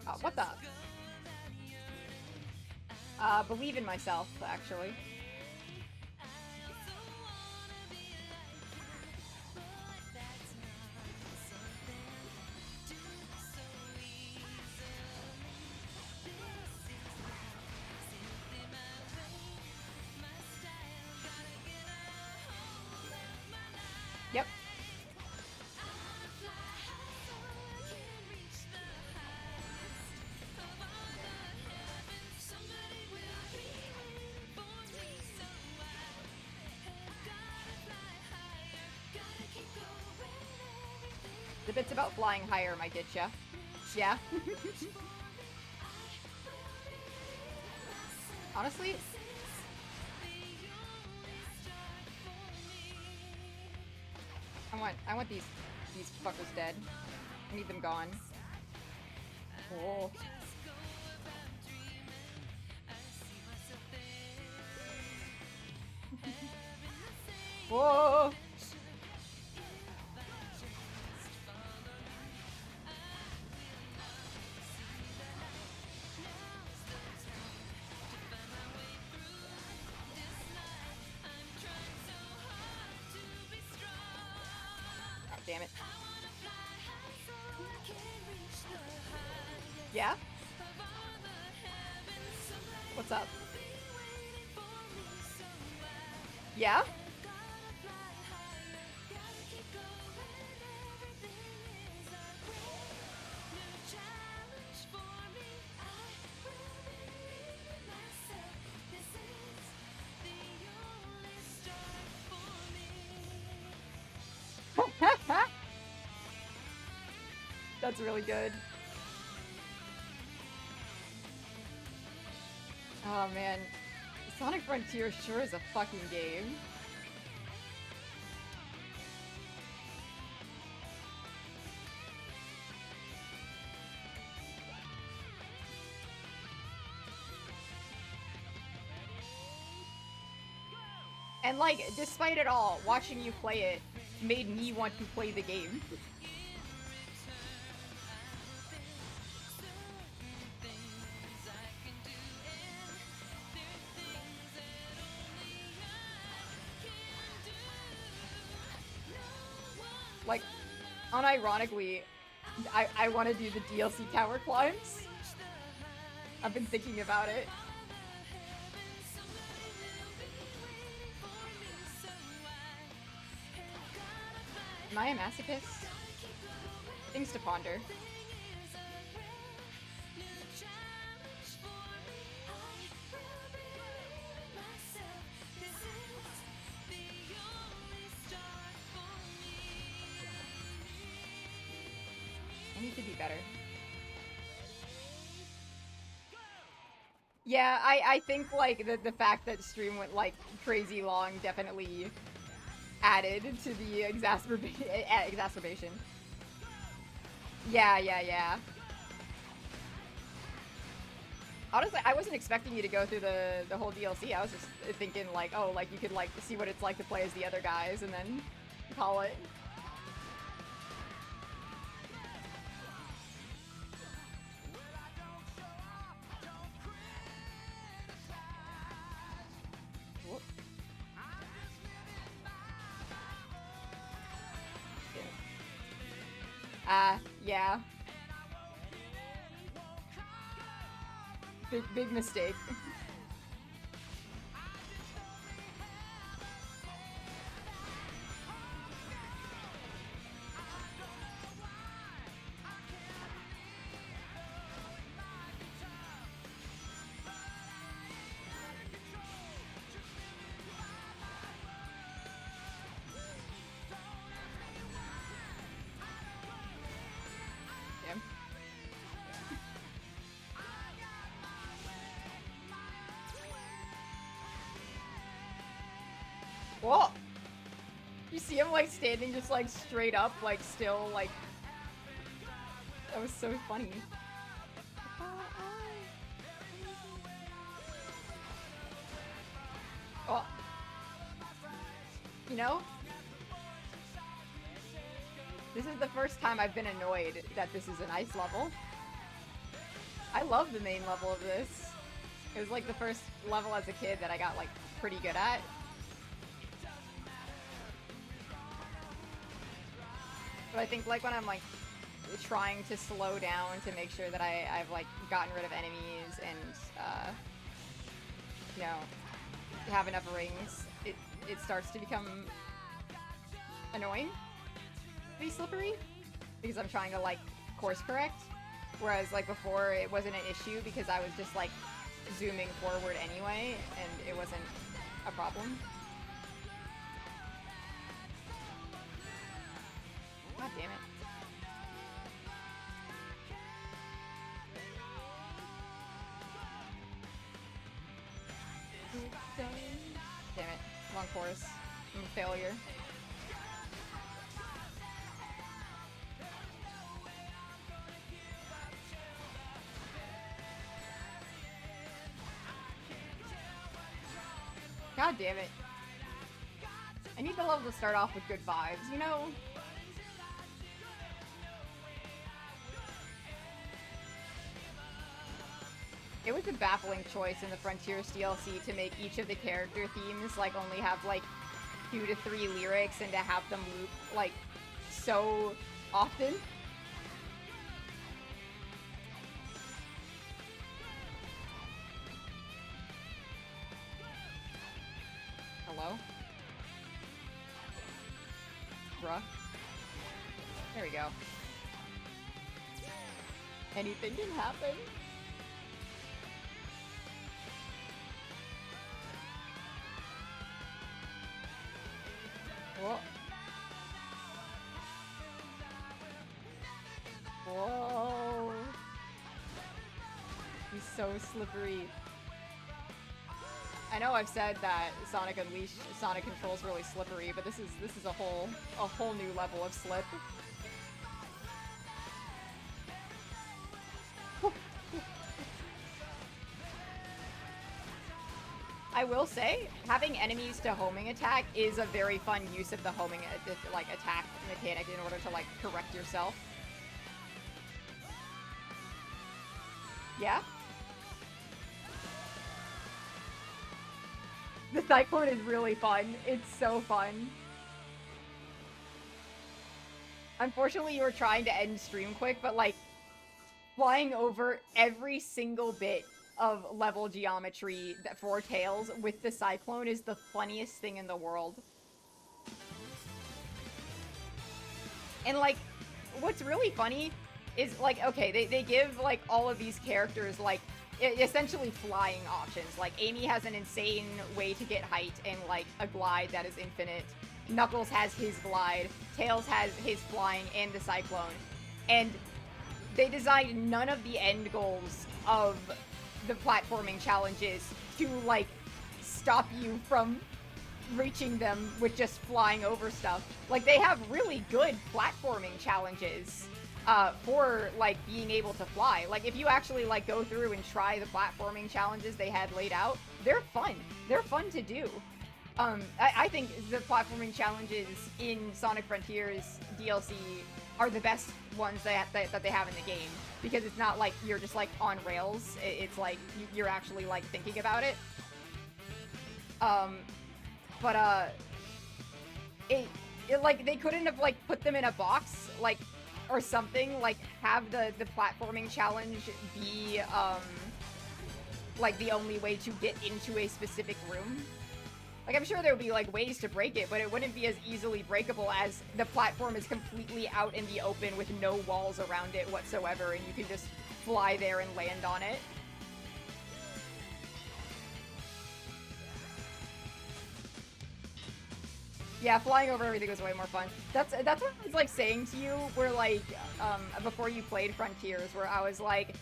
A: Oh, what the? Believe in myself, actually. Yep. The bits about flying higher might get ya. Yeah. Honestly, I want these fuckers dead. I need them gone. Oh. Whoa! Damn it. Yeah? What's up? Yeah? That's really good. Oh man, Sonic Frontier sure is a fucking game. And like, despite it all, watching you play it made me want to play the game. Like, unironically, I want to do the DLC tower climbs. I've been thinking about it. Am I a masochist? Things to ponder. Yeah, I think like the fact that stream went like crazy long definitely added to the exacerbation. Yeah. Honestly, I wasn't expecting you to go through the whole DLC. I was just thinking like, oh, like you could like see what it's like to play as the other guys and then call it. Whoop. Yeah. Big mistake. Damn. Whoa! You see him like standing just like straight up, like still like. That was so funny. Oh. You know? This is the first time I've been annoyed that this is an ice level. I love the main level of this. It was like the first level as a kid that I got like pretty good at. But I think like when I'm like trying to slow down to make sure that I've like gotten rid of enemies and you know, have enough rings, it starts to become annoying to be slippery because I'm trying to like course correct, whereas like before it wasn't an issue because I was just like zooming forward anyway and it wasn't a problem. God damn it. Damn it. Wrong course. I'm a failure. God damn it. I need the level to start off with good vibes, you know? It was a baffling choice in the Frontiers DLC to make each of the character themes like only have like 2 to 3 lyrics and to have them loop like so often. Hello? Bruh. There we go. Anything can happen. Whoa. Whoa. He's so slippery. I know I've said that Sonic Unleashed Sonic control's really slippery, but this is a whole new level of slip. I will say, having enemies to homing attack is a very fun use of the homing like attack mechanic in order to like correct yourself. Yeah? The Cyclone is really fun. It's so fun. Unfortunately, you were trying to end stream quick, but like flying over every single bit of level geometry for Tails with the Cyclone is the funniest thing in the world. And like, what's really funny is like, okay, they give like all of these characters like essentially flying options. Like Amy has an insane way to get height and like a glide that is infinite. Knuckles has his glide. Tails has his flying and the Cyclone. And they designed none of the end goals of the platforming challenges to like stop you from reaching them with just flying over stuff. Like, they have really good platforming challenges for like being able to fly. Like, if you actually like go through and try the platforming challenges they had laid out, they're fun. They're fun to do. I think the platforming challenges in Sonic Frontiers DLC are the best ones that they have in the game, because it's not like you're just like on rails. It's like you're actually like thinking about it. It like, they couldn't have like put them in a box like or something, like have the platforming challenge be like the only way to get into a specific room. Like, I'm sure there would be like ways to break it, but it wouldn't be as easily breakable as the platform is completely out in the open with no walls around it whatsoever, and you can just fly there and land on it. Yeah, flying over everything was way more fun. That's what I was like saying to you, where like before you played Frontiers, where I was like,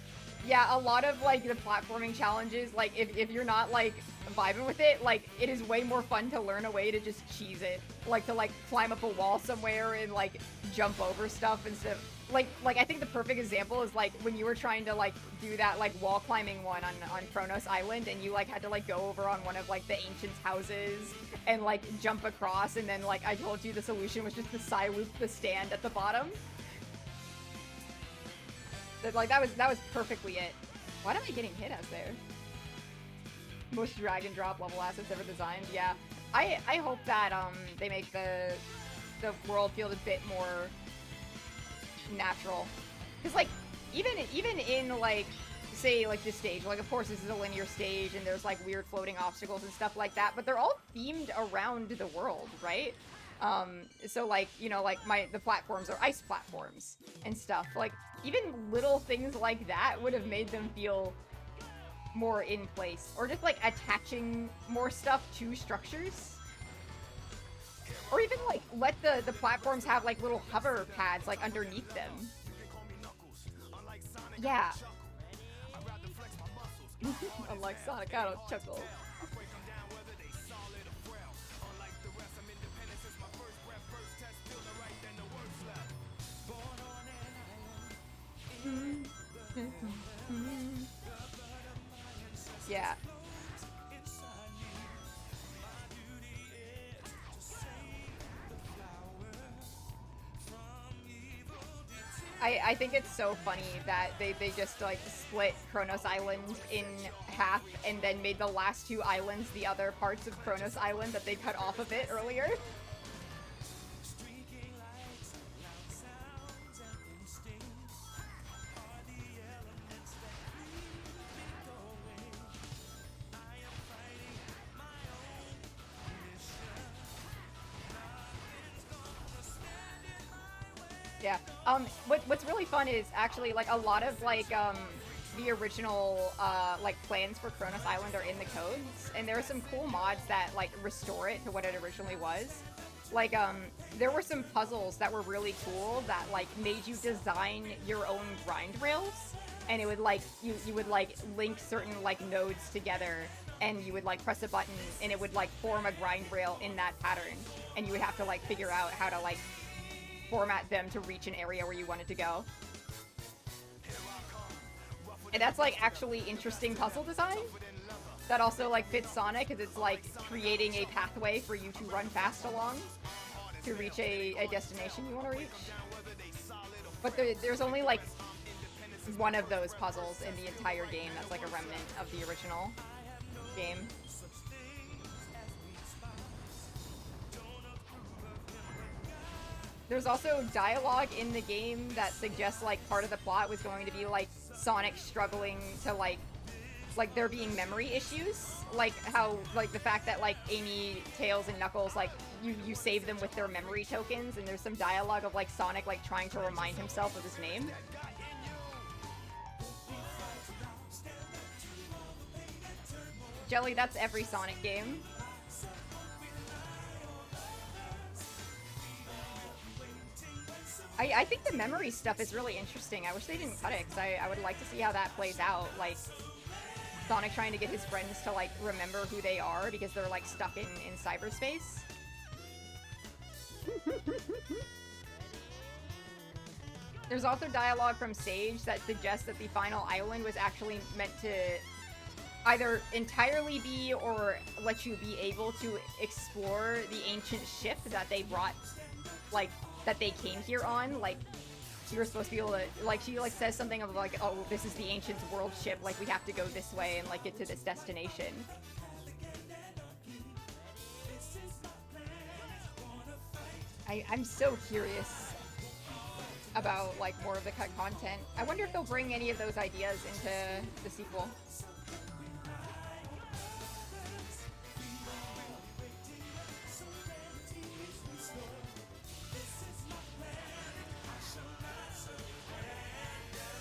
A: yeah, a lot of like the platforming challenges, like if you're not like vibing with it, like it is way more fun to learn a way to just cheese it, like to like climb up a wall somewhere and like jump over stuff instead of like I think the perfect example is like when you were trying to like do that like wall climbing one on Kronos Island, and you like had to like go over on one of like the ancients' houses and like jump across, and then like I told you the solution was just to side loop the stand at the bottom. Like that was perfectly it. Why am I getting hit as there? Most drag and drop level assets ever designed. Yeah, I hope that they make the world feel a bit more natural, because like even in like say like this stage, like of course this is a linear stage and there's like weird floating obstacles and stuff like that, but they're all themed around the world, right? So like, you know, like the platforms are ice platforms and stuff. Like even little things like that would have made them feel more in place, or just like attaching more stuff to structures, or even like let the platforms have like little hover pads like underneath them. Yeah. Unlike Sonic, I don't chuckle. Yeah. I think it's so funny that they just like split Kronos Island in half and then made the last two islands the other parts of Kronos Island that they cut off of it earlier. Yeah. What's really fun is actually like a lot of like the original like plans for Kronos Island are in the codes, and there are some cool mods that like restore it to what it originally was. Like there were some puzzles that were really cool that like made you design your own grind rails, and it would like you would like link certain like nodes together, and you would like press a button and it would like form a grind rail in that pattern, and you would have to like figure out how to like format them to reach an area where you wanted to go. And that's like actually interesting puzzle design that also like fits Sonic, because it's like creating a pathway for you to run fast along to reach a destination you want to reach. But there's only like one of those puzzles in the entire game that's like a remnant of the original game. There's also dialogue in the game that suggests like part of the plot was going to be like Sonic struggling to like there being memory issues, like how like the fact that like Amy, Tails, and Knuckles like you save them with their memory tokens, and there's some dialogue of like Sonic like trying to remind himself of his name. Jelly, that's every Sonic game. I think the memory stuff is really interesting. I wish they didn't cut it, because I would like to see how that plays out. Like, Sonic trying to get his friends to like remember who they are because they're like stuck in cyberspace. There's also dialogue from Sage that suggests that the final island was actually meant to either entirely be or let you be able to explore the ancient ship that they brought, like, that they came here on. Like, you're supposed to be able to, like, she, like, says something of, like, oh, this is the ancient world ship, like, we have to go this way and, like, get to this destination. I'm so curious about, like, more of the cut content. I wonder if they'll bring any of those ideas into the sequel.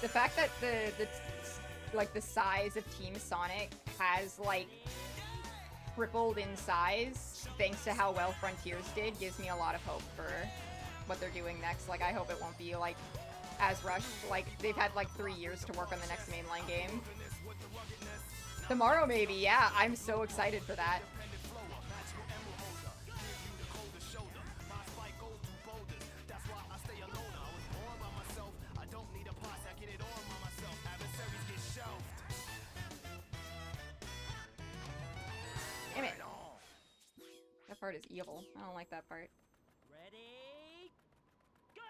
A: The fact that the size of Team Sonic has like tripled in size thanks to how well Frontiers did gives me a lot of hope for what they're doing next. Like, I hope it won't be like as rushed. Like, they've had like 3 years to work on the next mainline game. Tomorrow maybe, yeah. I'm so excited for that. Damn it. That part is evil. I don't like that part.
J: Ready, go!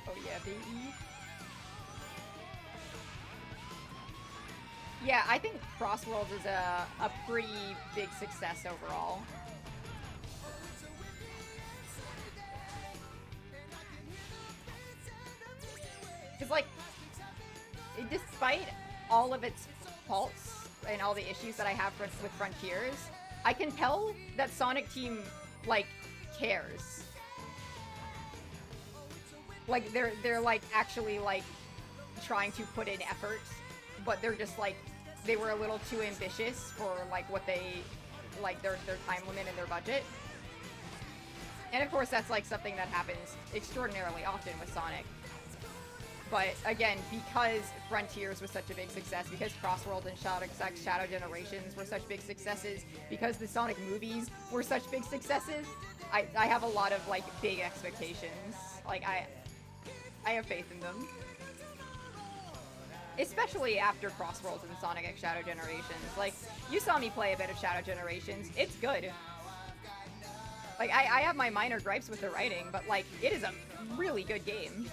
A: Oh yeah, baby. Yeah, I think Crossworlds is a pretty big success overall. Because, like, despite all of its faults and all the issues that I have with Frontiers, I can tell that Sonic Team, like, cares. Like, they're like, actually, like, trying to put in effort, but they're just, like, they were a little too ambitious for, like, what they, like, their time limit and their budget. And, of course, that's, like, something that happens extraordinarily often with Sonic. But again, because Frontiers was such a big success, because Crossworld and Shadow Generations were such big successes, because the Sonic movies were such big successes, I have a lot of, like, big expectations. Like, I have faith in them. Especially after Crossworlds and Sonic X Shadow Generations. Like, you saw me play a bit of Shadow Generations. It's good. Like, I have my minor gripes with the writing, but, like, it is a really good game.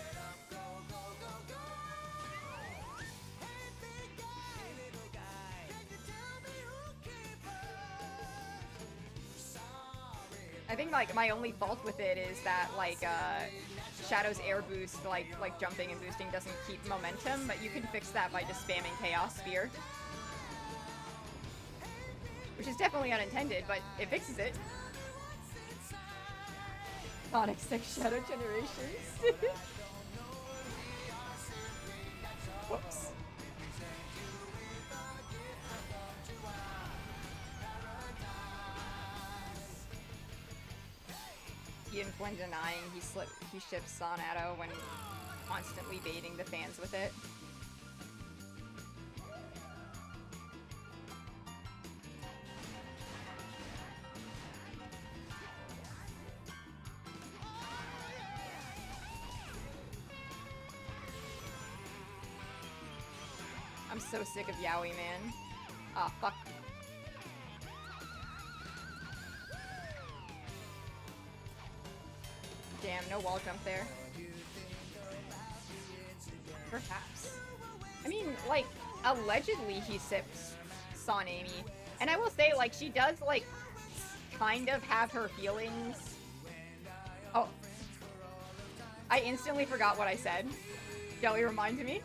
A: I think, like, my only fault with it is that, like, Shadow's air boost, like jumping and boosting doesn't keep momentum, but you can fix that by just spamming Chaos Spear. Which is definitely unintended, but it fixes it. Sonic 6 Shadow Generations. Whoops. Ian Flynn denying he ships Sonato when constantly baiting the fans with it. I'm so sick of Yowie, man. Ah, fuck. Damn, no wall jump there. Perhaps. I mean, like, allegedly he sips Son Amy. And I will say, like, she does, like, kind of have her feelings. Oh. I instantly forgot what I said. Jelly, remind me.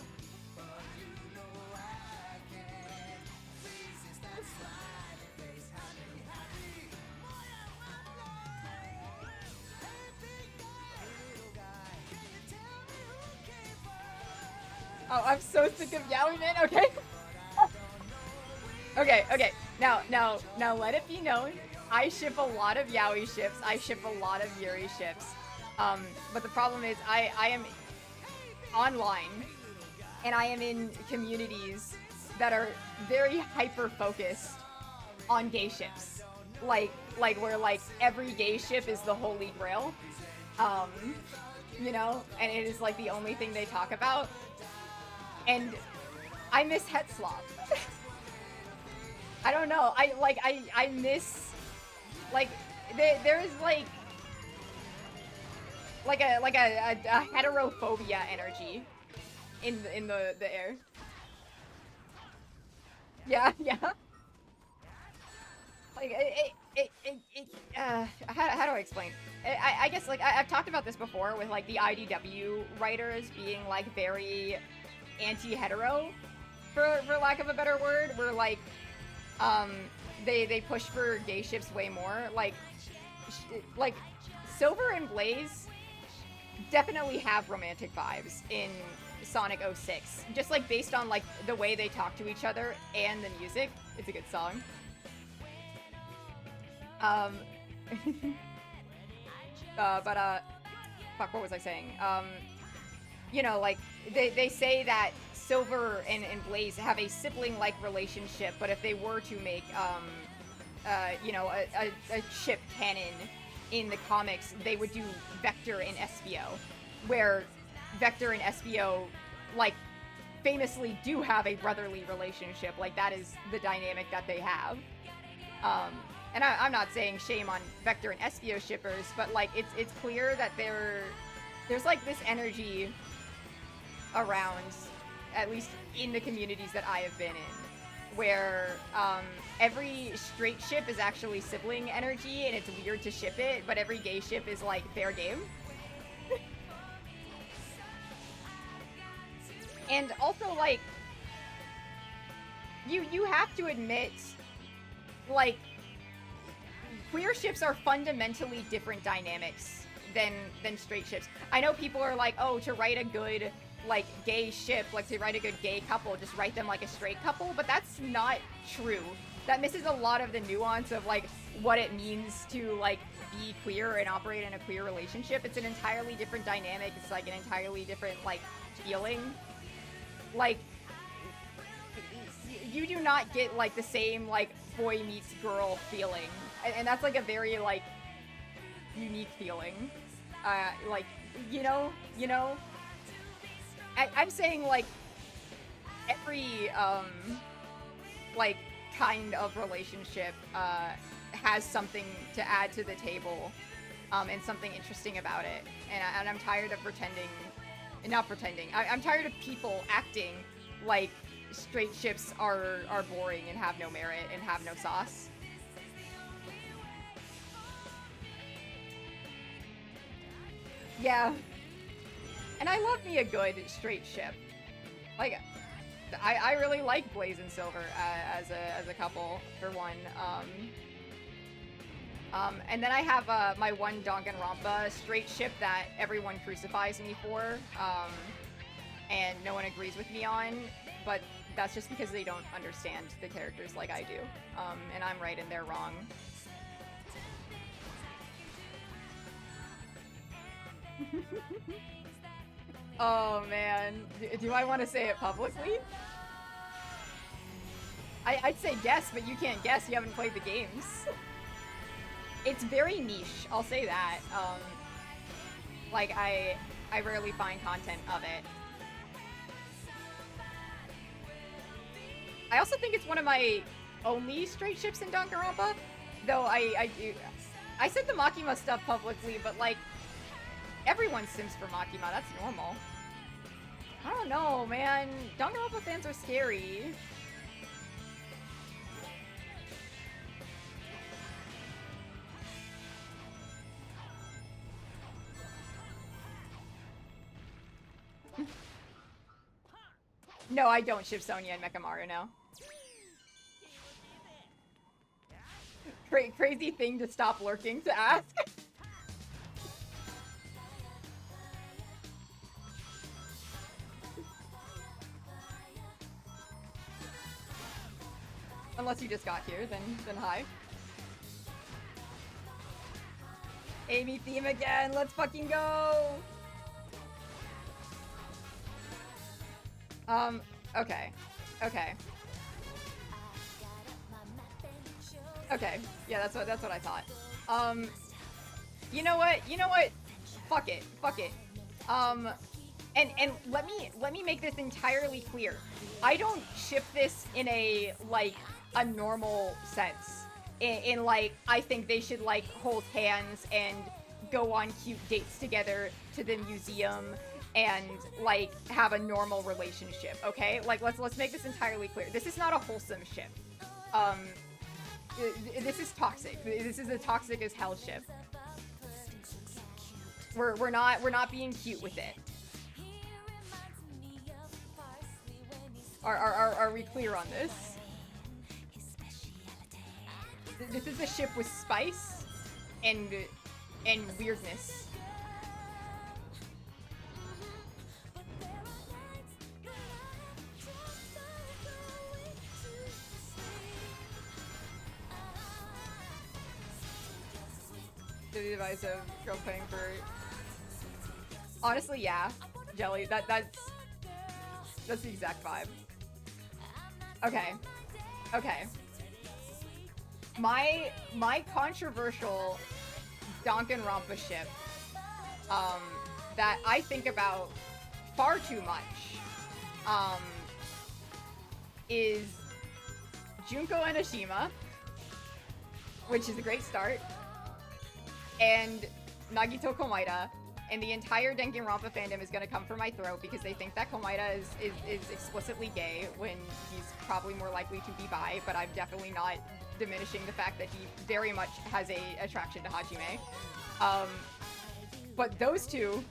A: Oh, I'm so sick of Yowie, man. Okay. Okay. Now, let it be known, I ship a lot of yaoi ships. I ship a lot of Yuri ships. But the problem is, I am online, and I am in communities that are very hyper-focused on gay ships. Like where, like, every gay ship is the holy grail. You know? And it is, like, the only thing they talk about. And I miss Hetzlop. I don't know. I miss, like, there is like a heterophobia energy in the air. Yeah. Like how do I explain? I guess, like, I've talked about this before with, like, the IDW writers being, like, very anti-hetero, for lack of a better word, where, like, they push for gay ships way more. Like Silver and Blaze definitely have romantic vibes in Sonic 06, just, like, based on, like, the way they talk to each other and the music. It's a good song. Fuck, what was I saying? You know, like, they say that Silver and Blaze have a sibling-like relationship, but if they were to make, you know, a ship canon in the comics, they would do Vector and Espio, where Vector and Espio, like, famously do have a brotherly relationship. Like, that is the dynamic that they have. And I'm not saying shame on Vector and Espio shippers, but, like, it's clear that there's, like, this energy around, at least in the communities that I have been in, where every straight ship is actually sibling energy, and it's weird to ship it, but every gay ship is, like, fair game. And also, like, you have to admit, like, queer ships are fundamentally different dynamics than straight ships. I know people are like, oh, to write a good, like, gay ship, like, to write a good gay couple, just write them like a straight couple, but that's not true. That misses a lot of the nuance of, like, what it means to, like, be queer and operate in a queer relationship. It's an entirely different dynamic. It's, like, an entirely different, like, feeling. Like, you do not get, like, the same, like, boy meets girl feeling. And that's, like, a very, like, unique feeling. Like, you know? I'm saying, like, every, like, kind of relationship, has something to add to the table, and something interesting about it. And I'm tired of I'm tired of people acting like straight ships are boring and have no merit and have no sauce. Yeah. And I love me a good straight ship. Like, I really like Blaze and Silver as a couple, for one. And then I have my one Danganronpa straight ship that everyone crucifies me for, and no one agrees with me on, but that's just because they don't understand the characters like I do. And I'm right and they're wrong. Oh man, do I want to say it publicly? I'd say guess, but you can't guess, you haven't played the games. It's very niche, I'll say that. Like, I rarely find content of it. I also think it's one of my only straight ships in Danganronpa, though I said the Makima stuff publicly, but, like, everyone sims for Makima, that's normal. I don't know, man. Danganronpa fans are scary. No, I don't ship Sonya and Mechamaru now. Crazy thing to stop lurking to ask. unless you just got here, then hi. Amy theme again, let's fucking go! Okay. Okay. Okay, yeah, that's what I thought. You know what? Fuck it. And let me make this entirely clear. I don't ship this in a normal sense. In like, I think they should like hold hands and go on cute dates together to the museum and like have a normal relationship, okay? Like let's make this entirely clear. This is not a wholesome ship. This is toxic. This is a toxic as hell ship. We're not being cute with it. Are we clear on this? This is a ship with spice and weirdness. The advice of girl playing for. Honestly, yeah, Jelly. That's the exact vibe. Okay. My controversial Danganronpa ship, that I think about far too much, is Junko Enoshima, which is a great start, and Nagito Komaeda, and the entire Danganronpa fandom is gonna come for my throat because they think that Komaeda is explicitly gay when he's probably more likely to be bi, but I'm definitely not diminishing the fact that he very much has a attraction to Hajime. But those two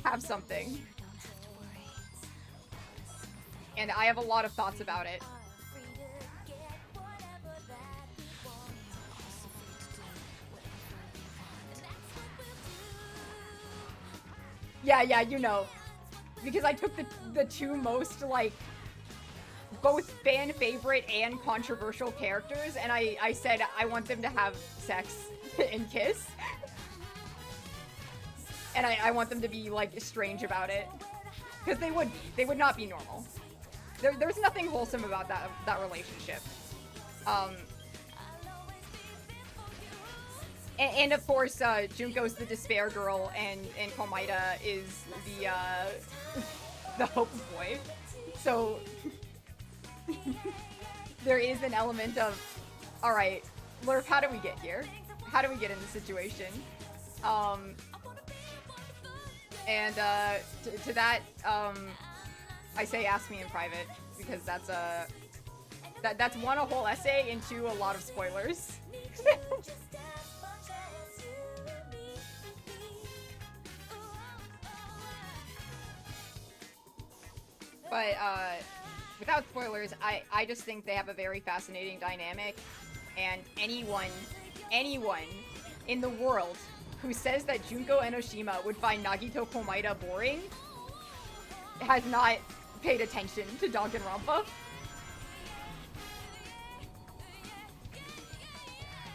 A: have something. And I have a lot of thoughts about it. Yeah, you know. Because I took the two most, like, both fan favorite and controversial characters, and I said I want them to have sex and kiss. And I want them to be, like, strange about it. Because they would not be normal. There's nothing wholesome about that relationship. And of course, Junko's the despair girl, and Komaeda is the hope boy. So there is an element of, all right, Lurf, how do we get here? How do we get in this situation? And to that, I say ask me in private, because that's one, a whole essay, and two, a lot of spoilers. But without spoilers, I just think they have a very fascinating dynamic, and anyone in the world who says that Junko Enoshima would find Nagito Komaeda boring has not paid attention to Danganronpa.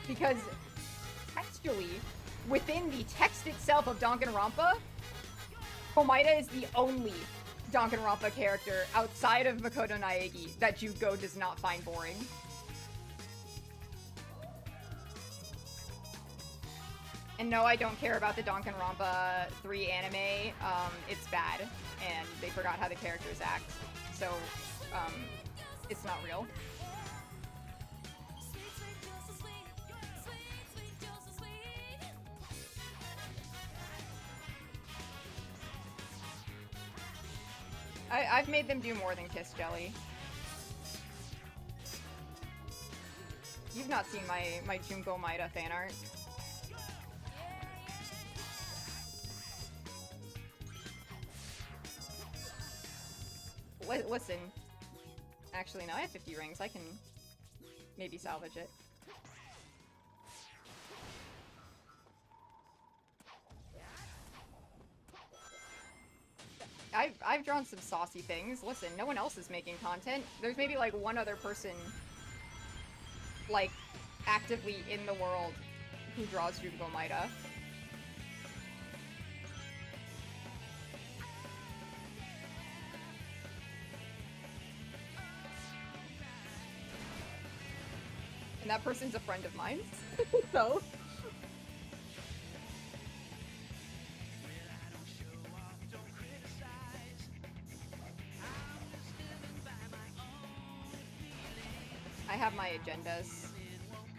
A: Because textually, within the text itself of Danganronpa, Komaeda is the only Danganronpa character outside of Makoto Naegi that Junko does not find boring. And no, I don't care about the Danganronpa 3 anime. It's bad, and they forgot how the characters act. So, it's not real. I've made them do more than kiss Jelly. You've not seen my Junko Maeda fan art. Listen. Actually, no, I have 50 rings. I can maybe salvage it. I've drawn some saucy things. Listen, no one else is making content. There's maybe like one other person, like, actively in the world who draws Jubigo Maida. And that person's a friend of mine, so... I have my agendas.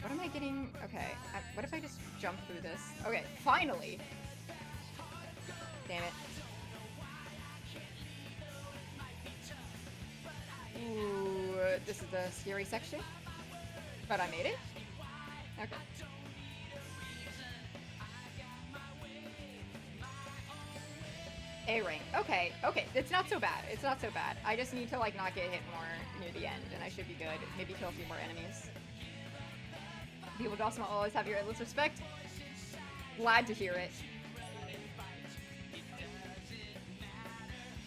A: What am I getting? Okay, what if I just jump through this? Okay, finally! Damn it. Ooh, this is the scary section. But I made it? Okay. A rank. Okay, okay. It's not so bad. It's not so bad. I just need to, like, not get hit more near the end, and I should be good. Maybe kill a few more enemies. People would also always have your endless respect. Glad to hear it.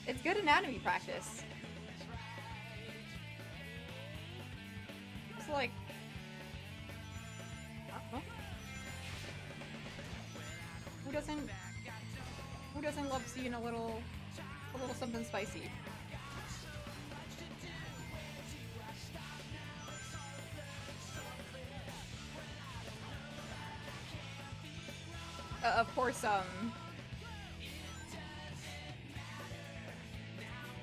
A: It's good anatomy practice. It's like... Who doesn't love seeing a little something spicy? Of course,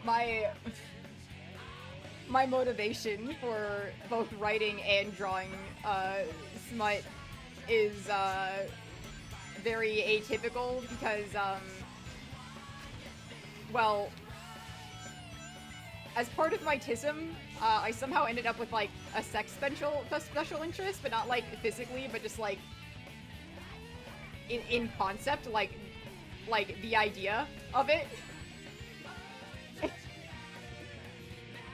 A: my motivation for both writing and drawing smut is very atypical because well, as part of my TISM, I somehow ended up with like a sex special interest, but not like physically, but just like in concept, like the idea of it.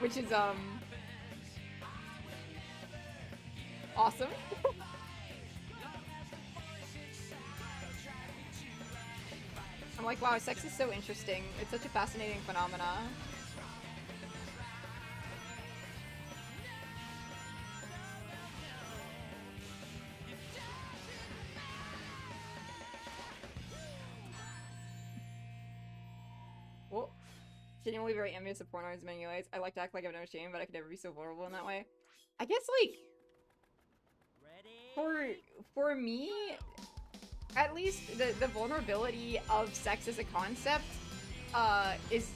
A: Which is awesome. I'm like, wow, sex is so interesting. It's such a fascinating phenomena. Well, genuinely very envious of porn artists in many ways. I like to act like I have no shame, but I could never be so vulnerable in that way. I guess, like, for me, at least the vulnerability of sex as a concept is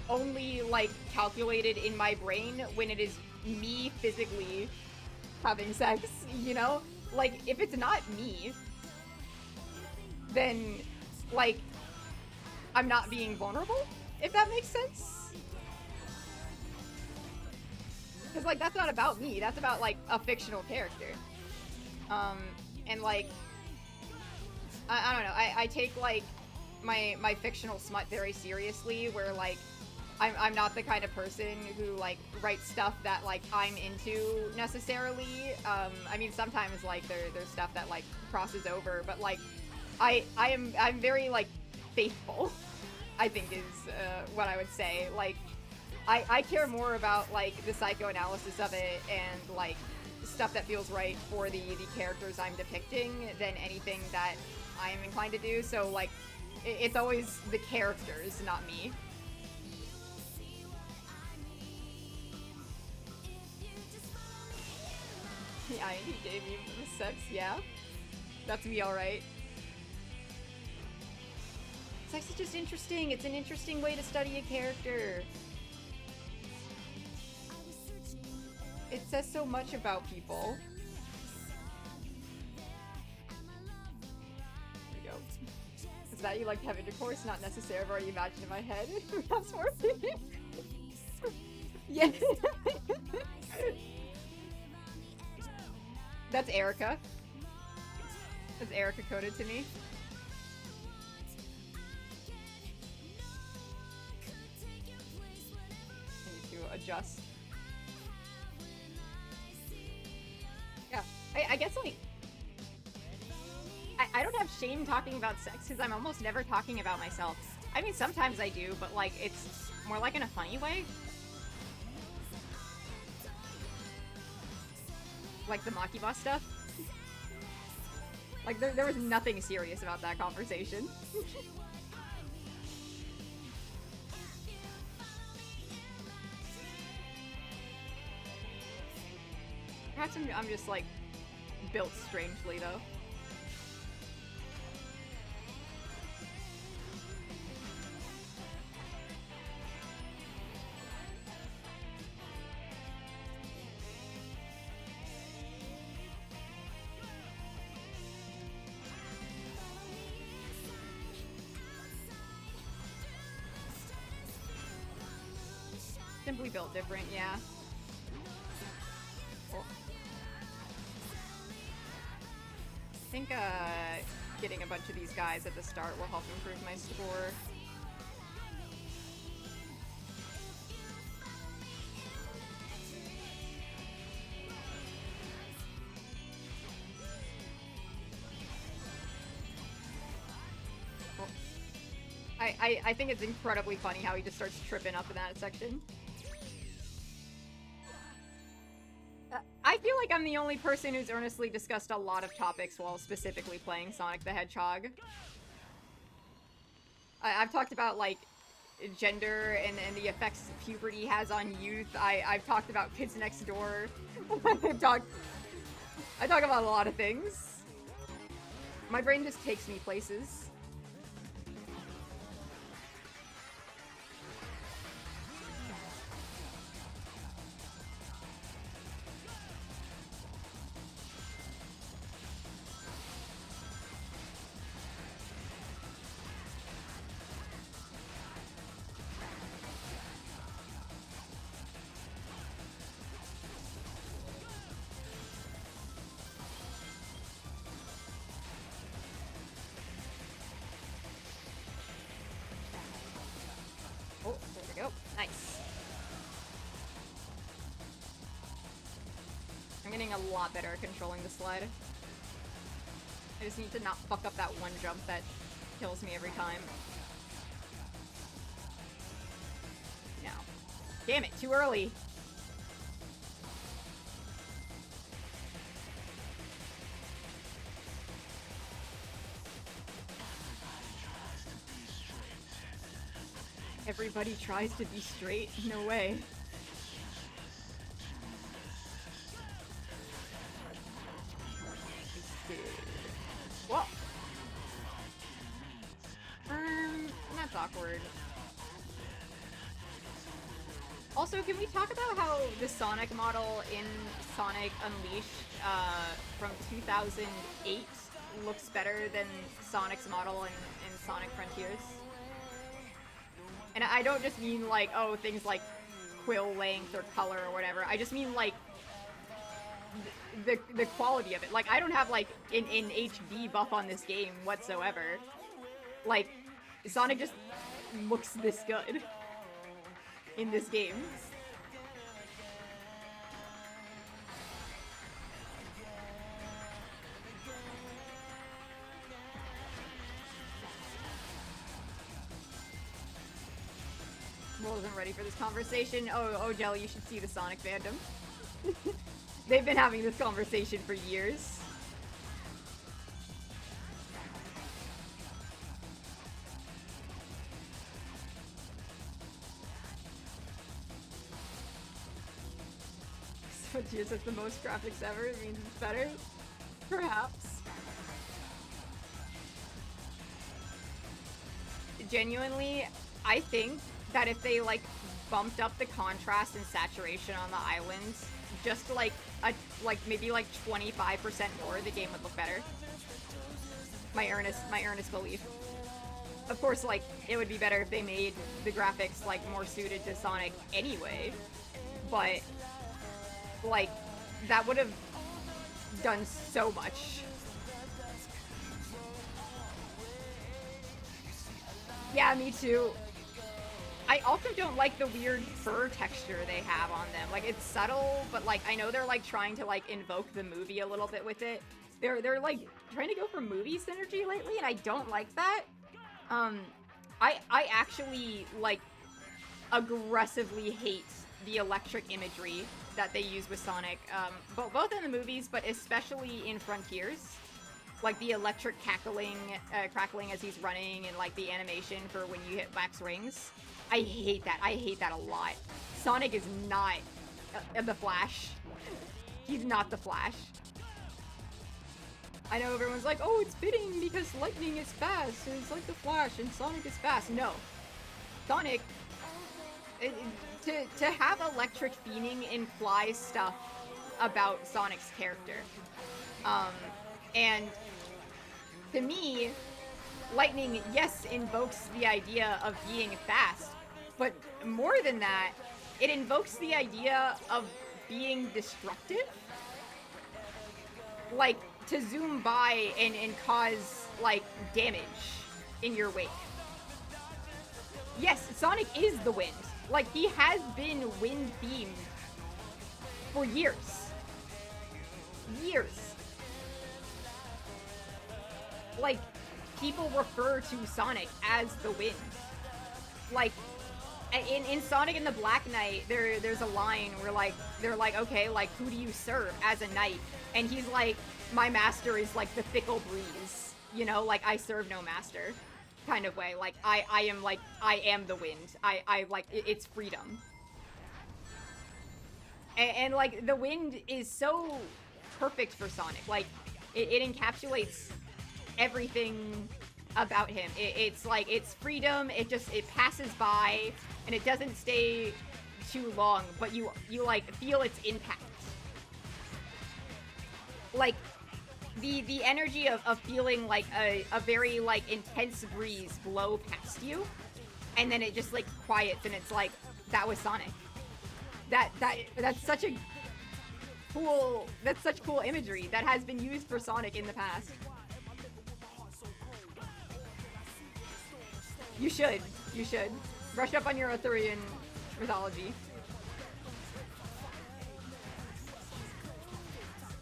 A: only, like, calculated in my brain when it is me physically having sex, you know? Like, if it's not me, then, like, I'm not being vulnerable, if that makes sense? Because, like, that's not about me, that's about, like, a fictional character. And, like, I don't know, I take, like, my fictional smut very seriously, where, like, I'm not the kind of person who, like, writes stuff that, like, I'm into, necessarily. I mean, sometimes, like, there's stuff that, like, crosses over, but, like, I'm very, like, faithful, I think is, what I would say. Like, I care more about, like, the psychoanalysis of it and, like, stuff that feels right for the characters I'm depicting than anything that I'm inclined to do, so, like, it's always the characters, not me. Yeah, he gave me the sex, yeah. That's me, alright. Sex is just interesting, it's an interesting way to study a character. It says so much about people. There we go. Is that you like to have intercourse? Not necessary, I've already imagined in my head. That's working. Yeah. That's Erica. That's Erica coded to me. I need to adjust. Yeah, I guess, like, I don't have shame talking about sex because I'm almost never talking about myself. I mean, sometimes I do, but like, it's more like in a funny way. Like the Maki Boss stuff. Like, there was nothing serious about that conversation. Perhaps I'm just, like, built strangely, though. Simply built different, yeah. Cool. I think getting a bunch of these guys at the start will help improve my score. Cool. I think it's incredibly funny how he just starts tripping up in that section. I feel like I'm the only person who's earnestly discussed a lot of topics while specifically playing Sonic the Hedgehog. I've talked about, like, gender and the effects puberty has on youth. I've talked about kids next door. I talk about a lot of things. My brain just takes me places. Oh, there we go. Nice. I'm getting a lot better at controlling the slide. I just need to not fuck up that one jump that kills me every time. No. Damn it, too early. Everybody tries to be straight? No way. What? That's awkward. Also, can we talk about how the Sonic model in Sonic Unleashed from 2008 looks better than Sonic's model in Sonic Frontiers? And I don't just mean, like, oh, things like quill length or color or whatever. I just mean, like, the quality of it. Like, I don't have, like, an HD buff on this game whatsoever. Like, Sonic just looks this good in this game. Wasn't ready for this conversation. Oh, Jelly, you should see the Sonic fandom. They've been having this conversation for years. So Gears has the most graphics ever, it means it's better? Perhaps. Genuinely, I think that if they, like, bumped up the contrast and saturation on the islands just like maybe like 25% more, the game would look better. My earnest belief. Of course, like, it would be better if they made the graphics, like, more suited to Sonic anyway, but, like, that would have done so much. Yeah, me too. I also don't like the weird fur texture they have on them. Like, it's subtle, but, like, I know they're, like, trying to, like, invoke the movie a little bit with it. They're like, trying to go for movie synergy lately, and I don't like that. I actually, like, aggressively hate the electric imagery that they use with Sonic, both in the movies, but especially in Frontiers. Like, the electric crackling as he's running, and, like, the animation for when you hit Black's rings. I hate that. I hate that a lot. Sonic is not the Flash. He's not the Flash. I know everyone's like, oh, it's fitting because lightning is fast, and it's like the Flash, and Sonic is fast. No. Sonic, to have electric fiending implies stuff about Sonic's character. And to me, lightning, yes, invokes the idea of being fast, but more than that, it invokes the idea of being destructive. Like, to zoom by and cause, like, damage in your wake. Yes, Sonic is the wind. Like, he has been wind-themed for years. Years. Like, people refer to Sonic as the wind. Like, in Sonic and the Black Knight, there's a line where, like, they're like, okay, like, who do you serve as a knight? And he's like, my master is like the fickle breeze, you know, like, I serve no master kind of way. Like, I am the wind. I like, it's freedom. And like, the wind is so perfect for Sonic. Like, it encapsulates everything about him. It's like, it's freedom, it passes by, and it doesn't stay too long, but you like, feel its impact. Like, the energy of feeling like a very, like, intense breeze blow past you, and then it just, like, quiets, and it's like, that was Sonic. That's such cool imagery that has been used for Sonic in the past. You should brush up on your Arthurian mythology.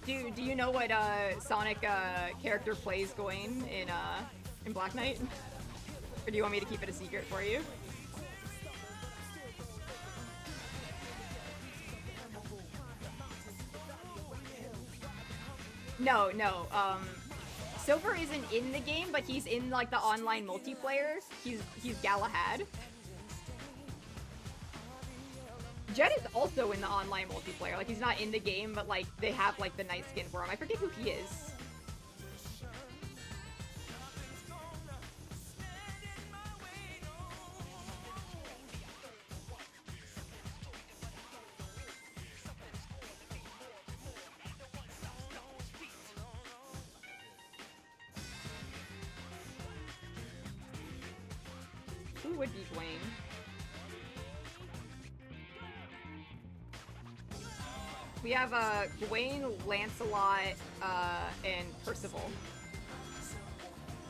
A: Do you know what Sonic character plays Gawain in Black Knight? Or do you want me to keep it a secret for you? No. Silver isn't in the game, but he's in, like, the online multiplayer. He's Galahad. Jet is also in the online multiplayer. Like, he's not in the game, but, like, they have, like, the night skin for him. I forget who he is. Who would be Dwayne? We have Gawain, Lancelot, and Percival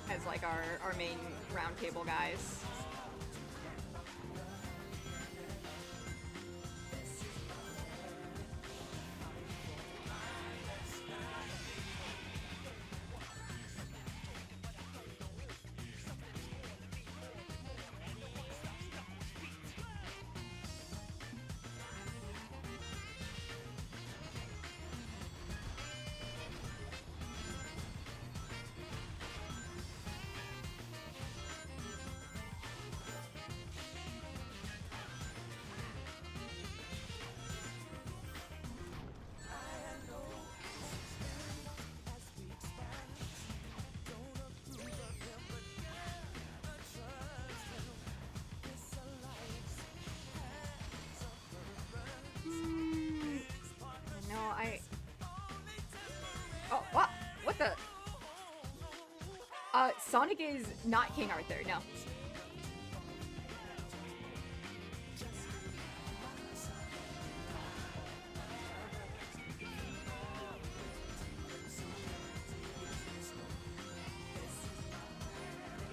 A: as, like, our main round table guys. Oh, what? What the? Sonic is not King Arthur, no.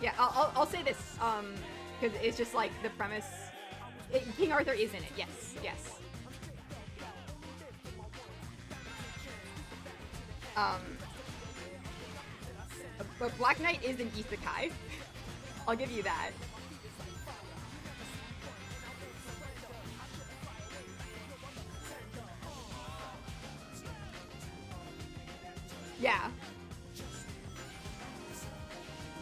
A: Yeah, I'll say this, because it's just, like, the premise. King Arthur is in it, yes. But Black Knight is an isekai. I'll give you that. Yeah.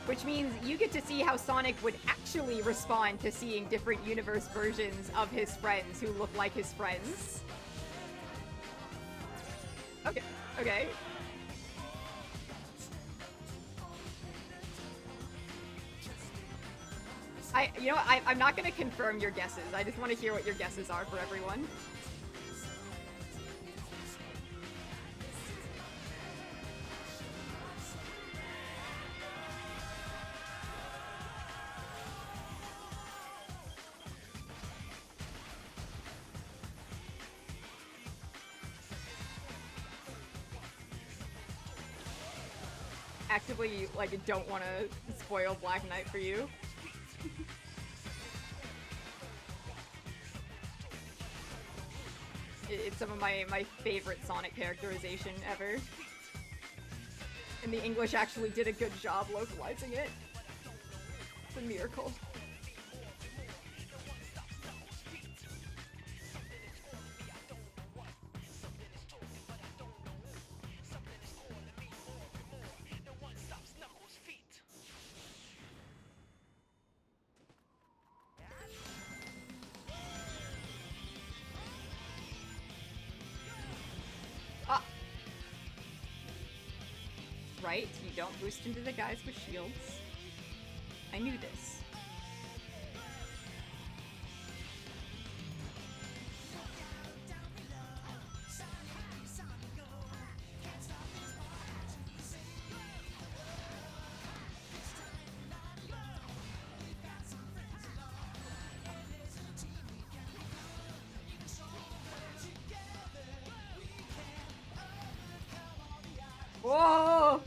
A: Which means you get to see how Sonic would actually respond to seeing different universe versions of his friends who look like his friends. Okay, okay. You know what, I'm not gonna confirm your guesses. I just want to hear what your guesses are for everyone. Actively, like, don't want to spoil Black Knight for you. It's some of my favorite Sonic characterization ever. And the English actually did a good job localizing it. It's a miracle. Right, you don't boost into the guys with shields. I knew this. Whoa!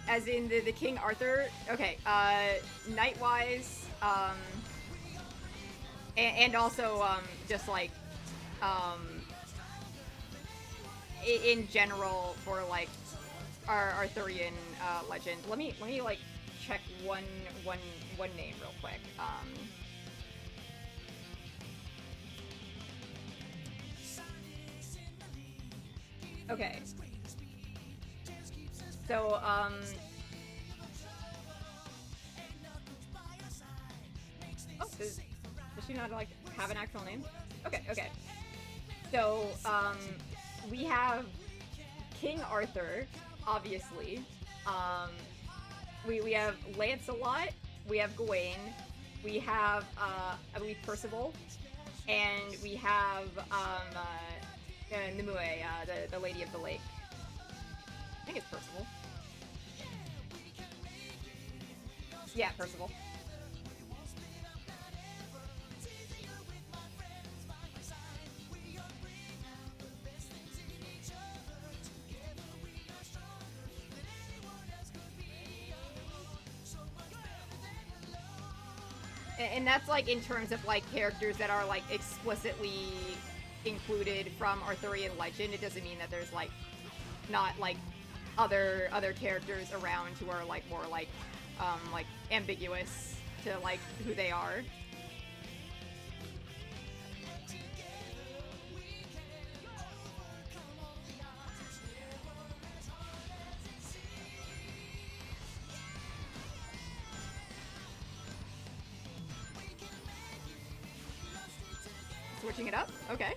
A: As in the King Arthur? Okay, Night-wise, and also, just like, in general for, like, our Arthurian, legend. Let me, like, check one name real quick. Okay. So, oh, does she not, like, have an actual name? Okay, okay. So, we have King Arthur, obviously. We have Lancelot, we have Gawain, we have, I believe Percival, and we have, Nimue, the Lady of the Lake. I think it's Percival. Yeah, Percival. And that's, like, in terms of, like, characters that are, like, explicitly included from Arthurian legend. It doesn't mean that there's, like, not, like, other characters around who are, like, more, like, ambiguous to, like, who they are. Switching it up? Okay.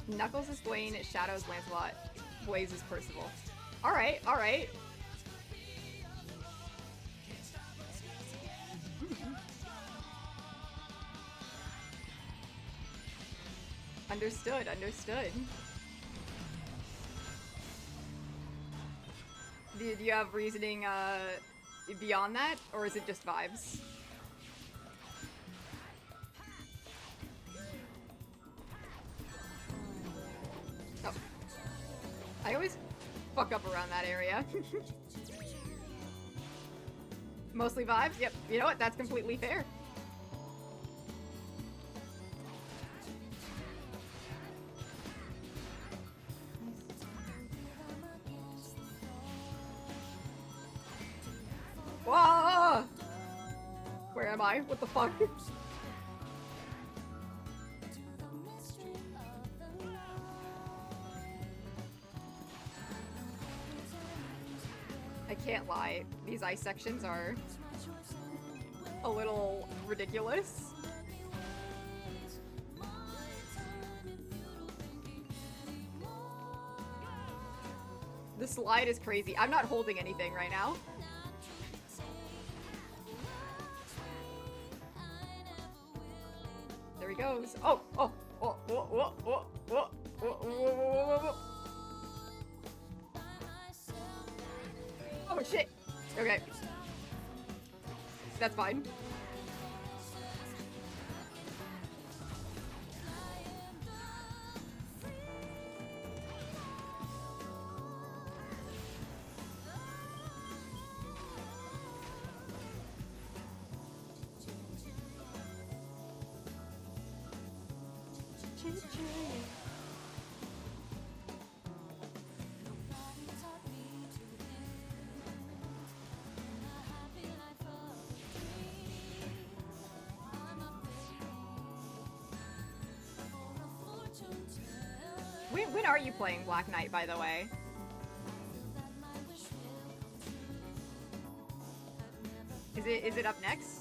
A: Knuckles is Gawain, Shadow's Lancelot, Blaze is Percival. Alright, alright. Understood, understood. Do you have reasoning, beyond that, or is it just vibes? Oh. I always fuck up around that area. Mostly vibes? Yep. You know what? That's completely fair. Where am I? What the fuck? I can't lie, these ice sections are a little ridiculous. The slide is crazy. I'm not holding anything right now. There he goes. Oh, oh, oh, oh, oh, oh, oh, oh, oh, oh. Oh shit. Okay. That's fine. When are you playing Black Knight, by the way? Is it up next?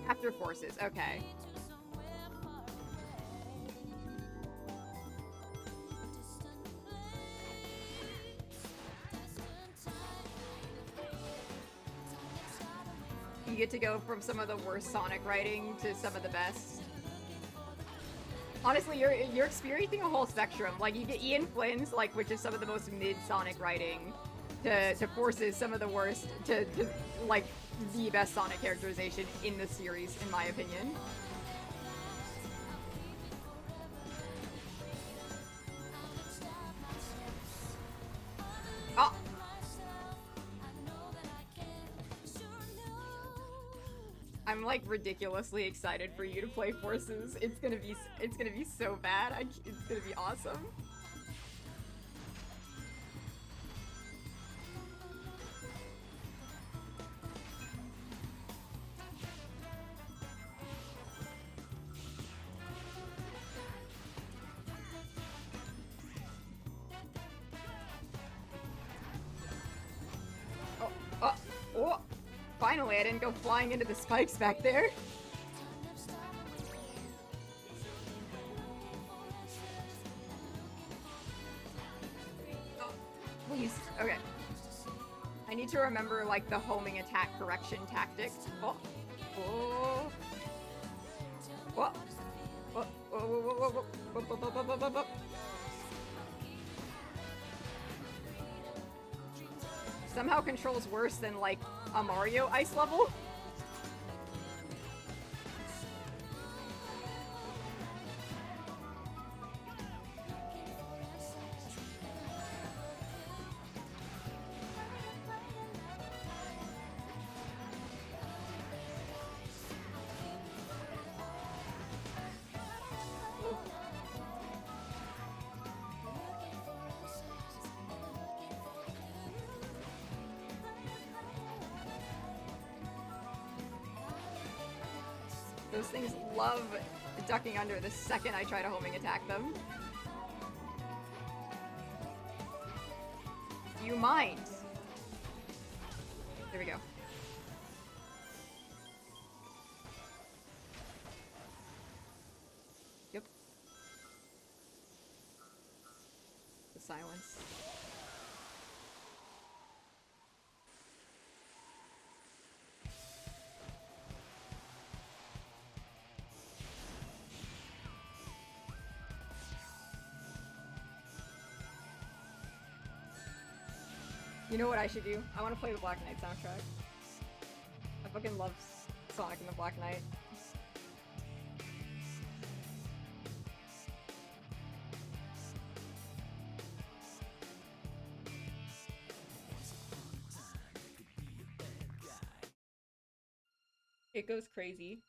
A: After Forces, okay. You get to go from some of the worst Sonic writing to some of the best. Honestly, you're experiencing a whole spectrum. Like, you get Ian Flynn's, like, which is some of the most mid-Sonic writing, to Forces, some of the worst, to like, the best Sonic characterization in the series, in my opinion. Oh! I'm like ridiculously excited for you to play Forces. It's gonna be so bad. It's gonna be awesome. Oh! Finally, I didn't go flying into the spikes back there. Oh, please. Okay. I need to remember, like, the homing attack correction tactics. Oh. Oh. What? Oh. Oh. Somehow controls worse than, like, a Mario ice level. Those things love ducking under the second I try to homing attack them. Do you mind? There we go. Yep. The silence. You know what I should do? I want to play the Black Knight soundtrack. I fucking love Sonic and the Black Knight. It goes crazy.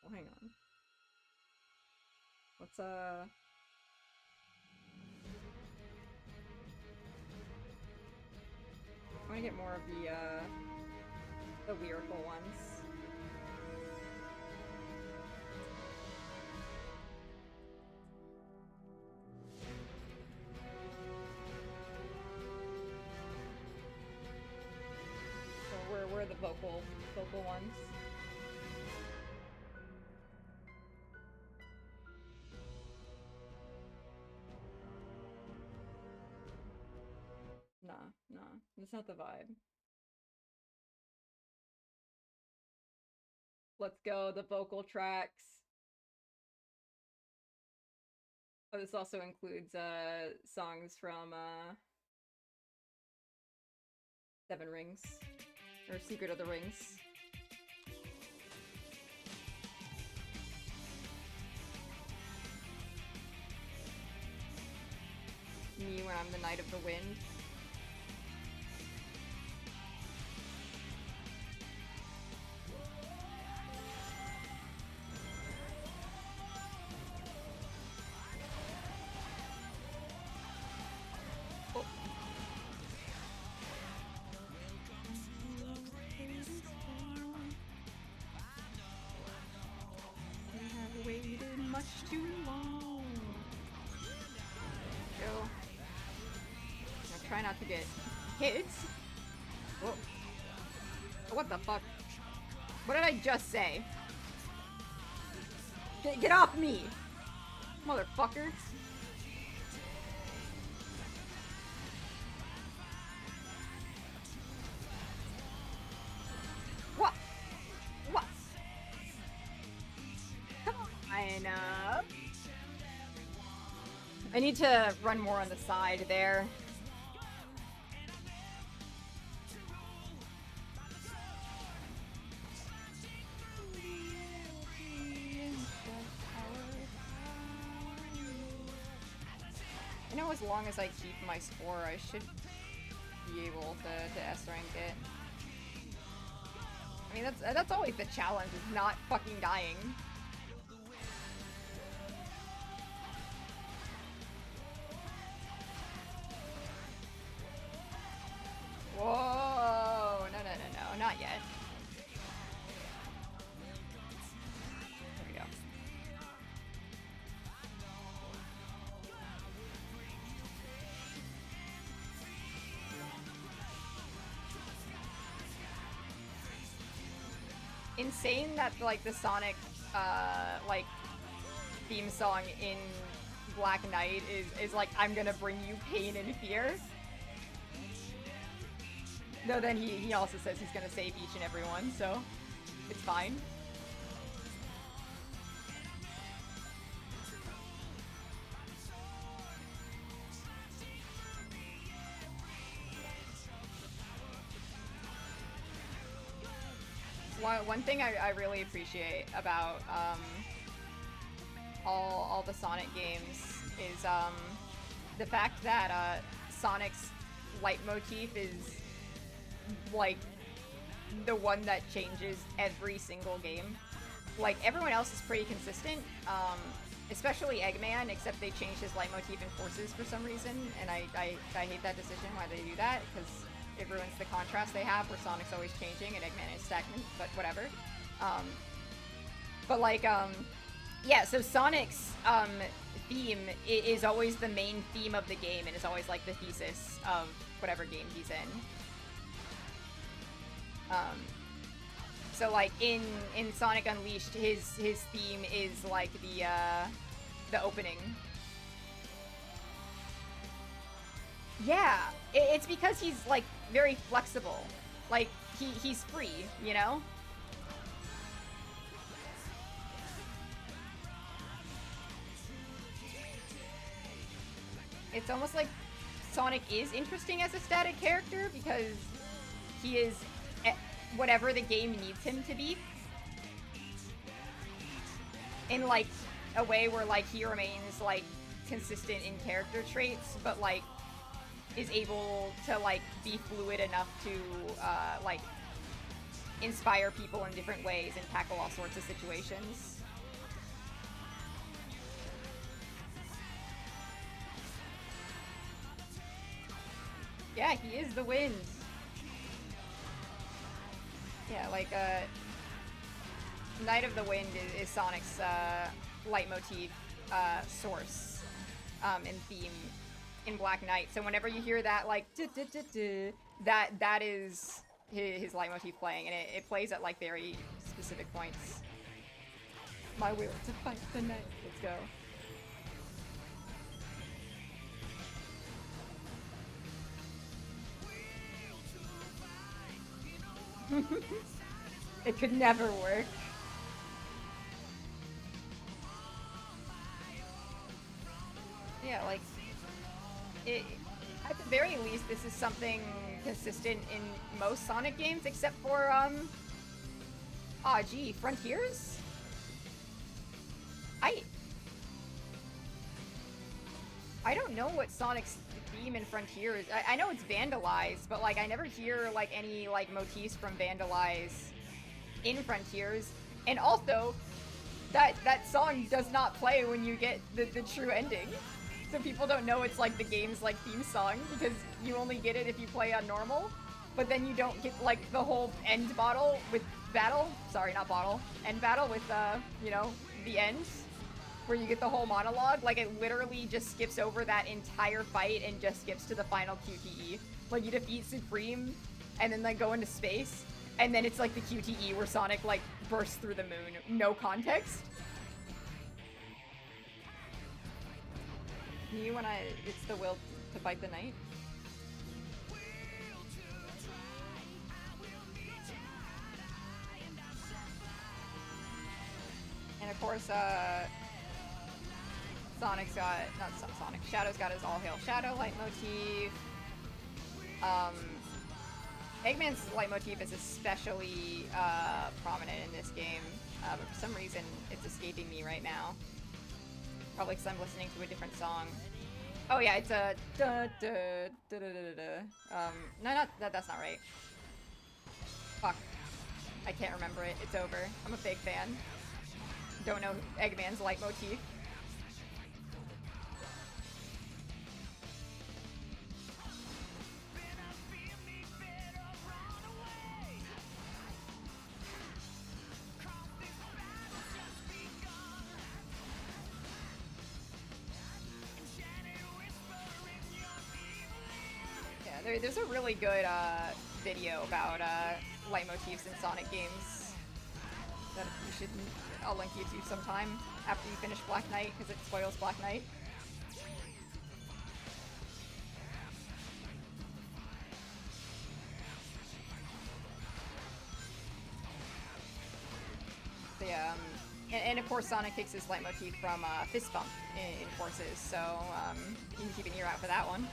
A: Oh, hang on. Let's I want to get more of the lyrical ones. So where are the vocal ones? Nah, that's not the vibe. Let's go, the vocal tracks. Oh, this also includes songs from Seven Rings, or Secret of the Rings. Me when I'm the Knight of the Wind. Oh. We have waited much too long. Go. Now try not to get hit. Whoa. What the fuck? What did I just say? Get off me! Motherfucker. What? What? Come on up. I need to run more on the side there. You know, as long as I keep my score, I should be able to S rank it. I mean, that's always the challenge, is not fucking dying. Whoa! No, not yet. There we go. Insane that, like, the Sonic, like, theme song in Black Knight is like, I'm gonna bring you pain and fear. No, then he also says he's gonna save each and every one, so it's fine. One thing I really appreciate about all the Sonic games is the fact that Sonic's leitmotif is like the one that changes every single game. Like, everyone else is pretty consistent, especially Eggman, except they changed his leitmotif in Forces for some reason, and I hate that decision, why they do that, because it ruins the contrast they have, where Sonic's always changing and Eggman is stagnant, but whatever. But like, yeah, so Sonic's theme is always the main theme of the game, and is always like the thesis of whatever game he's in. So like in Sonic Unleashed, his theme is like the opening. Yeah, it's because he's like very flexible. Like he's free, you know? It's almost like Sonic is interesting as a static character because he is whatever the game needs him to be, in like a way where like he remains like consistent in character traits, but like is able to like be fluid enough to like inspire people in different ways and tackle all sorts of situations. Yeah, he is the wind. Yeah, like Night of the Wind is Sonic's leitmotif source and theme in Black Knight. So whenever you hear that like that is his leitmotif playing, and it plays at like very specific points. My will to fight the night. Let's go. It could never work. Yeah, like it, at the very least, this is something consistent in most Sonic games, except for Frontiers? I don't know what Sonic's theme in Frontiers. I know it's Vandalize, but like I never hear like any like motifs from Vandalize in Frontiers. And also, that song does not play when you get the true ending. So people don't know it's like the game's like theme song because you only get it if you play on normal. But then you don't get like the whole end battle with battle. Sorry, not bottle. End battle with you know, the end. Where you get the whole monologue. Like it literally just skips over that entire fight and just skips to the final QTE. Like you defeat Supreme and then like go into space. And then it's like the QTE where Sonic like bursts through the moon. No context. Me when it's the will to fight the night. And of course, Sonic's got, not Sonic, Shadow's got his All Hail Shadow leitmotif. Eggman's leitmotif is especially prominent in this game, but for some reason it's escaping me right now. Probably because I'm listening to a different song. Oh yeah, it's a da da da da da da. No, not that. That's not right. Fuck, I can't remember it. It's over. I'm a big fan. Don't know Eggman's leitmotif. There's a really good video about leitmotifs in Sonic games that you should, I'll link you to sometime after you finish Black Knight, because it spoils Black Knight. So yeah, and of course Sonic takes his leitmotif from Fist Bump in Forces, so you can keep an ear out for that one.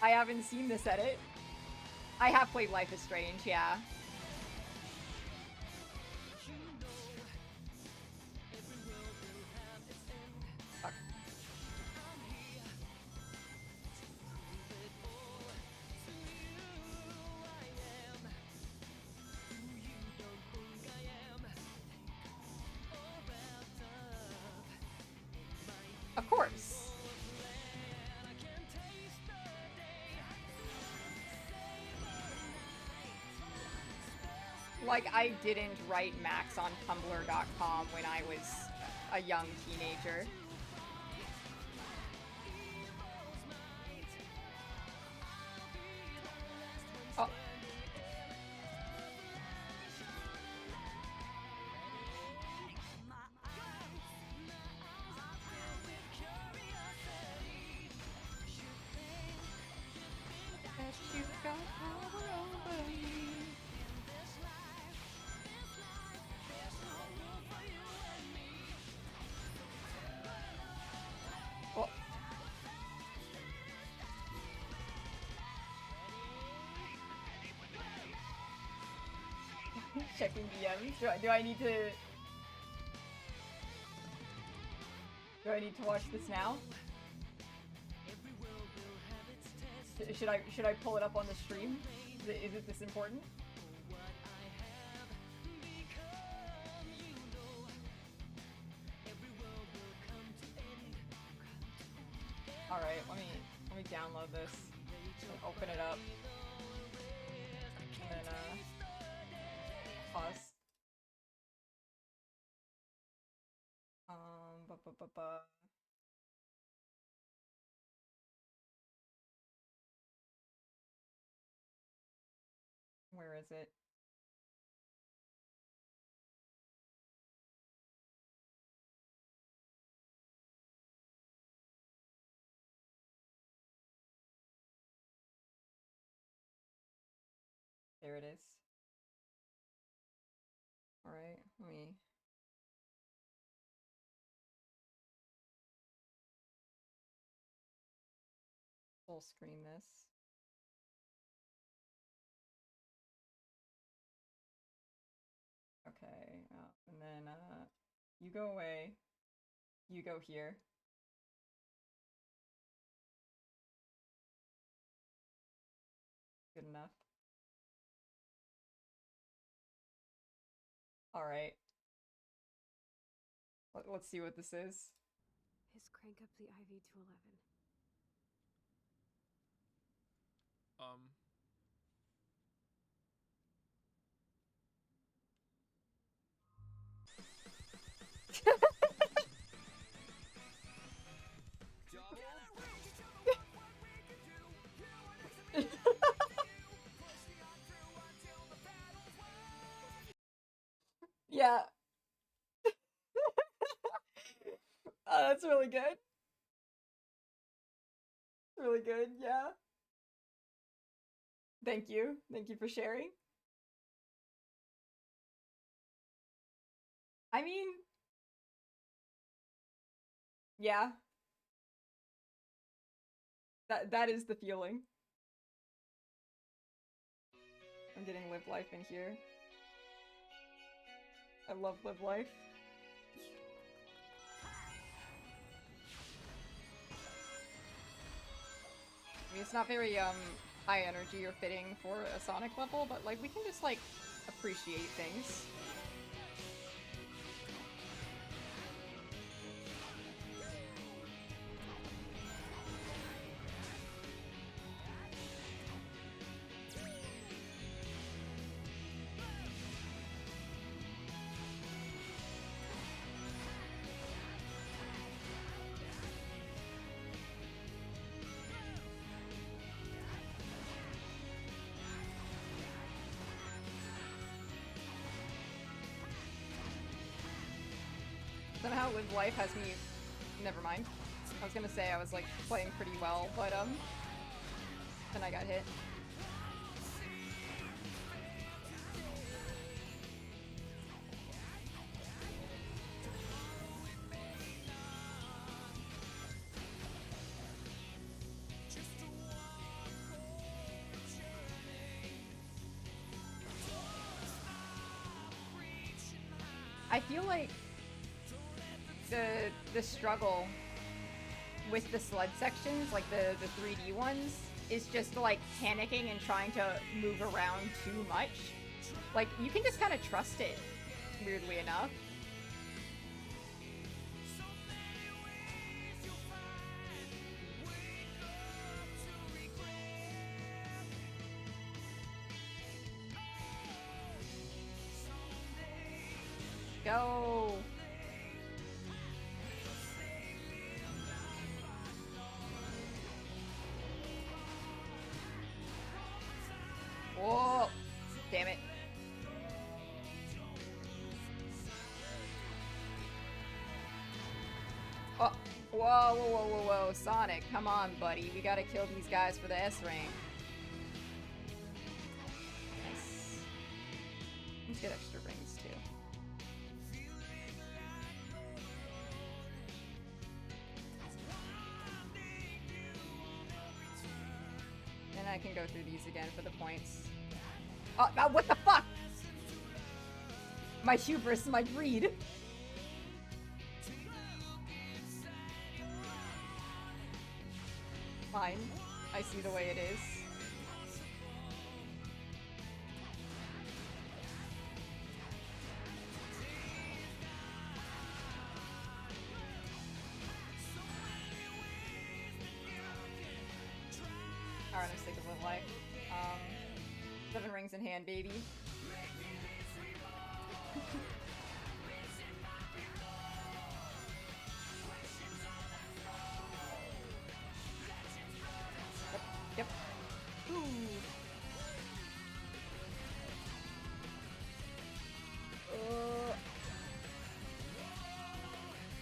A: I haven't seen this edit. I have played Life is Strange, yeah. Fuck. Of course. Like, I didn't write Max on Tumblr.com when I was a young teenager. Oh. checking DMs. Do I need to... Do I need to watch this now? Should I pull it up on the stream? Is it this important? Alright, let me download this. Open it up. And then pause. Where is it? There it is. Alright, let me... full screen this. Okay, and then you go away. You go here. Good enough. Alright. Let's see what this is.
K: His crank up the IV to 11.
A: Yeah. That's really good. Really good, yeah. Thank you. Thank you for sharing. I mean... yeah. That is the feeling. I'm getting Live Life in here. I love Live Life. I mean, it's not very, high energy or fitting for a Sonic level, but, like, we can just, like, appreciate things. Somehow Live Life has me... never mind. I was gonna say I was, like, playing pretty well, but, then I got hit. I feel like the struggle with the sled sections, like the 3D ones, is just like panicking and trying to move around too much. Like, you can just kind of trust it, weirdly enough. Go! Whoa! Damn it. Oh, whoa, whoa, whoa, whoa, whoa, Sonic, come on, buddy. We gotta kill these guys for the S rank. Nice. Let's get extra rings, too. And I can go through these again for the points. Oh, what the fuck? My hubris, my greed. Fine. I see the way it is. Alright, I'm sick of Live Life. 7 rings in hand, baby. Yep. Ooh.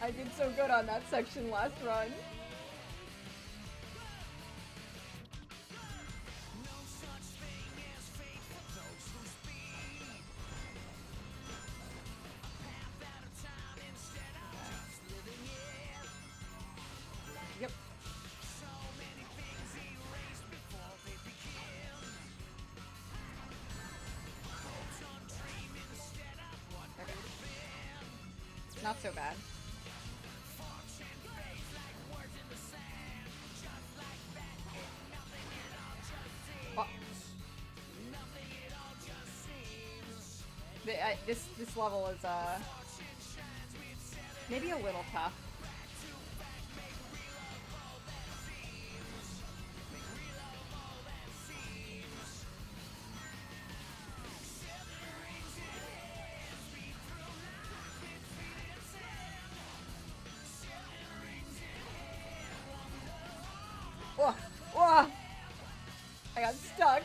A: I did so good on that section last run. Yep. Okay. Not so bad. Oh. This level is maybe a little tough. Whoa! Whoa! I got stuck.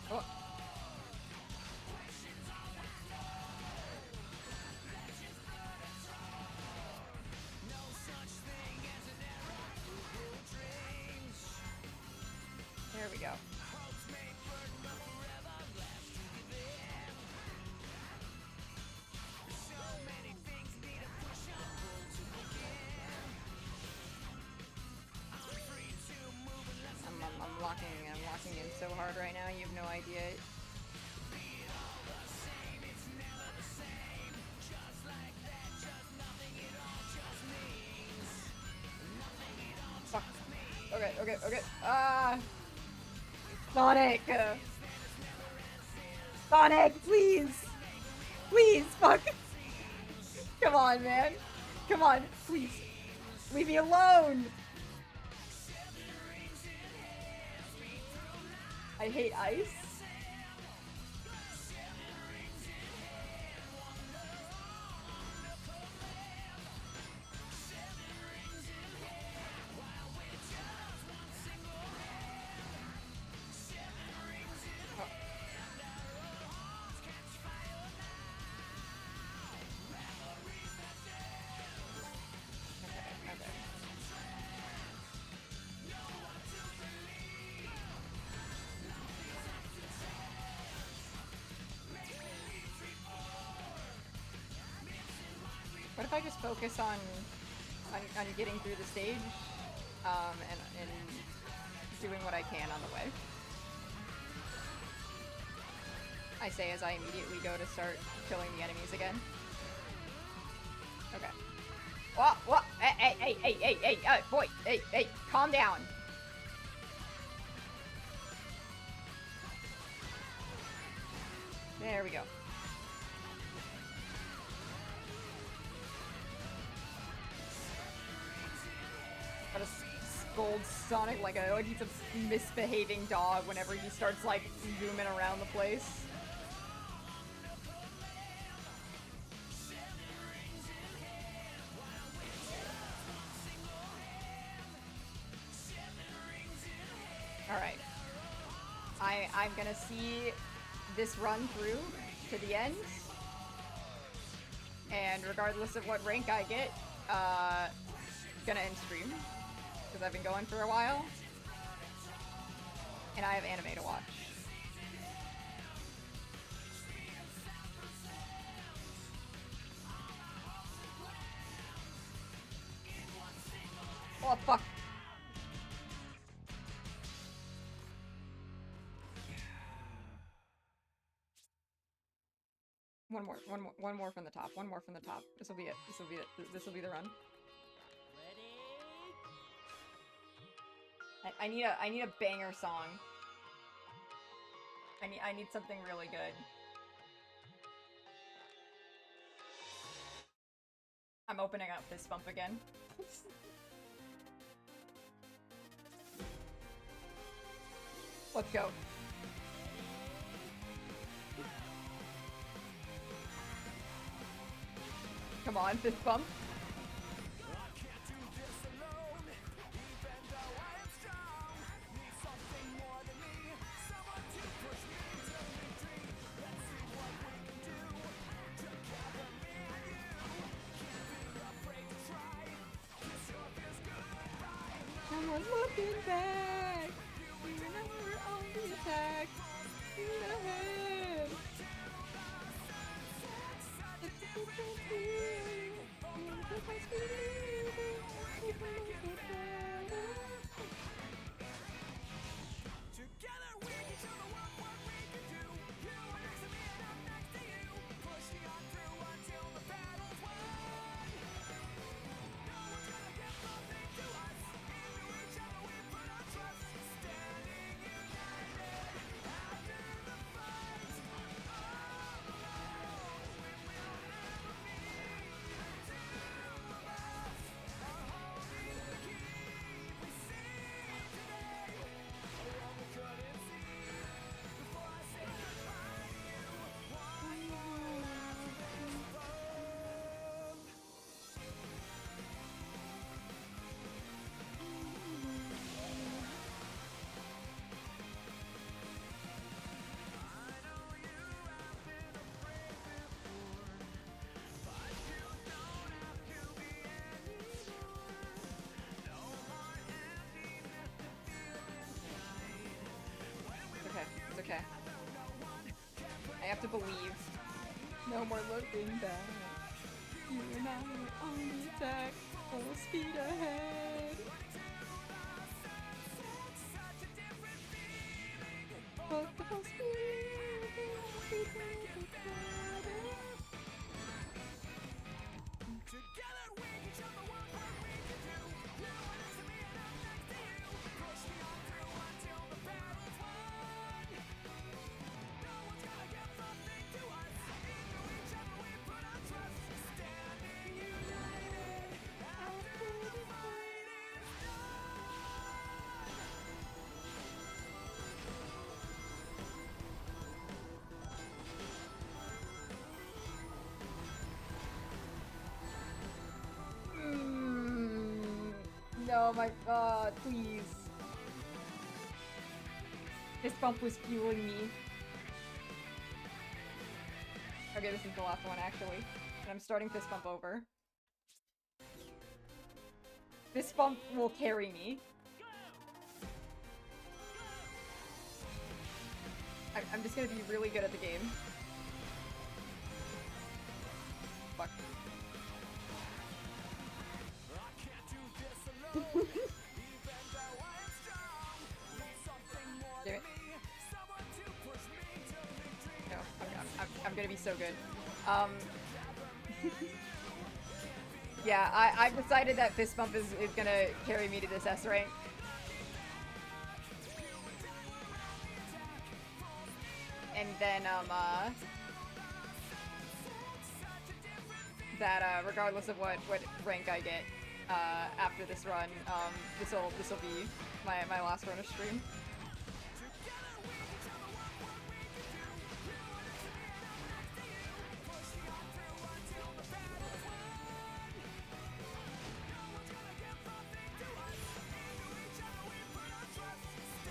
A: Oh. There we go. I'm locking in so hard right now, you have no idea. Fuck. Okay. Ah! Sonic! Sonic, please! Please, fuck! Come on, man. Come on, please. Leave me alone! I hate ice. What if I just focus on getting through the stage, and doing what I can on the way? I say as I immediately go to start killing the enemies again. Okay. What? Hey, boy, hey, calm down. There we go. Gotta scold Sonic like he's a misbehaving dog whenever he starts like zooming around the place. Alright. I'm gonna see this run through to the end. And regardless of what rank I get, gonna end stream. Because I've been going for a while. And I have anime to watch. Oh, fuck. One more from the top. One more from the top. This will be it. This will be the run. I need a banger song. I need something really good. I'm opening up Fist Bump again. Let's go. Come on, Fist Bump. Someone's looking back. You know we're on the attack. Shoot ahead.
L: Together we can show the world what we can do. You are next to me and I'm next to you. Pushing on through until the battle's won. No one's gonna get nothing to us. Into each other we put our trust. Standing united after the fight. Oh, we will never meet. The two of us are holding the key. We sing today. Oh, we couldn't see before I say goodbye to you. One more last fist bump. I know you have been afraid before, but you don't have to be anymore. No more emptiness to feel inside.
A: It's okay. It's okay. I have to believe. No more looking back. You and I are on the attack. Full speed ahead. But the full speed
L: Together we can show the world what we can do. You are next to me and I'm next to you. Pushing on through until the battle's won. No one's gonna get nothing to us. Into each other we put our trust. Standing united after the fight is
A: No, my god, please. This bump was fueling me. Okay, this is the last one actually. And I'm starting Fist Bump over. Fist Bump will carry me. I'm just gonna be really good at the game. Fuck. Damn it. No, I'm gonna be so good. Yeah, I've decided that Fist Bump is gonna carry me to this S rank. And then, regardless of what rank I get, after this run, this'll be my last run of stream.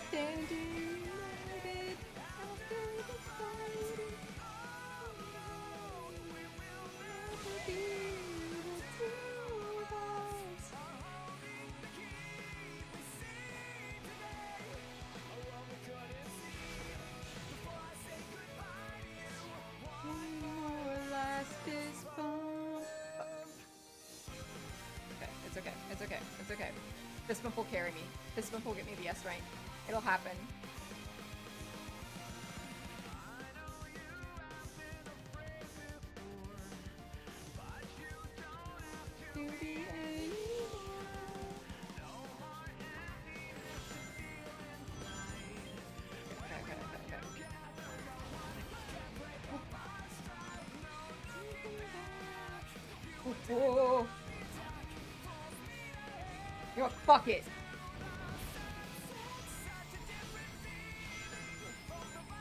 A: Standing united after the fight. We will never be the two of us. Holding the key, we sing today. Oh, we couldn't see before I say goodbye to you. One more last fist bump. Okay, It's okay. It's okay. It's okay. Fist bump will carry me. Fist bump will get me the S rank. It'll happen. Whoa. You know what? Fuck it.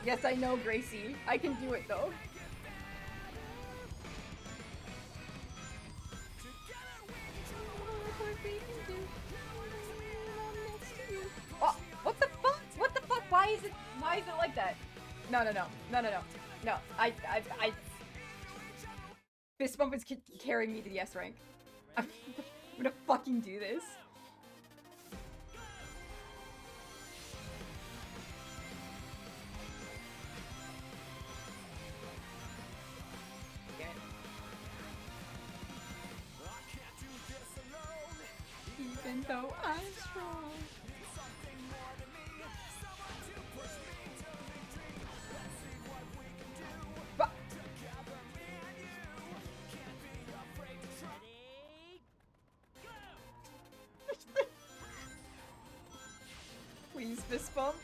A: Yes, I know, Gracie. I can do it, though. Oh, what the fuck? What the fuck? Why is it like that? No. No, I Fist bump is carrying me to the S rank. I'm gonna fucking do this. Even though I'm strong. But please, fist bump.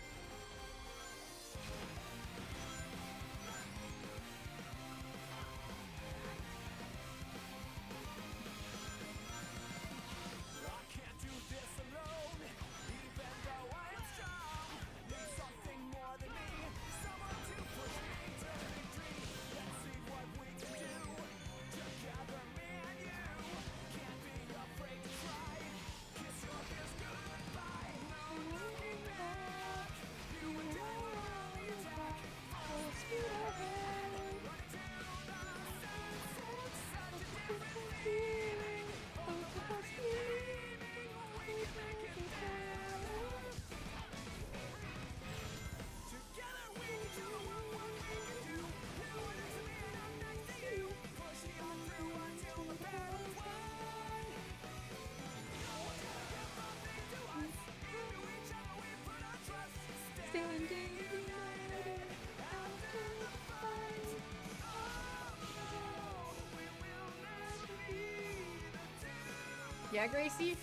A: Yeah, Gracie?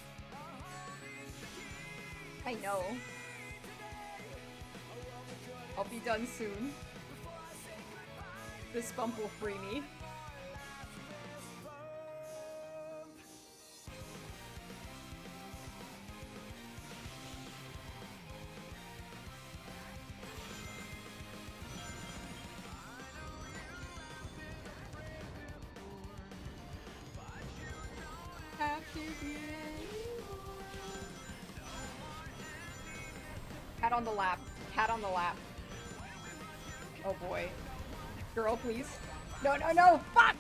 A: I know. I'll be done soon. This bump will free me. Cat on the lap. Cat on the lap. Oh boy. Girl, please. No, no, no! Fuck!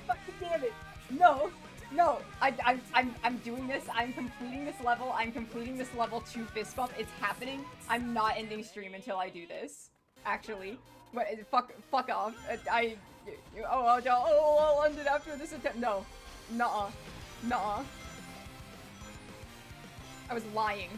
A: Fucking damn it! No! No! I'm doing this. I'm completing this level. I'm completing this level 2 fist bump. It's happening. I'm not ending stream until I do this. Actually. But fuck off. I'll end it after this attempt. No. Nuh-uh. Nuh-uh. I was lying.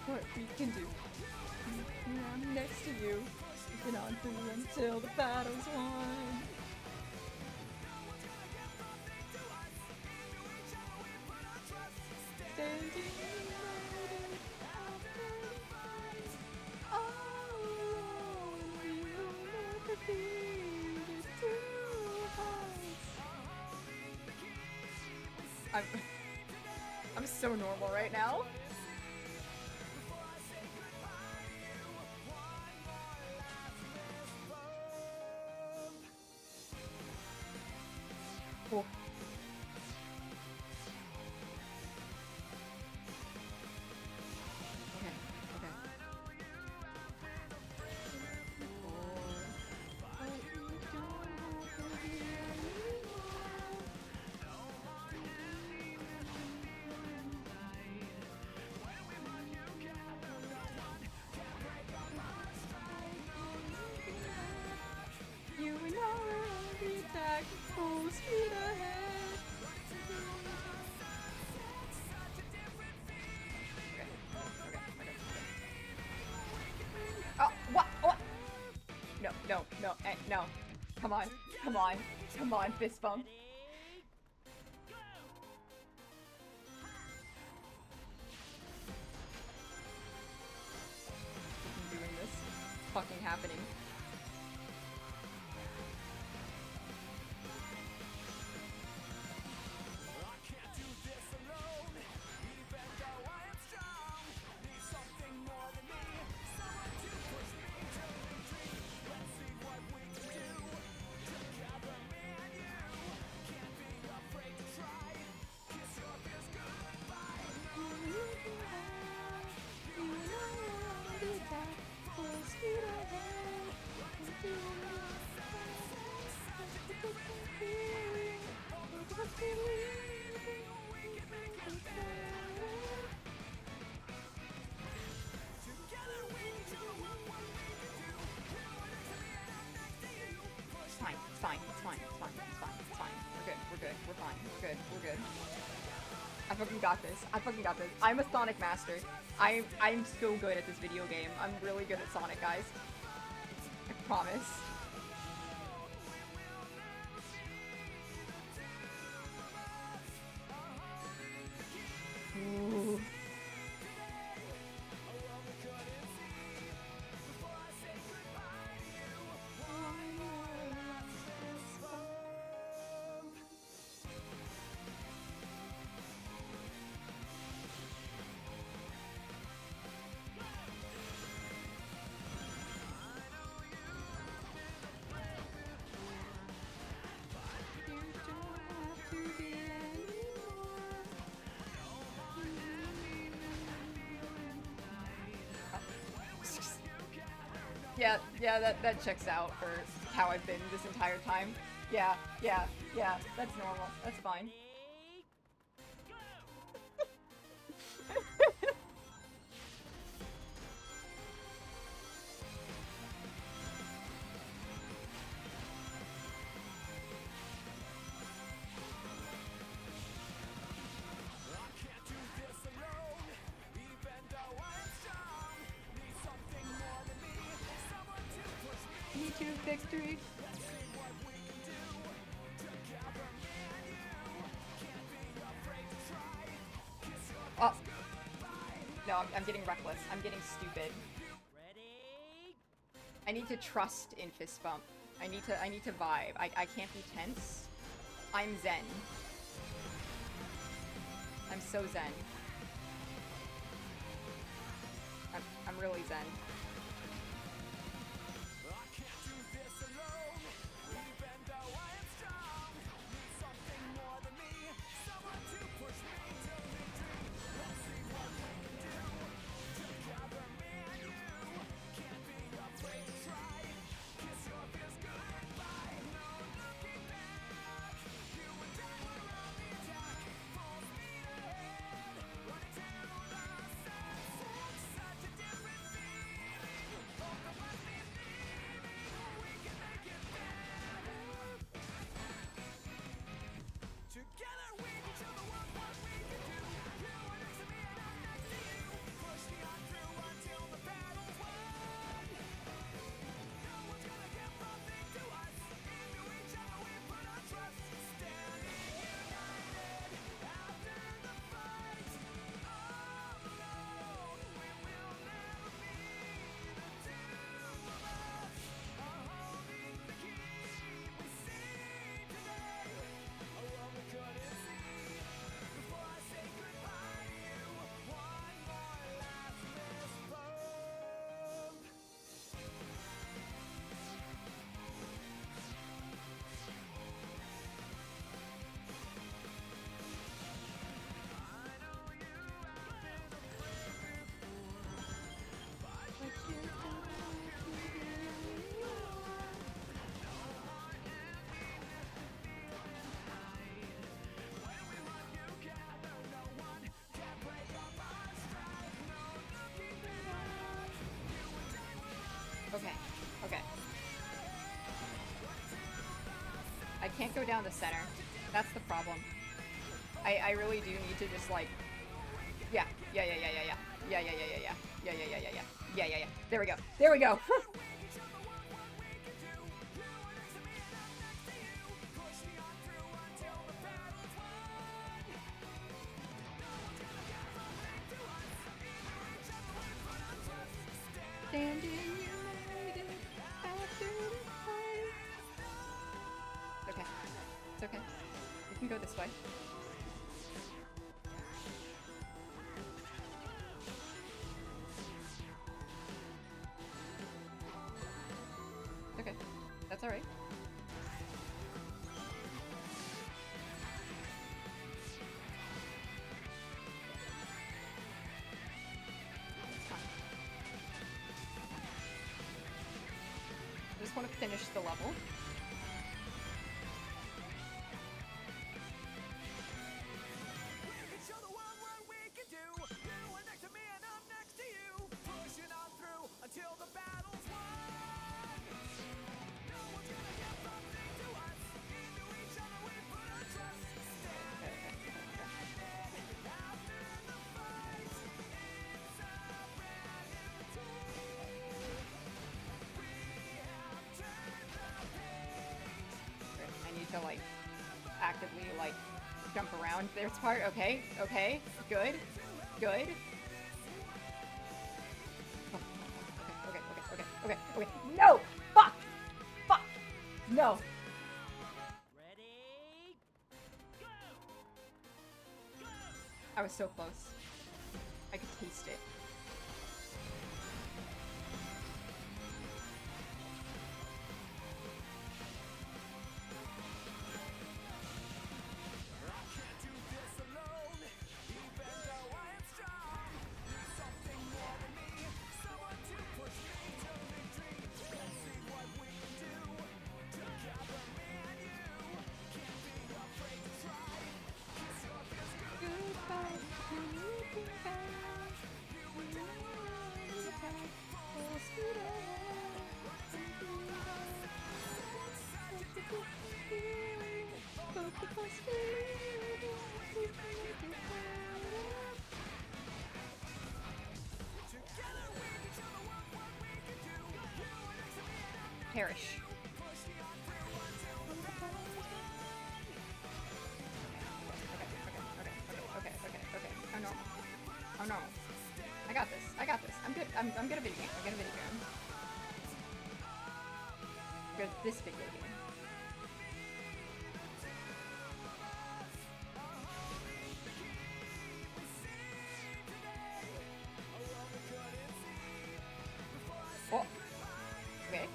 A: What we can do. I'm next to you. Keep it on through until the battle's won. Standing united after the fight. Oh, we will never be two hearts. I'm so normal right now. Cool. Okay, okay. You and I will be attacked full speed ahead. Oh, what? What? No, no, no, no. Come on, come on, come on, fist bump. I'm doing this. It's fucking happening. It's fine, it's fine, it's fine, it's fine, it's fine. We're good, we're good, we're fine, we're good, we're good. I fucking got this. I fucking got this. I'm a Sonic master. I'm so good at this video game. I'm really good at Sonic, guys. I promise. Ooh. Yeah, that checks out for how I've been this entire time. Yeah, that's normal. That's fine. Me too, victory. Oh. No, I'm getting reckless. I'm getting stupid. I need to trust in fist bump. I need to vibe. I can't be tense. I'm zen. I'm so zen. I'm really zen. Okay. Okay. I can't go down the center. That's the problem. I really do need to just like... Yeah. Yeah. There we go. There we go. Standing united after the fight. Okay. It's okay. We can go this way. Okay. That's alright. I just want to finish the level. I need to like actively like jump around this part. Okay, okay, good, good. Okay. No! Fuck! Fuck! No!
J: Ready? Go!
A: I was so close. I could taste it. Perish. Okay. Oh no. Oh no. I got this. I'm good. I'm good at video game. I'm good at video game. I'm good at this video game. Oh. Okay.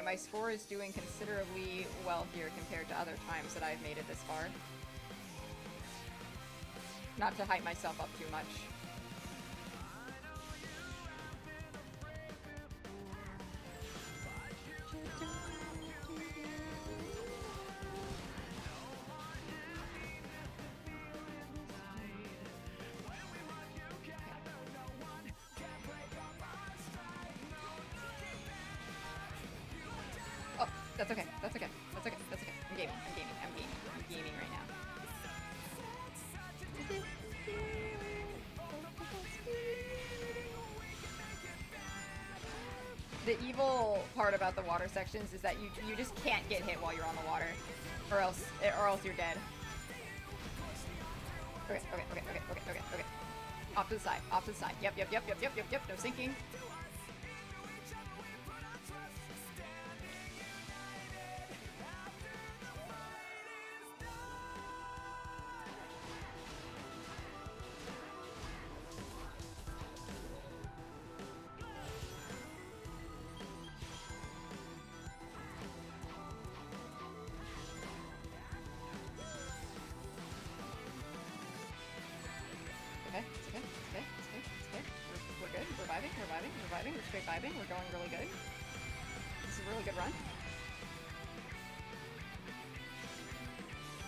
A: My score is doing considerably well here compared to other times that I've made it this far. Not to hype myself up too much. Oh, that's okay. That's okay. That's okay. That's okay. I'm gaming. I'm gaming. I'm gaming. I'm gaming right now. The evil part about the water sections is that you just can't get hit while you're on the water, or else you're dead. Okay. Off to the side. Off to the side. Yep. No sinking. Okay. We're good. We're vibing. We're straight vibing. We're going really good. This is a really good run.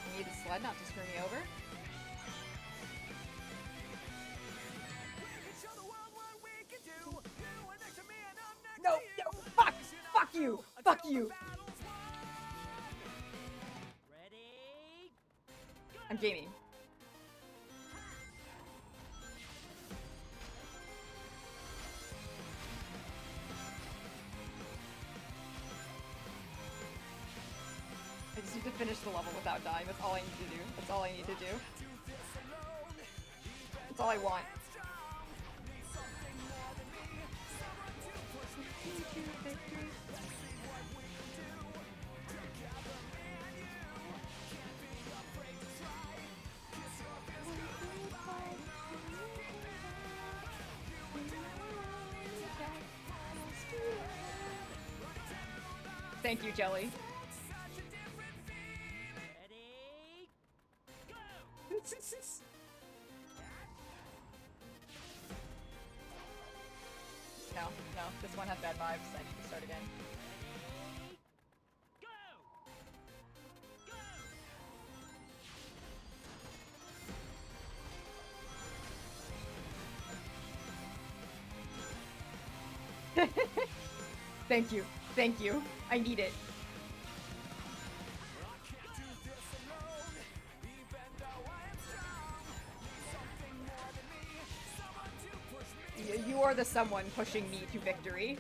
A: I need the sled not to screw me over. you! Fuck you!
J: Ready?
A: I'm gaming. I just need to finish the level without dying. That's all I need to do. That's all I need to do. That's all I want. Thank you, Jelly.
J: Ready? Go!
A: No, no, this one has bad vibes. I need to start again.
J: Ready? Go! Go!
A: Thank you. Thank you. I need it. You are the someone pushing me to victory.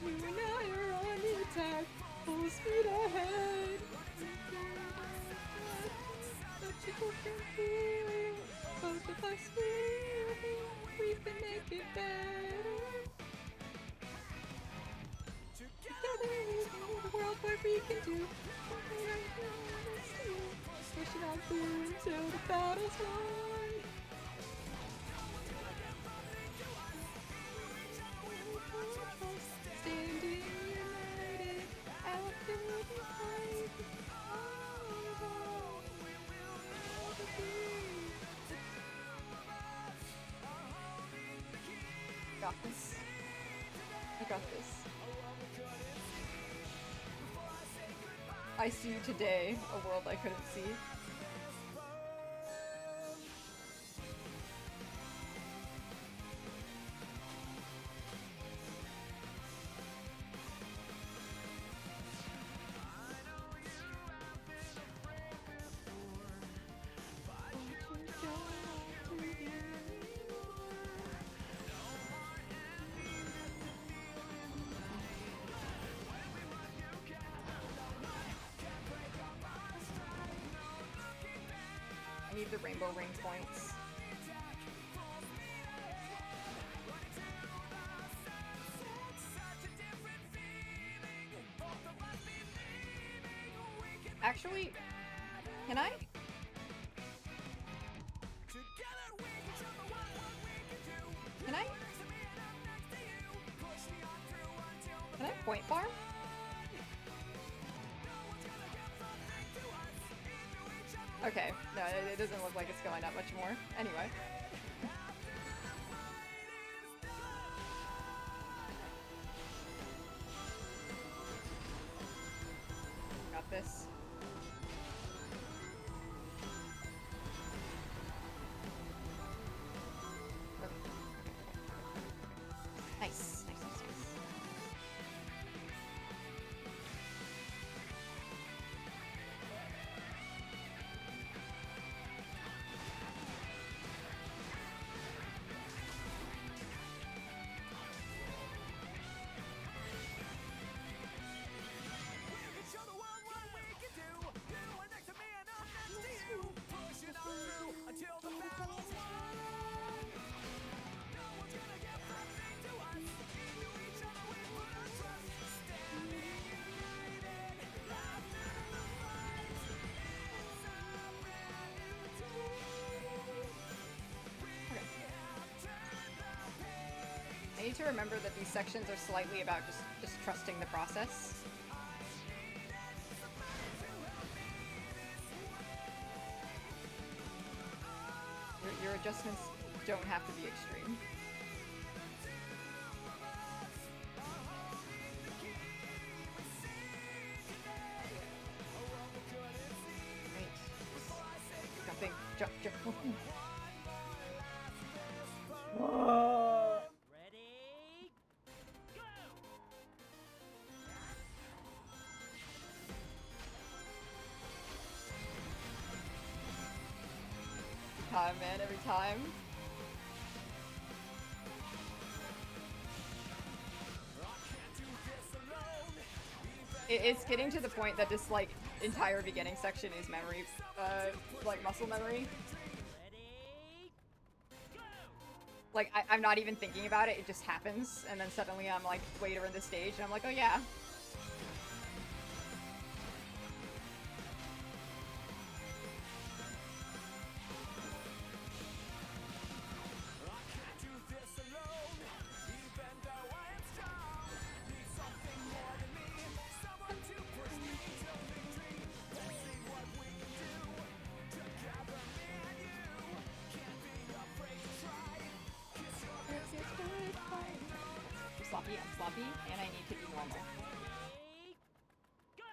A: You and I are on the attack, full speed ahead. Both of us we can make it better. Together we build a world where we can do push it on through until the battle's won. Standing united after the fight. Got this. I got this. I see today a world I couldn't see. I need the rainbow ring points. Actually, can I? Can I? Can I point farm? Okay, no, it doesn't look like it's going up much more. Anyway. Got this. Nice, nice, nice, nice. I need to remember that these sections are slightly about just trusting the process. Your adjustments don't have to be extreme. Right. Got things.
J: Ready? Go!
A: Time, man, every time. It's getting to the point that this, like, entire beginning section is memory, like, muscle memory.
J: Ready? Go!
A: Like, I'm not even thinking about it, it just happens, and then suddenly I'm, like, later in the stage, and I'm like, oh yeah. I'm sloppy, and I need to be normal.
J: Ready? Go!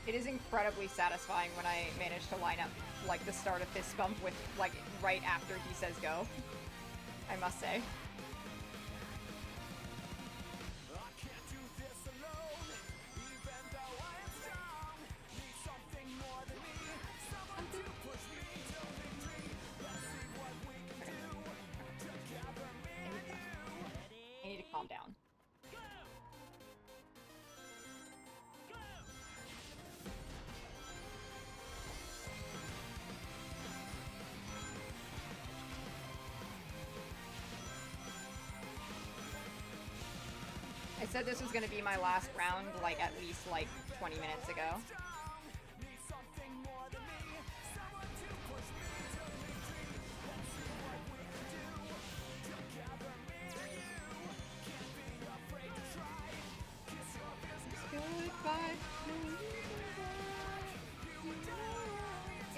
A: It is incredibly satisfying when I manage to line up, like, the start of Fist Bump with, like, right after he says go. I must say. I need to calm down.
J: Go! Go!
A: I said this was gonna be my last round, like, at least, like, 20 minutes ago.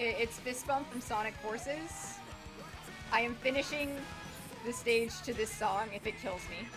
A: It's Fist Bump from Sonic Forces. I am finishing the stage to this song if it kills me.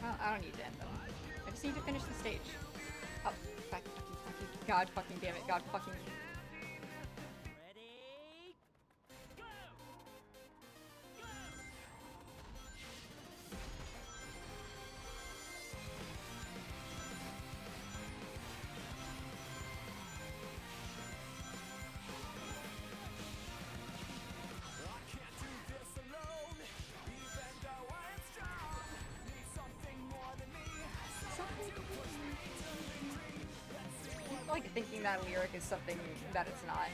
A: Well, I don't need to end them. I just need to finish the stage. Oh, God fucking damn it. God fucking...
J: Ready? Go! Go!
A: I like thinking that lyric is something that it's not.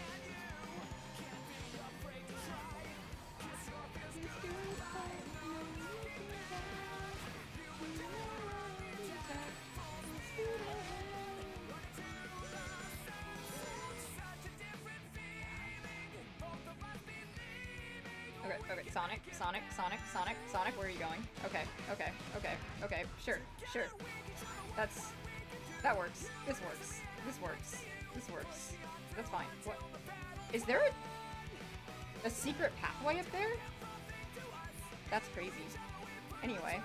A: Okay, Sonic, where are you going? Okay, sure. That works. This works. That's fine. What? Is there a secret pathway up there? That's crazy. Anyway.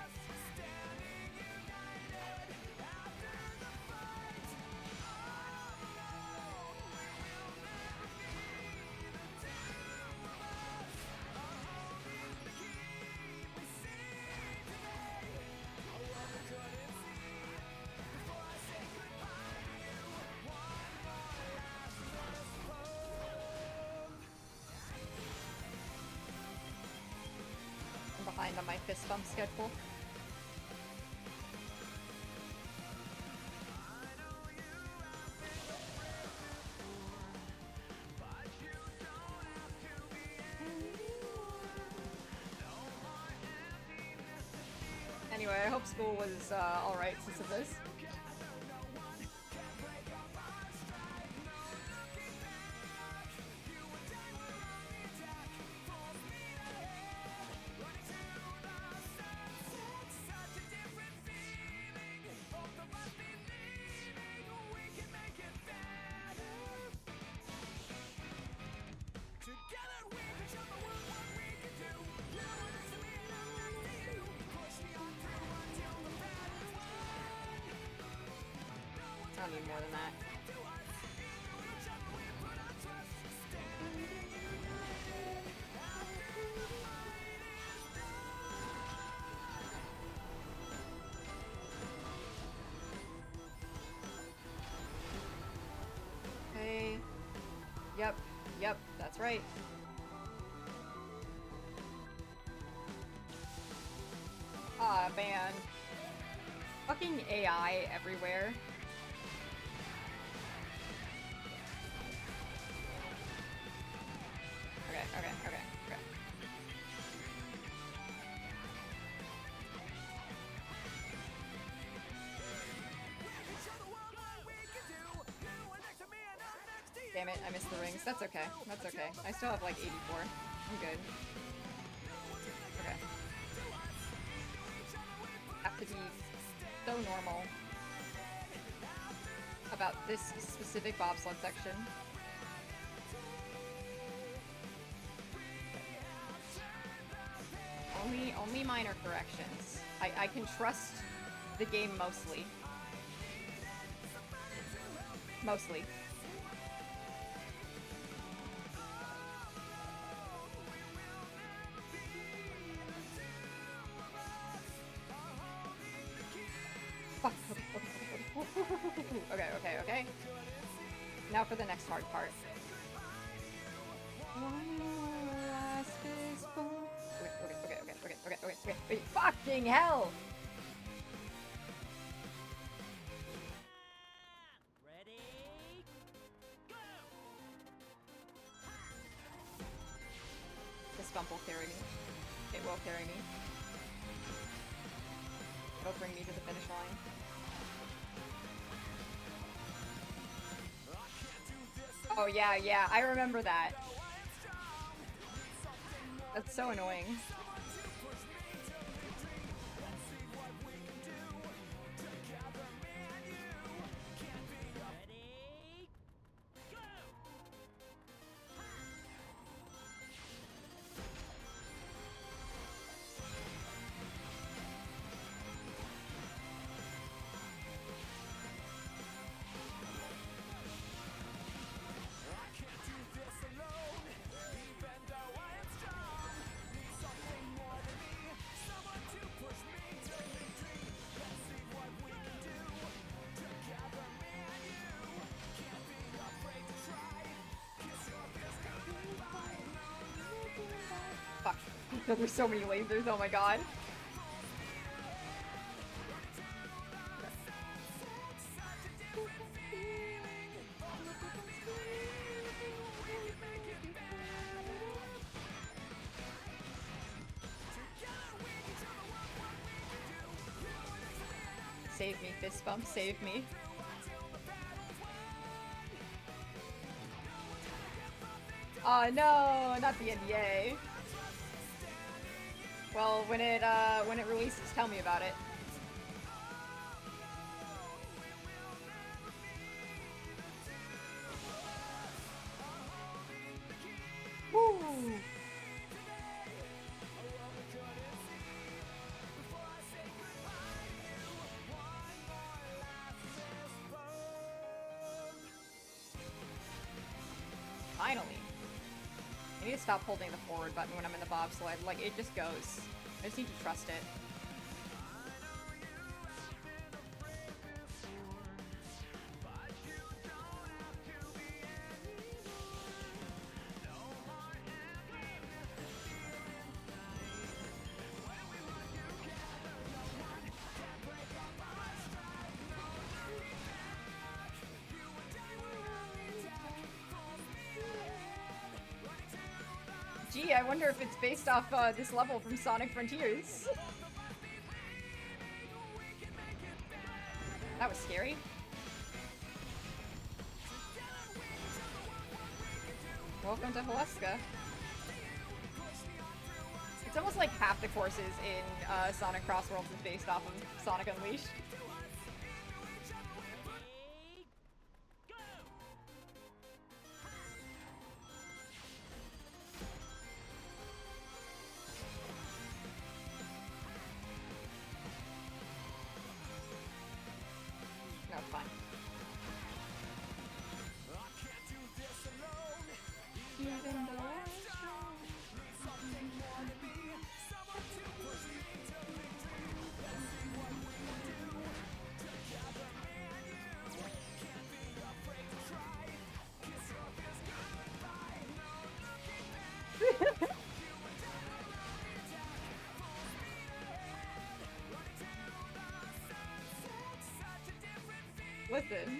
A: behind on my fist bump schedule. Anyway, I hope school was alright since of this. I don't need more than that. Okay. Yep, that's right. Ah, man. Fucking AI everywhere. Okay. Damn it, I missed the rings. That's okay. That's okay. I still have like 84. I'm good. Okay. Have to be so normal about this specific bobsled section. Only minor corrections. I can trust the game mostly. Mostly. Fuck. Okay. Now for the next hard part. One more last fist bump. Okay. Wait, fucking hell!
J: Ready? Go!
A: This bump will carry me. It will carry me. It'll bring me to the finish line. Oh yeah, I remember that. That's so annoying.
J: Ready? Go!
A: Fuck. There's so many lasers, oh my god. Save me, fist bump, save me. Oh no, not the NDA. Well, when it releases, tell me about it. Woo! Finally. I need to stop holding the forward button when I'm in the bobsled. Like, it just goes. I just need to trust it. Gee, I wonder if it's based off this level from Sonic Frontiers. That was scary. Welcome to Huesca. It's almost like half the courses in Sonic Cross Worlds is based off of Sonic Unleashed. No, it's fine. Even though listen.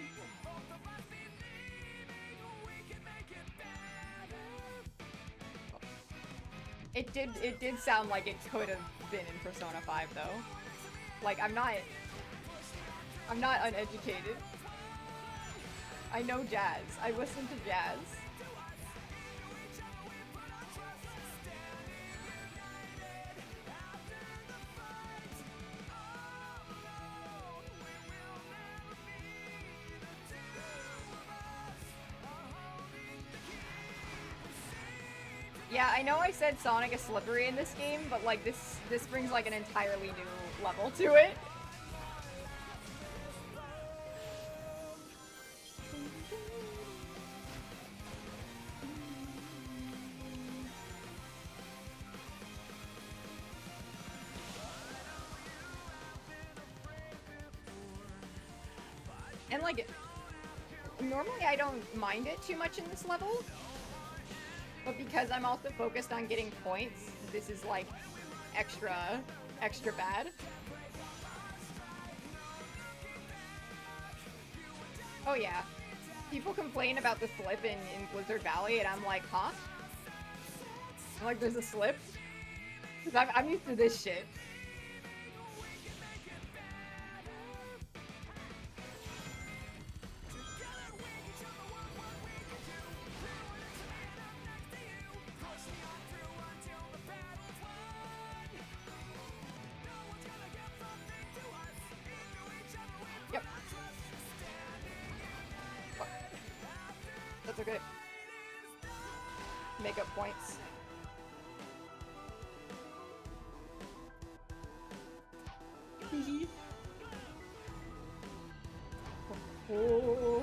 A: It did sound like it could have been in Persona 5 though. Like I'm not uneducated. I know jazz. I listen to jazz. Yeah, I know I said Sonic is slippery in this game, but like this brings like an entirely new level to it. And like, normally I don't mind it too much in this level. But because I'm also focused on getting points, this is like extra bad. Oh yeah. People complain about the slip in Blizzard Valley and I'm like, huh? I'm like, there's a slip? Because I'm used to this shit. That's okay. Make up points. Oh.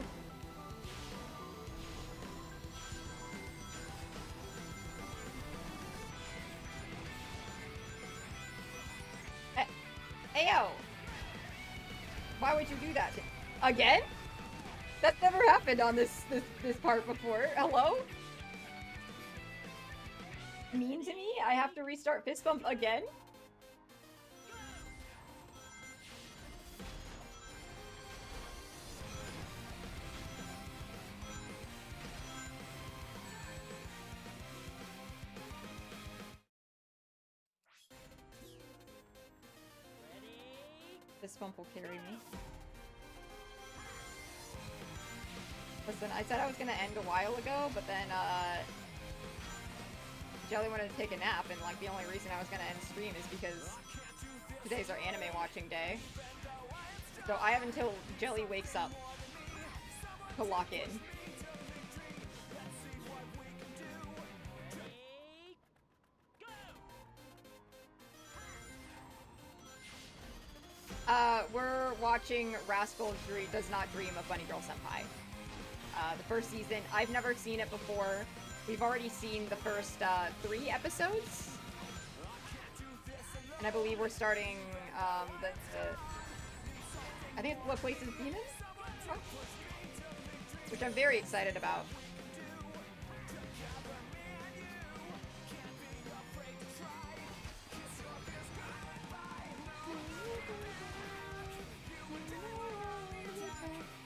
A: Ayo! Why would you do that? Again? That's never happened on this part before. Hello? Mean to me? I have to restart fist bump again? Fist bump will carry me. Listen, I said I was gonna end a while ago, but then, Jelly wanted to take a nap, and, like, the only reason I was gonna end stream is because today's our anime watching day. So I have until Jelly wakes up to lock in. We're watching Rascal Does Not Dream of Bunny Girl Senpai. The first season. I've never seen it before. We've already seen the first 3 episodes. And I believe we're starting I think it's What Places Demons? Which I'm very excited about.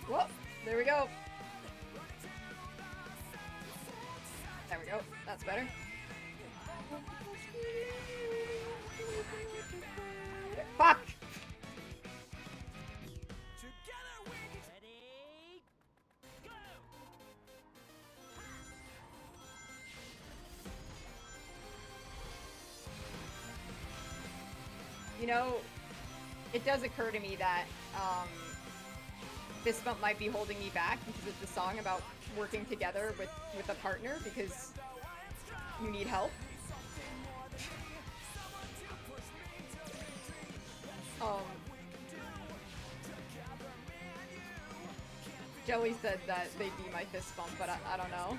A: Whoa, there we go. There we go. That's better. Fuck!
J: Ready, go!
A: You know, it does occur to me that this bump might be holding me back because it's a song about working together with a partner because you need help. Jelly said that they'd be my fist bump, but I don't know.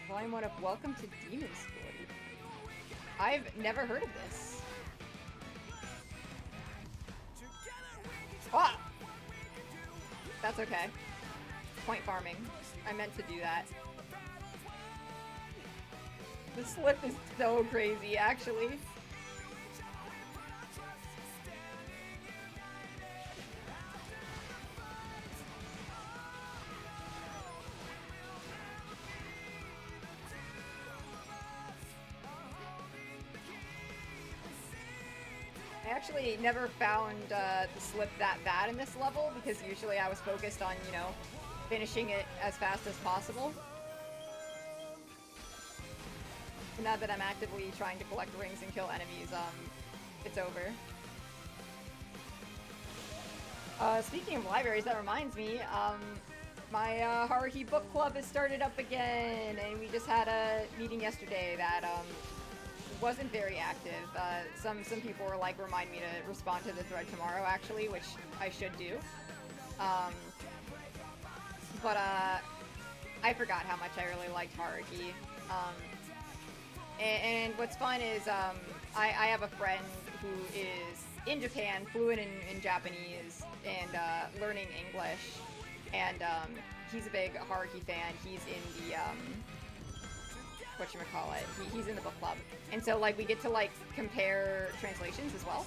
A: Volume 1 of Welcome to Demon School. I've never heard of this. Ah! That's okay. Point farming. I meant to do that. The slip is so crazy, actually. I actually never found the slip that bad in this level because usually I was focused on, you know, finishing it as fast as possible. And now that I'm actively trying to collect rings and kill enemies, it's over. Speaking of libraries, that reminds me, my Haruhi book club has started up again, and we just had a meeting yesterday that wasn't very active. Some people were like, remind me to respond to the thread tomorrow, actually, which I should do. But I forgot how much I really liked Haruhi. And what's fun is I have a friend who is in Japan, fluent in Japanese, and learning English. And he's a big Haruhi fan. He's in the whatchamacallit, he's in the book club. And so like we get to like compare translations as well.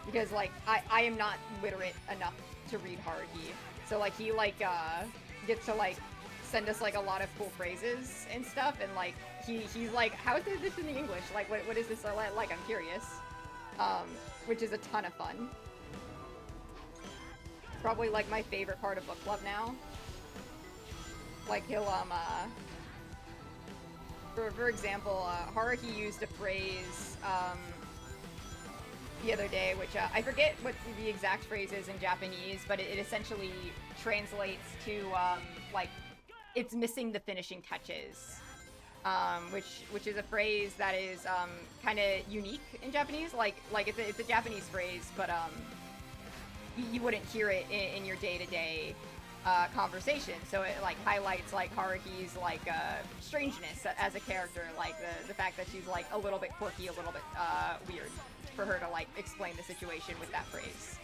A: Because like I am not literate enough to read Haruhi. So like he like gets to like send us like a lot of cool phrases and stuff, and like he's like, how is this in the English? Like what is this like? I'm curious. Which is a ton of fun. It's probably like my favorite part of book club now. Like he'll for example, Haruhi used a phrase the other day, which I forget what the exact phrase is in Japanese, but it essentially translates to like it's missing the finishing touches, which is a phrase that is kind of unique in Japanese. Like it's a Japanese phrase, but you wouldn't hear it in your day-to-day conversation. So it like highlights like Haruhi's like strangeness as a character, like the fact that she's like a little bit quirky, a little bit weird, for her to like explain the situation with that phrase.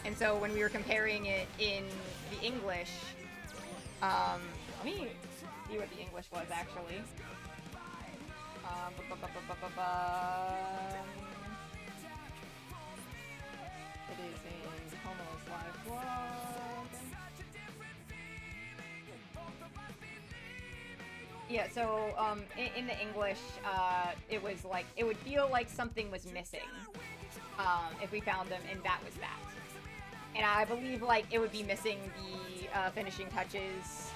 A: And so when we were comparing it in the English, let me see what the English was actually. It is in Homo's live blog. Yeah, so in the English, it was like, it would feel like something was missing if we found them, and that was that. And I believe like it would be missing the finishing touches.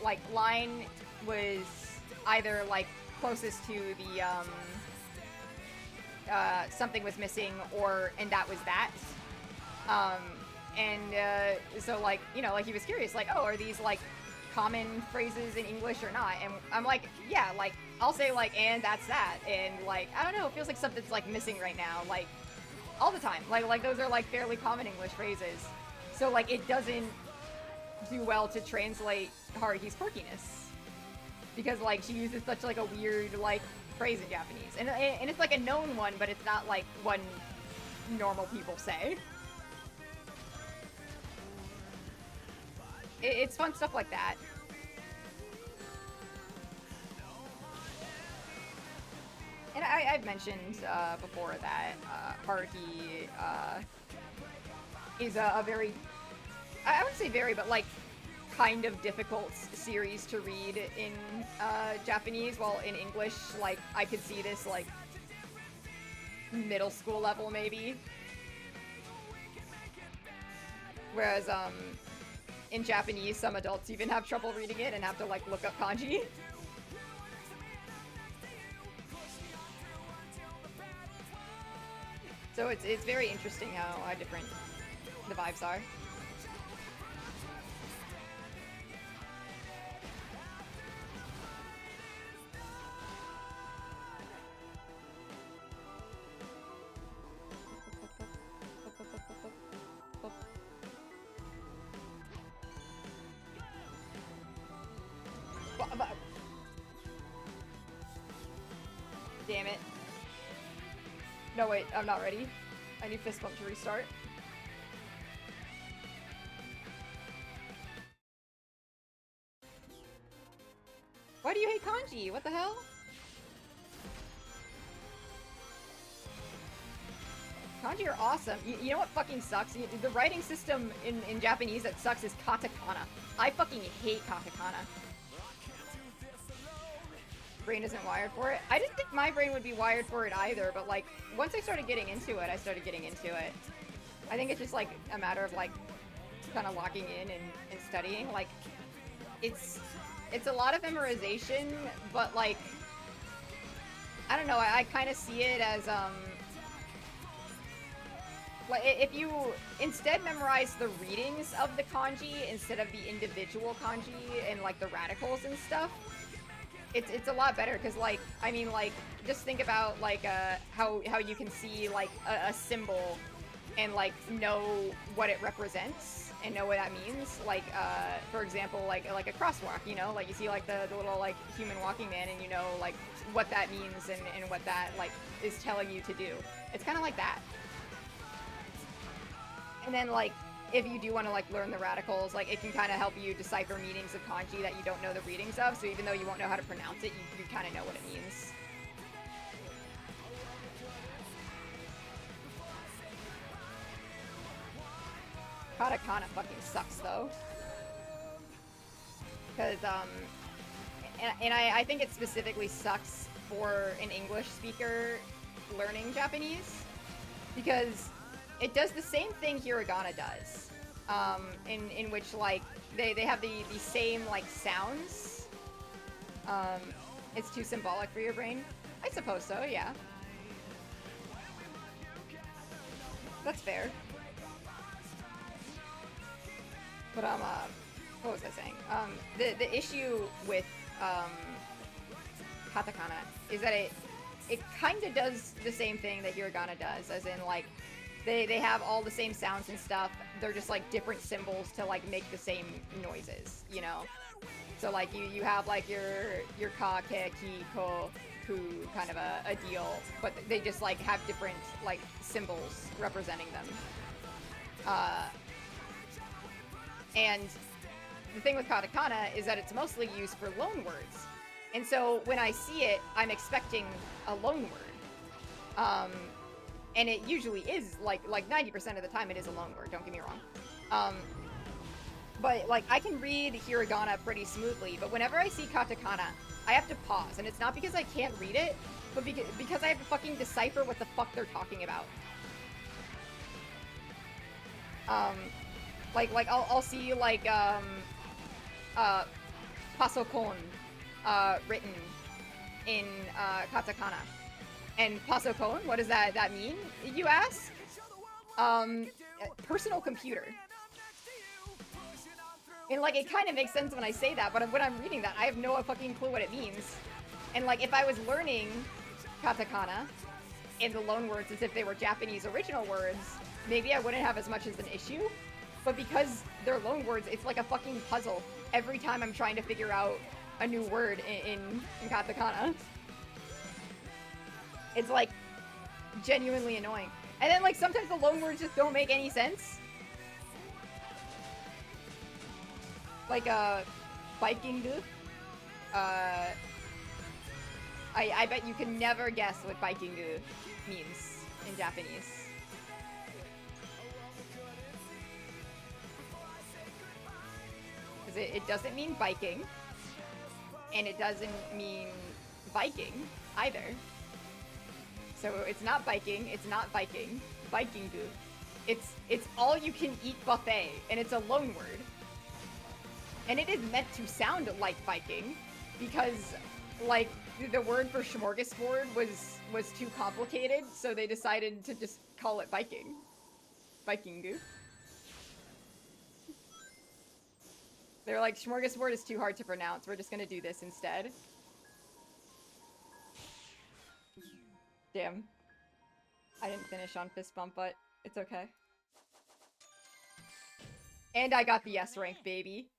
A: Like line was either like closest to the something was missing, or and that was that. So like, you know, like he was curious, like, oh, are these like common phrases in English or not? And I'm like, yeah, like I'll say like, and that's that, and like I don't know, it feels like something's like missing right now, like all the time, like those are like fairly common English phrases, so like it doesn't do well to translate Haruhi's quirkiness because like she uses such like a weird like phrase in Japanese, and it's like a known one, but it's not like one normal people say. It's fun stuff like that. And I've mentioned before that Haruhi is a very, I wouldn't say very, but like kind of difficult series to read in Japanese, while in English, like I could see this like middle school level maybe. Whereas in Japanese, some adults even have trouble reading it and have to like look up kanji. So it's very interesting how different the vibes are. Damn it. No, wait, I'm not ready. I need fist bump to restart. Why do you hate kanji? What the hell? Kanji are awesome. You know what fucking sucks? The writing system in Japanese that sucks is katakana. I fucking hate katakana. Brain isn't wired for it. I didn't think my brain would be wired for it either, but like once I started getting into it, I started getting into it. I think it's just like a matter of like kind of locking in and studying. Like it's a lot of memorization, but like I don't know, I kind of see it as like if you instead memorize the readings of the kanji instead of the individual kanji and like the radicals and stuff, it's a lot better, because like I mean like just think about like how you can see like a symbol and like know what it represents and know what that means. Like for example like a crosswalk, you know, like you see like the little like human walking man and you know like what that means and what that like is telling you to do. It's kind of like that. And then like if you do want to like learn the radicals, like it can kind of help you decipher meanings of kanji that you don't know the readings of, so even though you won't know how to pronounce it, you kind of know what it means. Katakana fucking sucks though. Because and I think it specifically sucks for an English speaker learning Japanese, because it does the same thing hiragana does, in which like they have the same like sounds. It's too symbolic for your brain. I suppose so, yeah. That's fair. But what was I saying? The issue with katakana is that it kind of does the same thing that hiragana does, as in like they have all the same sounds and stuff. They're just like different symbols to like make the same noises, you know? So like you have like your ka, ke, ki, ko, ku kind of a deal, but they just like have different like symbols representing them. And the thing with katakana is that it's mostly used for loan words. And so when I see it, I'm expecting a loan word. And it usually is, like 90% of the time it is a loan word, don't get me wrong. But like I can read hiragana pretty smoothly, but whenever I see katakana, I have to pause. And it's not because I can't read it, but because I have to fucking decipher what the fuck they're talking about. Like I'll see like pasokon written in katakana. And pasokon, what does that mean, you ask? Personal computer. And like it kind of makes sense when I say that, but when I'm reading that, I have no fucking clue what it means. And like if I was learning katakana and the loan words as if they were Japanese original words, maybe I wouldn't have as much as an issue. But because they're loan words, it's like a fucking puzzle every time I'm trying to figure out a new word in katakana. It's like genuinely annoying. And then like sometimes the loan words just don't make any sense. Like biking, I I bet you can never guess what Baikingu means in Japanese. Because it doesn't mean biking, and it doesn't mean Viking either. So it's not biking, it's not Viking, Baikingu. It's all you can eat buffet, and it's a loan word. And it is meant to sound like Viking, because like the word for smorgasbord was too complicated, so they decided to just call it Viking. Baikingu. They're like, smorgasbord is too hard to pronounce, we're just gonna do this instead. Damn. I didn't finish on fist bump, but it's okay. And I got the S rank, baby.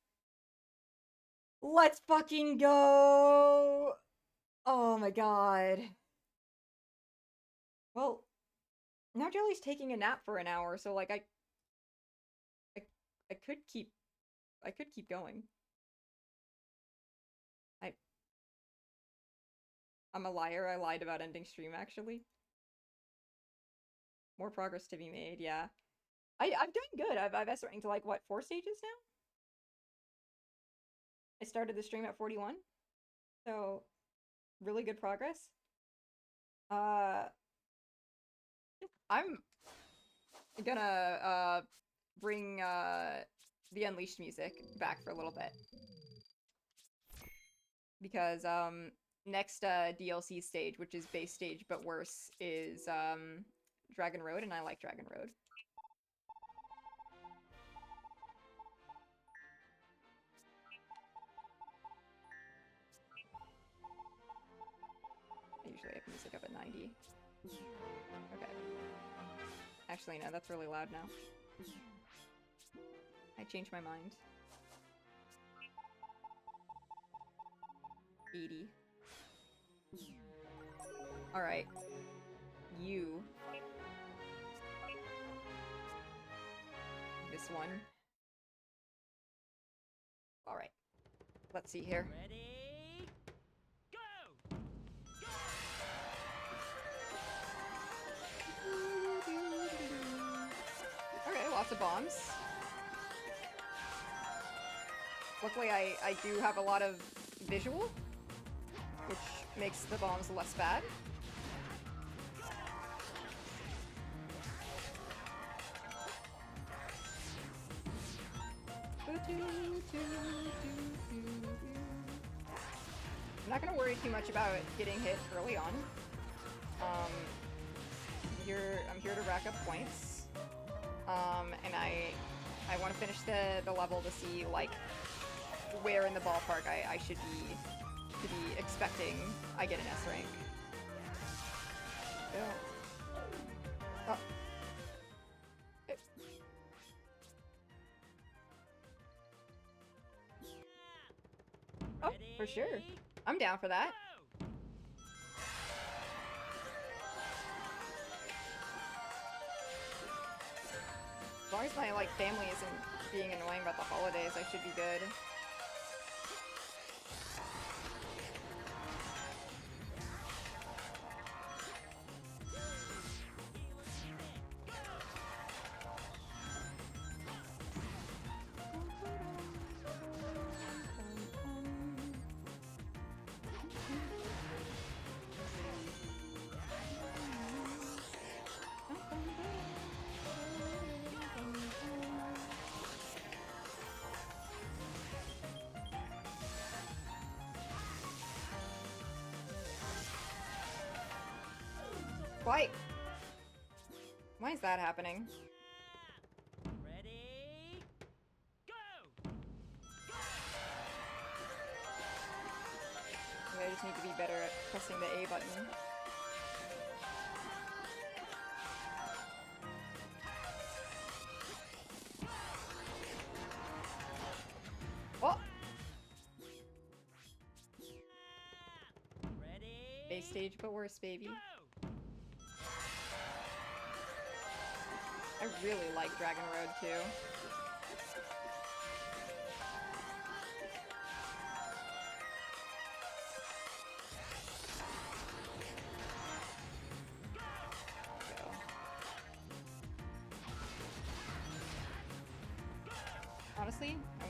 A: Let's fucking go! Oh my god. Well, now Jelly's taking a nap for an hour, so like I could keep going. I'm a liar. I lied about ending stream, actually. More progress to be made, yeah. I'm doing good. I've S-ranked to like, what, 4 stages now? I started the stream at 41. So, really good progress. I'm gonna bring the Unleashed music back for a little bit. Because next DLC stage, which is base stage but worse, is Dragon Road, and I like Dragon Road. I usually have music up at 90. Okay. Actually, no, that's really loud now. I changed my mind. 80. Alright. You. This one. Alright. Let's see here.
J: Ready? Go!
A: Okay, lots of bombs. Luckily, I do have a lot of visual, which makes the bombs less bad. I'm not gonna worry too much about getting hit early on. I'm here to rack up points. And I want to finish the level to see like where in the ballpark I should be expecting I get an S rank. Oh. Oh, for sure. I'm down for that. As long as my like family isn't being annoying about the holidays, I should be good. Why is that happening?
J: Ready? Go!
A: Maybe I just need to be better at pressing the A button. Oh!
J: Ready?
A: Base stage, but worse, baby.
J: Go!
A: I really like Dragon Road too.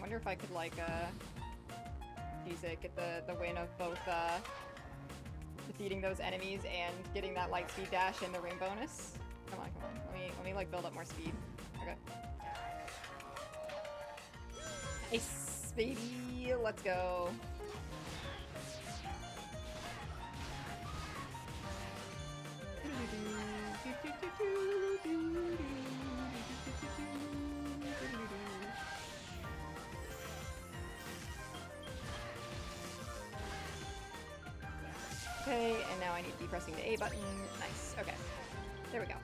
A: wonder if I could like use it, get the win of both defeating those enemies and getting that light speed dash and the ring bonus. Come on, come on. Let me like build up more speed. Okay. Nice, baby. Let's go. Okay, and now I need to be pressing the A button. Nice. Okay. There we go.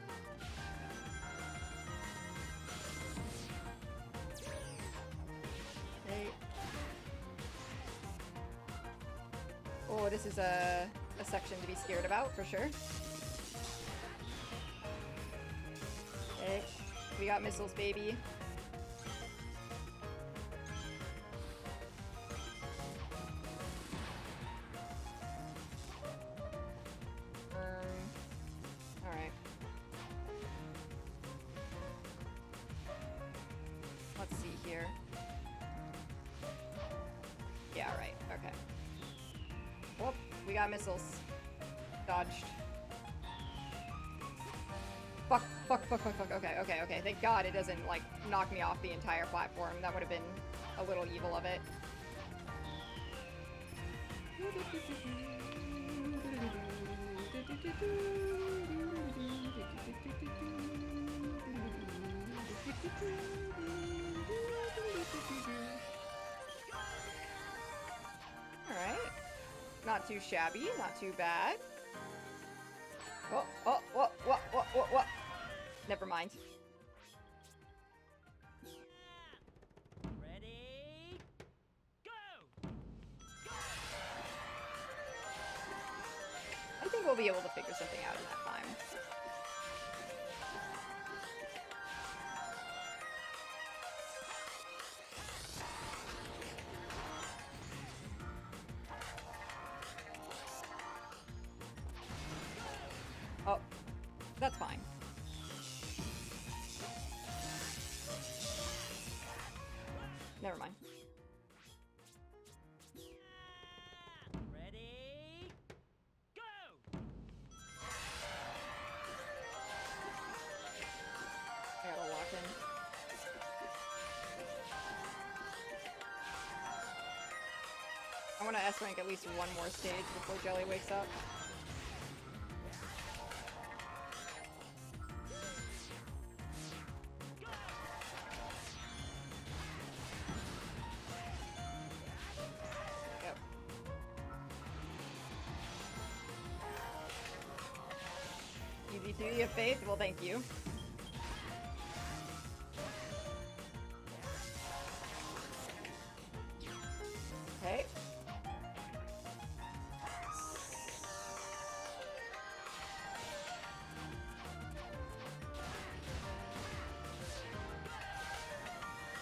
A: Okay. Oh, this is a section to be scared about, for sure. Okay. We got missiles, baby. Alright. Let's see here. Yeah, right. Okay. Whoop. We got missiles. Dodged. Fuck, fuck, fuck, fuck, fuck. Okay, okay, okay. Thank God it doesn't, like, knock me off the entire platform. That would have been a little evil of it. Alright. Not too shabby, not too bad. Oh, oh, what? Never mind.
J: Ready? Go!
A: I think we'll be able to figure something out in that time. Oh, that's fine. Never mind.
J: Ready? Go!
A: I gotta lock in. I want to S-rank at least one more stage before Jelly wakes up. Easy duty of faith? Well, thank you. Okay.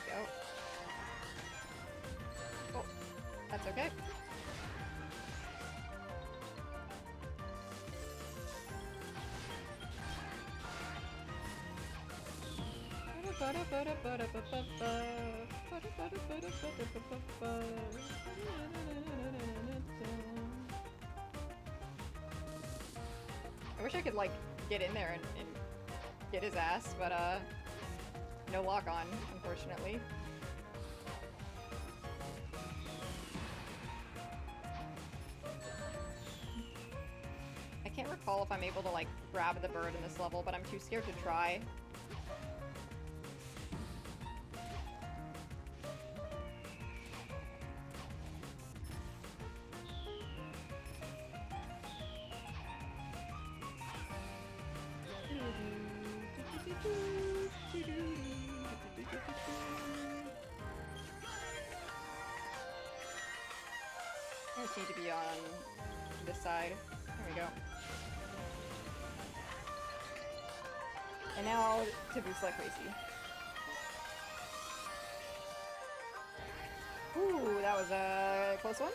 A: Go. Oh, that's okay. I wish I could, like, get in there and get his ass, but, no lock on, unfortunately. I can't recall if I'm able to, like, grab the bird in this level, but I'm too scared to try. I just need to be on this side. There we go. And now to boost like crazy. Ooh, that was a close one.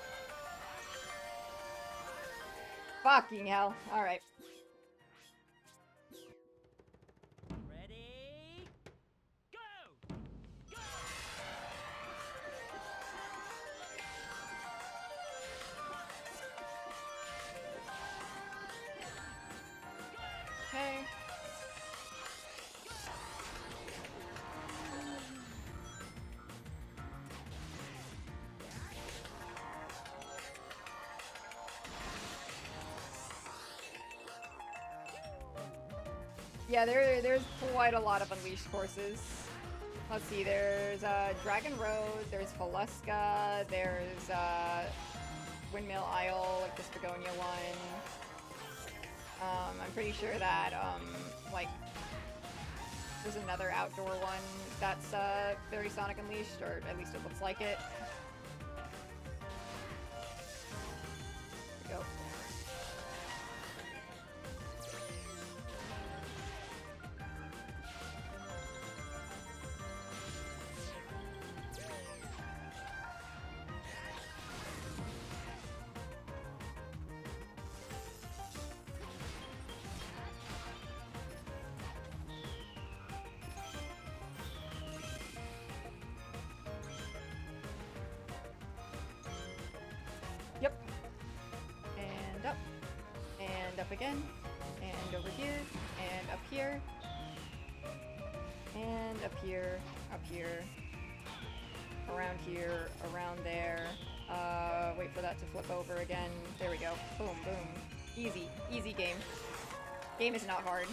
A: Fucking hell. Alright.
J: Ready? Go!
A: Yeah, there's quite a lot of Unleashed courses. Let's see, there's Dragon Road, there's Valeska, there's Windmill Isle, like the Spagonia one. I'm pretty sure that like there's another outdoor one that's very Sonic Unleashed, or at least it looks like it. There we go. Yep. And up. And up again. And over here. And up here. And up here. Up here. Around here. Around there. Wait for that to flip over again. There we go. Boom, boom. Easy. Easy game. Game is not hard.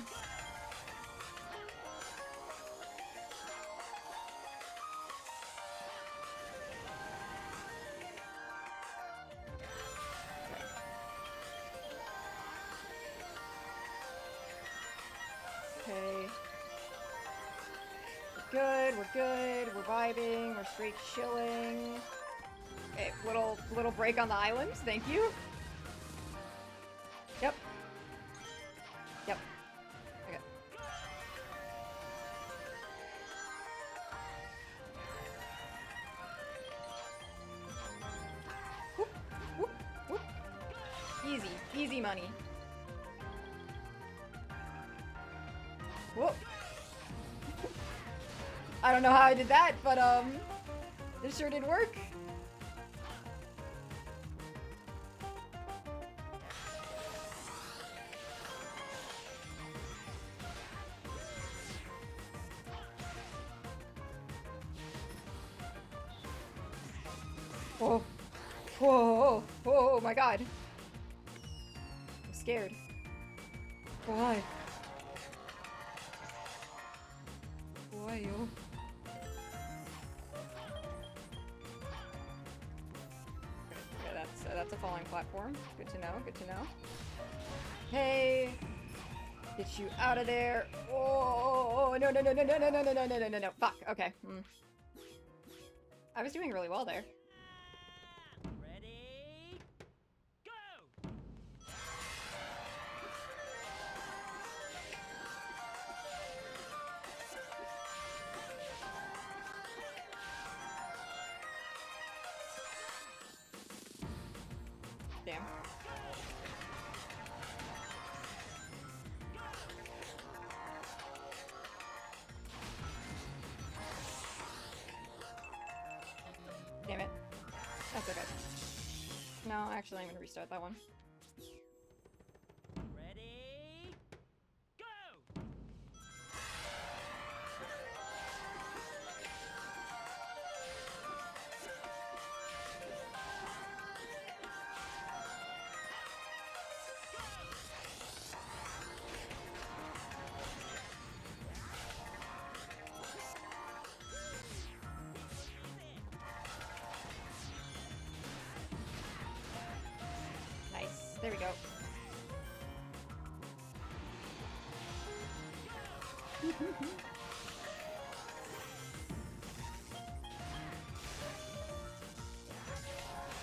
A: Okay. We're good, we're vibing, we're straight chilling. Okay, little break on the islands, thank you. Yep. Yep. Okay. Whoop, whoop, whoop. Easy, easy money. Whoa. I don't know how I did that, but it sure did work. Whoa. Whoa. Whoa, my god. I'm scared. Why? Why, yo? That's a falling platform. Good to know, good to know. Hey! Get you out of there! Oh, no, no, no, no, no, no, no, no, no, no, no, no, no. Fuck, okay. I was doing really well there.
J: Ready? Go!
A: Damn. Damn it. That's okay. No, actually, I'm gonna restart that one.
J: Ready? Go!
A: Nice. There we go.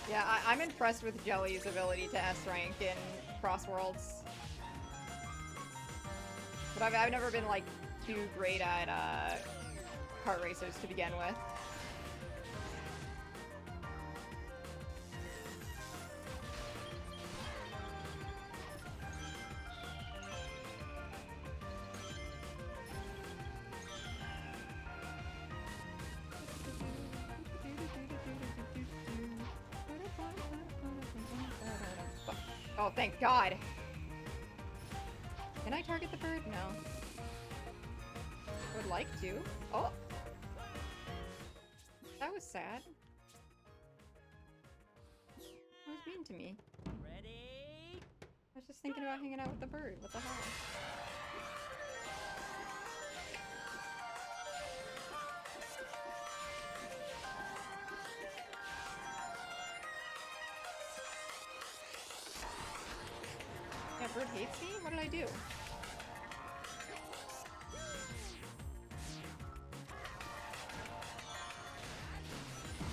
A: Yeah, I'm impressed with Jelly's ability to S rank in Cross Worlds. But I've never been like too great at kart racers to begin with. Oh, thank God. Can I target the bird? No. Would like to. Oh! That was sad. That was mean to me.
J: Ready?
A: I was just thinking about hanging out with the bird. What the hell? bird hates me? What did I do?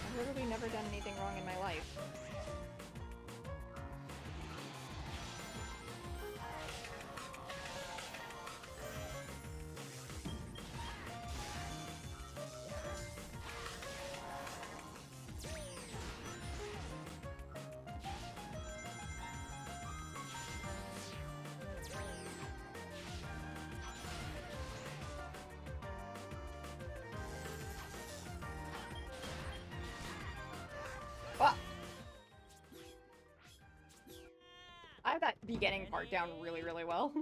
A: I've literally never done anything wrong in my life. I have that beginning part down really, really well.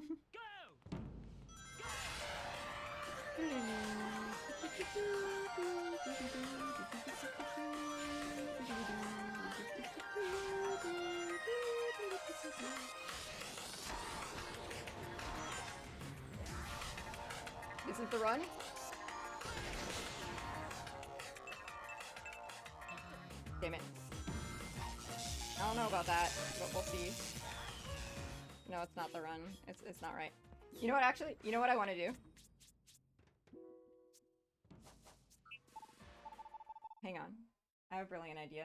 A: This is the run? Damn it. I don't know about that, but we'll see. No, it's not the run. It's not right. You know what, actually? You know what I want to do? Hang on. I have a brilliant idea.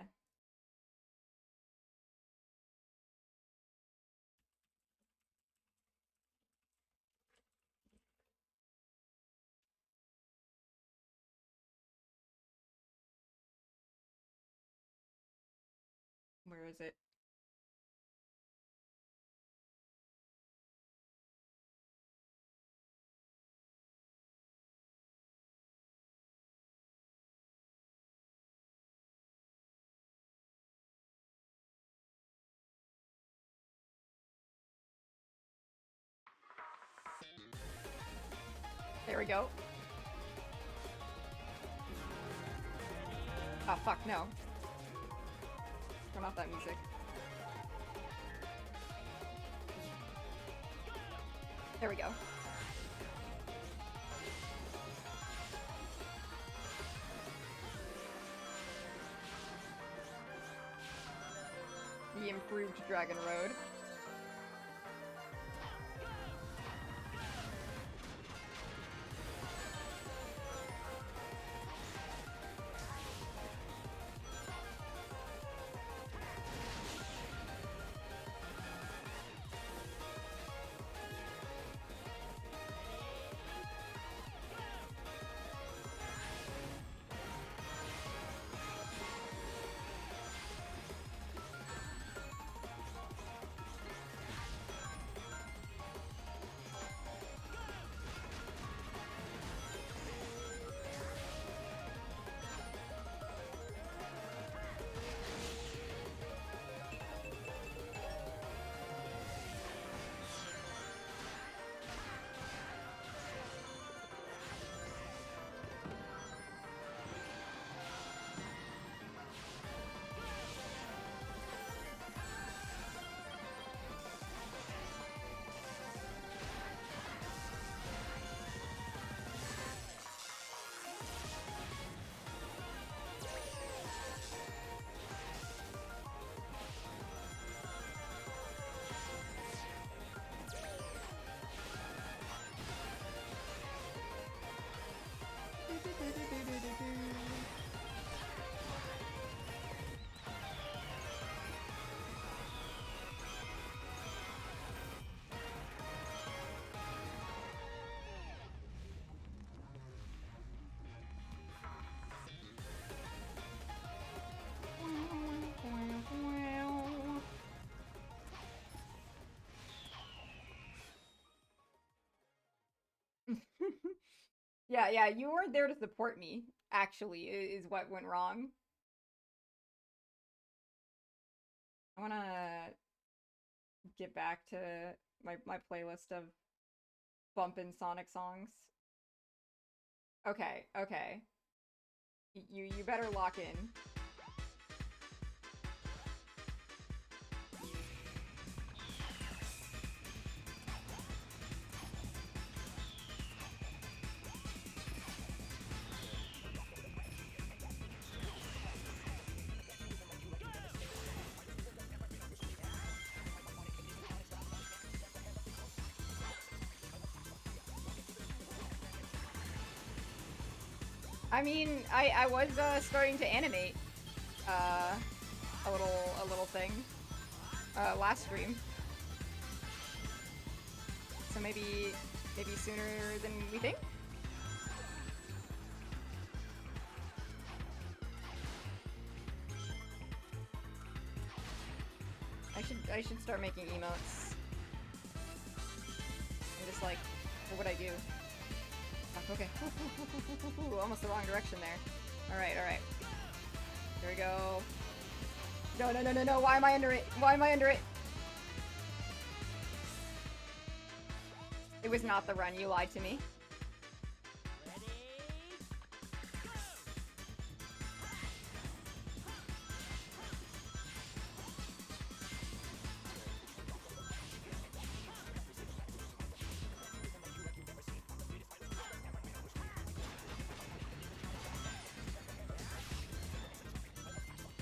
A: Where is it? There we go. Oh, fuck, no. Turn off that music. There we go. The improved Dragon Road. Yeah, you weren't there to support me, actually, is what went wrong. I wanna get back to my playlist of bumpin' Sonic songs. Okay. You better lock in. I mean, I was starting to animate a little thing last stream, so maybe sooner than we think. I should start making emotes. I'm just like, what would I do? Fuck, okay. Almost the wrong direction there. Alright, alright. Here we go. No, no, no, no, no. Why am I under it? Why am I under it? It was not the run. You lied to me.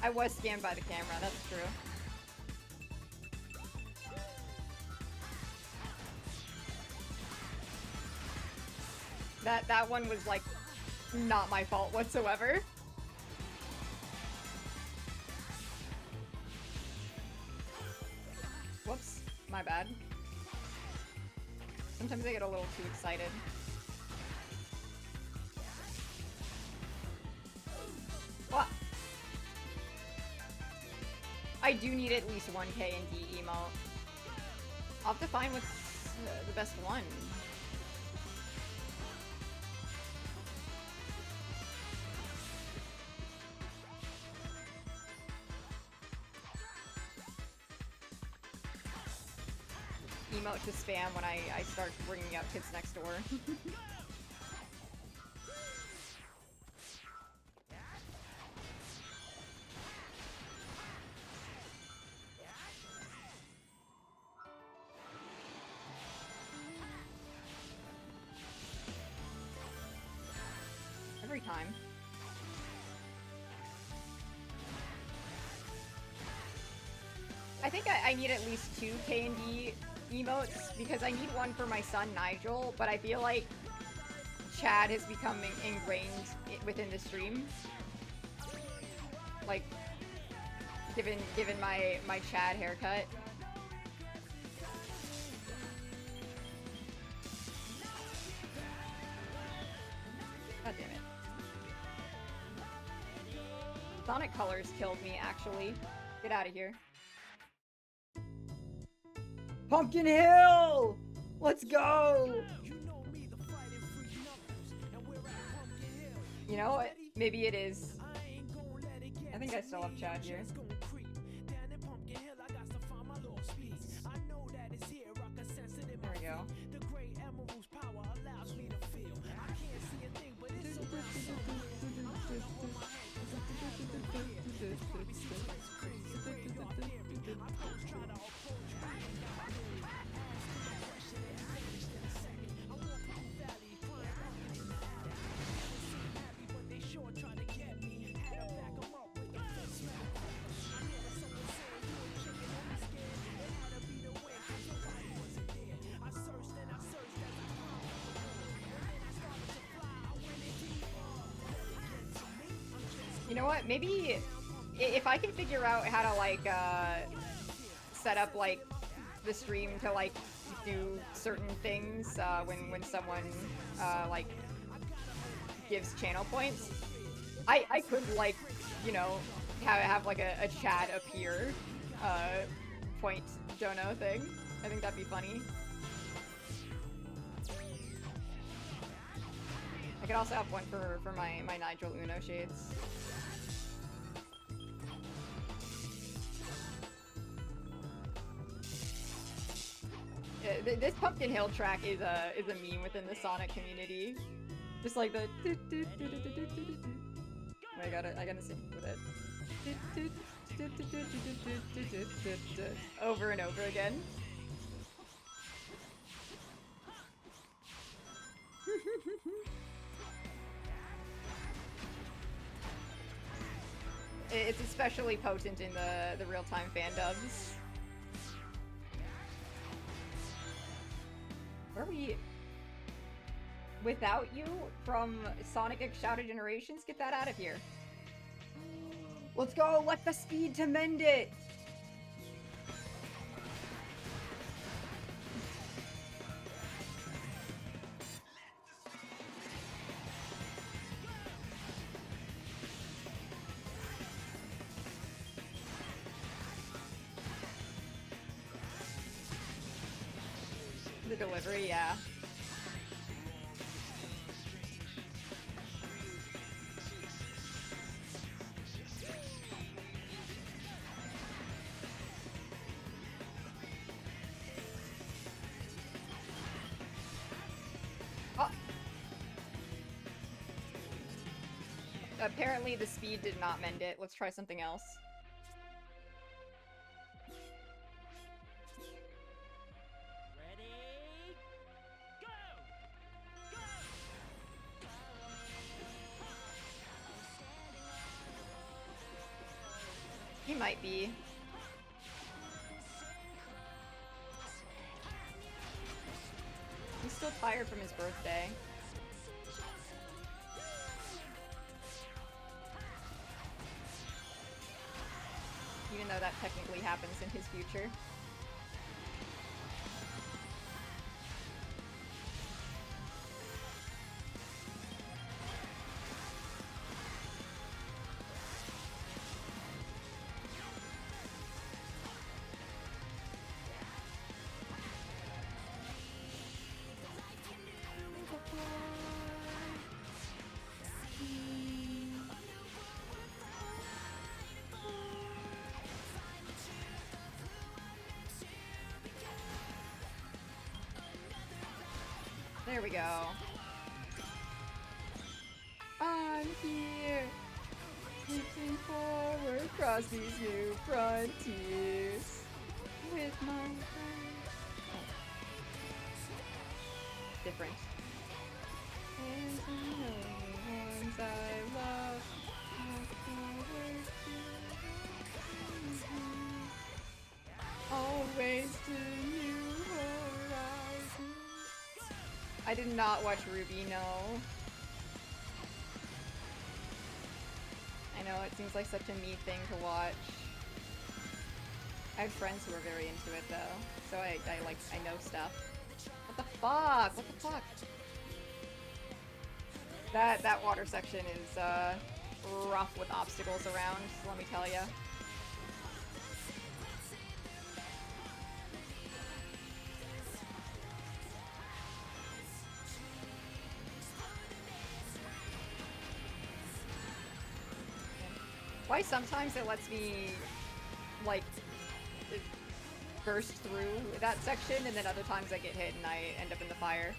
A: I was scanned by the camera, that's true. That one was like not my fault whatsoever. Whoops, my bad. Sometimes I get a little too excited. What? I do need at least one K and D emote. I'll have to find what's the best one. Emote to spam when I start bringing up kids next door. Every time. I think I need at least 2 K&D emotes, because I need one for my son Nigel, but I feel like Chad has become ingrained within the stream. Like, given my Chad haircut. God damn it. Sonic Colors killed me, actually. Get out of here. Pumpkin Hill! Let's go! You know what? Maybe it is. I think I still have Chad here. There we go. You know what? Maybe if I can figure out how to like set up like the stream to like do certain things when someone like gives channel points, I could like, you know, have like a chat appear point dono thing. I think that'd be funny. I could also have one for my Nigel Uno shades. This Pumpkin Hill track is a meme within the Sonic community. Just like the I gotta sing with it. Over and over again. It's especially potent in the real-time fan dubs. Where are we? Without You from Sonic X Shadow Generations? Get that out of here. Let's go! Let the speed to mend it! The delivery, yeah. Oh. Apparently the speed did not mend it. Let's try something else.
J: Ready? Go! Go!
A: He might be. He's still tired from his birthday. Even though that technically happens in his future. There we go. I'm here, reaching forward across these new frontiers with my friends. Oh. Different. And the ones I love. Always to new horizons. I did not watch Ruby, no. I know, it seems like such a neat thing to watch. I have friends who are very into it, though. So I know stuff. What the fuck? What the fuck? That water section is, rough with obstacles around, let me tell ya. Why sometimes it lets me, like, burst through that section, and then other times I get hit and I end up in the fire.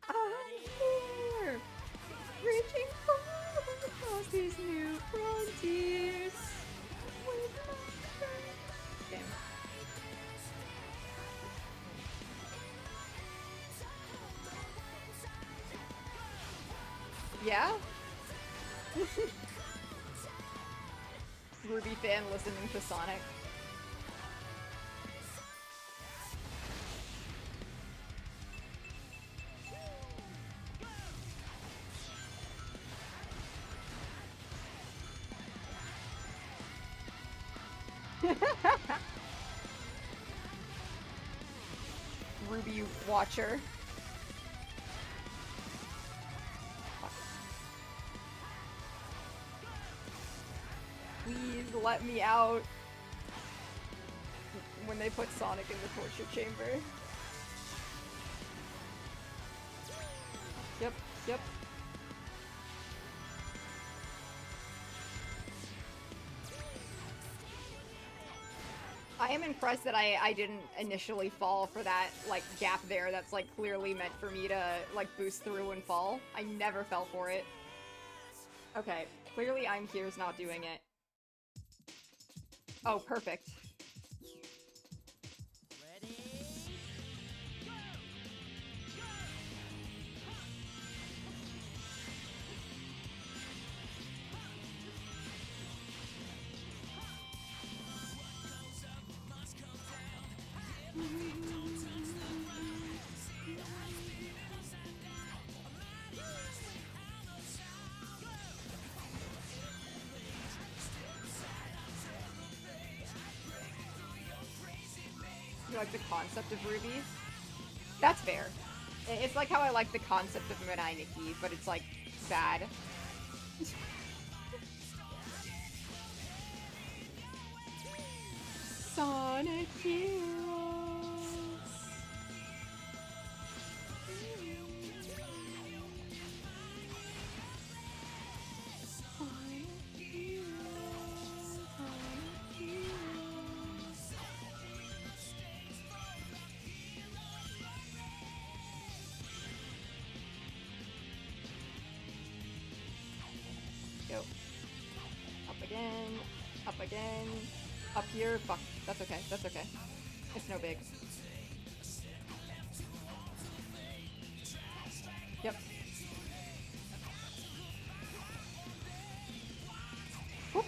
A: I'm here, reaching forward across these new frontiers with my friends. Damn. Yeah? Ruby fan listening to Sonic. Ruby watcher. Please let me out when they put Sonic in the torture chamber. Yep, yep. I am impressed that I didn't initially fall for that, like, gap there that's, like, clearly meant for me to, like, boost through and fall. I never fell for it. Okay, clearly I'm here's not doing it. Oh, perfect.
J: Ready? Go!
A: like the concept of Ruby. That's fair. It's like how I like the concept of Mirai Nikki, but it's like bad. Sonic Heroes. Go. Up again. Up again. Up here. Fuck. That's okay. That's okay. It's no big. Yep. Whoop.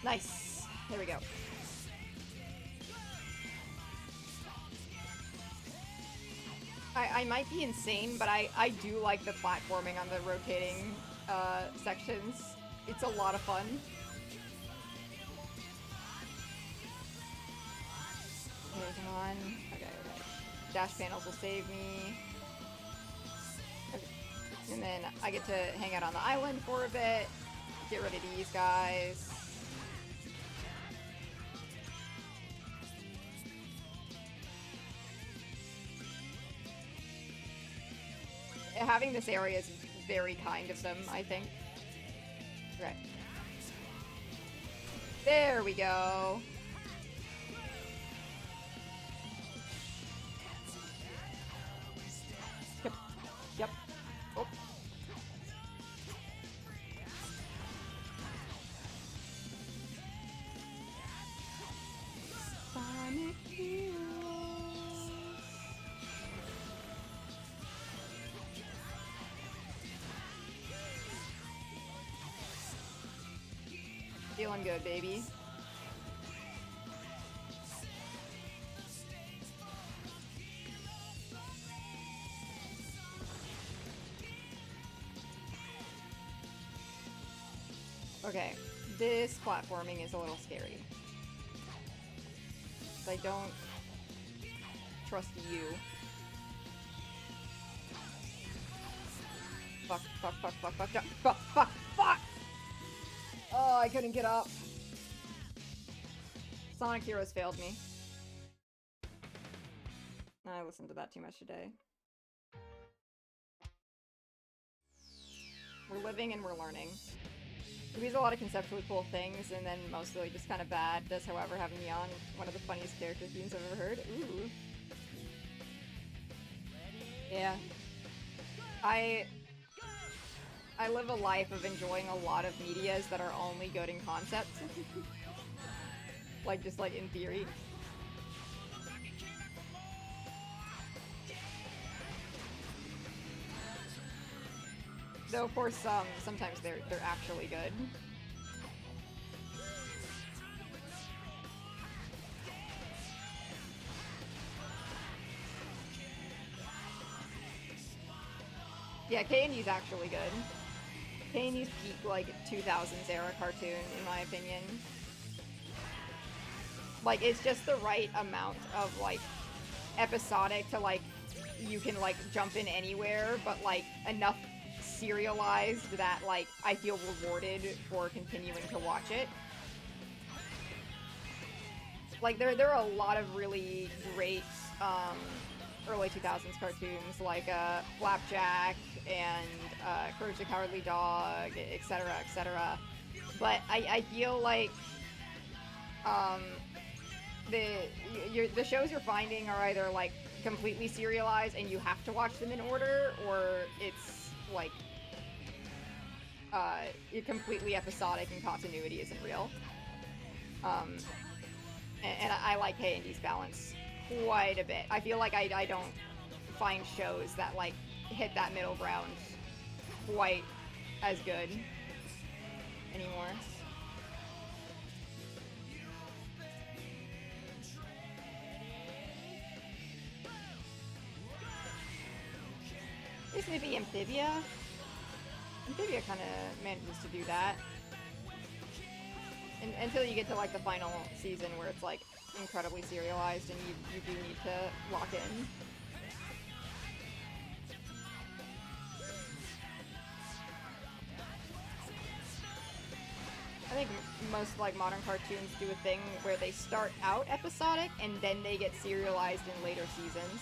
A: Nice. There we go. I might be insane, but I do like the platforming on the rotating sections. It's a lot of fun. Okay, come on. Okay, okay. Dash panels will save me. Okay. And then I get to hang out on the island for a bit. Get rid of these guys. Having this area is very kind of them, I think. Right. There we go. Yep. Yep. Oh. Sonic Heroes. Feeling good, baby. Okay, this platforming is a little scary. I don't trust you. Fuck, fuck, fuck, fuck, fuck, fuck, fuck, fuck, fuck! Oh, I couldn't get up. Sonic Heroes failed me. I listened to that too much today. We're living and we're learning. Ruby's a lot of conceptually cool things, and then mostly just kind of bad. Does, however, have Neon one of the funniest character themes I've ever heard. Ooh. Yeah. I live a life of enjoying a lot of medias that are only good in concept. Like, just like in theory. Though, of course, sometimes they're actually good. Yeah, K&E's actually good. K&E's peak, like, 2000s era cartoon, in my opinion. Like, it's just the right amount of, like, episodic to, like, you can, like, jump in anywhere, but, like, enough serialized that, like, I feel rewarded for continuing to watch it. Like, there are a lot of really great, early 2000s cartoons, like, Flapjack and, Courage the Cowardly Dog, etc., etc. But I feel like, the shows you're finding are either, like, completely serialized and you have to watch them in order, or it's, like, completely episodic and continuity isn't real. And I like K&D's balance quite a bit. I feel like I don't find shows that, like, hit that middle ground quite as good anymore. This may be Amphibia. Amphibia kind of manages to do that. Until you get to, like, the final season where it's like, incredibly serialized, and you do need to lock in. I think most like modern cartoons do a thing where they start out episodic and then they get serialized in later seasons.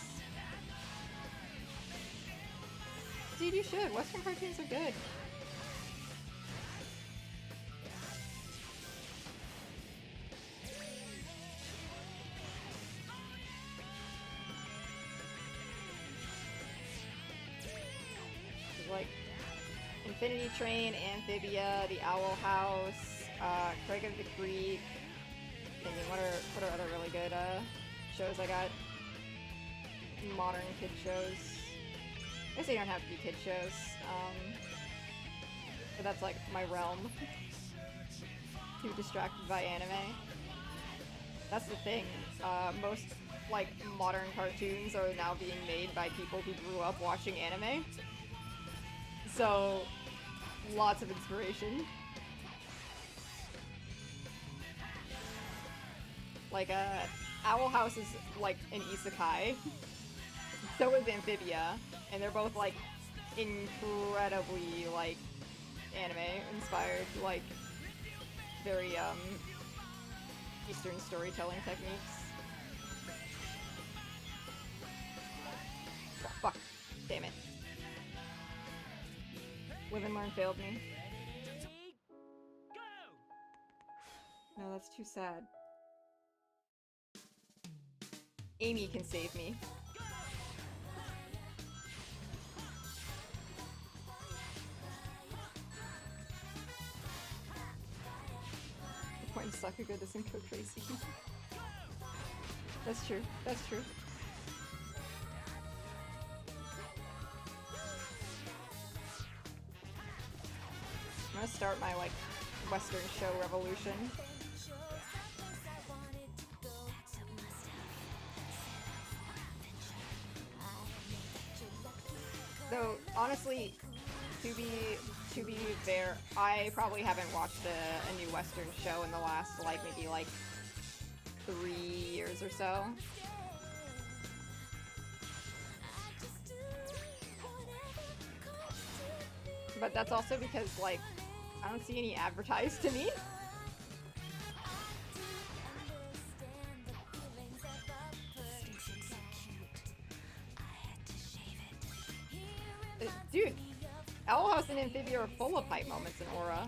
A: Dude, you should. Western cartoons are good. Like Infinity Train, Amphibia, The Owl House, Craig of the Creek. Thinking, what are other really good shows I got? Modern kid shows. I guess they don't have to be kid shows. But that's like my realm. Too distracted by anime. That's the thing. Most like modern cartoons are now being made by people who grew up watching anime. So, lots of inspiration. Like, Owl House is like an isekai. So is Amphibia. And they're both like incredibly like anime inspired, like very Eastern storytelling techniques. Oh, fuck. Damn it. Live and Learn failed me. No, that's too sad. Amy can save me. The point in Sakuga doesn't go crazy. That's true. That's true. I'm gonna start my like Western show revolution. Though honestly, to be fair, I probably haven't watched a new Western show in the last like maybe like 3 years or so. But that's also because like I don't see any advertised to me. Dude, Owl House and Amphibia are full of hype moments in Aura.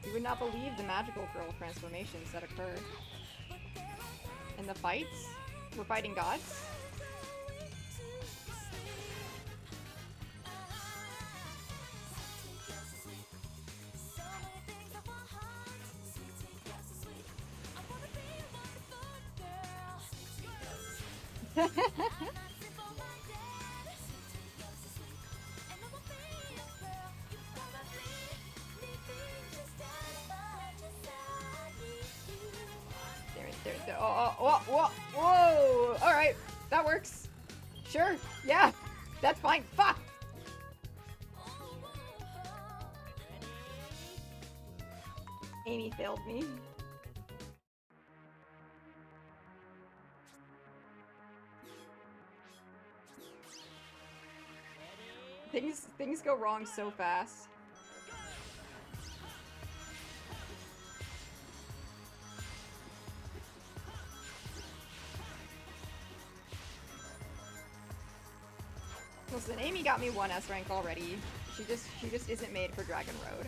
A: You would not believe the magical girl transformations that occurred. And the fights? We're fighting gods? Whoa! Alright, that works. Sure, yeah, that's fine. Fuck! Amy failed me. Things go wrong so fast. Listen, Amy got me 1 S rank already. She just isn't made for Dragon Road.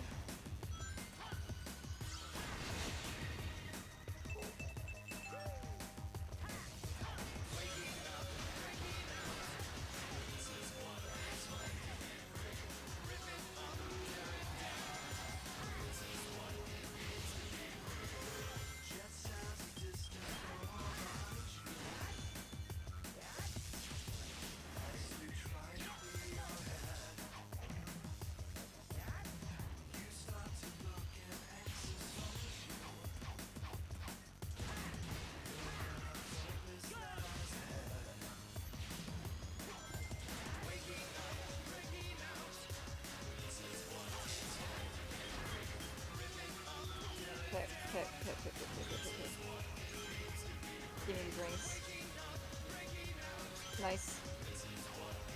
A: Nice.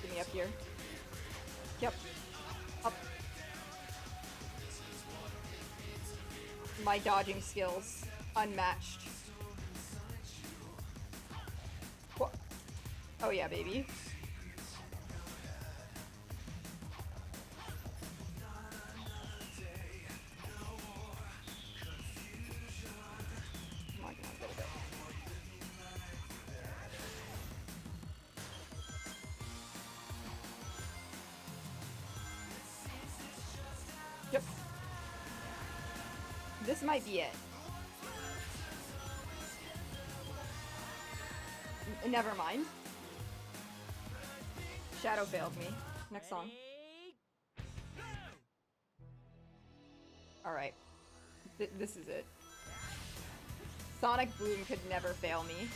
A: Get me up here. Yep. Up. My dodging skills. Unmatched. Oh yeah, baby. Come on, come on, go. Yep. This might be it. Never mind. Shadow failed me. Next song. Alright. This is it. Sonic Boom could never fail me.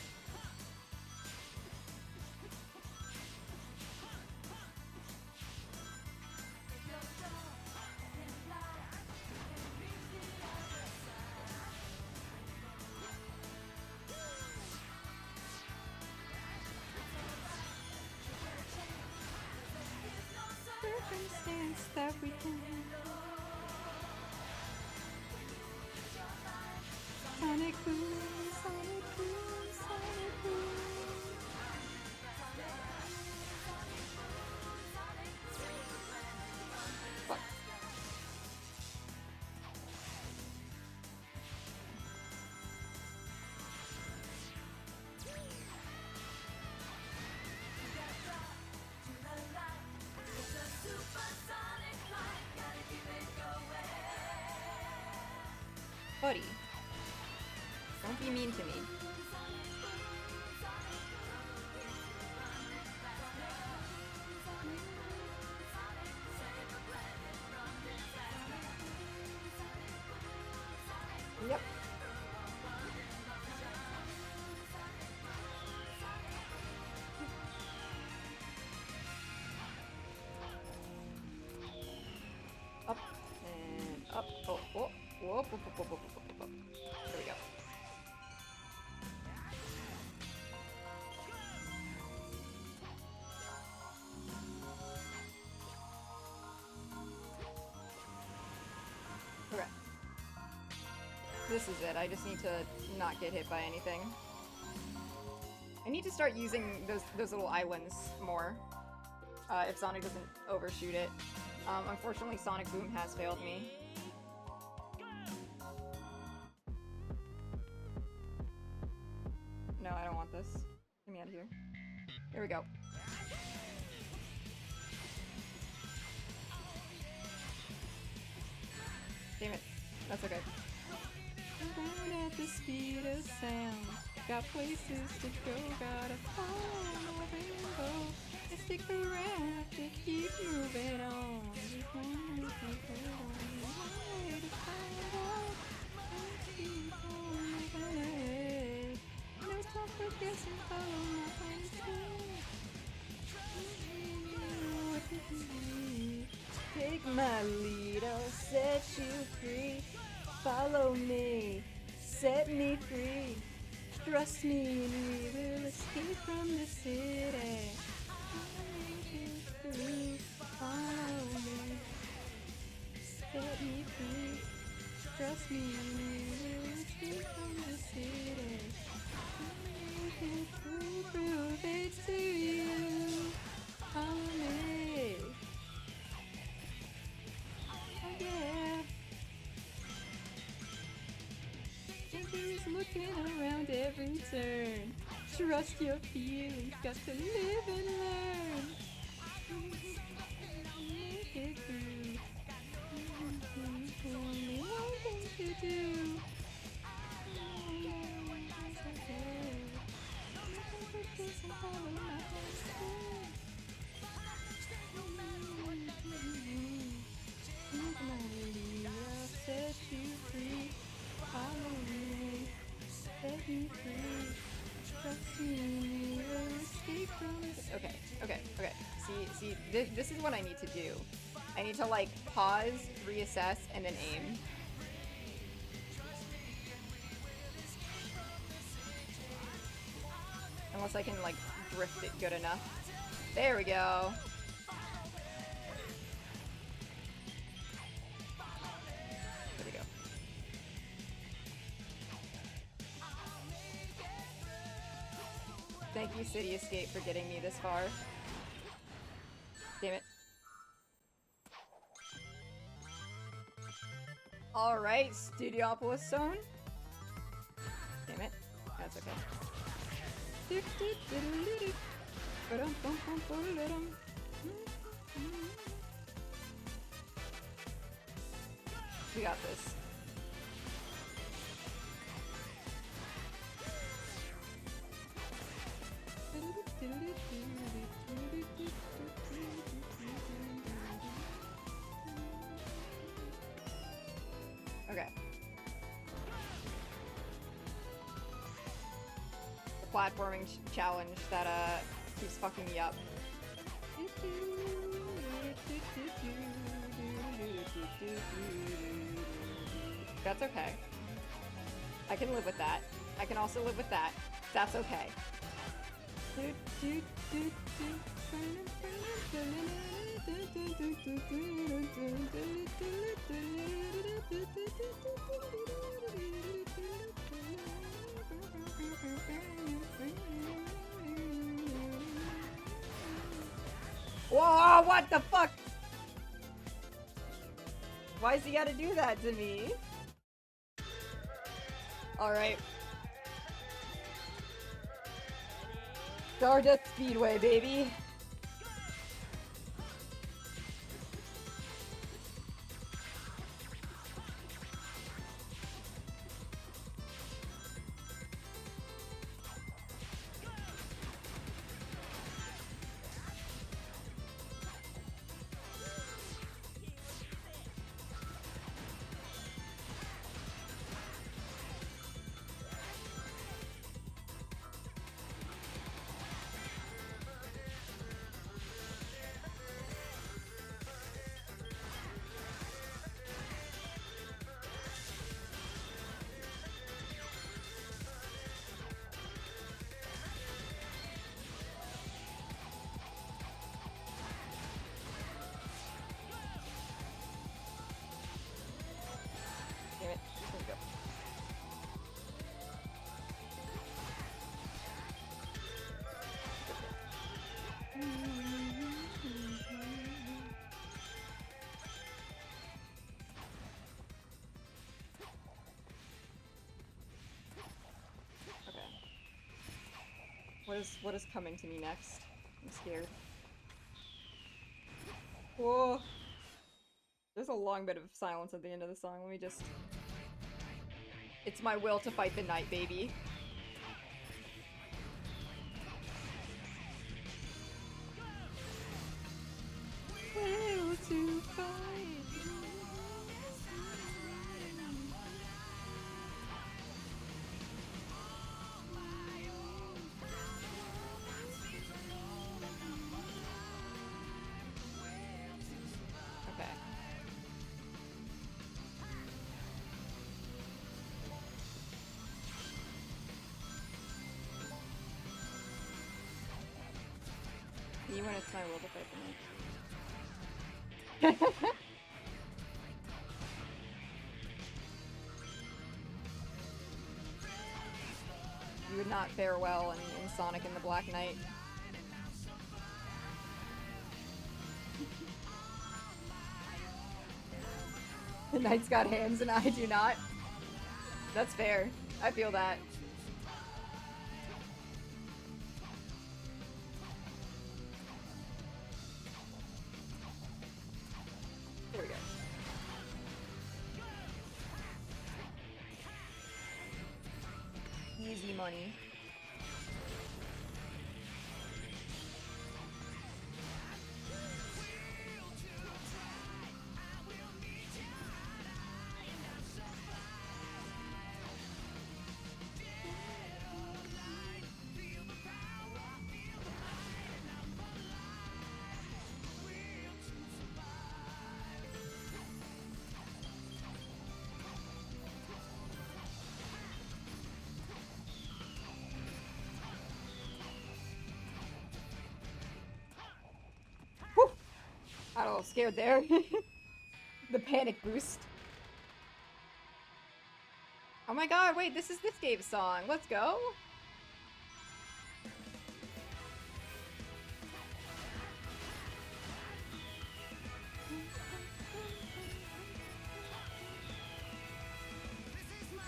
A: Circumstance that we can. Sonic Boom, Sonic Boom, Sonic Boom. Fuck. Buddy, don't be mean to me. Yep. Up and up. Oh, oh, whoop, whoop, whoop, whoop, whoop, whoop, whoop. There we go. Okay. This is it. I just need to not get hit by anything. I need to start using those little islands more. If Sonic doesn't overshoot it. Unfortunately, Sonic Boom has failed me. No, I don't want this. Get me out of here. Here we go. Damn it. That's okay. Run at the speed of sound. Got places to go, gotta follow the rainbow. And stick around to keep moving on. Just one more thing way to find out. And keep on moving ahead. No time for guessing, follow my plan. Take my lead, I'll set you free. Follow me, set me free. Trust me and we will escape from the city. Follow me, set me free. Trust me and we will escape from the city. Prove it to you. Follow me. Oh yeah. Danger's looking around every turn. Trust your feelings, got to live and learn. Make it through. Only one thing to do. I'll set you free. Follow me, set me free. Trust me, we'll escape from this. Okay. See, this is what I need to do. I need to, like, pause, reassess, and then aim. Unless I can, like, drift it good enough. There we go. There we go. Thank you, City Escape, for getting me this far. Damn it. Alright, Studiopolis Zone. Damn it. That's okay. We got this. Okay. The platforming challenge that keeps fucking me up. That's okay. I can live with that. I can also live with that. That's okay. Whoa, what the fuck? Why's he gotta do that to me? Alright. Stardust Speedway, baby. Damn it. Here we go. Okay. What is coming to me next? I'm scared. Whoa. There's a long bit of silence at the end of the song. Let me just... It's my will to fight the night, baby. Will to fight. Okay. You when it's my will to fight the night. You would not fare well in Sonic and the Black Knight. The knight's got hands and I do not. That's fair. I feel that. There we go. Easy money. a little scared there. The panic boost. Oh my god, wait, this is this game's song. Let's go.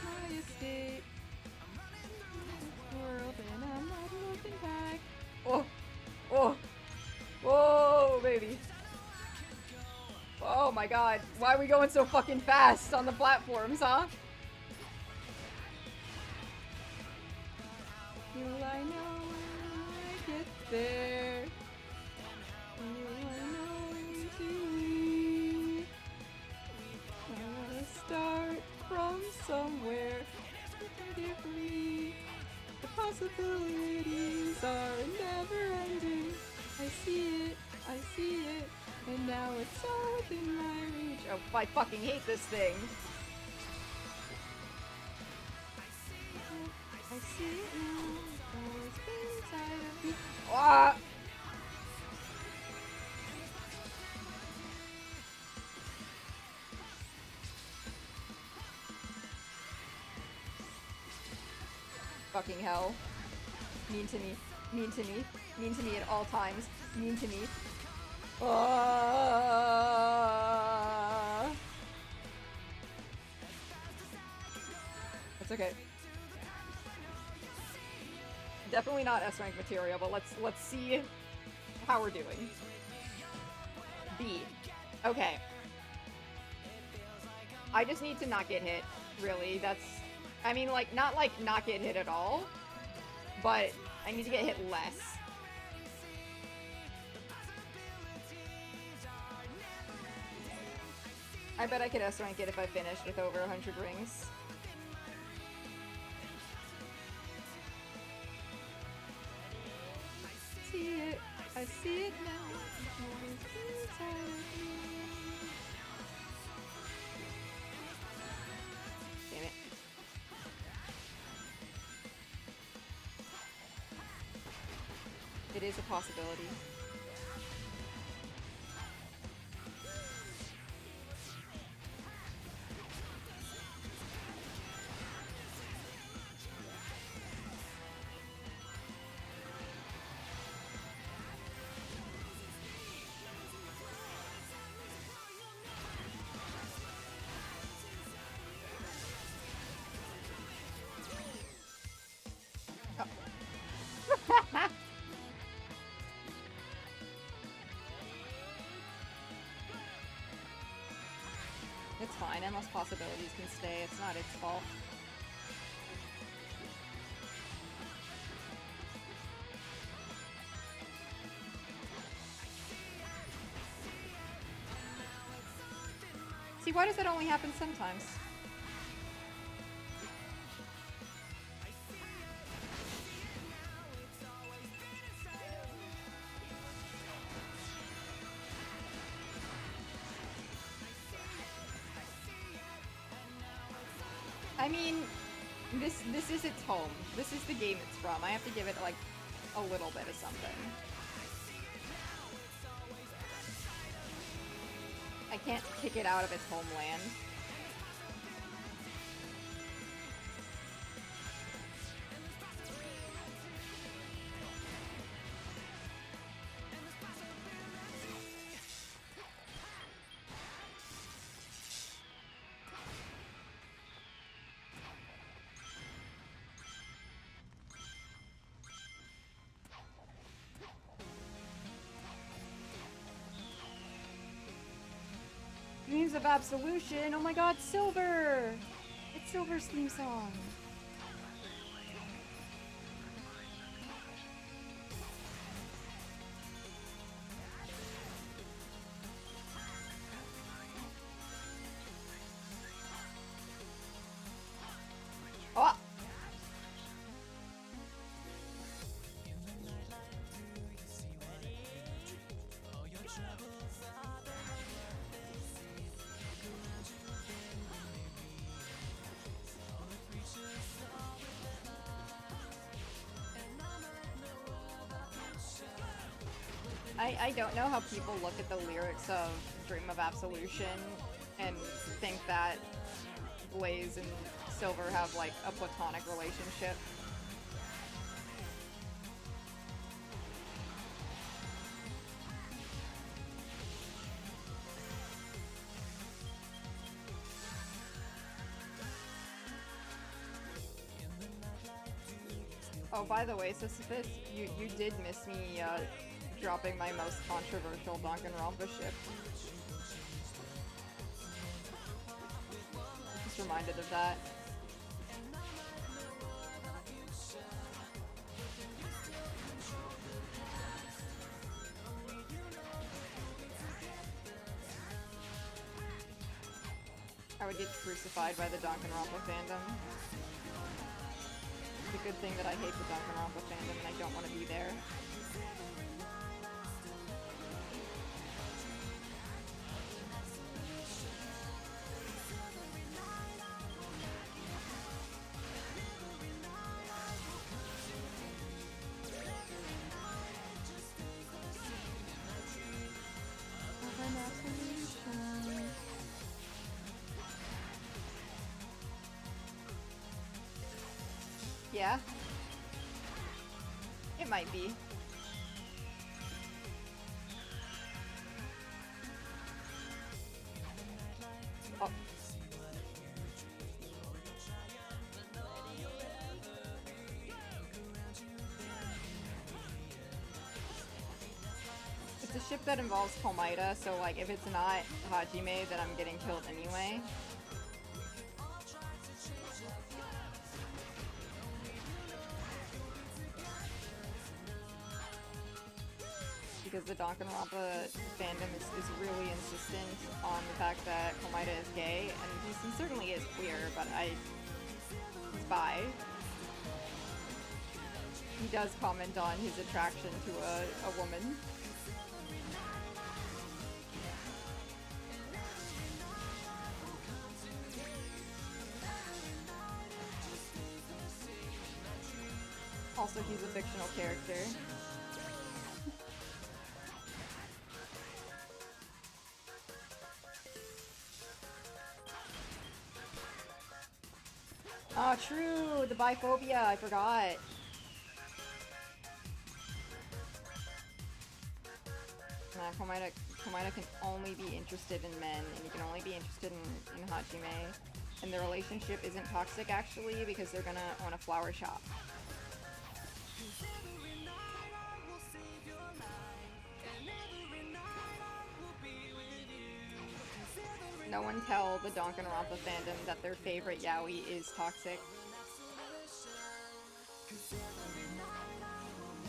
A: My escape. World and I'm not looking back. Oh, oh, whoa, baby. Oh my god, why are we going so fucking fast on the platforms, huh? Will I know when I get there? Will I know when to leave? I wanna start from somewhere differently. The possibilities are never ending. I see it, and now it's all within my reach. Oh, I fucking hate this thing. I see it now. It's been inside of me. Ah! Fucking hell. Mean to me. Mean to me. Mean to me at all times. Mean to me. That's okay. Definitely not S rank material, but let's see how we're doing. B. Okay. I just need to not get hit, really. That's, I mean, like, not get hit at all, but I need to get hit less. I bet I could S rank it if I finished with over 100 rings. I see it now. Damn it. It is a possibility. It's fine, endless possibilities can stay, it's not its fault. See, why does that only happen sometimes? I mean, this is its home. This is the game it's from. I have to give it, like, a little bit of something. I can't kick it out of its homeland. Dreams of Absolution. Oh my god, Silver! It's Silver's theme song. Oh! I don't know how people look at the lyrics of Dream of Absolution and think that Blaze and Silver have like a platonic relationship. Oh, by the way, Sisyphus, you did miss me dropping my most controversial Danganronpa ship. Just reminded of that. I would get crucified by the Danganronpa fandom. It's a good thing that I hate the Danganronpa fandom and I don't want to be there. Yeah. It might be. Oh. It's a ship that involves Komaeda, so like if it's not Hajime, then I'm getting killed anyway. Because the Danganronpa fandom is really insistent on the fact that Komaeda is gay, and he certainly is queer, but he's bi. He does comment on his attraction to a woman. Also, he's a fictional character. Oh, true! The biphobia, I forgot. Komaeda can only be interested in men, and he can only be interested in Hajime. And their relationship isn't toxic, actually, because they're gonna own a flower shop. No one tell the Danganronpa fandom that their favorite yaoi is toxic.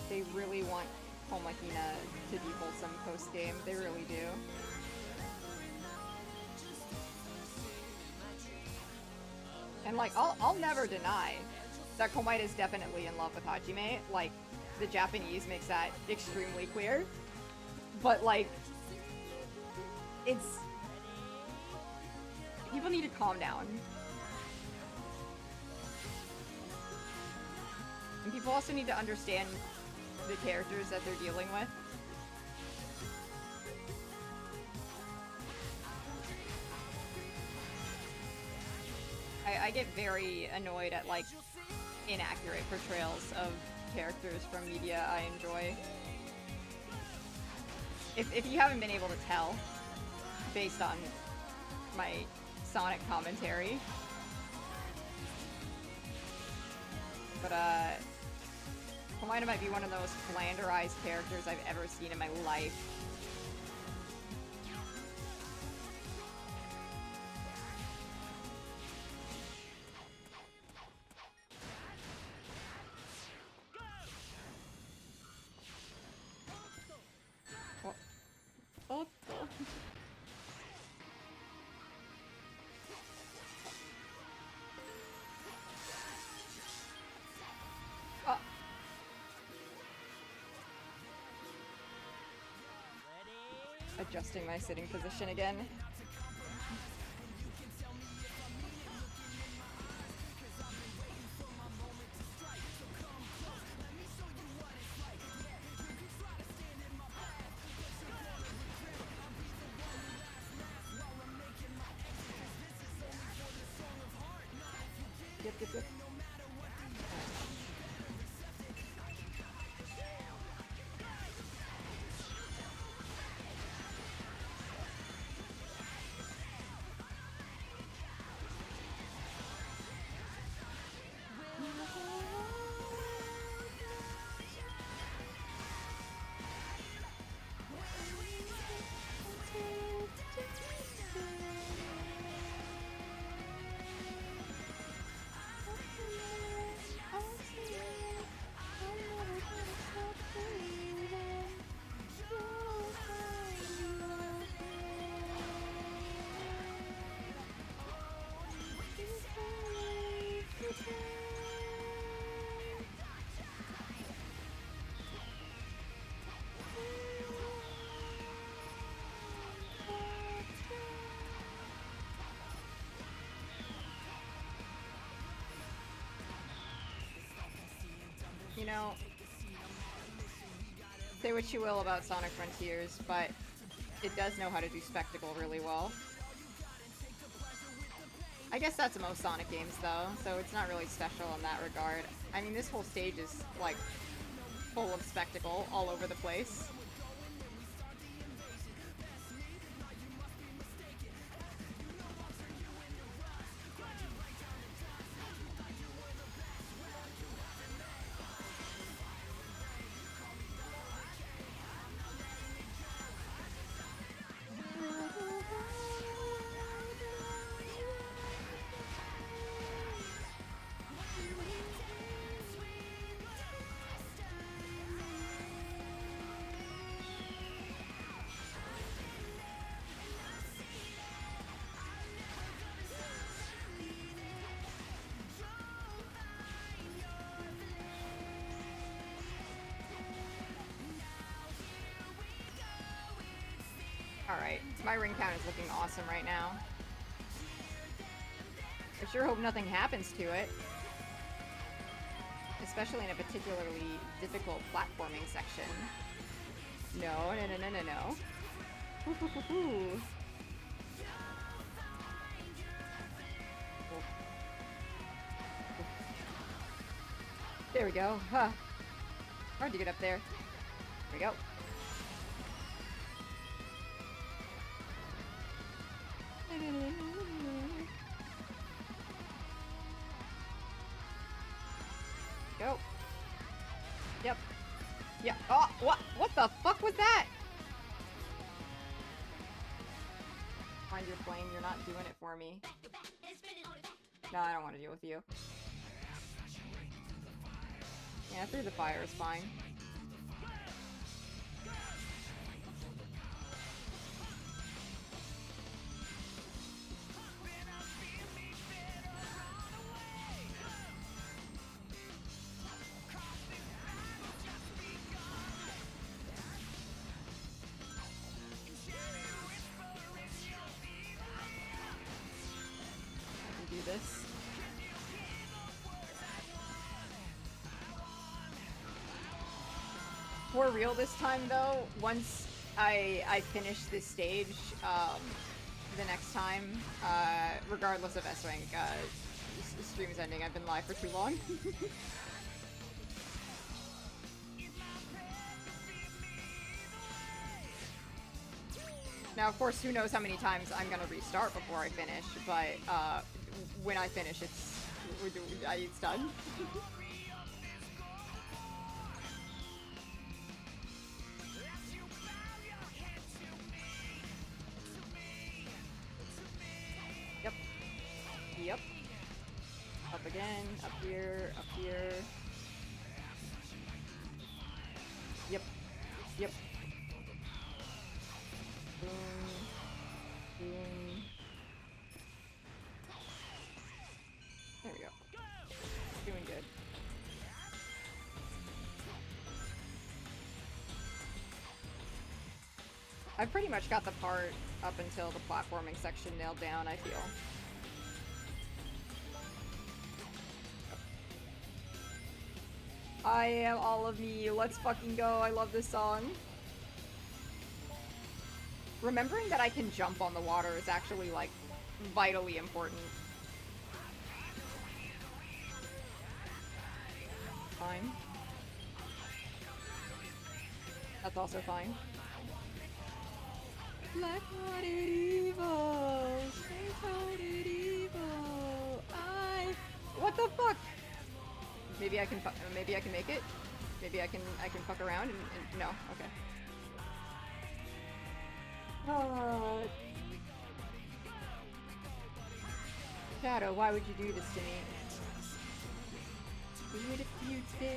A: They really want Homahina to be wholesome post-game. They really do. And like, I'll never deny that Komaeda is definitely in love with Hajime. Like, the Japanese makes that extremely clear. But like, it's... people need to calm down. And people also need to understand the characters that they're dealing with. I get very annoyed at, like, inaccurate portrayals of characters from media I enjoy. If you haven't been able to tell, based on my Sonic commentary. But, Komaeda might be one of the most flanderized characters I've ever seen in my life. Oh. Adjusting my sitting position again. yep. You know, say what you will about Sonic Frontiers, but it does know how to do spectacle really well. I guess that's most Sonic games, though, so it's not really special in that regard. I mean, this whole stage is, like, full of spectacle all over the place. Alright, my ring count is looking awesome right now. I sure hope nothing happens to it. Especially in a particularly difficult platforming section. No, no, no, no, no, no. Hoo, hoo, hoo, hoo. There we go. Huh. Hard to get up there. There we go. Go. Yep. Yeah. Oh, what the fuck was that? Find your flame, you're not doing it for me. No, I don't want to deal with you. Yeah, through the fire is fine. Do this. For real this time though, once I finish this stage, the next time, regardless of S-Rank, the stream is ending. I've been live for too long. Now, of course, who knows how many times I'm gonna restart before I finish, but, when I finish, it's done. Yep. Yep. Up again, up here, up here. Yep. Yep. Boom. Boom. There we go. Doing good. I've pretty much got the part up until the platforming section nailed down, I feel. I am all of me. Let's fucking go. I love this song. Remembering that I can jump on the water is actually, like, vitally important. fine. That's also fine. Black-hearted evil, faint-hearted evil. What the fuck? Maybe I can make it. Maybe I can fuck around and no. Okay. Shadow, why would you do this to me? Do it if you dare.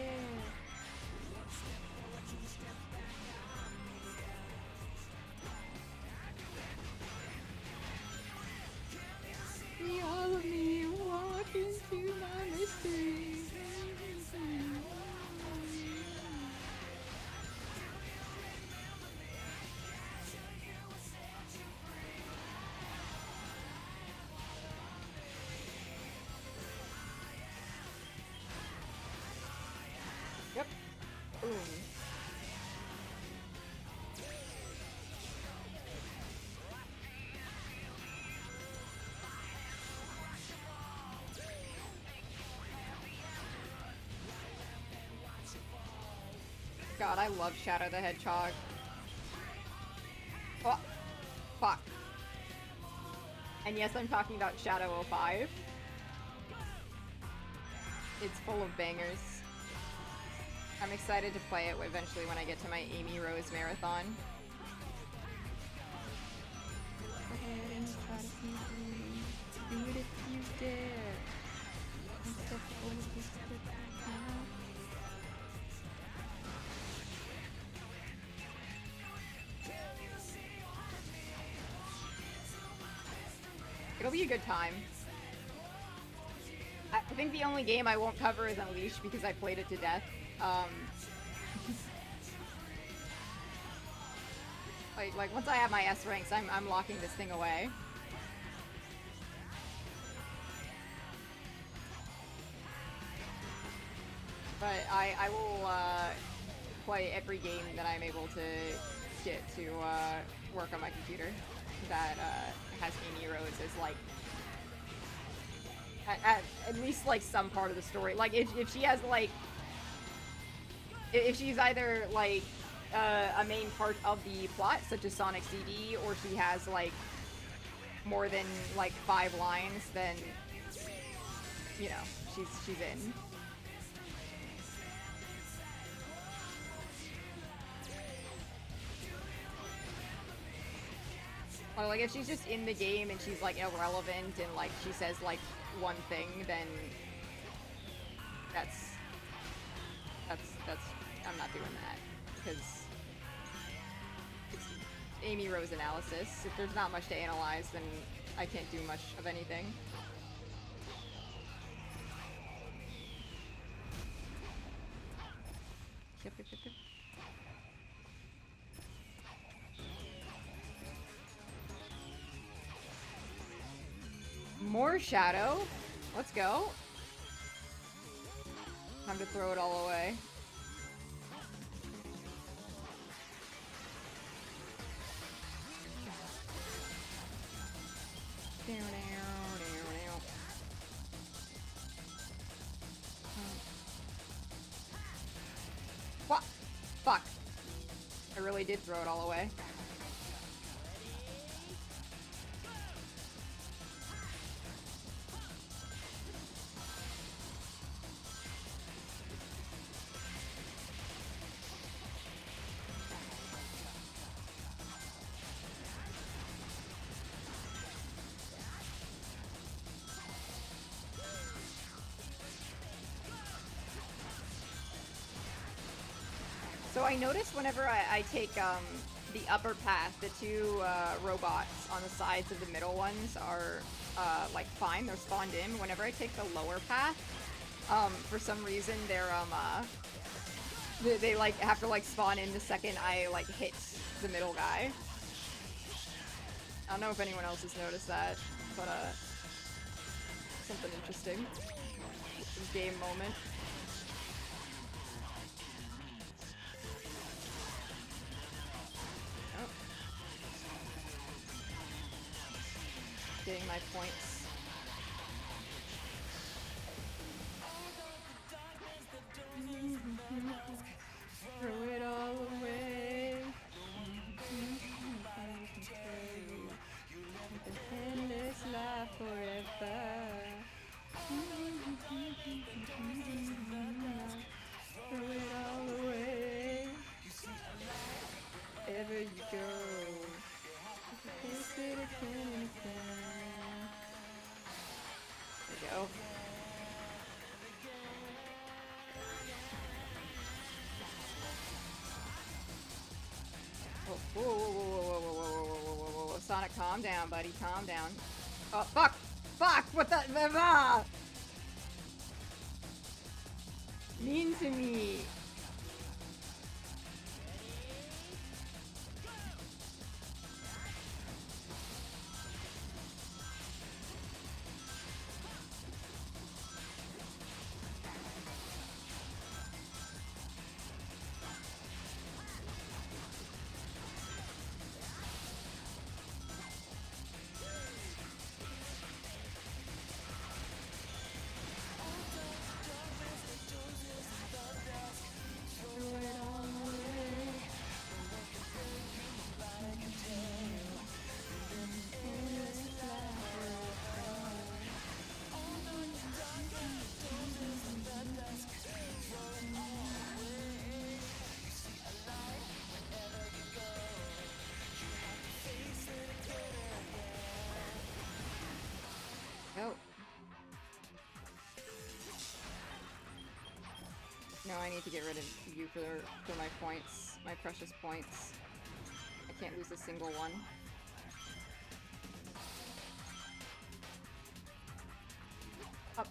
A: See all of me walk into my mystery. Yep. Boom. God, I love Shadow the Hedgehog. Oh, fuck. And yes, I'm talking about Shadow 05. It's full of bangers. I'm excited to play it eventually when I get to my Amy Rose marathon. Go ahead and try to sneak me. Do it if you dare. Step forward, step back now. It'll be a good time. I think the only game I won't cover is Unleashed because I played it to death. Like once I have my S ranks, I'm locking this thing away. But I will play every game that I'm able to get to work on my computer that has Amy Rose as like at least like some part of the story. Like if she has like if she's either like a main part of the plot, such as Sonic CD, or she has like more than like 5 lines, then you know she's in. Or like if she's just in the game and she's like irrelevant and like she says like one thing, then that's I'm not doing that because it's Amy Rose analysis. If there's not much to analyze, then I can't do much of anything. Yep. More Shadow. Let's go. Time to throw it all away. What? Fuck. I really did throw it all away. So I noticed whenever I take the upper path, the 2 robots on the sides of the middle ones are like fine, they're spawned in. Whenever I take the lower path, for some reason they're they like have to like spawn in the second I like hit the middle guy. I don't know if anyone else has noticed that, but something interesting. Some game moment. Getting my points. Throw it all away. The endless life forever. Throw it all away. Wherever you go. Taste it again and again. There you go. Whoa, whoa, whoa, whoa, whoa, whoa, whoa, whoa, whoa, whoa, Sonic, calm down, buddy, calm down. Oh, fuck! Fuck! What the? Ah! Mean to me. Oh. No, I need to get rid of you for my points, my precious points. I can't lose a single one. Up.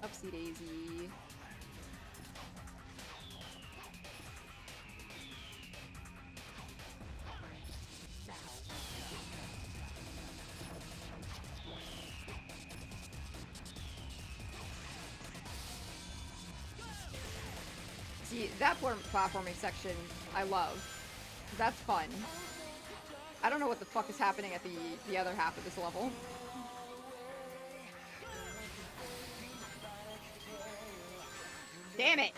A: Upsy daisy. See, that platforming section, I love. That's fun. I don't know what the fuck is happening at the other half of this level. Damn it!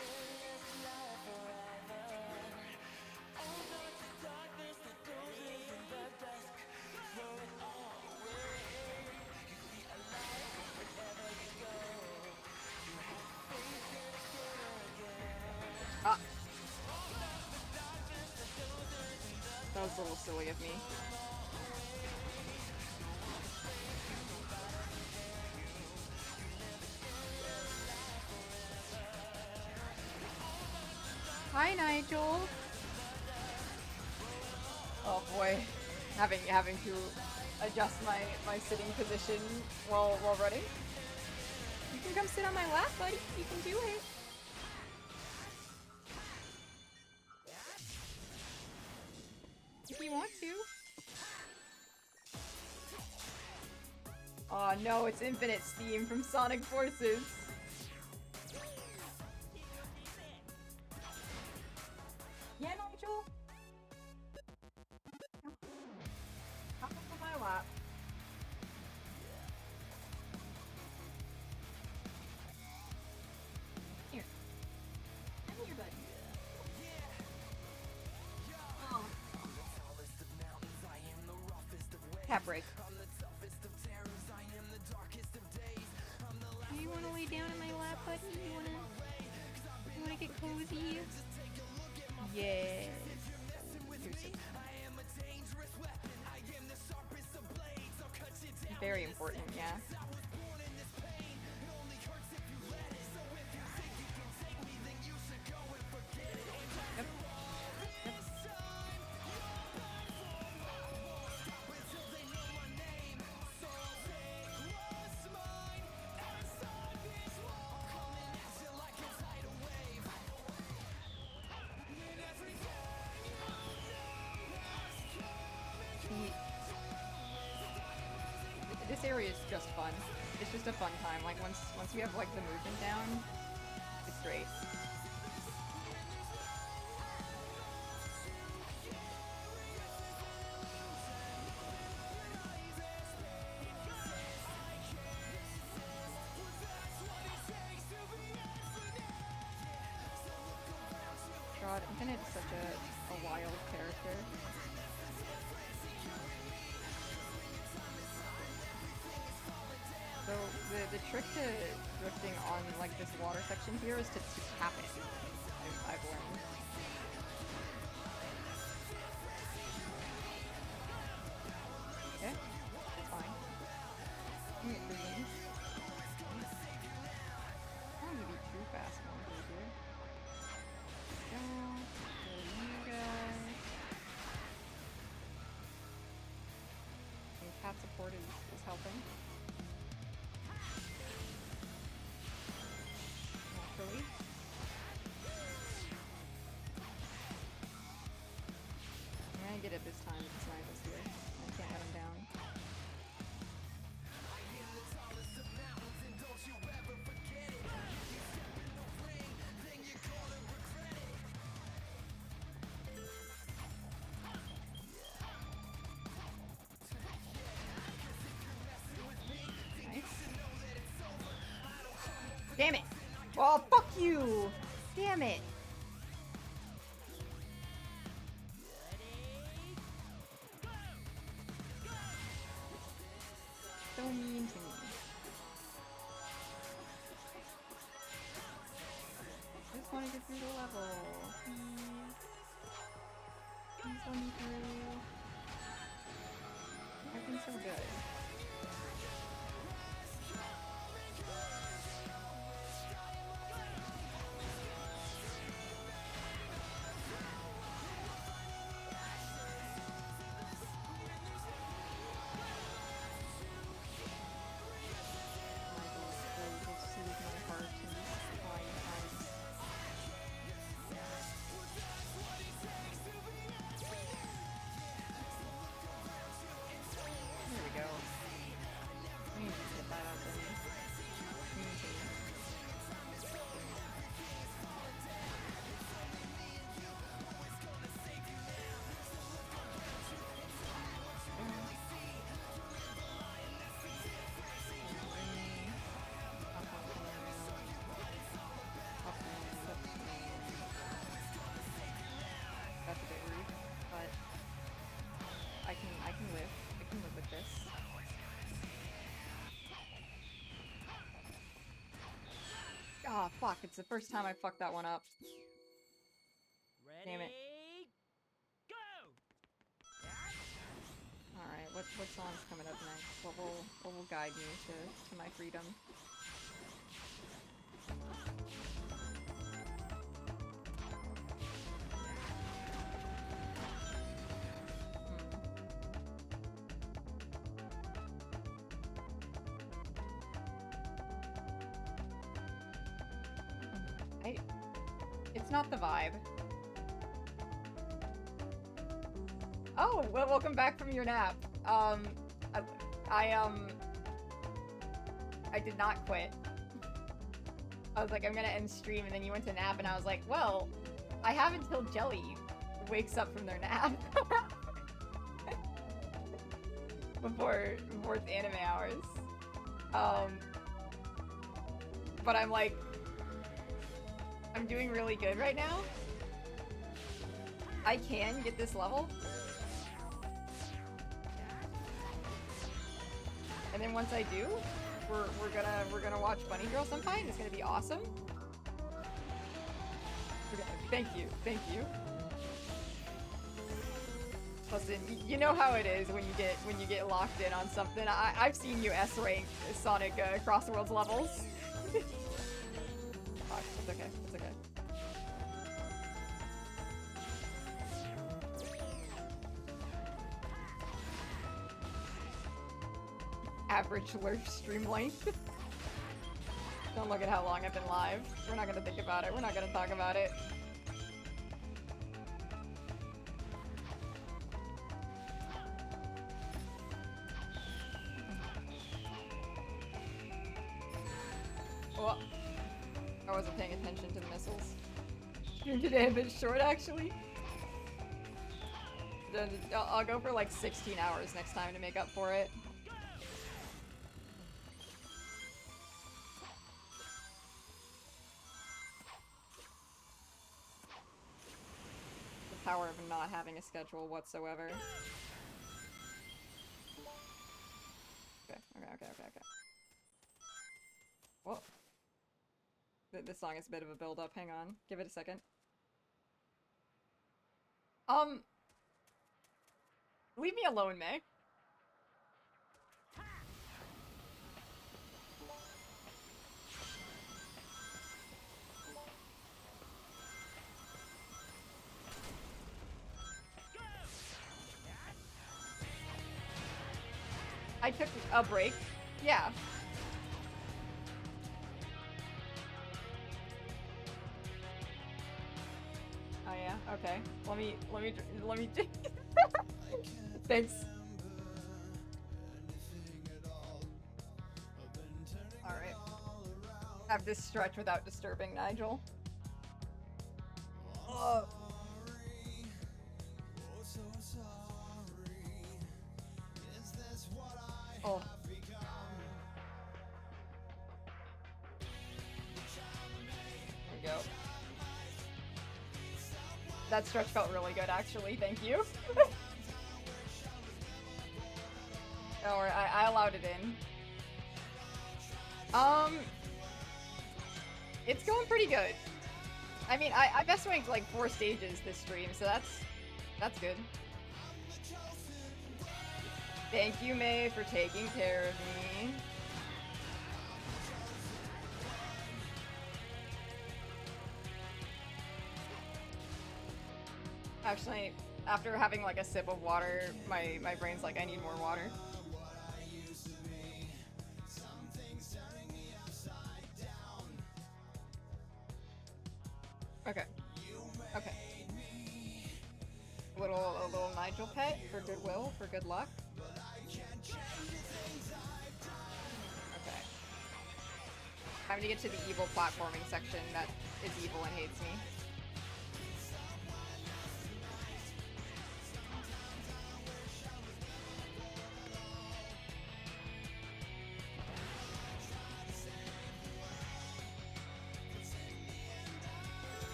A: Ah. That was a little silly of me. Hi, Nigel. Oh boy, having to adjust my sitting position while running. You can come sit on my lap, buddy. You can do it. If you want to. Oh no, it's Infinite Steam from Sonic Forces. Yeah, Nigel? Hop up on my lap. Here. Come here, buddy. Oh. Cat break. You wanna lay down in my lap, buddy? You wanna get cozy? Yes. Very important, yeah. Yep. This area is just fun. It's just a fun time. Like once you have like the movement down, it's great. Infinite's such a wild character. So the trick to drifting on like this water section here is to tap it. I've learned. Okay, it's fine. I'm gonna get green. I don't want to be too fast going through here. Go. Kill you guys. And cat support is helping. Naturally. I'm gonna get it this time with the snipers here. I can't let him down. Nice. Damn it! Oh, fuck you! Damn it! So mean to me. I just want to get through the level. Please. Please let me through. Everything's so good. There we go. I need to get that out there. That's a bit rude, but I can live. I can live with this. Ah, oh, fuck, it's the first time I fucked that one up.
J: Ready?
A: Damn it.
J: Go!
A: Alright, what song's coming up next? What will guide me to my freedom? It's not the vibe. Oh, well, welcome back from your nap. I did not quit. I was like, I'm gonna end stream, and then you went to nap, and I was like, well, I have until Jelly wakes up from their nap. before it's anime hours. But I'm like, I'm doing really good right now. I can get this level. And then once I do, we're gonna watch Bunny Girl sometime. It's gonna be awesome. Okay, thank you. Listen, you know how it is when you get locked in on something. I've seen you S rank Sonic Across the Worlds levels. Fuck, it's okay. It's okay. Average lurch stream length. Don't look at how long I've been live. We're not gonna think about it. We're not gonna talk about it. Oh, I wasn't paying attention to the missiles. Stream today a bit short, actually. Then I'll go for like 16 hours next time to make up for it. power of not having a schedule whatsoever. Okay. Whoa. This song is a bit of a build-up. Hang on. Give it a second. Leave me alone, May. I took a break. Yeah. Oh yeah. Okay. Let me. Thanks. All right. Have this stretch without disturbing Nigel. Oh. Oh. There we go. That stretch felt really good, actually. Thank you. Or I allowed it in. It's going pretty good. I mean, I best ranked like 4 stages this stream, so that's good. Thank you, May, for taking care of me. Actually, after having like a sip of water, my brain's like, I need more water. Okay. Okay. A little Nigel pet for goodwill, for good luck. Okay. Time to get to the evil platforming section that is evil and hates me.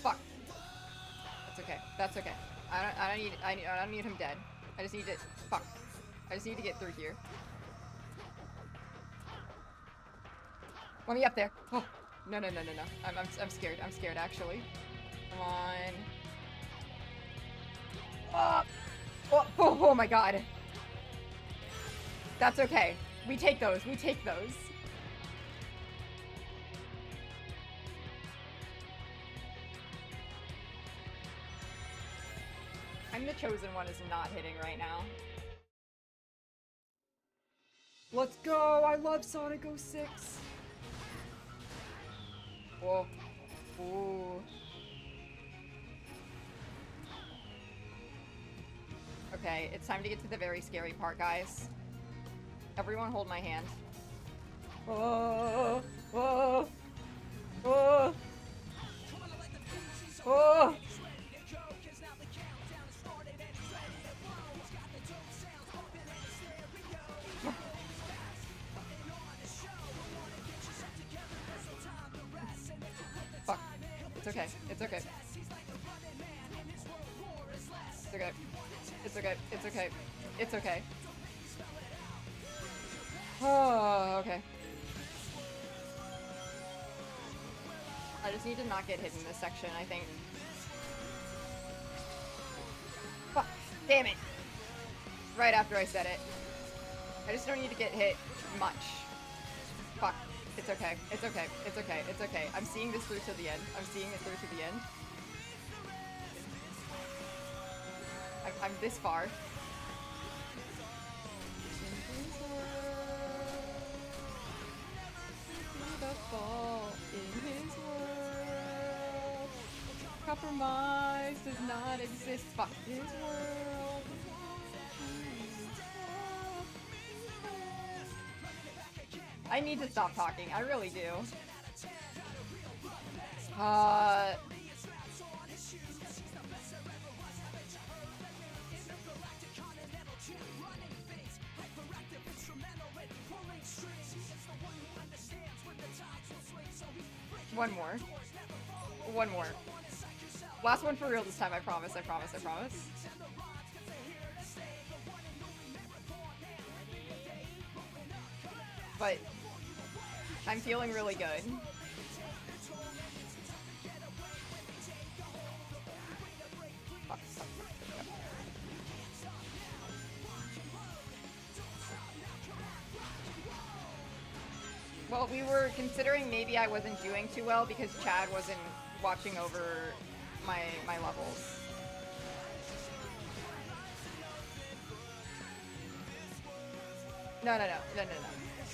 A: Fuck. That's okay. That's okay. I don't need him dead. I just need to. Fuck. I just need to get through here. Let me up there. Oh. No. I'm scared. I'm scared, actually. Come on. Oh my god. That's okay. We take those. We take those. I'm the chosen one is not hitting right now. Let's go! I love Sonic 06! Whoa. Ooh. Okay, it's time to get to the very scary part, guys. Everyone hold my hand. Oh! Oh! Oh! Oh! Fuck. It's okay. It's okay. It's okay. It's okay. It's okay. It's okay. Oh, okay. I just need to not get hit in this section, I think. Fuck. Damn it. Right after I said it. I just don't need to get hit much. Fuck. It's okay. It's okay. It's okay. It's okay. I'm seeing this through to the end. I'm seeing it through to the end. I'm this far. The fall in his world. Compromise does not exist. Fuck his world. I need to stop talking. I really do. One more. One more. Last one for real this time, I promise, I promise, I promise. But I'm feeling really good. Well, we were considering maybe I wasn't doing too well because Chad wasn't watching over my levels. No.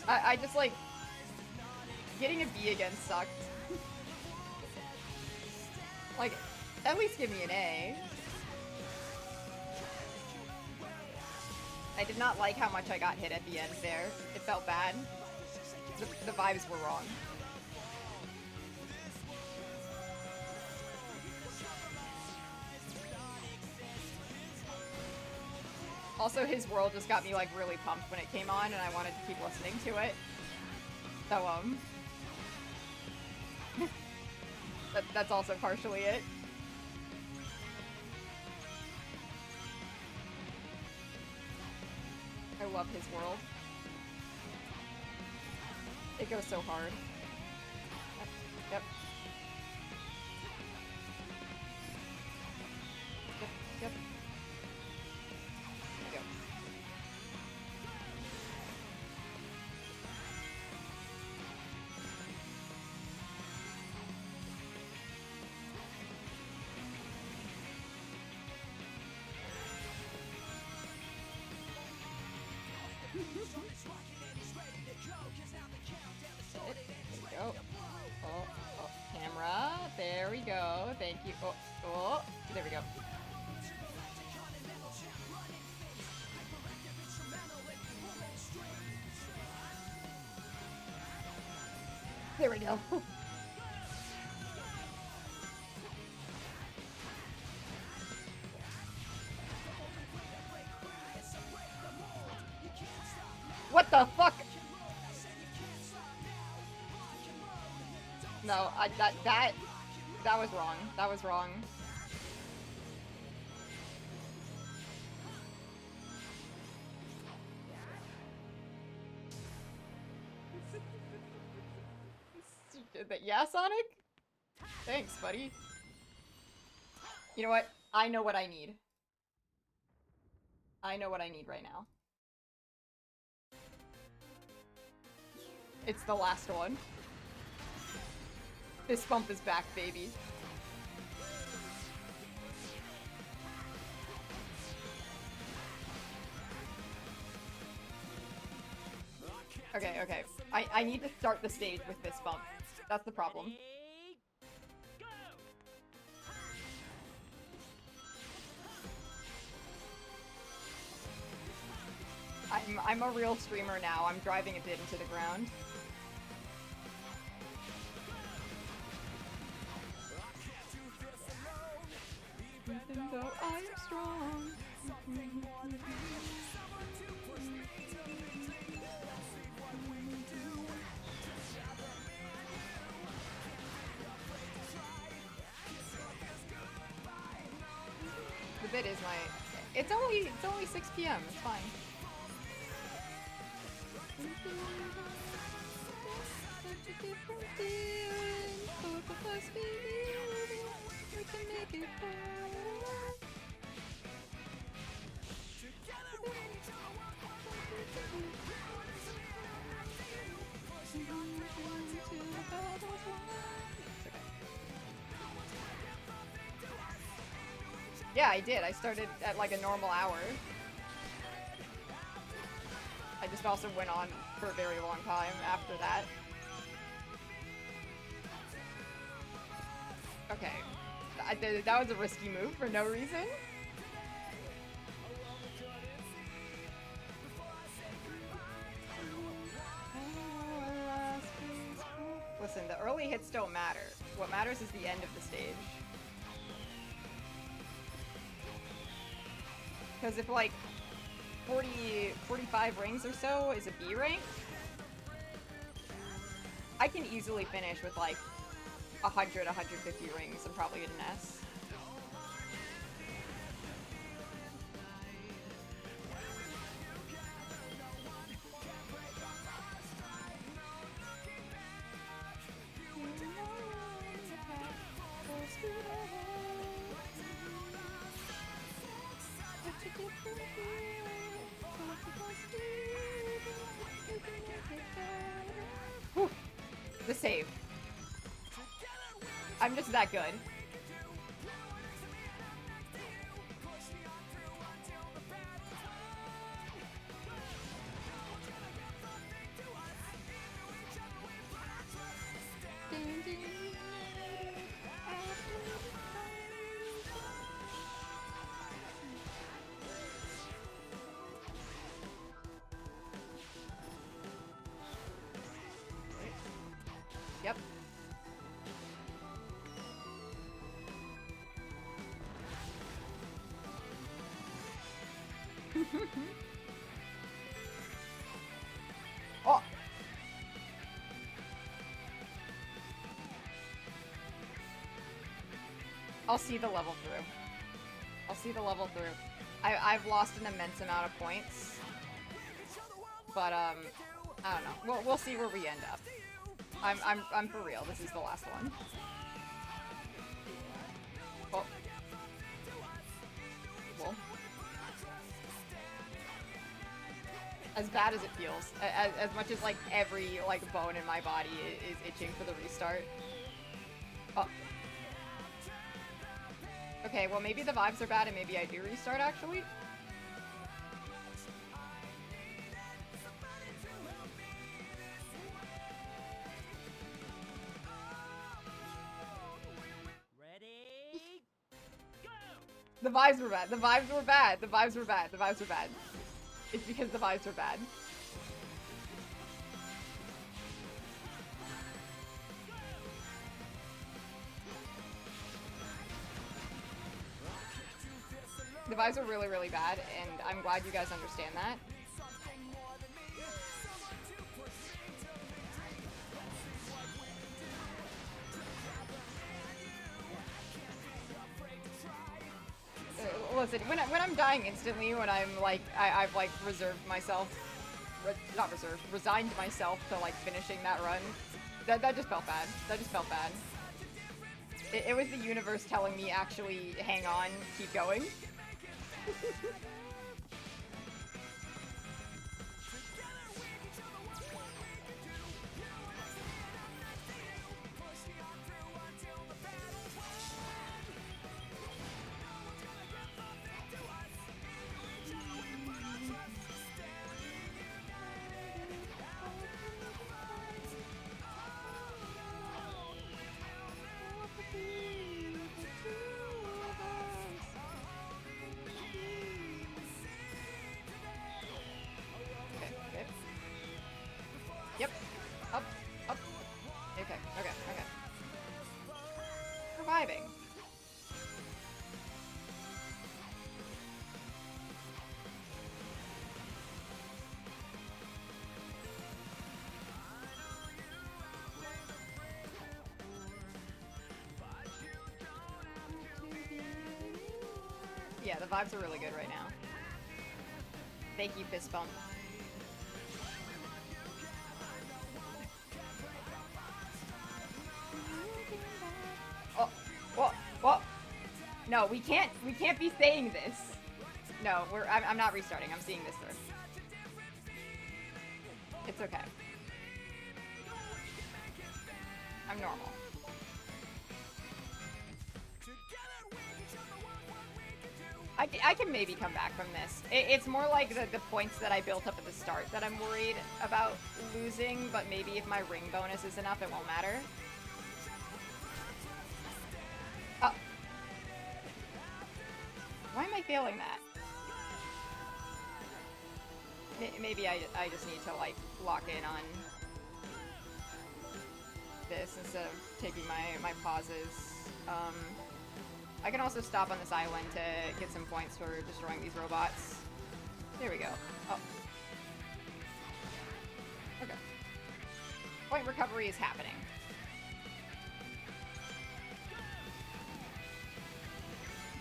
A: I just like getting a B again sucked. Like, at least give me an A. I did not like how much I got hit at the end there. It felt bad. The vibes were wrong. Also, his world just got me like really pumped when it came on, and I wanted to keep listening to it. So that's also partially it. I love his world. It goes so hard. Yep. Yep. There we go. Go. Oh, camera. There we go. Thank you. Oh, there we go. There we go. What the fuck? No, that was wrong. That was wrong. Yeah, Sonic? Thanks, buddy. You know what? I know what I need. I know what I need right now. It's the last one. This bump is back, baby. Okay. I need to start the stage with this bump. That's the problem. I'm a real streamer now. I'm driving a bit into the ground. Even though I'm strong. The bit is my... It's only 6 p.m. It's fine. Yeah, I did. I started at like a normal hour. I just also went on for a very long time after that. Okay. That was a risky move for no reason. Listen, the early hits don't matter. What matters is the end of the stage. Because if like 45 rings or so is a B rank, I can easily finish with like 100, 150 rings, I'm probably at an S. Whew. The save. I'm just that good. Yep. Oh! I'll see the level through. I'll see the level through. I've lost an immense amount of points. But, I don't know. We'll see where we end up. I'm for real. This is the last one. Oh. Well. As bad as it feels. As much as, like, every, like, bone in my body is itching for the restart. Oh. Okay, well, maybe the vibes are bad and maybe I do restart, actually. The vibes were bad. The vibes were bad. The vibes were bad. The vibes were bad. It's because the vibes were bad. The vibes were really, really bad, and I'm glad you guys understand that. Listen, when I'm dying instantly, when I'm like, I've like reserved myself, not reserved, resigned myself to like finishing that run, that just felt bad. That just felt bad. It was the universe telling me, actually, hang on, keep going. Yep. Up. Up. Okay. Okay. Okay. Reviving. Yeah, the vibes are really good right now. Thank you, fist bump. Oh, what? No, we can't be saying this. No, I'm not restarting. I'm seeing this through. It's okay. I'm normal. I can maybe come back from this. It's more like the points that I built up at the start that I'm worried about losing, but maybe if my ring bonus is enough, it won't matter. Oh. Why am I failing that? Maybe I just need to, like, lock in on this instead of taking my pauses. I can also stop on this island to get some points for destroying these robots. There we go. Oh. Okay. Point recovery is happening.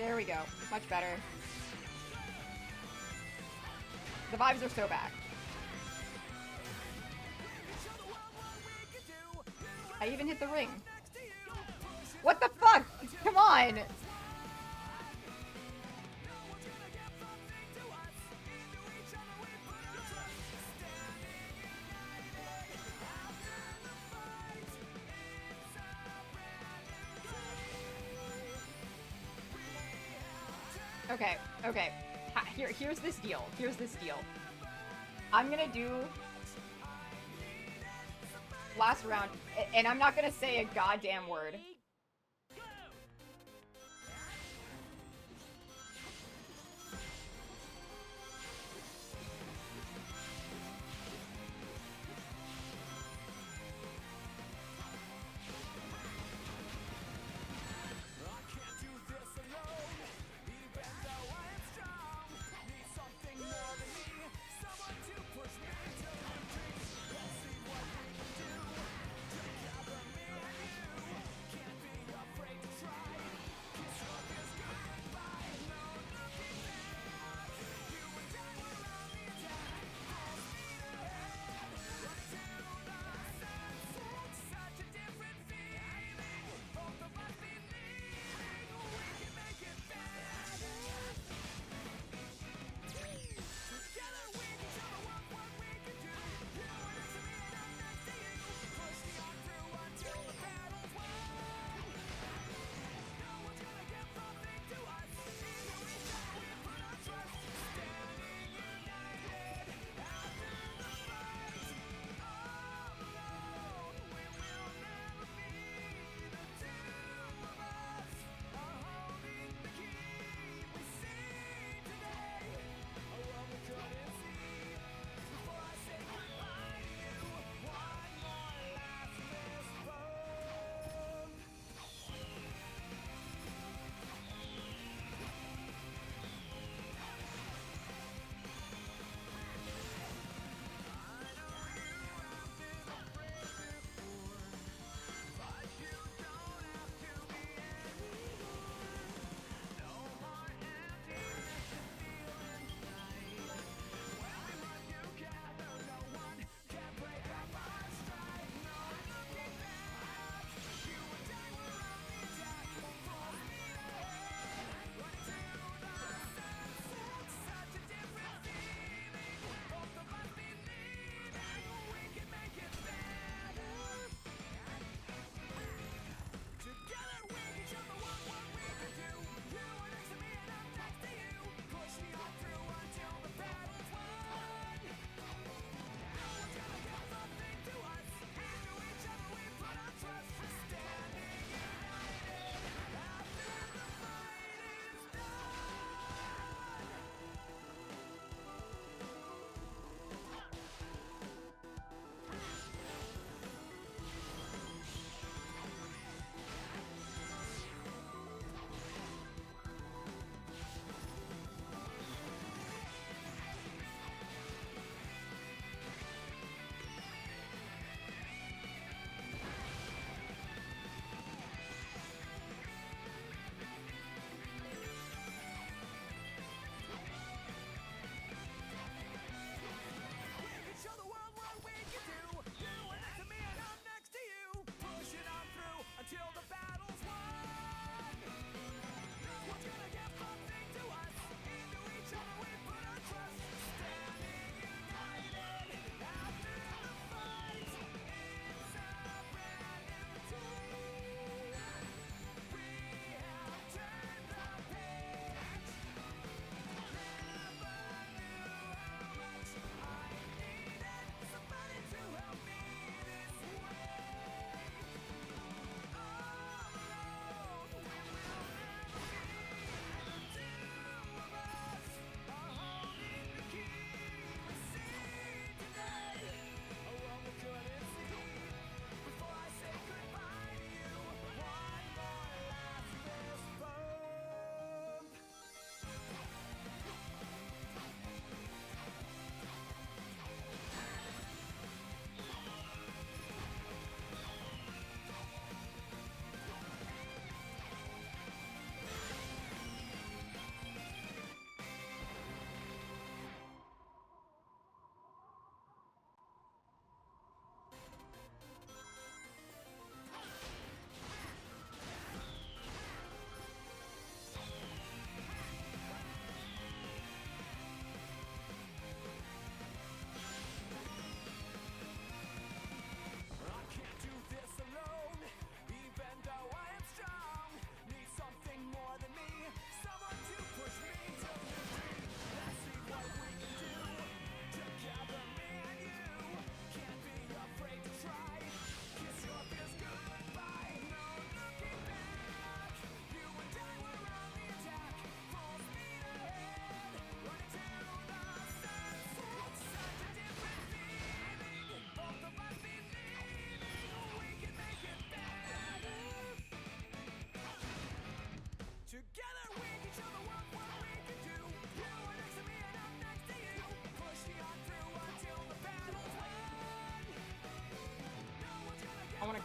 A: There we go. Much better. The vibes are so back. I even hit the ring. What the fuck? Come on! Okay, okay. Here's this deal. Here's this deal. I'm gonna do last round, and I'm not gonna say a goddamn word.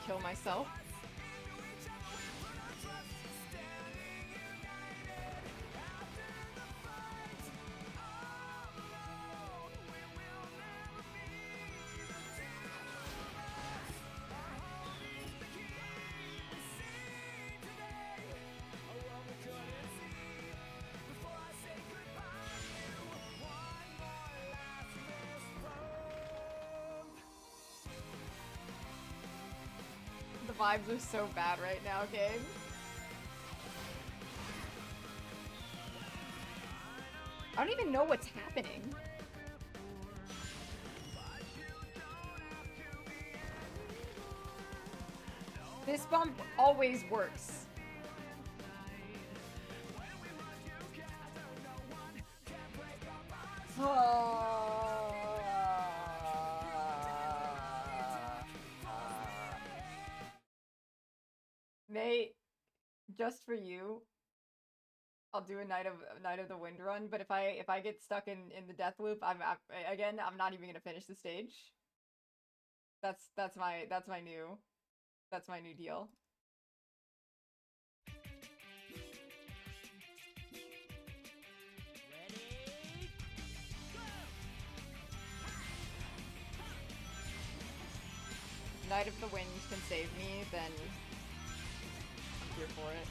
A: kill myself. The vibes are so bad right now, game. I don't even know what's happening. This bump always works. Nate, just for you, I'll do a Night of the Wind run. But if I get stuck in the death loop, I'm not even gonna finish the stage. That's my new deal. Night of the Wind can save me, then I'm here for it.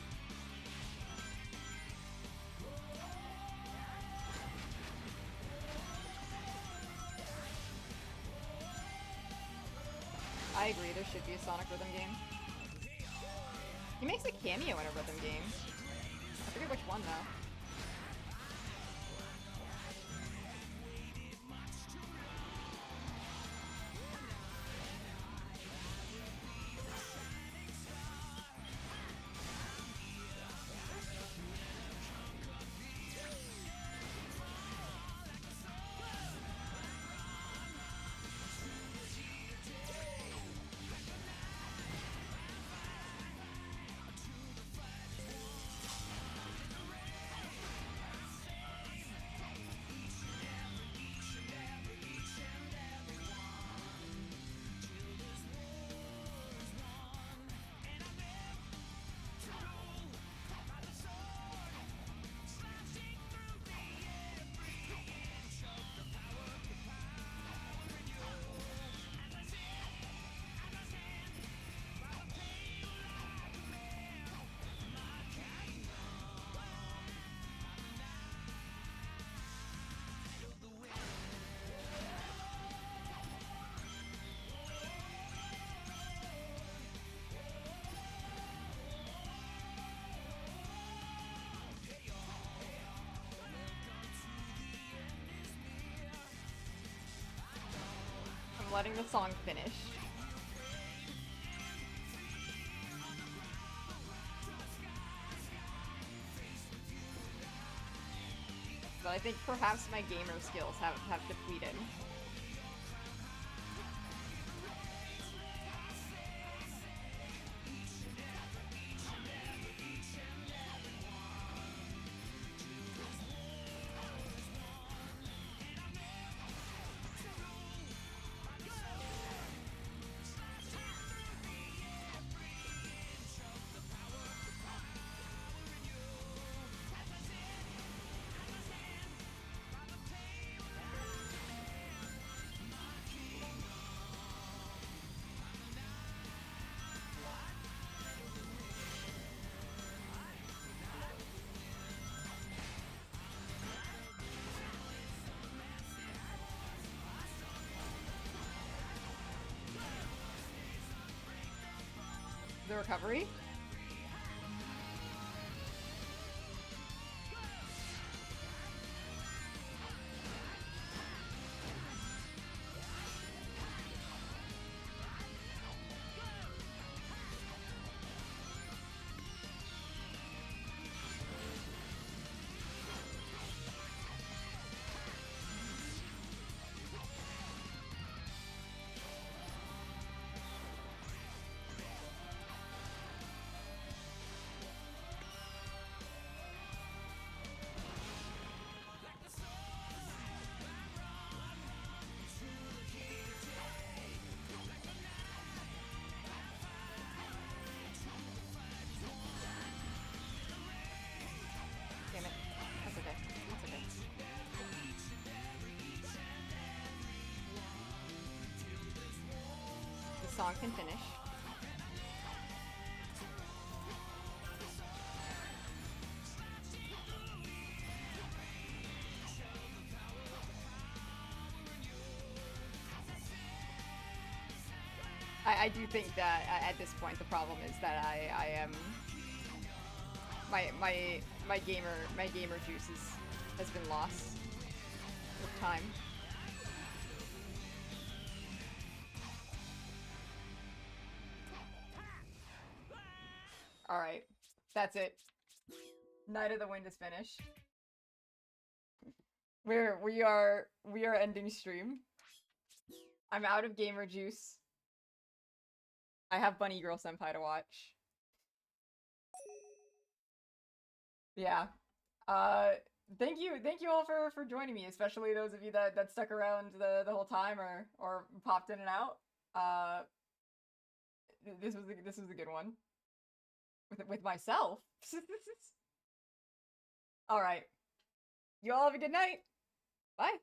A: I agree, there should be a Sonic rhythm game. He makes a cameo in a rhythm game. I forget which one though. I'm letting the song finish. But I think perhaps my gamer skills have depleted. The recovery? song can finish. I do think that at this point the problem is that I am my gamer juice has been lost with time. All right, that's it. Night of the Wind is finished. We are ending stream. I'm out of gamer juice. I have Bunny Girl Senpai to watch. Yeah. Thank you all for joining me, especially those of you that stuck around the whole time or popped in and out. This was a good one. With myself. All right. You all have a good night. Bye.